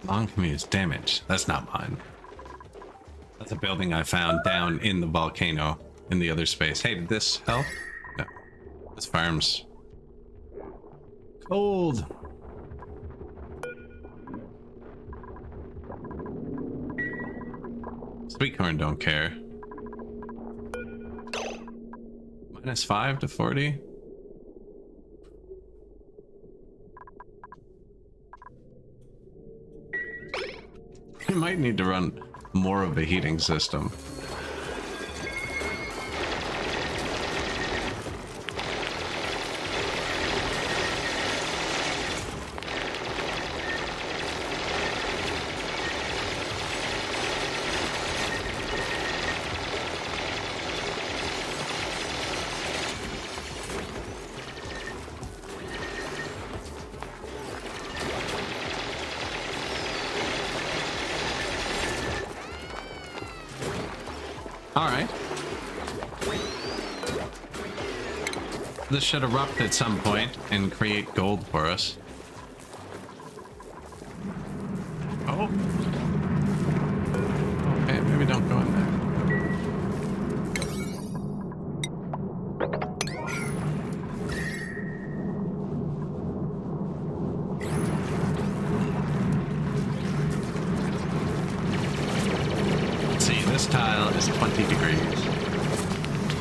Long commute is damaged. That's not mine. That's a building I found down in the volcano in the other space. Hey, did this help? No. This farm's cold. Sweet corn don't care. -5 to 40. We might need to run more of a heating system. Alright. This should erupt at some point and create gold for us. Oh. Okay, maybe don't go in there. This tile is 20 degrees.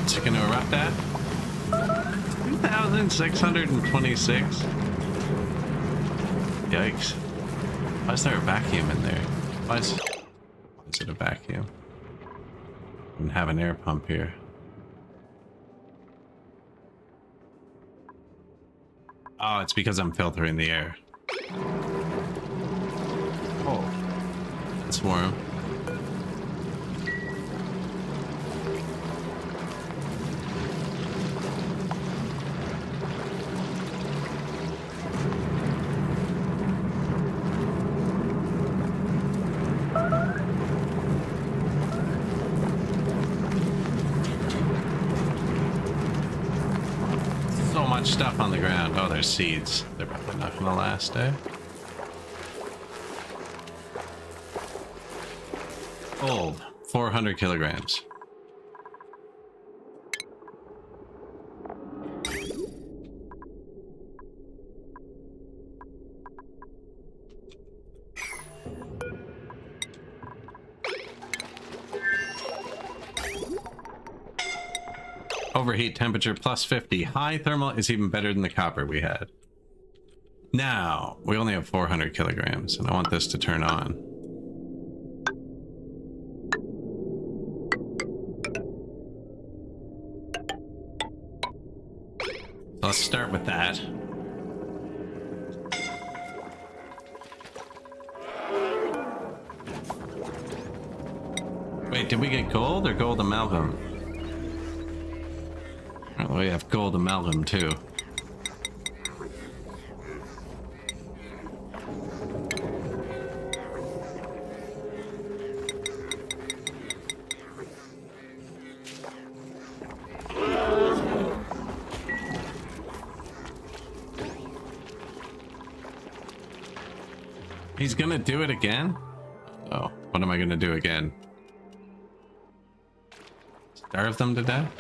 Is it going to erupt at? 2,626? Yikes. Why is there a vacuum in there? Why is it a vacuum? And have an air pump here. Oh, it's because I'm filtering the air. Oh, that's warm. Stuff on the ground. Oh, there's seeds. They're probably not gonna last, eh? Gold, 400 kilograms. Overheat temperature +50. High thermal is even better than the copper we had. Now, we only have 400 kilograms, and I want this to turn on. So let's start with that. Wait, did we get gold or gold amalgam? Oh, we have gold amalgam too. He's gonna do it again? Oh, what am I gonna do again? Starve them to death?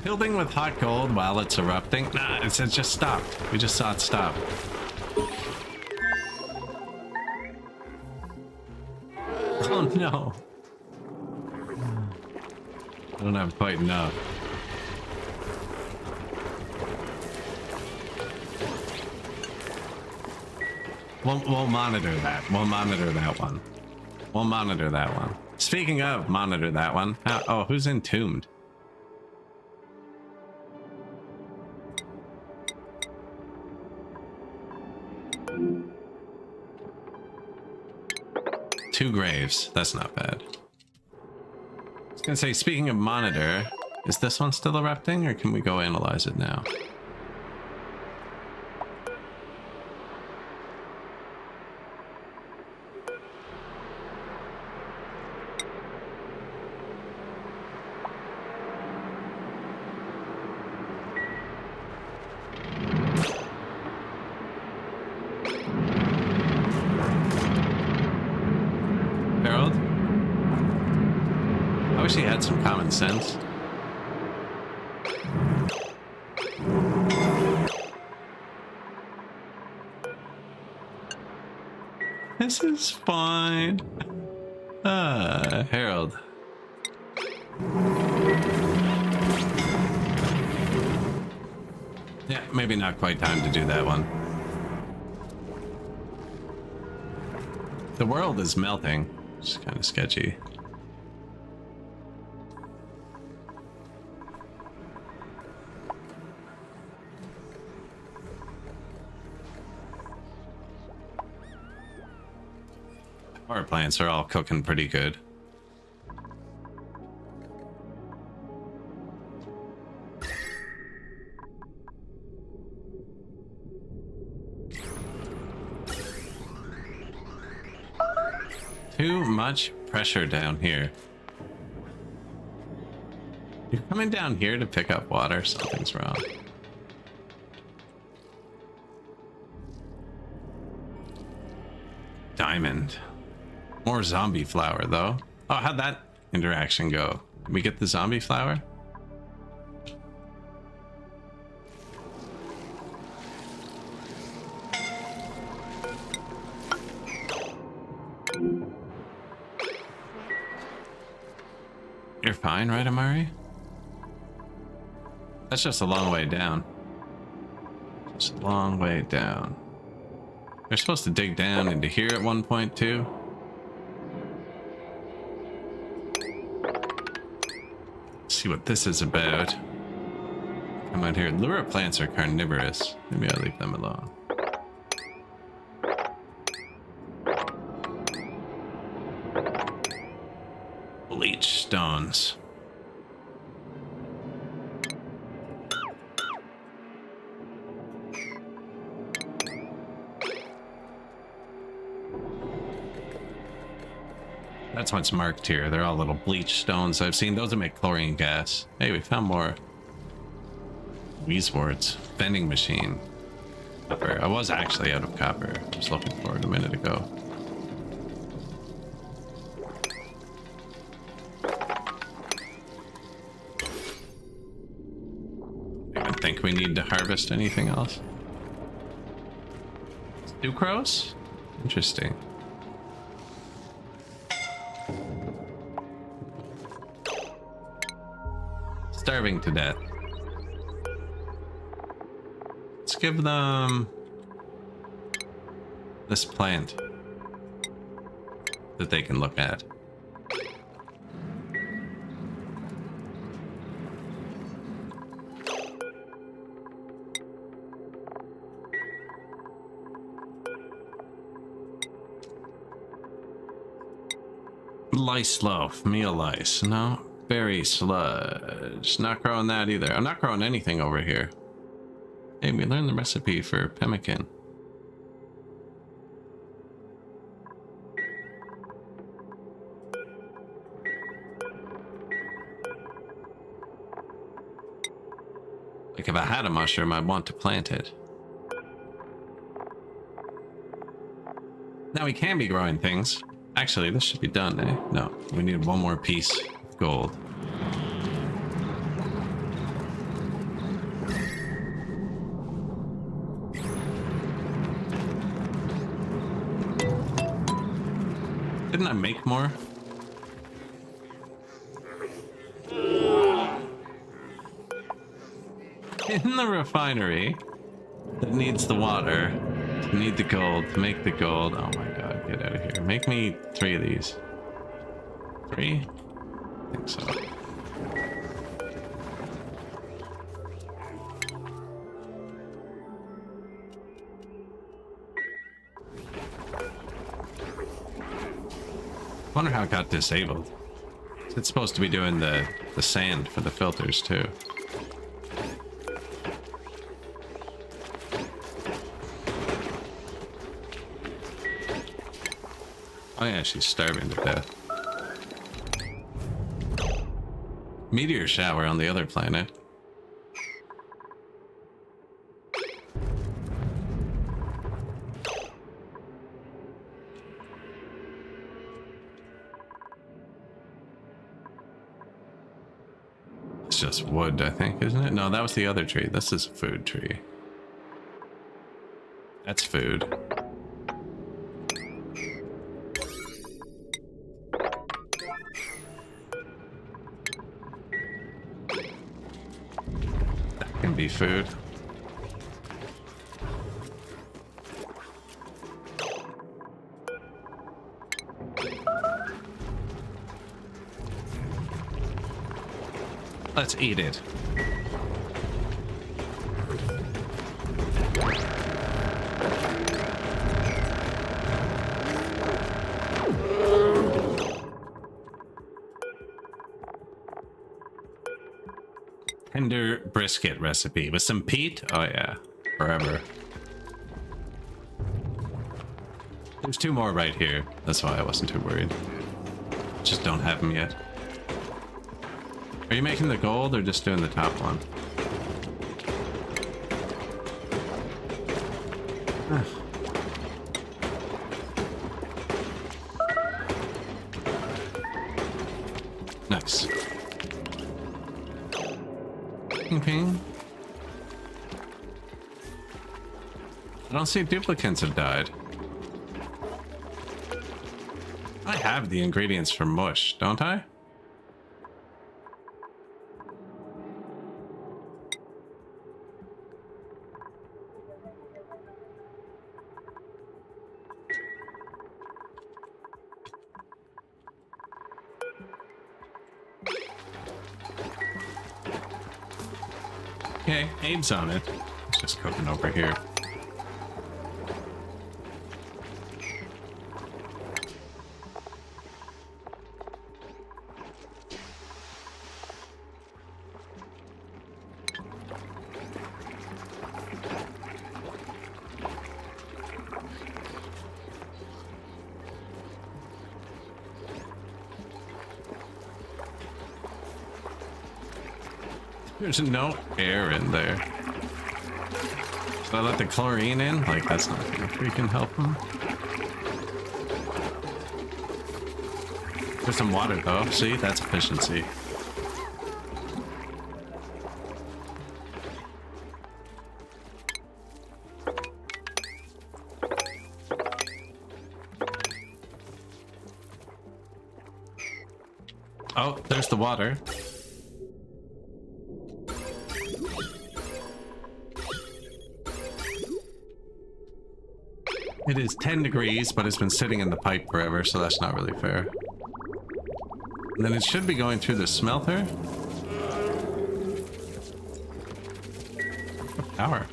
Building with hot gold while it's erupting? Nah, it just stopped. We just saw it stop. Oh no. I don't have quite enough. We'll monitor that. We'll monitor that one. We'll monitor that one. Speaking of monitor that one. Oh, who's entombed? Two graves. That's not bad. I was gonna say, speaking of monitor, is this one still erupting, or can we go analyze it now? He had some common sense. This is fine. Harold. Yeah, maybe not quite time to do that one. The world is melting. It's kind of sketchy. Power plants are all cooking pretty good. Too much pressure down here. You're coming down here to pick up water? Something's wrong. Diamond. More zombie flower, though. Oh, how'd that interaction go? Did we get the zombie flower? You're fine, right, Amari? That's just a long way down. Just a long way down. They're supposed to dig down into here at one point, too. See what this is about. Come out here. Lure plants are carnivorous. Maybe I'll leave them alone. Bleach stones. That's what's marked here. They're all little bleach stones. I've seen those that make chlorine gas. Hey, we found more Weezeworts. Vending machine. Copper. I was actually out of copper. I was looking for it a minute ago. I don't think we need to harvest anything else. Sucrose? Interesting. Starving to death. Let's give them this plant that they can look at. Lice loaf, meal lice. No, Berry sludge. Not growing that either. I'm not growing anything over here. Hey, we learned the recipe for pemmican. Like if I had a mushroom, I'd want to plant it. Now we can be growing things. Actually, this should be done, eh? No, we need one more piece of gold. Didn't I make more? In the refinery that needs the water, to need the gold, to make the gold. Oh my god, get out of here. Make me 3 of these. 3? I think so. Wonder how it got disabled. It's supposed to be doing the sand for the filters too. Oh yeah, she's starving to death. Meteor shower on the other planet. It's just wood, I think, isn't it? No, that was the other tree. This is a food tree. That's food. Can be food. Let's eat it. Tender brisket recipe with some peat. Oh yeah, forever. There's 2 more right here. That's why I wasn't too worried. Just don't have them yet. Are you making the gold or just doing the top one? Nice. Okay. I don't see duplicates have died. I have the ingredients for mush, don't I? Okay, Abe's on it. It's just cooking over here. There's no air in there. Should I let the chlorine in? Like, that's not gonna freaking help them. There's some water though. See, that's efficiency. Oh, there's the water. It is 10 degrees, but it's been sitting in the pipe forever, so that's not really fair. And then it should be going through the smelter. Power.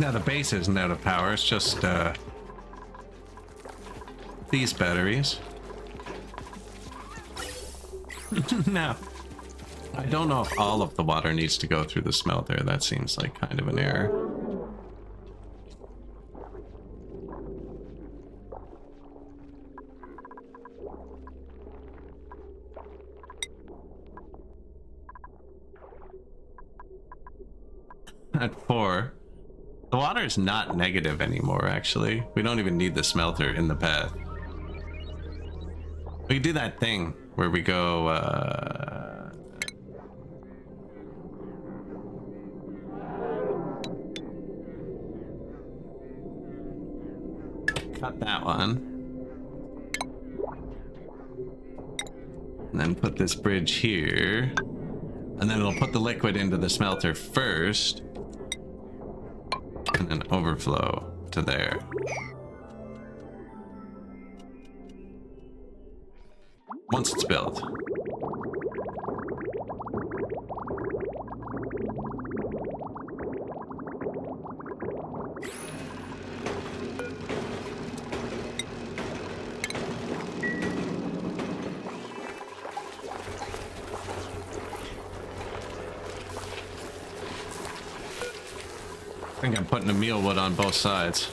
Now the base isn't out of power, it's just these batteries. Now, I don't know if all of the water needs to go through the smelter. That seems like kind of an error. At 4. The water is not negative anymore, actually. We don't even need the smelter in the path. We can do that thing where we go, cut that one. And then put this bridge here. And then it'll put the liquid into the smelter first. And then overflow to there. Once it's built. I think I'm putting a meal wood on both sides.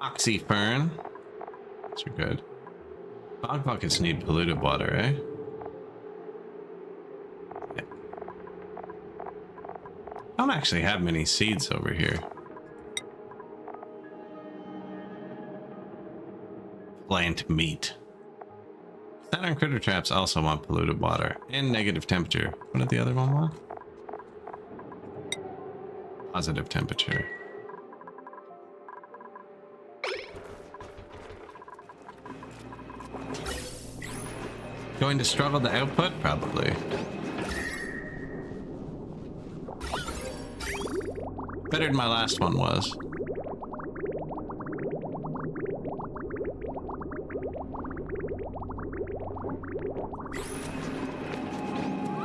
Oxy fern. Those are good. Fog buckets need polluted water, eh? Yeah. I don't actually have many seeds over here. Plant meat. Saturn critter traps also want polluted water and negative temperature. What did the other one want? Positive temperature. Going to struggle to output? Probably. Better than my last one was.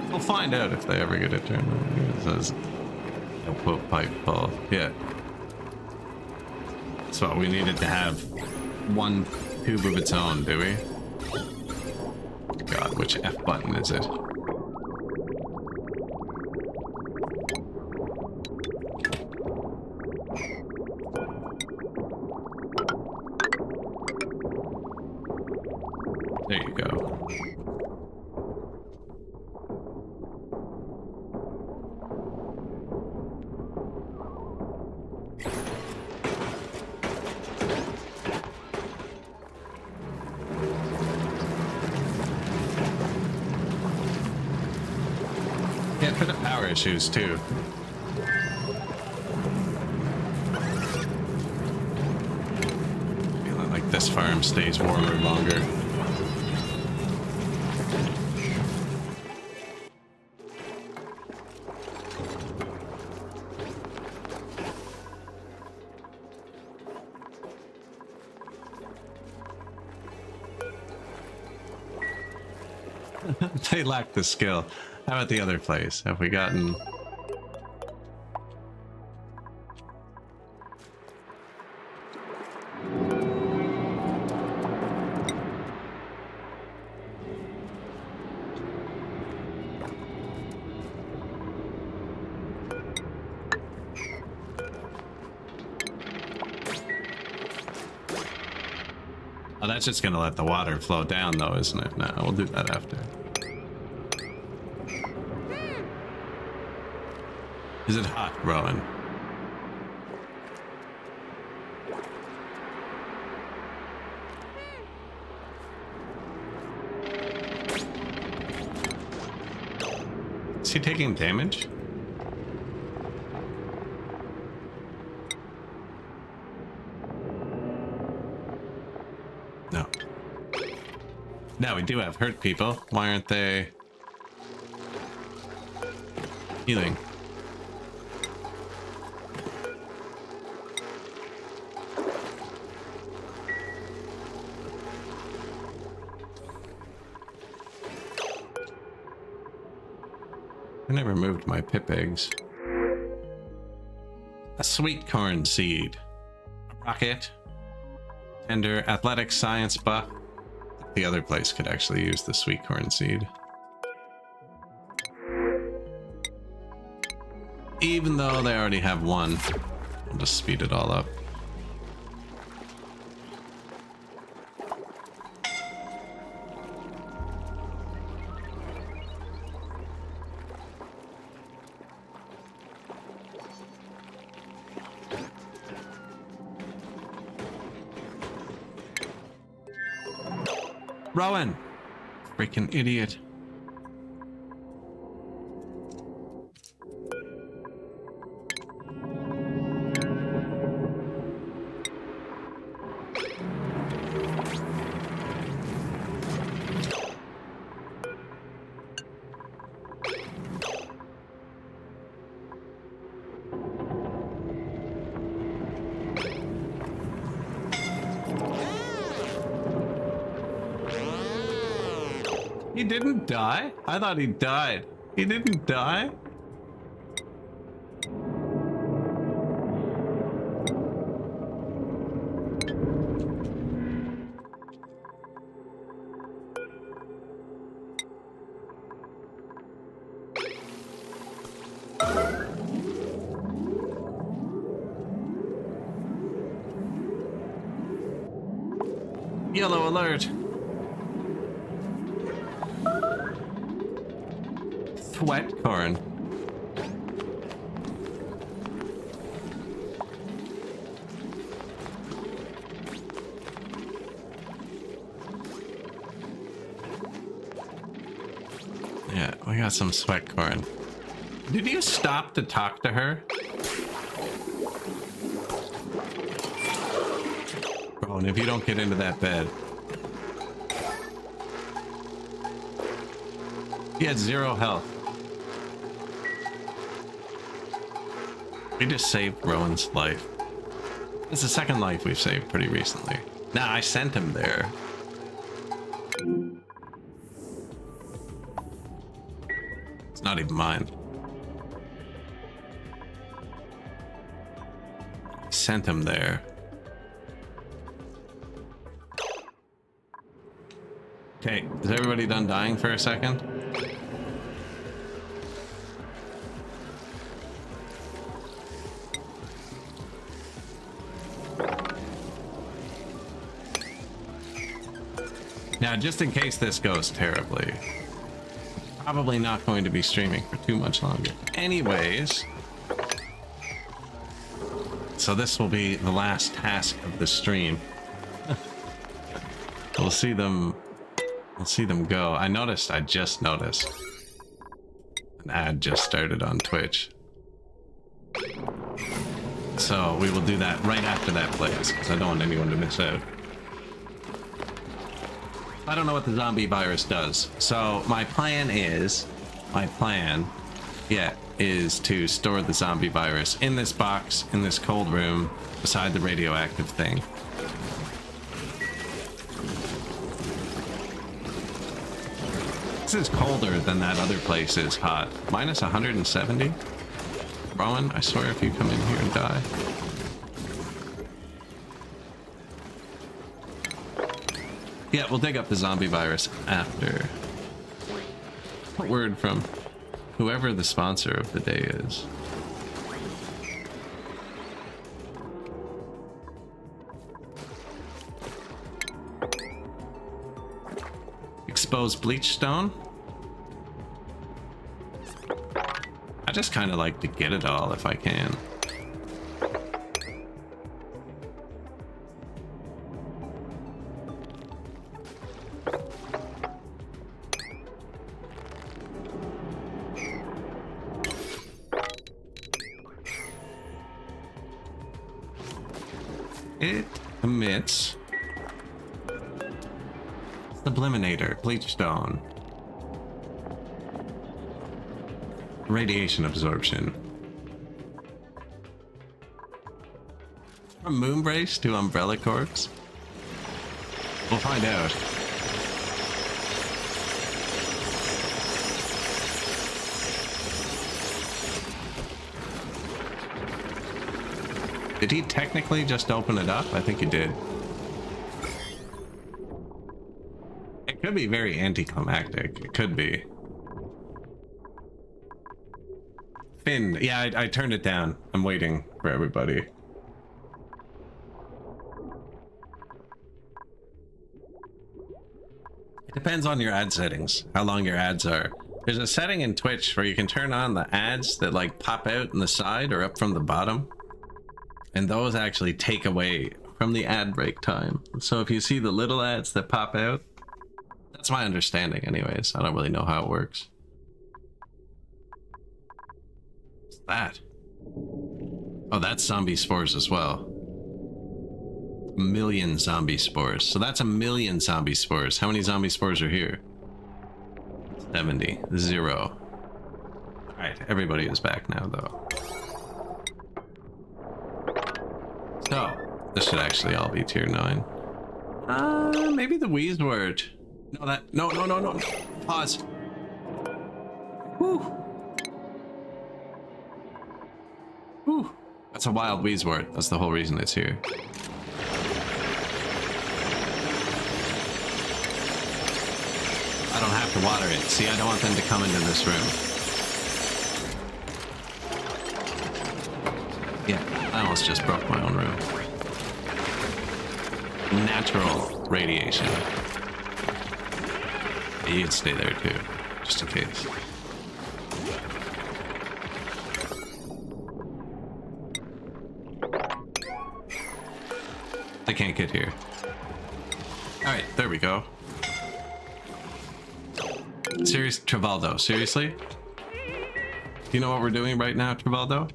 We'll find out if they ever get it turned on. It says output pipe full. Yeah. So we needed to have one tube of its own, do we? God, which F button is it? There you go. Yeah, for the power issues too. Feeling like this farm stays warmer longer. They lack the skill. How about the other place? Have we gotten... Oh, that's just gonna let the water flow down though, isn't it? No, we'll do that after. Is it hot, Rowan? Is he taking damage? No. Now we do have hurt people. Why aren't they healing? And I removed my pip eggs. A sweet corn seed. A rocket. Tender athletic science buff. The other place could actually use the sweet corn seed. Even though they already have one, I'll just speed it all up. Rowan! Freaking idiot. He didn't die? I thought he died. He didn't die? Yellow alert. Sweat corn. Yeah, we got some sweat corn. Did you stop to talk to her? Bro, and if you don't get into that bed. He had 0 health. We just saved Rowan's life. It's the second life we've saved pretty recently. Nah, I sent him there. It's not even mine. Sent him there. Okay, is everybody done dying for a second? Now, just in case this goes terribly, probably not going to be streaming for too much longer. Anyways, so this will be the last task of the stream. We'll see them go. I just noticed an ad just started on Twitch. So we will do that right after that plays, because I don't want anyone to miss out. I don't know what the zombie virus does. So my plan is to store the zombie virus in this box, in this cold room, beside the radioactive thing. This is colder than that other place is hot. Minus 170? Rowan, I swear if you come in here and die. Yeah, we'll dig up the zombie virus after. A word from whoever the sponsor of the day is. Exposed bleach stone. I just kind of like to get it all if I can. It emits subliminator, bleach stone, radiation absorption. From Moonbrace to Umbrella Corpse? We'll find out. Did he technically just open it up? I think he did. It could be very anticlimactic. It could be. Finn, yeah, I turned it down. I'm waiting for everybody. It depends on your ad settings, how long your ads are. There's a setting in Twitch where you can turn on the ads that like pop out in the side or up from the bottom. And those actually take away from the ad break time. So if you see the little ads that pop out, that's my understanding anyways. I don't really know how it works. What's that? Oh, that's zombie spores as well. 1,000,000 zombie spores. So that's 1,000,000 zombie spores. How many zombie spores are here? 70. 0. Alright, everybody is back now though. So, this should actually all be tier 9. Maybe the wheeze word. No, that. No. Pause. Whew. Whew. That's a wild wheeze word. That's the whole reason it's here. I don't have to water it. See, I don't want them to come into this room. Yeah, I almost just broke my own room. Natural radiation. You could stay there too, just in case. They can't get here. Alright, there we go. Serious, Trivaldo, seriously? Do you know what we're doing right now, Trivaldo?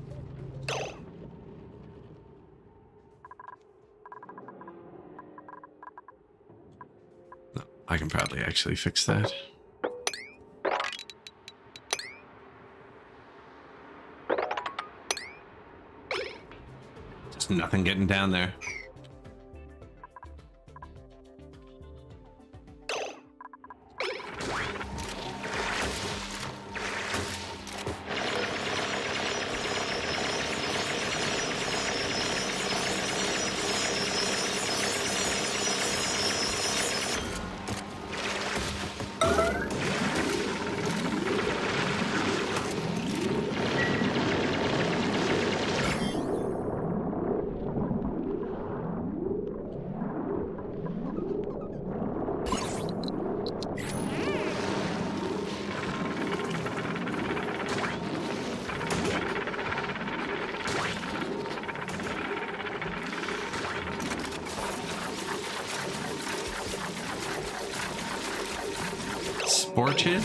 No, I can probably actually fix that. Just nothing getting down there. Orchid?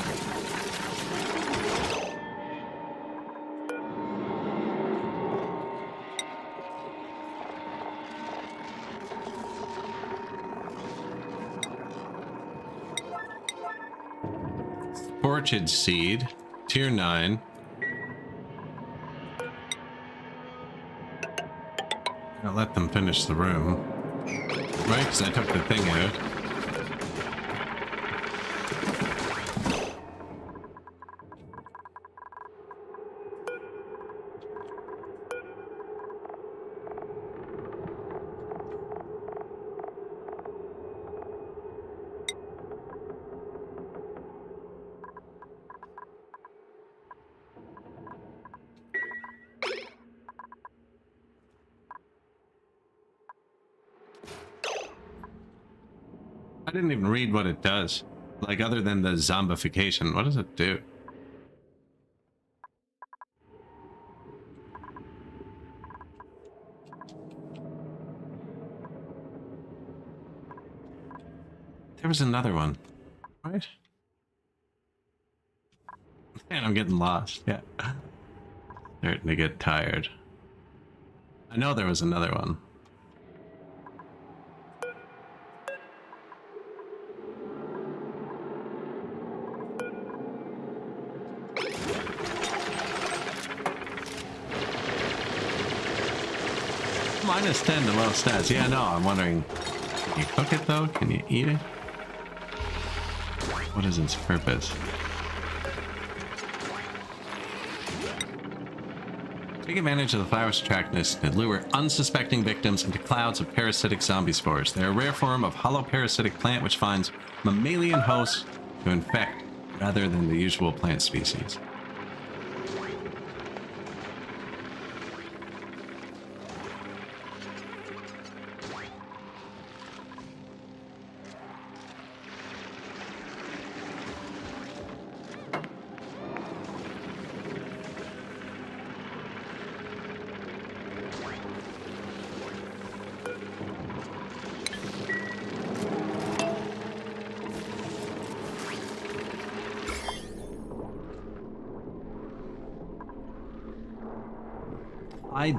Orchid seed, tier 9. I'll let them finish the room, right? Because I took the thing out. I didn't even read what it does. Like, other than the zombification, what does it do? There was another one, right? Man, I'm getting lost. Yeah. Starting to get tired. I know there was another one. -10 to low stats. Yeah, no, I'm wondering, can you cook it though? Can you eat it? What is its purpose? Take advantage of the flower's attractiveness to lure unsuspecting victims into clouds of parasitic zombie spores. They're a rare form of holoparasitic plant which finds mammalian hosts to infect rather than the usual plant species.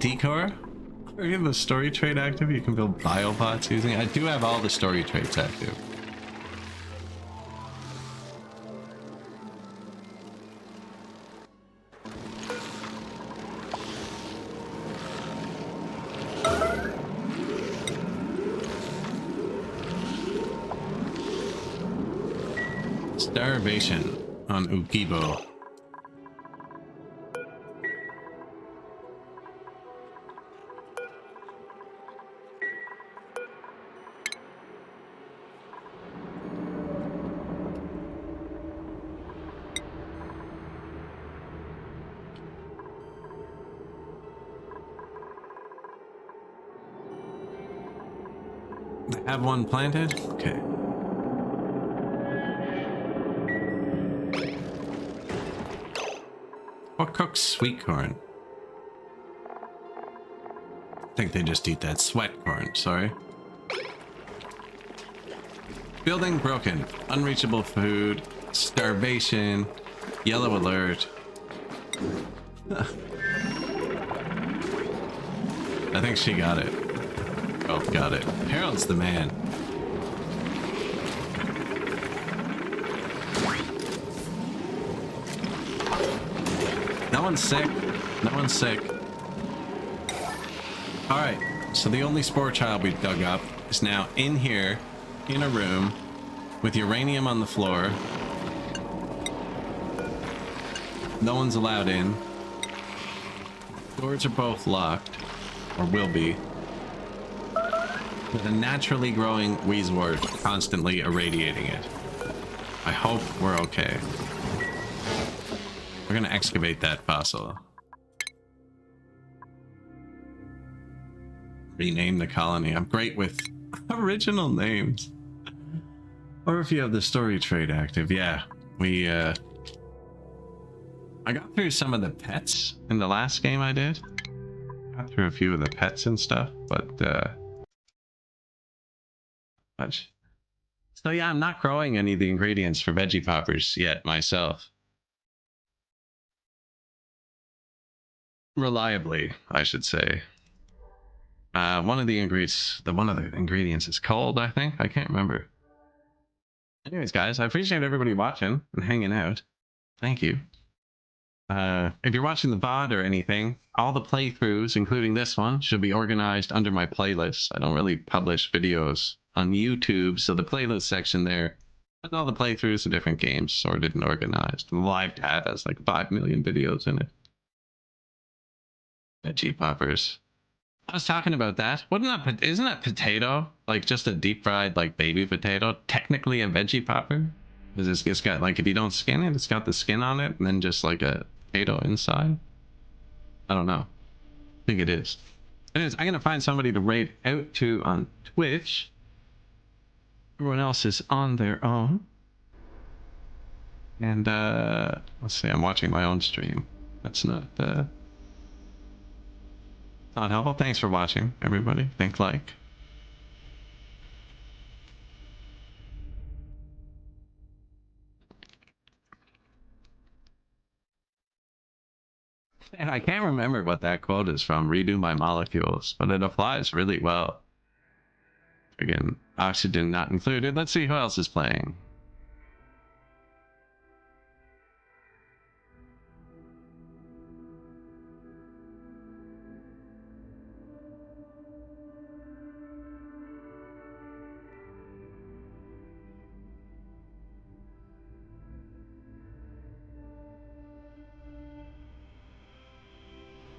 Decor? Are you the story trait active? You can build biobots using it. I do have all the story traits active. Starvation on Ukibo. Have one planted? Okay. What cooks sweet corn? I think they just eat that sweat corn, sorry. Building broken. Unreachable food. Starvation. Yellow alert. I think she got it. Oh, got it. Harold's the man. No one's sick. No one's sick. Alright, so the only spore child we've dug up is now in here, in a room, with uranium on the floor. No one's allowed in. Doors are both locked, or will be. With a naturally growing wheezewort constantly irradiating it. I hope we're okay. We're gonna excavate that fossil. Rename the colony. I'm great with original names. Or if you have the story trait active, yeah. I got through some of the pets in the last game I did. Got through a few of the pets and stuff, but so yeah, I'm not growing any of the ingredients for veggie poppers yet myself. Reliably, I should say. One of the ingredients is cold, I think. I can't remember. Anyways, guys, I appreciate everybody watching and hanging out. Thank you. If you're watching the VOD or anything, all the playthroughs, including this one, should be organized under my playlists. I don't really publish videos on YouTube, so the playlist section there has all the playthroughs of different games sorted and organized. The live tab has like 5 million videos in it. Veggie poppers. I was talking about that. Isn't that potato like just a deep fried like baby potato? Technically a veggie popper? Because it's got like, if you don't skin it, it's got the skin on it and then just like a potato inside. I don't know. I think it is. Anyways, I'm gonna find somebody to raid out to on Twitch. Everyone else is on their own. And let's see, I'm watching my own stream. That's not helpful. Thanks for watching, everybody. Think like. And I can't remember what that quote is from, Redo My Molecules, but it applies really well. Again, oxygen not included. Let's see who else is playing.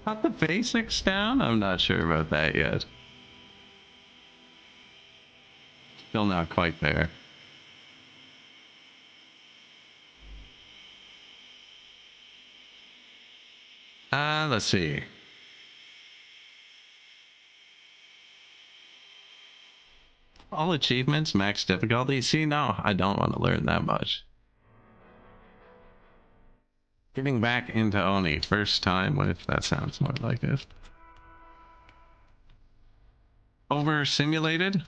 Got the basics down? I'm not sure about that yet. Still not quite there. Let's see. All achievements, max difficulty. See, no, I don't want to learn that much. Getting back into Oni, first time with, that sounds more like it. Over simulated?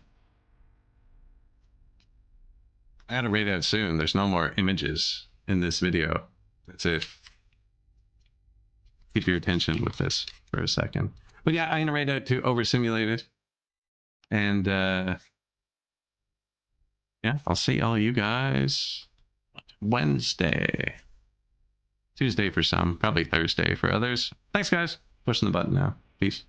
I gotta rate out soon. There's no more images in this video. That's it. Keep your attention with this for a second. But yeah, I'm gonna rate out to over simulated. And yeah, I'll see all you guys Wednesday. Tuesday for some, probably Thursday for others. Thanks, guys. Pushing the button now. Peace.